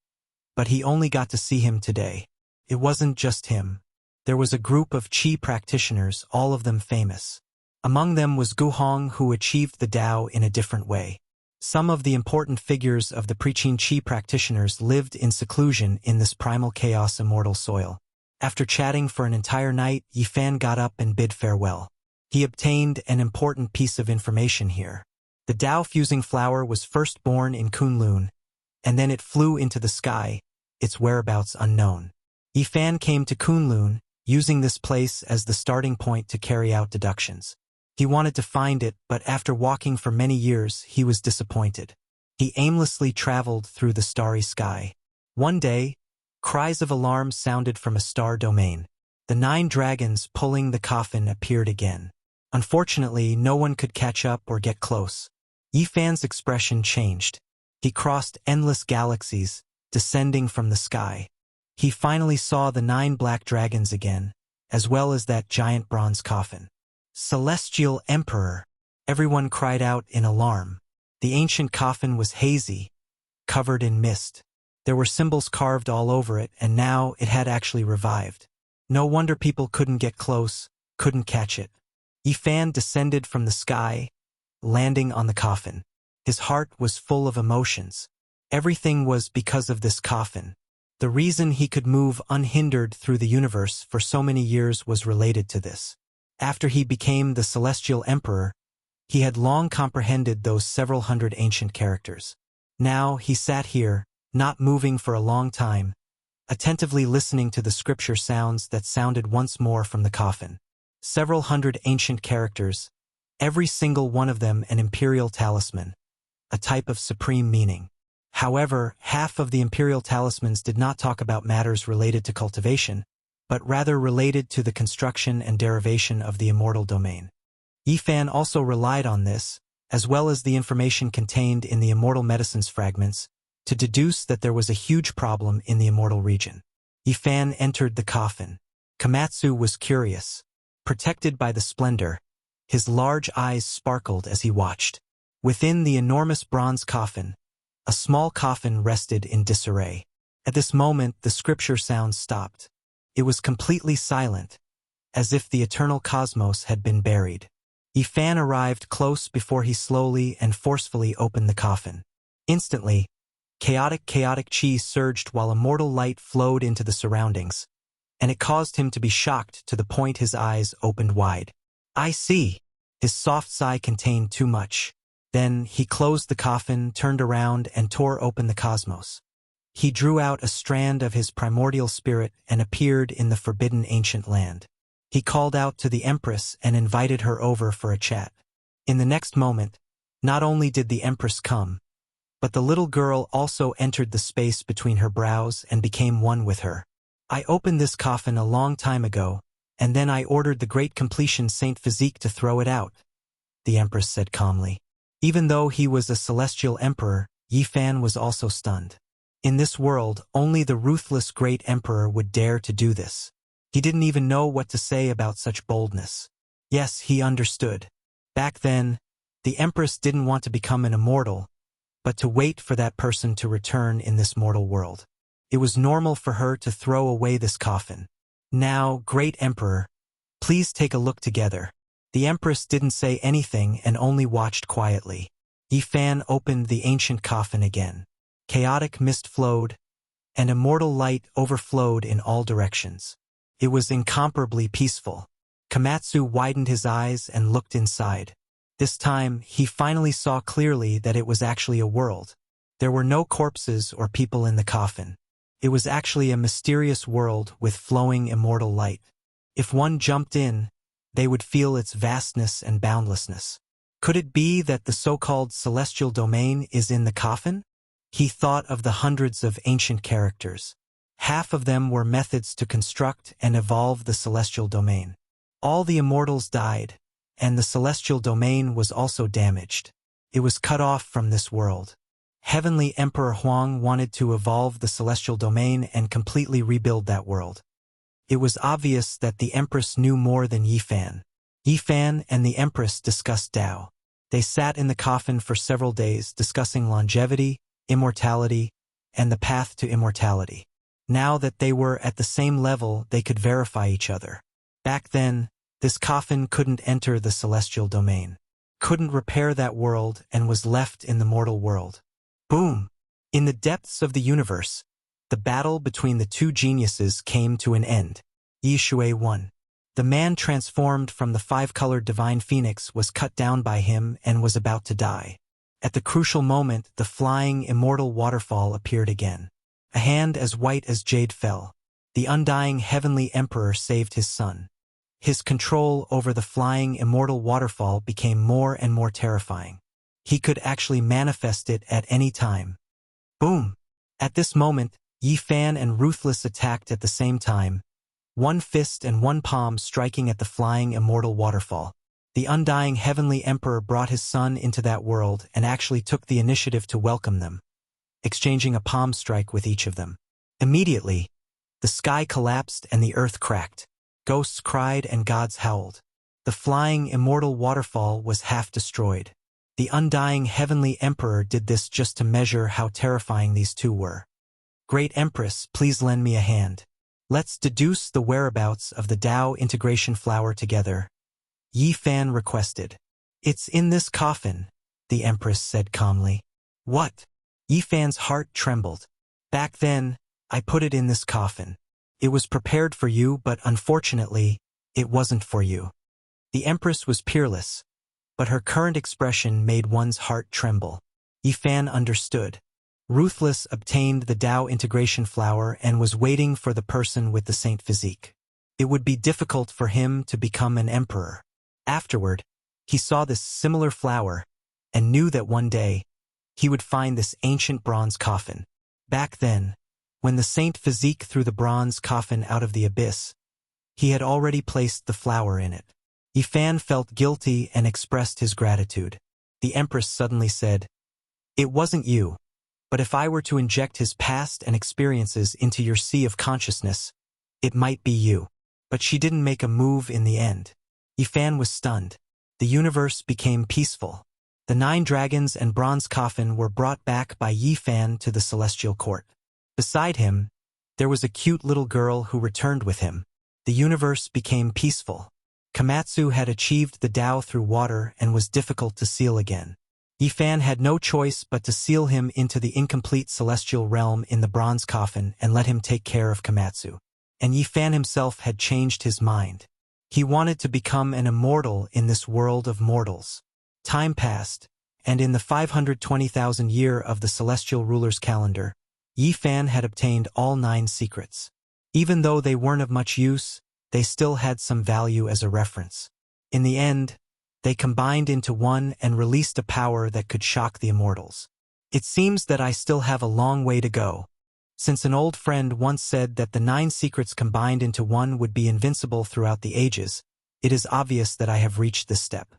but he only got to see him today. It wasn't just him. There was a group of Qi practitioners, all of them famous. Among them was Gu Hong, who achieved the Tao in a different way. Some of the important figures of the pre-Qin Qi practitioners lived in seclusion in this primal chaos immortal soil. After chatting for an entire night, Yi Fan got up and bid farewell. He obtained an important piece of information here. The Tao-fusing flower was first born in Kunlun, and then it flew into the sky, its whereabouts unknown. Yi Fan came to Kunlun, using this place as the starting point to carry out deductions. He wanted to find it, but after walking for many years, he was disappointed. He aimlessly traveled through the starry sky. One day, cries of alarm sounded from a star domain. The 9 dragons pulling the coffin appeared again. Unfortunately, no one could catch up or get close. Yi Fan's expression changed. He crossed endless galaxies, descending from the sky. He finally saw the 9 black dragons again, as well as that giant bronze coffin. Celestial Emperor! Everyone cried out in alarm. The ancient coffin was hazy, covered in mist. There were symbols carved all over it, and now it had actually revived. No wonder people couldn't get close, couldn't catch it. Yi Fan descended from the sky, landing on the coffin. His heart was full of emotions. Everything was because of this coffin. The reason he could move unhindered through the universe for so many years was related to this. After he became the Celestial Emperor, he had long comprehended those several hundred ancient characters. Now he sat here, not moving for a long time, attentively listening to the scripture sounds that sounded once more from the coffin. Several hundred ancient characters, every single one of them an imperial talisman, a type of supreme meaning. However, half of the imperial talismans did not talk about matters related to cultivation, but rather related to the construction and derivation of the immortal domain. Yi Fan also relied on this, as well as the information contained in the immortal medicines fragments, to deduce that there was a huge problem in the immortal region. Yi Fan entered the coffin. Komatsu was curious. Protected by the splendor, his large eyes sparkled as he watched. Within the enormous bronze coffin, a small coffin rested in disarray. At this moment, the scripture sounds stopped. It was completely silent, as if the eternal cosmos had been buried. Yi Fan arrived close before he slowly and forcefully opened the coffin. Instantly, Chaotic chi surged while immortal light flowed into the surroundings, and it caused him to be shocked to the point his eyes opened wide. I see. His soft sigh contained too much. Then he closed the coffin, turned around, and tore open the cosmos. He drew out a strand of his primordial spirit and appeared in the forbidden ancient land. He called out to the Empress and invited her over for a chat. In the next moment, not only did the Empress come, but the little girl also entered the space between her brows and became one with her. I opened this coffin a long time ago, and then I ordered the great completion Saint Physique to throw it out, the Empress said calmly. Even though he was a celestial emperor, Yifan was also stunned. In this world, only the ruthless great emperor would dare to do this. He didn't even know what to say about such boldness. Yes, he understood. Back then, the Empress didn't want to become an immortal, but to wait for that person to return in this mortal world. It was normal for her to throw away this coffin. Now, great emperor, please take a look together. The Empress didn't say anything and only watched quietly. Yifan opened the ancient coffin again. Chaotic mist flowed, and immortal light overflowed in all directions. It was incomparably peaceful. Komatsu widened his eyes and looked inside. This time, he finally saw clearly that it was actually a world. There were no corpses or people in the coffin. It was actually a mysterious world with flowing immortal light. If one jumped in, they would feel its vastness and boundlessness. Could it be that the so-called celestial domain is in the coffin? He thought of the hundreds of ancient characters. Half of them were methods to construct and evolve the celestial domain. All the immortals died, and the celestial domain was also damaged. It was cut off from this world. Heavenly Emperor Huang wanted to evolve the celestial domain and completely rebuild that world. It was obvious that the Empress knew more than Yifan. Yifan and the Empress discussed Tao. They sat in the coffin for several days discussing longevity, immortality, and the path to immortality. Now that they were at the same level, they could verify each other. Back then, this coffin couldn't enter the celestial domain, couldn't repair that world, and was left in the mortal world. Boom! In the depths of the universe, the battle between the two geniuses came to an end. Yi Shui won. The man transformed from the five-colored divine phoenix was cut down by him and was about to die. At the crucial moment, the flying, immortal waterfall appeared again. A hand as white as jade fell. The undying heavenly emperor saved his son. His control over the flying, immortal waterfall became more and more terrifying. He could actually manifest it at any time. Boom! At this moment, Yifan and Ruthless attacked at the same time, one fist and one palm striking at the flying, immortal waterfall. The undying heavenly emperor brought his son into that world and actually took the initiative to welcome them, exchanging a palm strike with each of them. Immediately, the sky collapsed and the earth cracked. Ghosts cried and gods howled. The flying, immortal waterfall was half destroyed. The undying heavenly emperor did this just to measure how terrifying these two were. Great Empress, please lend me a hand. Let's deduce the whereabouts of the Tao integration flower together, Yifan requested. It's in this coffin, the Empress said calmly. What? Yifan's heart trembled. Back then, I put it in this coffin. It was prepared for you, but unfortunately, it wasn't for you. The Empress was peerless, but her current expression made one's heart tremble. Yifan understood. Ruthless obtained the Tao integration flower and was waiting for the person with the saint physique. It would be difficult for him to become an emperor. Afterward, he saw this similar flower and knew that one day he would find this ancient bronze coffin. Back then, when the saint physique threw the bronze coffin out of the abyss, he had already placed the flower in it. Yifan felt guilty and expressed his gratitude. The Empress suddenly said, "It wasn't you, but if I were to inject his past and experiences into your sea of consciousness, it might be you." But she didn't make a move in the end. Yifan was stunned. The universe became peaceful. The 9 dragons and bronze coffin were brought back by Yifan to the celestial court. Beside him, there was a cute little girl who returned with him. The universe became peaceful. Komatsu had achieved the Tao through water and was difficult to seal again. Yi Fan had no choice but to seal him into the incomplete celestial realm in the bronze coffin and let him take care of Komatsu. And Yi Fan himself had changed his mind. He wanted to become an immortal in this world of mortals. Time passed, and in the 520,000 year of the celestial ruler's calendar, Yi Fan had obtained all 9 secrets. Even though they weren't of much use, they still had some value as a reference. In the end, they combined into one and released a power that could shock the immortals. It seems that I still have a long way to go. Since an old friend once said that the 9 secrets combined into one would be invincible throughout the ages, it is obvious that I have reached this step.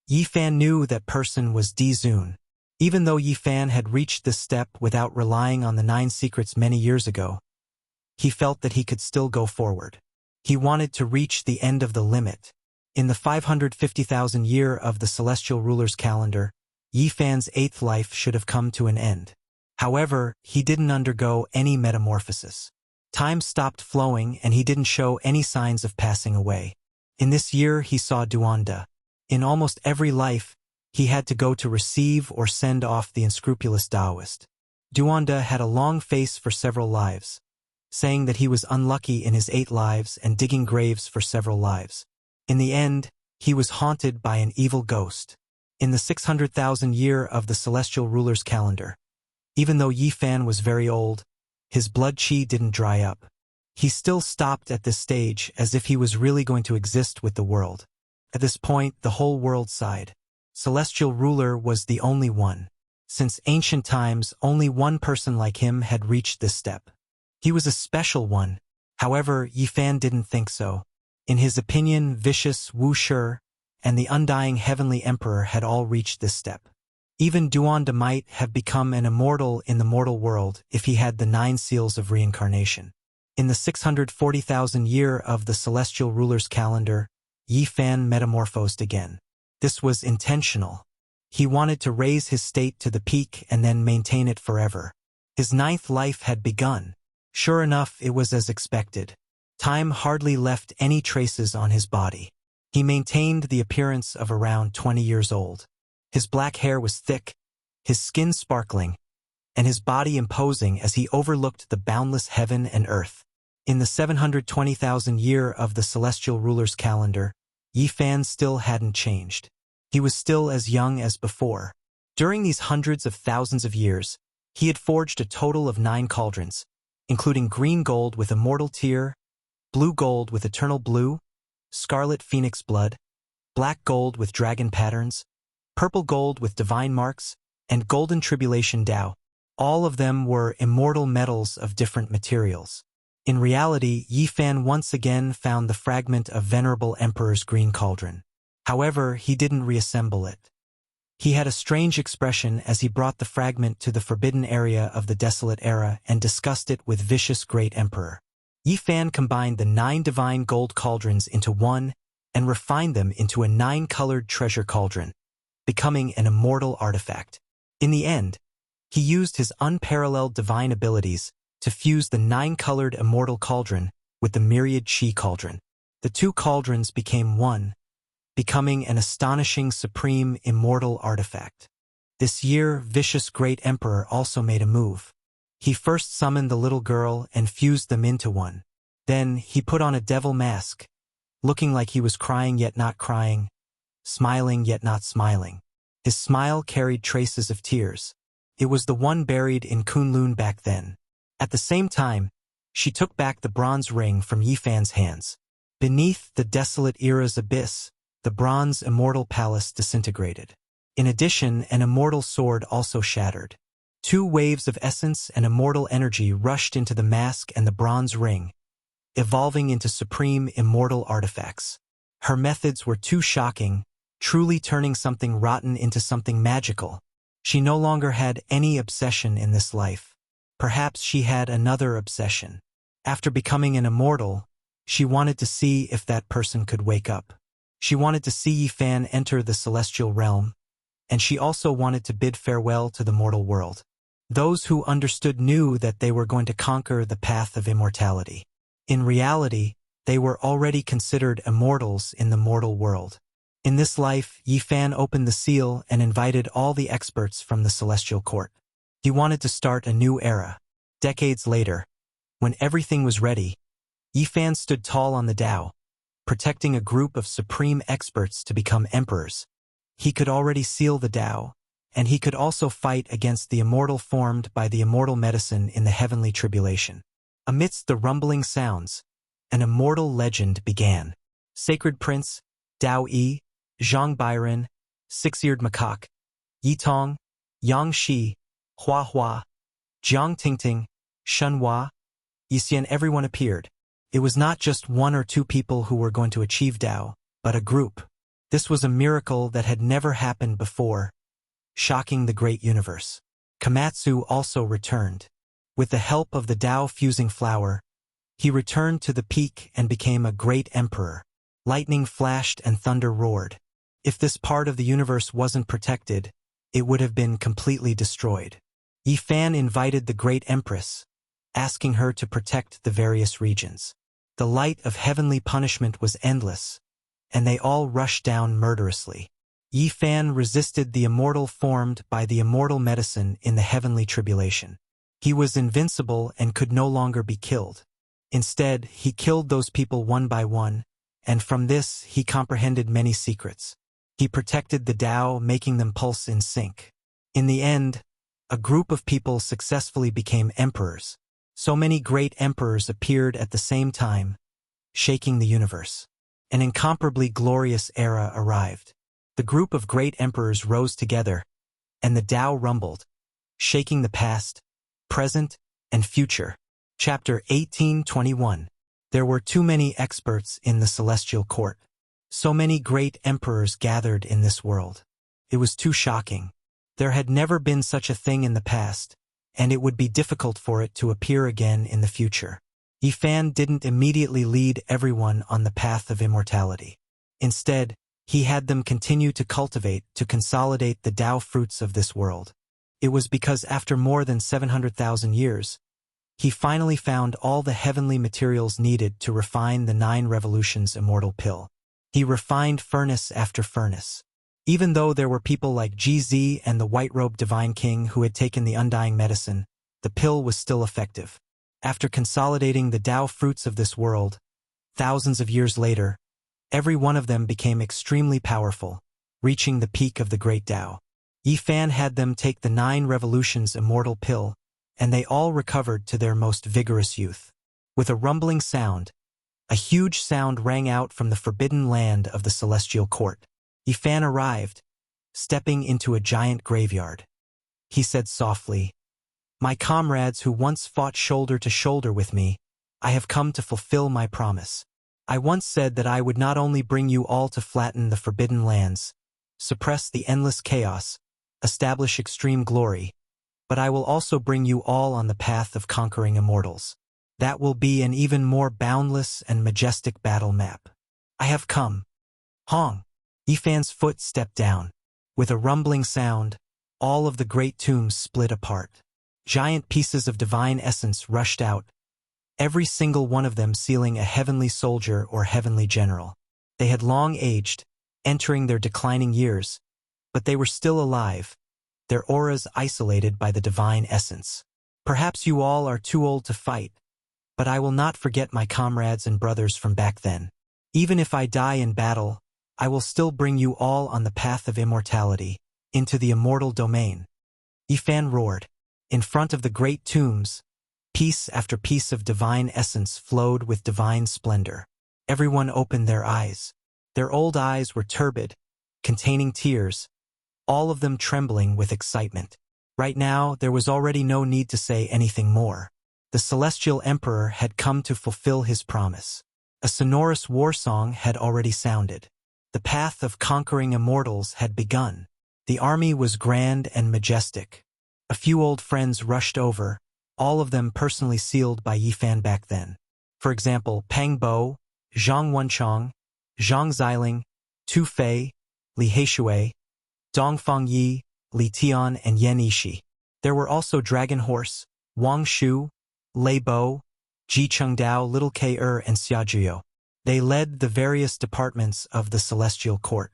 Yi Fan knew that person was Di Zun. Even though Yi Fan had reached this step without relying on the 9 secrets many years ago, he felt that he could still go forward. He wanted to reach the end of the limit. In the 550,000 year of the celestial ruler's calendar, Yi Fan's 8th life should have come to an end. However, he didn't undergo any metamorphosis. Time stopped flowing and he didn't show any signs of passing away. In this year he saw Duanda. In almost every life, he had to go to receive or send off the unscrupulous Taoist. Duanda had a long face for several lives, saying that he was unlucky in his 8 lives and digging graves for several lives. In the end, he was haunted by an evil ghost. In the 600,000 year of the celestial ruler's calendar, even though Yi Fan was very old, his blood qi didn't dry up. He still stopped at this stage as if he was really going to exist with the world. At this point, the whole world sighed. Celestial ruler was the only one. Since ancient times, only one person like him had reached this step. He was a special one. However, Yi Fan didn't think so. In his opinion, vicious Wuxia and the undying heavenly emperor had all reached this step. Even Duanda might have become an immortal in the mortal world if he had the 9 seals of reincarnation. In the 640,000 year of the celestial ruler's calendar, Yi Fan metamorphosed again. This was intentional. He wanted to raise his state to the peak and then maintain it forever. His 9th life had begun. Sure enough, it was as expected. Time hardly left any traces on his body. He maintained the appearance of around 20 years old. His black hair was thick, his skin sparkling, and his body imposing as he overlooked the boundless heaven and earth. In the 720,000 year of the celestial ruler's calendar, Yi Fan still hadn't changed. He was still as young as before. During these hundreds of thousands of years, he had forged a total of 9 cauldrons, including green gold with immortal tear, blue gold with eternal blue, scarlet phoenix blood, black gold with dragon patterns, purple gold with divine marks, and golden tribulation Tao. All of them were immortal metals of different materials. In reality, Yi Fan once again found the fragment of Venerable Emperor's green cauldron. However, he didn't reassemble it. He had a strange expression as he brought the fragment to the forbidden area of the desolate era and discussed it with vicious great emperor. Yi Fan combined the 9 divine gold cauldrons into one and refined them into a 9-colored treasure cauldron, becoming an immortal artifact. In the end, he used his unparalleled divine abilities to fuse the 9-colored immortal cauldron with the myriad qi cauldron. The 2 cauldrons became one, becoming an astonishing supreme immortal artifact. This year, vicious great emperor also made a move. He first summoned the little girl and fused them into one. Then he put on a devil mask, looking like he was crying yet not crying, smiling yet not smiling. His smile carried traces of tears. It was the one buried in Kunlun back then. At the same time, she took back the bronze ring from Yi Fan's hands. Beneath the desolate era's abyss, the bronze immortal palace disintegrated. In addition, an immortal sword also shattered. 2 waves of essence and immortal energy rushed into the mask and the bronze ring, evolving into supreme immortal artifacts. Her methods were too shocking, truly turning something rotten into something magical. She no longer had any obsession in this life. Perhaps she had another obsession. After becoming an immortal, she wanted to see if that person could wake up. She wanted to see Yi Fan enter the celestial realm, and she also wanted to bid farewell to the mortal world. Those who understood knew that they were going to conquer the path of immortality. In reality, they were already considered immortals in the mortal world. In this life, Yi Fan opened the seal and invited all the experts from the celestial court. He wanted to start a new era. Decades later, when everything was ready, Yi Fan stood tall on the Tao, protecting a group of supreme experts to become emperors. He could already seal the Tao, and he could also fight against the immortal formed by the immortal medicine in the heavenly tribulation. Amidst the rumbling sounds, an immortal legend began. Sacred Prince, Dao Yi, Zhang Bairen, Six-Eared Macaque, Yi Tong, Yang Shi, Hua Hua, Jiang Tingting, Shen Hua, Yixian, everyone appeared. It was not just one or two people who were going to achieve Tao, but a group. This was a miracle that had never happened before, shocking the great universe. Komatsu also returned. With the help of the Tao-fusing flower, he returned to the peak and became a great emperor. Lightning flashed and thunder roared. If this part of the universe wasn't protected, it would have been completely destroyed. Yi Fan invited the great empress, asking her to protect the various regions. The light of heavenly punishment was endless, and they all rushed down murderously. Yi Fan resisted the immortal formed by the immortal medicine in the heavenly tribulation. He was invincible and could no longer be killed. Instead, he killed those people one by one, and from this he comprehended many secrets. He protected the Tao, making them pulse in sync. In the end, a group of people successfully became emperors. So many great emperors appeared at the same time, shaking the universe. An incomparably glorious era arrived. The group of great emperors rose together, and the Tao rumbled, shaking the past, present, and future. Chapter 1821. There were too many experts in the celestial court. So many great emperors gathered in this world. It was too shocking. There had never been such a thing in the past, and it would be difficult for it to appear again in the future. Yi Fan didn't immediately lead everyone on the path of immortality. Instead, he had them continue to cultivate, to consolidate the Tao fruits of this world. It was because after more than 700,000 years, he finally found all the heavenly materials needed to refine the 9 revolutions immortal pill. He refined furnace after furnace. Even though there were people like GZ and the white-robed divine king who had taken the undying medicine, the pill was still effective. After consolidating the Tao fruits of this world, thousands of years later, every one of them became extremely powerful, reaching the peak of the great Tao. Yi Fan had them take the 9 revolutions immortal pill, and they all recovered to their most vigorous youth. With a rumbling sound, a huge sound rang out from the forbidden land of the celestial court. Yi Fan arrived, stepping into a giant graveyard. He said softly, "My comrades who once fought shoulder to shoulder with me, I have come to fulfill my promise. I once said that I would not only bring you all to flatten the forbidden lands, suppress the endless chaos, establish extreme glory, but I will also bring you all on the path of conquering immortals. That will be an even more boundless and majestic battle map. I have come." Hong! Yi Fan's foot stepped down. With a rumbling sound, all of the great tombs split apart. Giant pieces of divine essence rushed out, every single one of them sealing a heavenly soldier or heavenly general. They had long aged, entering their declining years, but they were still alive, their auras isolated by the divine essence. Perhaps you all are too old to fight, but I will not forget my comrades and brothers from back then. Even if I die in battle, I will still bring you all on the path of immortality, into the immortal domain. Yi Fan roared. In front of the great tombs, piece after piece of divine essence flowed with divine splendor. Everyone opened their eyes. Their old eyes were turbid, containing tears, all of them trembling with excitement. Right now, there was already no need to say anything more. The celestial emperor had come to fulfill his promise. A sonorous war song had already sounded. The path of conquering immortals had begun. The army was grand and majestic. A few old friends rushed over, all of them personally sealed by Yi Fan back then. For example, Pang Bo, Zhang Wenchong, Zhang Xiling, Tu Fei, Li Heishui, Dongfang Yi, Li Tian, and Yan Yishi. There were also Dragon Horse, Wang Shu, Lei Bo, Ji Chengdao, Little Ke and Xia Juyo. They led the various departments of the celestial court.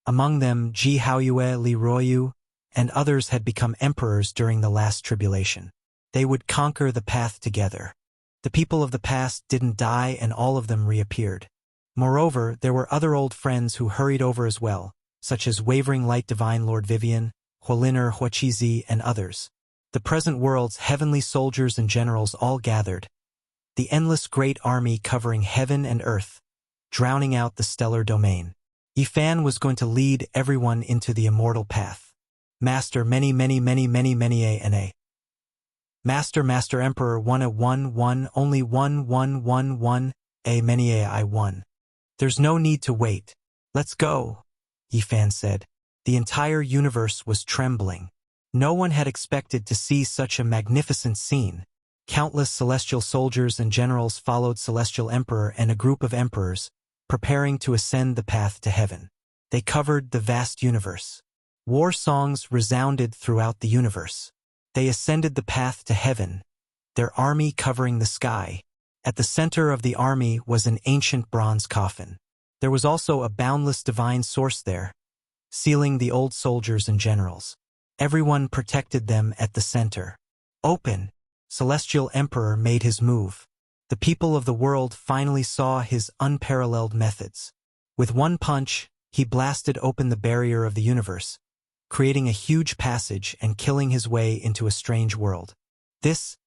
Among them, Ji Haoyue, Li Ruoyu, and others had become emperors during the last tribulation. They would conquer the path together. The people of the past didn't die and all of them reappeared. Moreover, there were other old friends who hurried over as well, such as Wavering Light Divine Lord Vivian, Huoliner Huaqizi, and others. The present world's heavenly soldiers and generals all gathered, the endless great army covering heaven and earth, drowning out the stellar domain. Yifan was going to lead everyone into the immortal path. Master many a. Master Emperor 1 only 1 a many a I 1. There's no need to wait. Let's go, Yifan said. The entire universe was trembling. No one had expected to see such a magnificent scene. Countless celestial soldiers and generals followed Celestial Emperor and a group of emperors, preparing to ascend the path to heaven. They covered the vast universe. War songs resounded throughout the universe. They ascended the path to heaven, their army covering the sky. At the center of the army was an ancient bronze coffin. There was also a boundless divine source there, sealing the old soldiers and generals. Everyone protected them at the center. Open! Celestial Emperor made his move. The people of the world finally saw his unparalleled methods. With one punch, he blasted open the barrier of the universe, creating a huge passage and killing his way into a strange world. This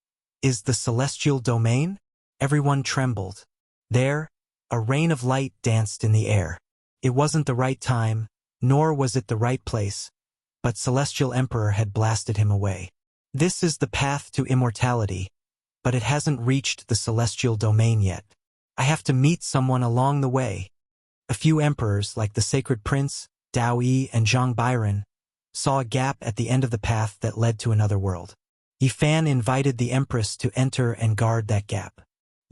is the celestial domain? Everyone trembled. There, a rain of light danced in the air. It wasn't the right time, nor was it the right place, but Celestial Emperor had blasted him away. This is the path to immortality, but it hasn't reached the celestial domain yet. I have to meet someone along the way. A few emperors, like the Sacred Prince, Dao Yi, and Zhang Byron, saw a gap at the end of the path that led to another world. Yifan invited the Empress to enter and guard that gap.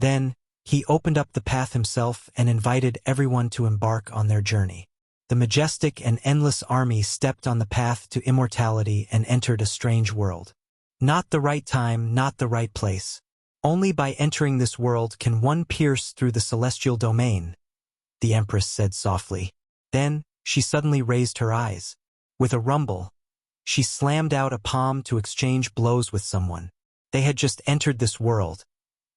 Then, he opened up the path himself and invited everyone to embark on their journey. The majestic and endless army stepped on the path to immortality and entered a strange world. Not the right time, not the right place. Only by entering this world can one pierce through the celestial domain, the Empress said softly. Then, she suddenly raised her eyes. With a rumble, she slammed out a palm to exchange blows with someone. They had just entered this world,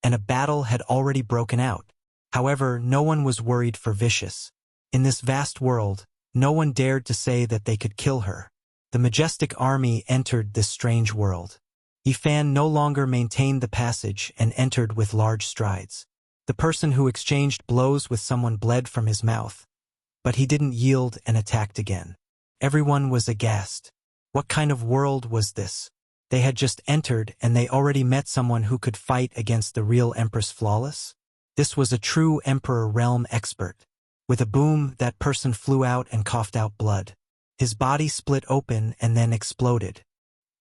and a battle had already broken out. However, no one was worried for Vicious. In this vast world, no one dared to say that they could kill her. The majestic army entered this strange world. Yifan no longer maintained the passage and entered with large strides. The person who exchanged blows with someone bled from his mouth, but he didn't yield and attacked again. Everyone was aghast. What kind of world was this? They had just entered and they already met someone who could fight against the real Empress Flawless? This was a true Emperor Realm expert. With a boom, that person flew out and coughed out blood. His body split open and then exploded.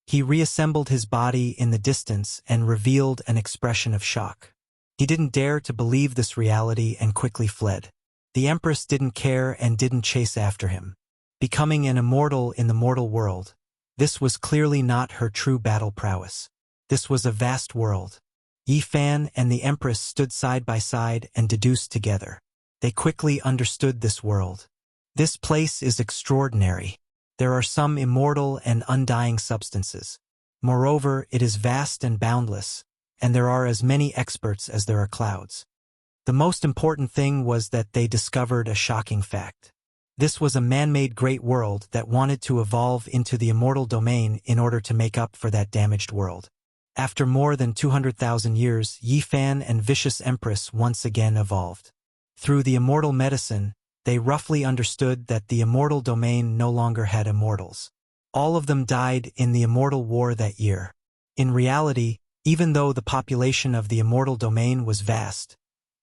He reassembled his body in the distance and revealed an expression of shock. He didn't dare to believe this reality and quickly fled. The Empress didn't care and didn't chase after him. Becoming an immortal in the mortal world, this was clearly not her true battle prowess. This was a vast world. Yifan and the Empress stood side by side and deduced together. They quickly understood this world. This place is extraordinary. There are some immortal and undying substances. Moreover, it is vast and boundless, and there are as many experts as there are clouds. The most important thing was that they discovered a shocking fact. This was a man-made great world that wanted to evolve into the immortal domain in order to make up for that damaged world. After more than 200,000 years, Yifan and Vicious Empress once again evolved. Through the immortal medicine, they roughly understood that the immortal domain no longer had immortals. All of them died in the immortal war that year. In reality, even though the population of the immortal domain was vast,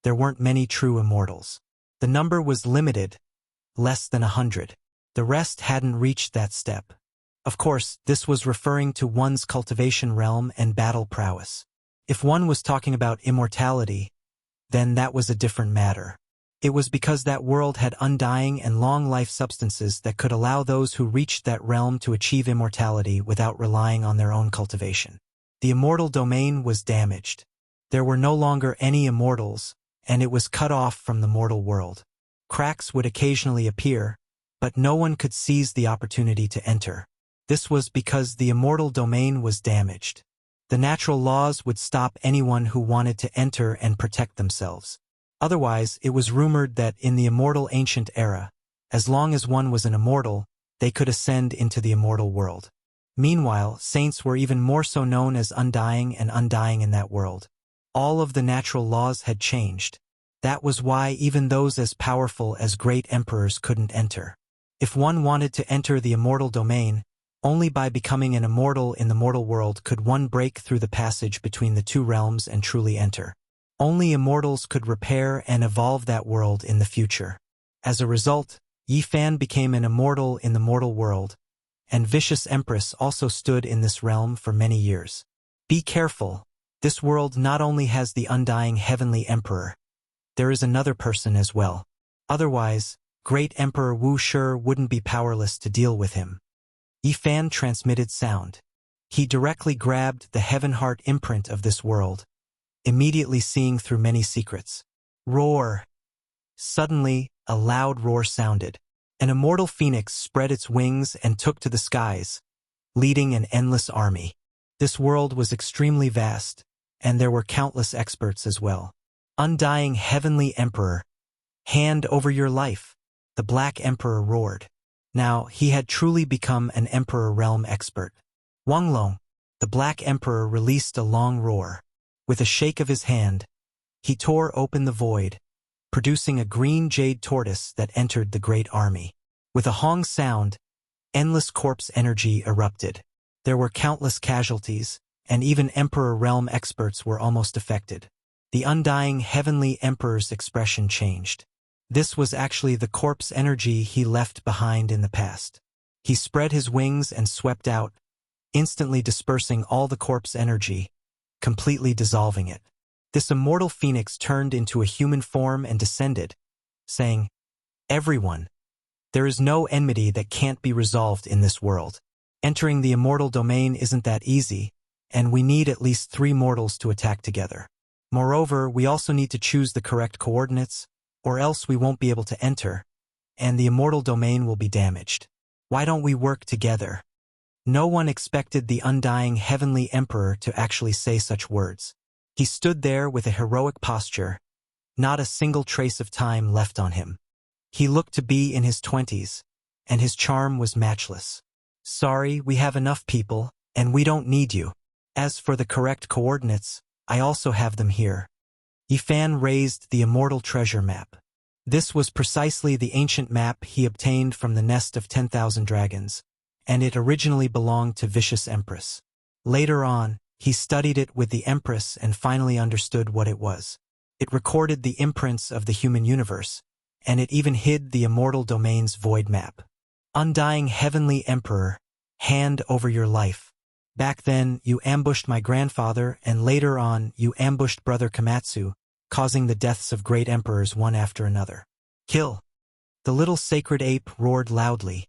there weren't many true immortals. The number was limited, less than 100. The rest hadn't reached that step. Of course, this was referring to one's cultivation realm and battle prowess. If one was talking about immortality, then that was a different matter. It was because that world had undying and long life substances that could allow those who reached that realm to achieve immortality without relying on their own cultivation. The immortal domain was damaged. There were no longer any immortals, and it was cut off from the mortal world. Cracks would occasionally appear, but no one could seize the opportunity to enter. This was because the immortal domain was damaged. The natural laws would stop anyone who wanted to enter and protect themselves. Otherwise, it was rumored that in the immortal ancient era, as long as one was an immortal, they could ascend into the immortal world. Meanwhile, saints were even more so known as undying and undying in that world. All of the natural laws had changed. That was why even those as powerful as great emperors couldn't enter. If one wanted to enter the immortal domain, only by becoming an immortal in the mortal world could one break through the passage between the two realms and truly enter. Only immortals could repair and evolve that world in the future. As a result, Yi Fan became an immortal in the mortal world, and Vicious Empress also stood in this realm for many years. Be careful, this world not only has the undying heavenly emperor, there is another person as well. Otherwise, great Emperor Wuxia wouldn't be powerless to deal with him. Yi Fan transmitted sound. He directly grabbed the heaven heart imprint of this world, immediately seeing through many secrets. Roar! Suddenly, a loud roar sounded. An immortal phoenix spread its wings and took to the skies, leading an endless army. This world was extremely vast, and there were countless experts as well. Undying heavenly emperor, hand over your life, the Black Emperor roared. Now, he had truly become an emperor realm expert. Wanglong, the Black Emperor released a long roar. With a shake of his hand, he tore open the void, producing a green jade tortoise that entered the great army. With a hong sound, endless corpse energy erupted. There were countless casualties, and even Emperor Realm experts were almost affected. The undying heavenly emperor's expression changed. This was actually the corpse energy he left behind in the past. He spread his wings and swept out, instantly dispersing all the corpse energy, completely dissolving it. This immortal phoenix turned into a human form and descended, saying, "Everyone, there is no enmity that can't be resolved in this world. Entering the immortal domain isn't that easy, and we need at least 3 mortals to attack together. Moreover, we also need to choose the correct coordinates, or else we won't be able to enter, and the immortal domain will be damaged. Why don't we work together?" No one expected the undying heavenly emperor to actually say such words. He stood there with a heroic posture, not a single trace of time left on him. He looked to be in his 20s, and his charm was matchless. "Sorry, we have enough people, and we don't need you. As for the correct coordinates, I also have them here." Yi Fan raised the immortal treasure map. This was precisely the ancient map he obtained from the nest of 10,000 dragons, and it originally belonged to Vicious Empress. Later on, he studied it with the Empress and finally understood what it was. It recorded the imprints of the human universe, and it even hid the immortal domain's void map. Undying heavenly emperor, hand over your life. Back then, you ambushed my grandfather, and later on, you ambushed Brother Komatsu, causing the deaths of great emperors one after another. Kill! The little sacred ape roared loudly,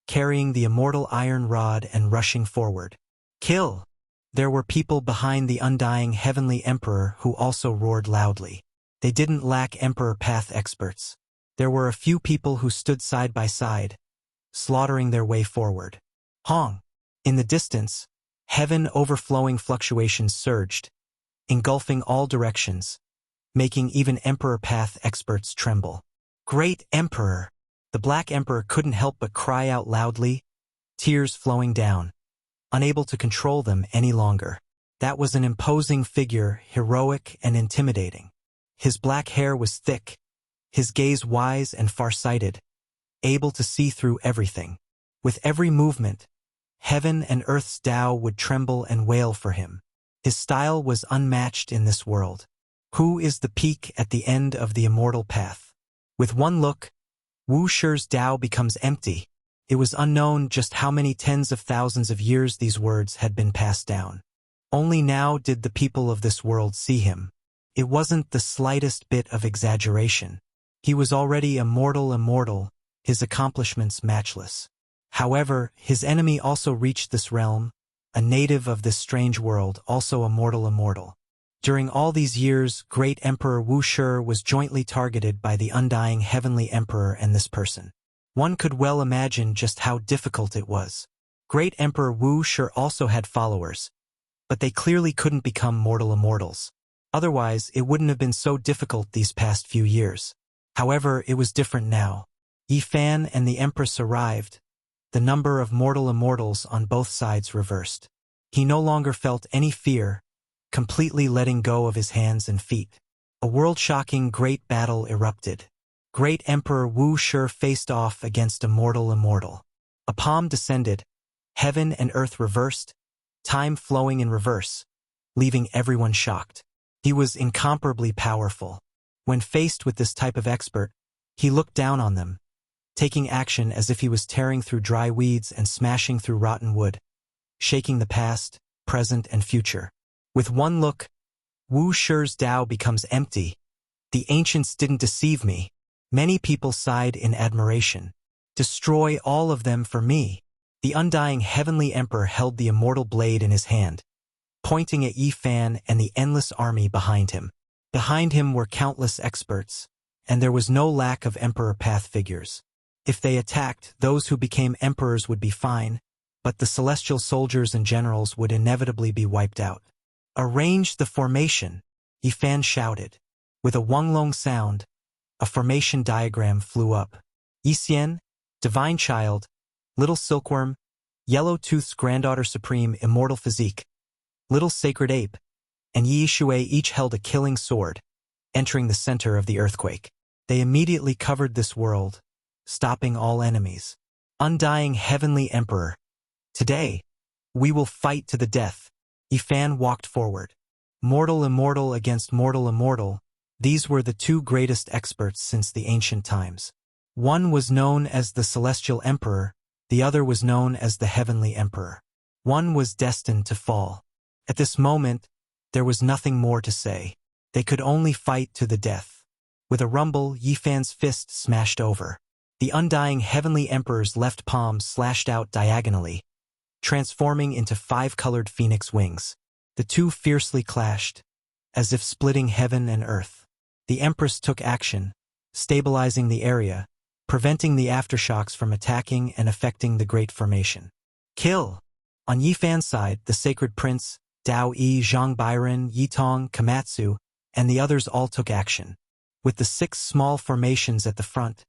carrying the immortal iron rod and rushing forward. Kill! There were people behind the undying heavenly emperor who also roared loudly. They didn't lack emperor path experts. There were a few people who stood side by side, slaughtering their way forward. Hong! In the distance, heaven overflowing fluctuations surged, engulfing all directions, making even emperor path experts tremble. Great Emperor! The Black Emperor couldn't help but cry out loudly, tears flowing down, unable to control them any longer. That was an imposing figure, heroic and intimidating. His black hair was thick, his gaze wise and far-sighted, able to see through everything. With every movement, heaven and earth's Tao would tremble and wail for him. His style was unmatched in this world. Who is the peak at the end of the immortal path? With one look, Wu Shi's Tao becomes empty. It was unknown just how many tens of thousands of years these words had been passed down. Only now did the people of this world see him. It wasn't the slightest bit of exaggeration. He was already immortal, his accomplishments matchless. However, his enemy also reached this realm, a native of this strange world, also immortal. During all these years, great Emperor Wu Shi was jointly targeted by the undying heavenly emperor and this person. One could well imagine just how difficult it was. Great Emperor Wuxia also had followers, but they clearly couldn't become mortal immortals. Otherwise, it wouldn't have been so difficult these past few years. However, it was different now. Yi Fan and the Empress arrived. The number of mortal immortals on both sides reversed. He no longer felt any fear, completely letting go of his hands and feet. A world-shocking great battle erupted. Great Emperor Wuxia faced off against a mortal immortal. A palm descended, heaven and earth reversed, time flowing in reverse, leaving everyone shocked. He was incomparably powerful. When faced with this type of expert, he looked down on them, taking action as if he was tearing through dry weeds and smashing through rotten wood, shaking the past, present, and future. With one look, Wu Shi's Tao becomes empty. The ancients didn't deceive me. Many people sighed in admiration. Destroy all of them for me. The undying heavenly emperor held the immortal blade in his hand, pointing at Yi Fan and the endless army behind him. Behind him were countless experts, and there was no lack of emperor path figures. If they attacked, those who became emperors would be fine, but the celestial soldiers and generals would inevitably be wiped out. Arrange the formation, Yi Fan shouted. With a Wonglong sound, a formation diagram flew up. Yi Xian, Divine Child, Little Silkworm, Yellow-Tooth's Granddaughter Supreme Immortal Physique, Little Sacred Ape, and Yi Shui each held a killing sword, entering the center of the earthquake. They immediately covered this world, stopping all enemies. Undying Heavenly Emperor. Today, we will fight to the death. Yi Fan walked forward. Mortal immortal against mortal immortal, these were the two greatest experts since the ancient times. One was known as the Celestial Emperor, the other was known as the Heavenly Emperor. One was destined to fall. At this moment, there was nothing more to say. They could only fight to the death. With a rumble, Yi Fan's fist smashed over. The undying Heavenly Emperor's left palm slashed out diagonally, transforming into 5-colored phoenix wings. The two fiercely clashed, as if splitting heaven and earth. The Empress took action, stabilizing the area, preventing the aftershocks from attacking and affecting the Great Formation. Kill! On Yi Fan's side, the Sacred Prince, Dao Yi, Zhang Bairen, Yitong, Komatsu, and the others all took action. With the 6 small formations at the front,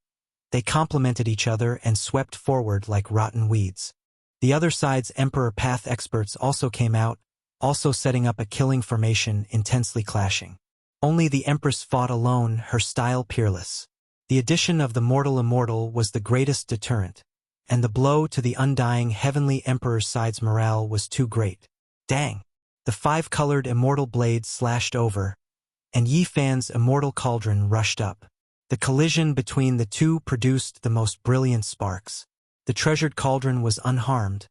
they complemented each other and swept forward like rotten weeds. The other side's Emperor Path experts also came out, also setting up a killing formation, intensely clashing. Only the Empress fought alone, her style peerless. The addition of the mortal immortal was the greatest deterrent, and the blow to the undying Heavenly Emperor's side's morale was too great. Dang! The 5-colored immortal blade slashed over, and Yi Fan's immortal cauldron rushed up. The collision between the two produced the most brilliant sparks. The treasured cauldron was unharmed,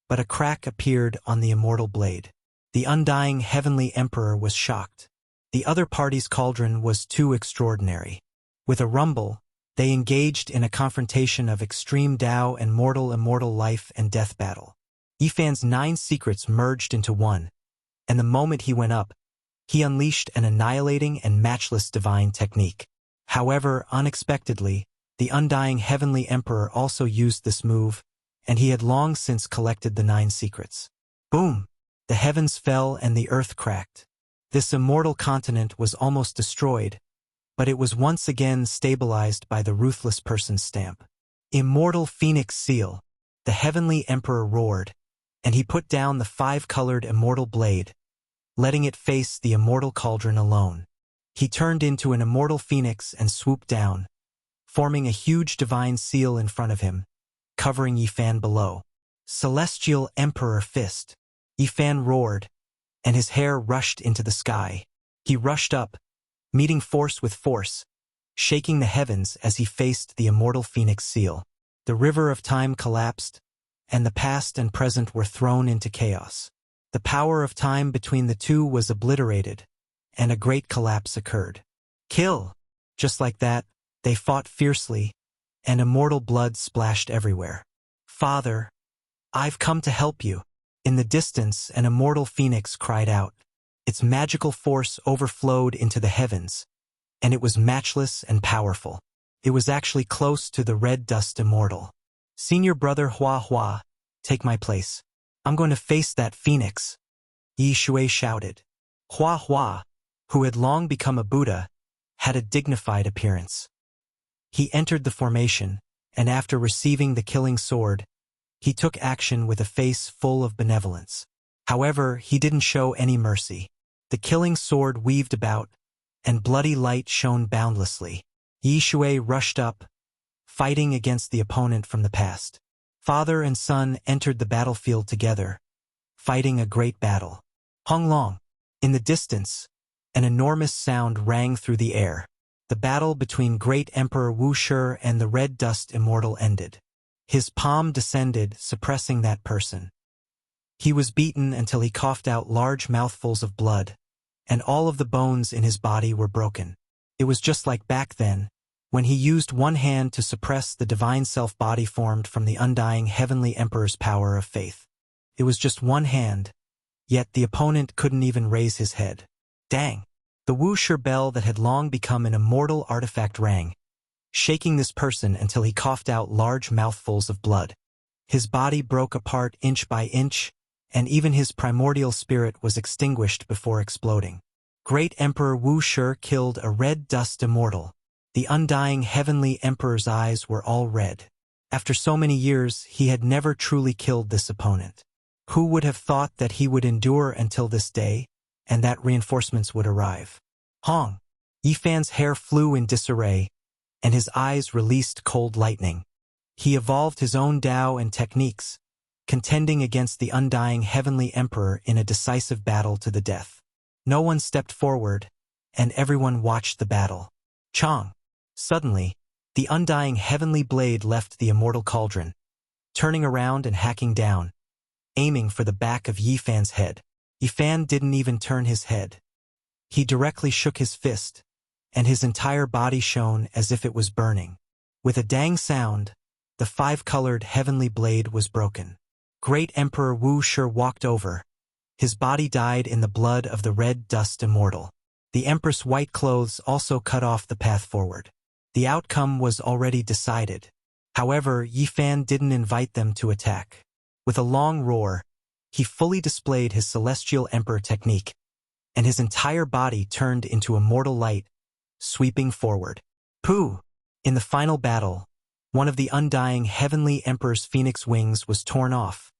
but a crack appeared on the immortal blade. The undying Heavenly Emperor was shocked. The other party's cauldron was too extraordinary. With a rumble, they engaged in a confrontation of extreme Tao and mortal immortal life and death battle. Yi Fan's 9 secrets merged into one, and the moment he went up, he unleashed an annihilating and matchless divine technique. However, unexpectedly, the undying Heavenly Emperor also used this move, and he had long since collected the 9 secrets. Boom! The heavens fell and the earth cracked. This immortal continent was almost destroyed, but it was once again stabilized by the ruthless person's stamp. Immortal Phoenix Seal, the Heavenly Emperor roared, and he put down the 5-colored immortal blade, letting it face the immortal cauldron alone. He turned into an immortal phoenix and swooped down, forming a huge divine seal in front of him, covering Yi Fan below. Celestial Emperor Fist. Yi Fan roared, and his hair rushed into the sky. He rushed up, meeting force with force, shaking the heavens as he faced the immortal phoenix seal. The river of time collapsed, and the past and present were thrown into chaos. The power of time between the two was obliterated, and a great collapse occurred. Kill! Just like that, they fought fiercely, and immortal blood splashed everywhere. Father, I've come to help you. In the distance, an immortal phoenix cried out. Its magical force overflowed into the heavens, and it was matchless and powerful. It was actually close to the red dust immortal. Senior brother Hua Hua, take my place. I'm going to face that phoenix, Yi Shui shouted. Hua Hua, who had long become a Buddha, had a dignified appearance. He entered the formation, and after receiving the killing sword, he took action with a face full of benevolence. However, he didn't show any mercy. The killing sword weaved about, and bloody light shone boundlessly. Yi Shui rushed up, fighting against the opponent from the past. Father and son entered the battlefield together, fighting a great battle. Hong Long. In the distance, an enormous sound rang through the air. The battle between Great Emperor Wuxia and the Red Dust Immortal ended. His palm descended, suppressing that person. He was beaten until he coughed out large mouthfuls of blood, and all of the bones in his body were broken. It was just like back then, when he used one hand to suppress the divine self-body formed from the undying heavenly emperor's power of faith. It was just one hand, yet the opponent couldn't even raise his head. Dang! The Wuxia bell that had long become an immortal artifact rang, shaking this person until he coughed out large mouthfuls of blood. His body broke apart inch by inch, and even his primordial spirit was extinguished before exploding. Great Emperor Wuxia killed a red dust immortal. The undying heavenly emperor's eyes were all red. After so many years, he had never truly killed this opponent. Who would have thought that he would endure until this day, and that reinforcements would arrive? Hong! Yifan's hair flew in disarray, and his eyes released cold lightning. He evolved his own Tao and techniques, contending against the undying heavenly emperor in a decisive battle to the death. No one stepped forward, and everyone watched the battle. Chong! Suddenly, the undying heavenly blade left the immortal cauldron, turning around and hacking down, aiming for the back of Yifan's head. Yifan didn't even turn his head. He directly shook his fist, and his entire body shone as if it was burning. With a dang sound, the five-colored heavenly blade was broken. Great Emperor Wuxia walked over. His body dyed in the blood of the red dust immortal. The Empress' white clothes also cut off the path forward. The outcome was already decided. However, Yifan didn't invite them to attack. With a long roar, he fully displayed his celestial emperor technique, and his entire body turned into immortal light, sweeping forward. Pooh! In the final battle, one of the undying heavenly emperor's phoenix wings was torn off,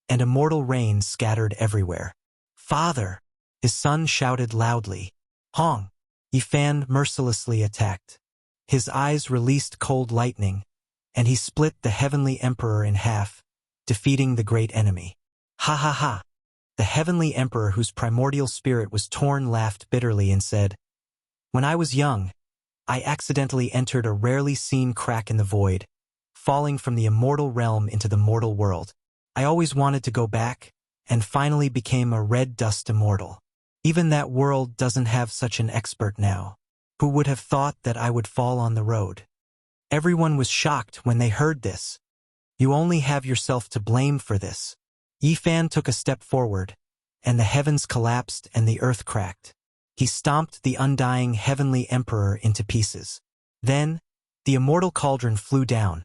and immortal rain scattered everywhere. Father! His son shouted loudly. Hong! Yifan mercilessly attacked. His eyes released cold lightning, and he split the heavenly emperor in half, defeating the great enemy. Ha ha ha! The heavenly emperor whose primordial spirit was torn laughed bitterly and said, When I was young, I accidentally entered a rarely seen crack in the void, falling from the immortal realm into the mortal world. I always wanted to go back, and finally became a red dust immortal. Even that world doesn't have such an expert now. Who would have thought that I would fall on the road? Everyone was shocked when they heard this. You only have yourself to blame for this. Yifan took a step forward, and the heavens collapsed and the earth cracked. He stomped the undying heavenly emperor into pieces. Then, the immortal cauldron flew down,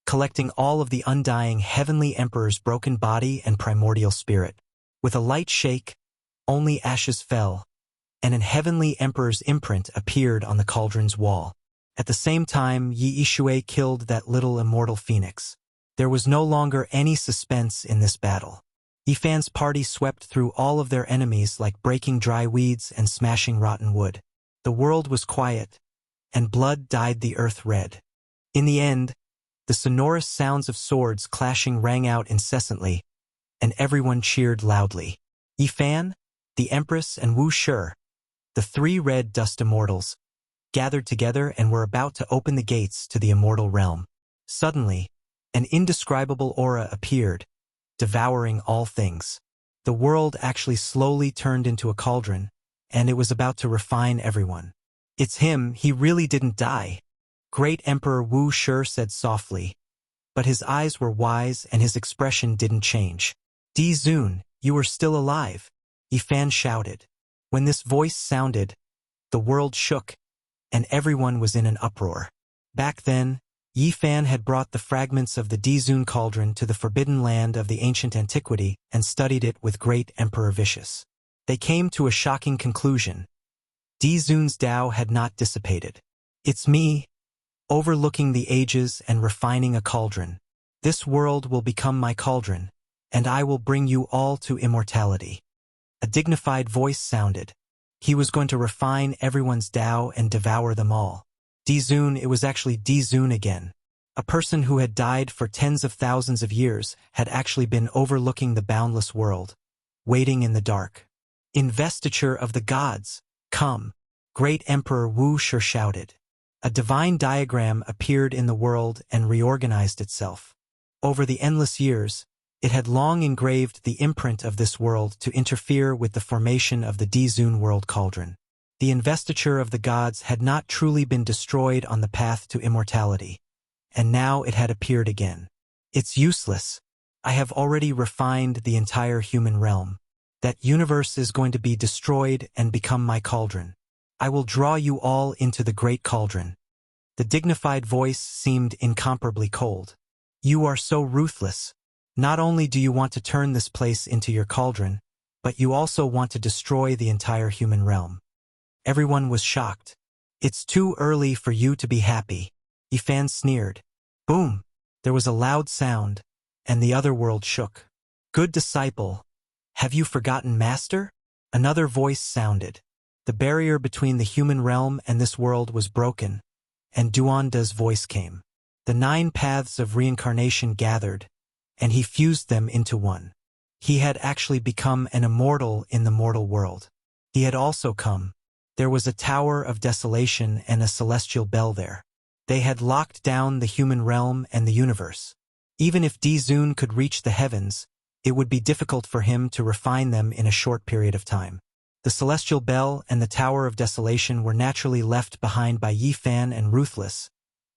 collecting all of the undying heavenly emperor's broken body and primordial spirit. With a light shake, only ashes fell, and an heavenly emperor's imprint appeared on the cauldron's wall. At the same time, Yi Shui killed that little immortal phoenix. There was no longer any suspense in this battle. Yifan's party swept through all of their enemies like breaking dry weeds and smashing rotten wood. The world was quiet, and blood dyed the earth red. In the end, the sonorous sounds of swords clashing rang out incessantly, and everyone cheered loudly. Yifan, the Empress, and Wuxia, the three red dust immortals, gathered together and were about to open the gates to the immortal realm. Suddenly, an indescribable aura appeared, devouring all things. The world actually slowly turned into a cauldron, and it was about to refine everyone. It's him, he really didn't die. Great Emperor Wuxia said softly, but his eyes were wise and his expression didn't change. Di Zun, you are still alive, Yifan shouted. When this voice sounded, the world shook, and everyone was in an uproar. Back then, Yi Fan had brought the fragments of the Dizun cauldron to the forbidden land of the ancient antiquity and studied it with great Emperor Vicious. They came to a shocking conclusion. Dizun's Tao had not dissipated. It's me, overlooking the ages and refining a cauldron. This world will become my cauldron, and I will bring you all to immortality. A dignified voice sounded. He was going to refine everyone's Tao and devour them all. Dizun, it was actually Dizun again. A person who had died for tens of thousands of years had actually been overlooking the boundless world, waiting in the dark. Investiture of the gods, come! Great Emperor Wuxia shouted. A divine diagram appeared in the world and reorganized itself. Over the endless years, it had long engraved the imprint of this world to interfere with the formation of the Dizun world cauldron. The investiture of the gods had not truly been destroyed on the path to immortality, and now it had appeared again. It's useless. I have already refined the entire human realm. That universe is going to be destroyed and become my cauldron. I will draw you all into the great cauldron. The dignified voice seemed incomparably cold. You are so ruthless. Not only do you want to turn this place into your cauldron, but you also want to destroy the entire human realm. Everyone was shocked. It's too early for you to be happy. Yi Fan sneered. Boom! There was a loud sound, and the other world shook. Good disciple. Have you forgotten Master? Another voice sounded. The barrier between the human realm and this world was broken, and Duanda's voice came. The 9 paths of reincarnation gathered, and he fused them into one. He had actually become an immortal in the mortal world. He had also come. There was a tower of desolation and a celestial bell there. They had locked down the human realm and the universe. Even if Dizun could reach the heavens, it would be difficult for him to refine them in a short period of time. The celestial bell and the tower of desolation were naturally left behind by Yi Fan and Ruthless,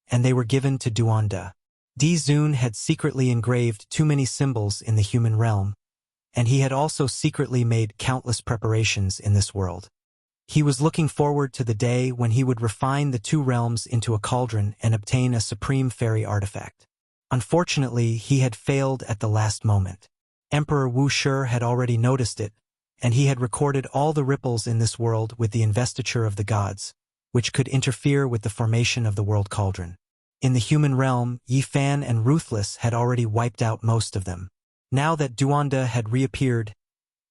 and they were given to Duanda. Dizun had secretly engraved too many symbols in the human realm, and he had also secretly made countless preparations in this world. He was looking forward to the day when he would refine the 2 realms into a cauldron and obtain a supreme fairy artifact. Unfortunately, he had failed at the last moment. Emperor Wuxia had already noticed it, and he had recorded all the ripples in this world with the investiture of the gods, which could interfere with the formation of the world cauldron. In the human realm, Yi Fan and Ruthless had already wiped out most of them. Now that Duanda had reappeared,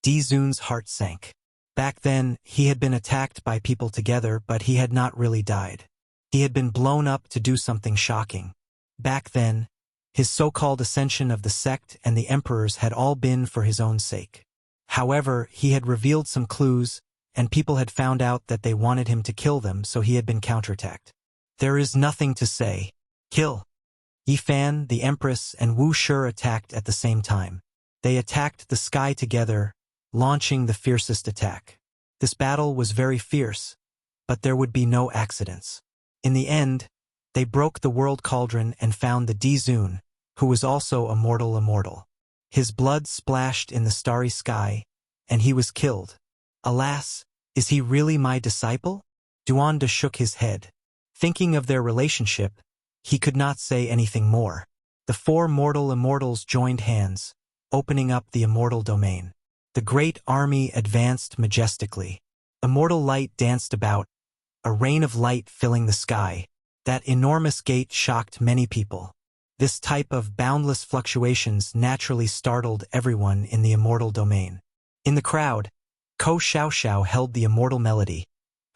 Dizun's heart sank. Back then, he had been attacked by people together, but he had not really died. He had been blown up to do something shocking. Back then, his so-called ascension of the sect and the emperors had all been for his own sake. However, he had revealed some clues, and people had found out that they wanted him to kill them, so he had been counterattacked. There is nothing to say. Kill! Yi Fan, the Empress, and Wuxia attacked at the same time. They attacked the sky together, launching the fiercest attack. This battle was very fierce, but there would be no accidents. In the end, they broke the world cauldron and found the Dizun, who was also a mortal immortal. His blood splashed in the starry sky, and he was killed. Alas, is he really my disciple? Duanda shook his head. Thinking of their relationship, he could not say anything more. The 4 mortal immortals joined hands, opening up the immortal domain. The great army advanced majestically. Immortal light danced about, a rain of light filling the sky. That enormous gate shocked many people. This type of boundless fluctuations naturally startled everyone in the immortal domain. In the crowd, Ko Xiaoxiao held the immortal melody,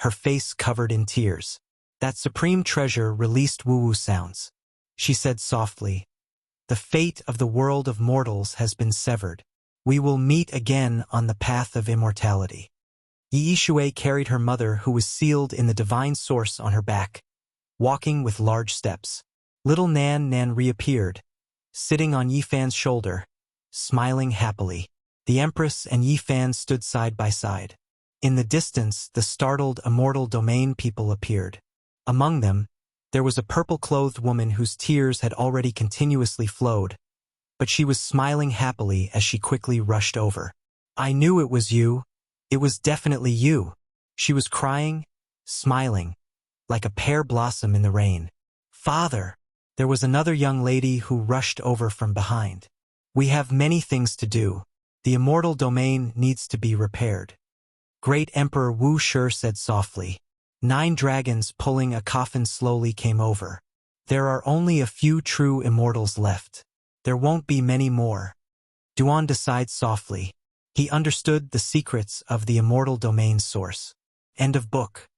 her face covered in tears. That supreme treasure released woo-woo sounds. She said softly, "The fate of the world of mortals has been severed. We will meet again on the path of immortality." Yi Shui carried her mother, who was sealed in the divine source, on her back, walking with large steps. Little Nan Nan reappeared, sitting on Yi Fan's shoulder, smiling happily. The Empress and Yi Fan stood side by side. In the distance, the startled immortal domain people appeared. Among them, there was a purple-clothed woman whose tears had already continuously flowed, but she was smiling happily as she quickly rushed over. "I knew it was you. It was definitely you." She was crying, smiling, like a pear blossom in the rain. Father! There was another young lady who rushed over from behind. We have many things to do. The immortal domain needs to be repaired. Great Emperor Wuxia said softly. 9 dragons pulling a coffin slowly came over. There are only a few true immortals left. There won't be many more. Duan sighed softly. He understood the secrets of the immortal domain's source. End of book.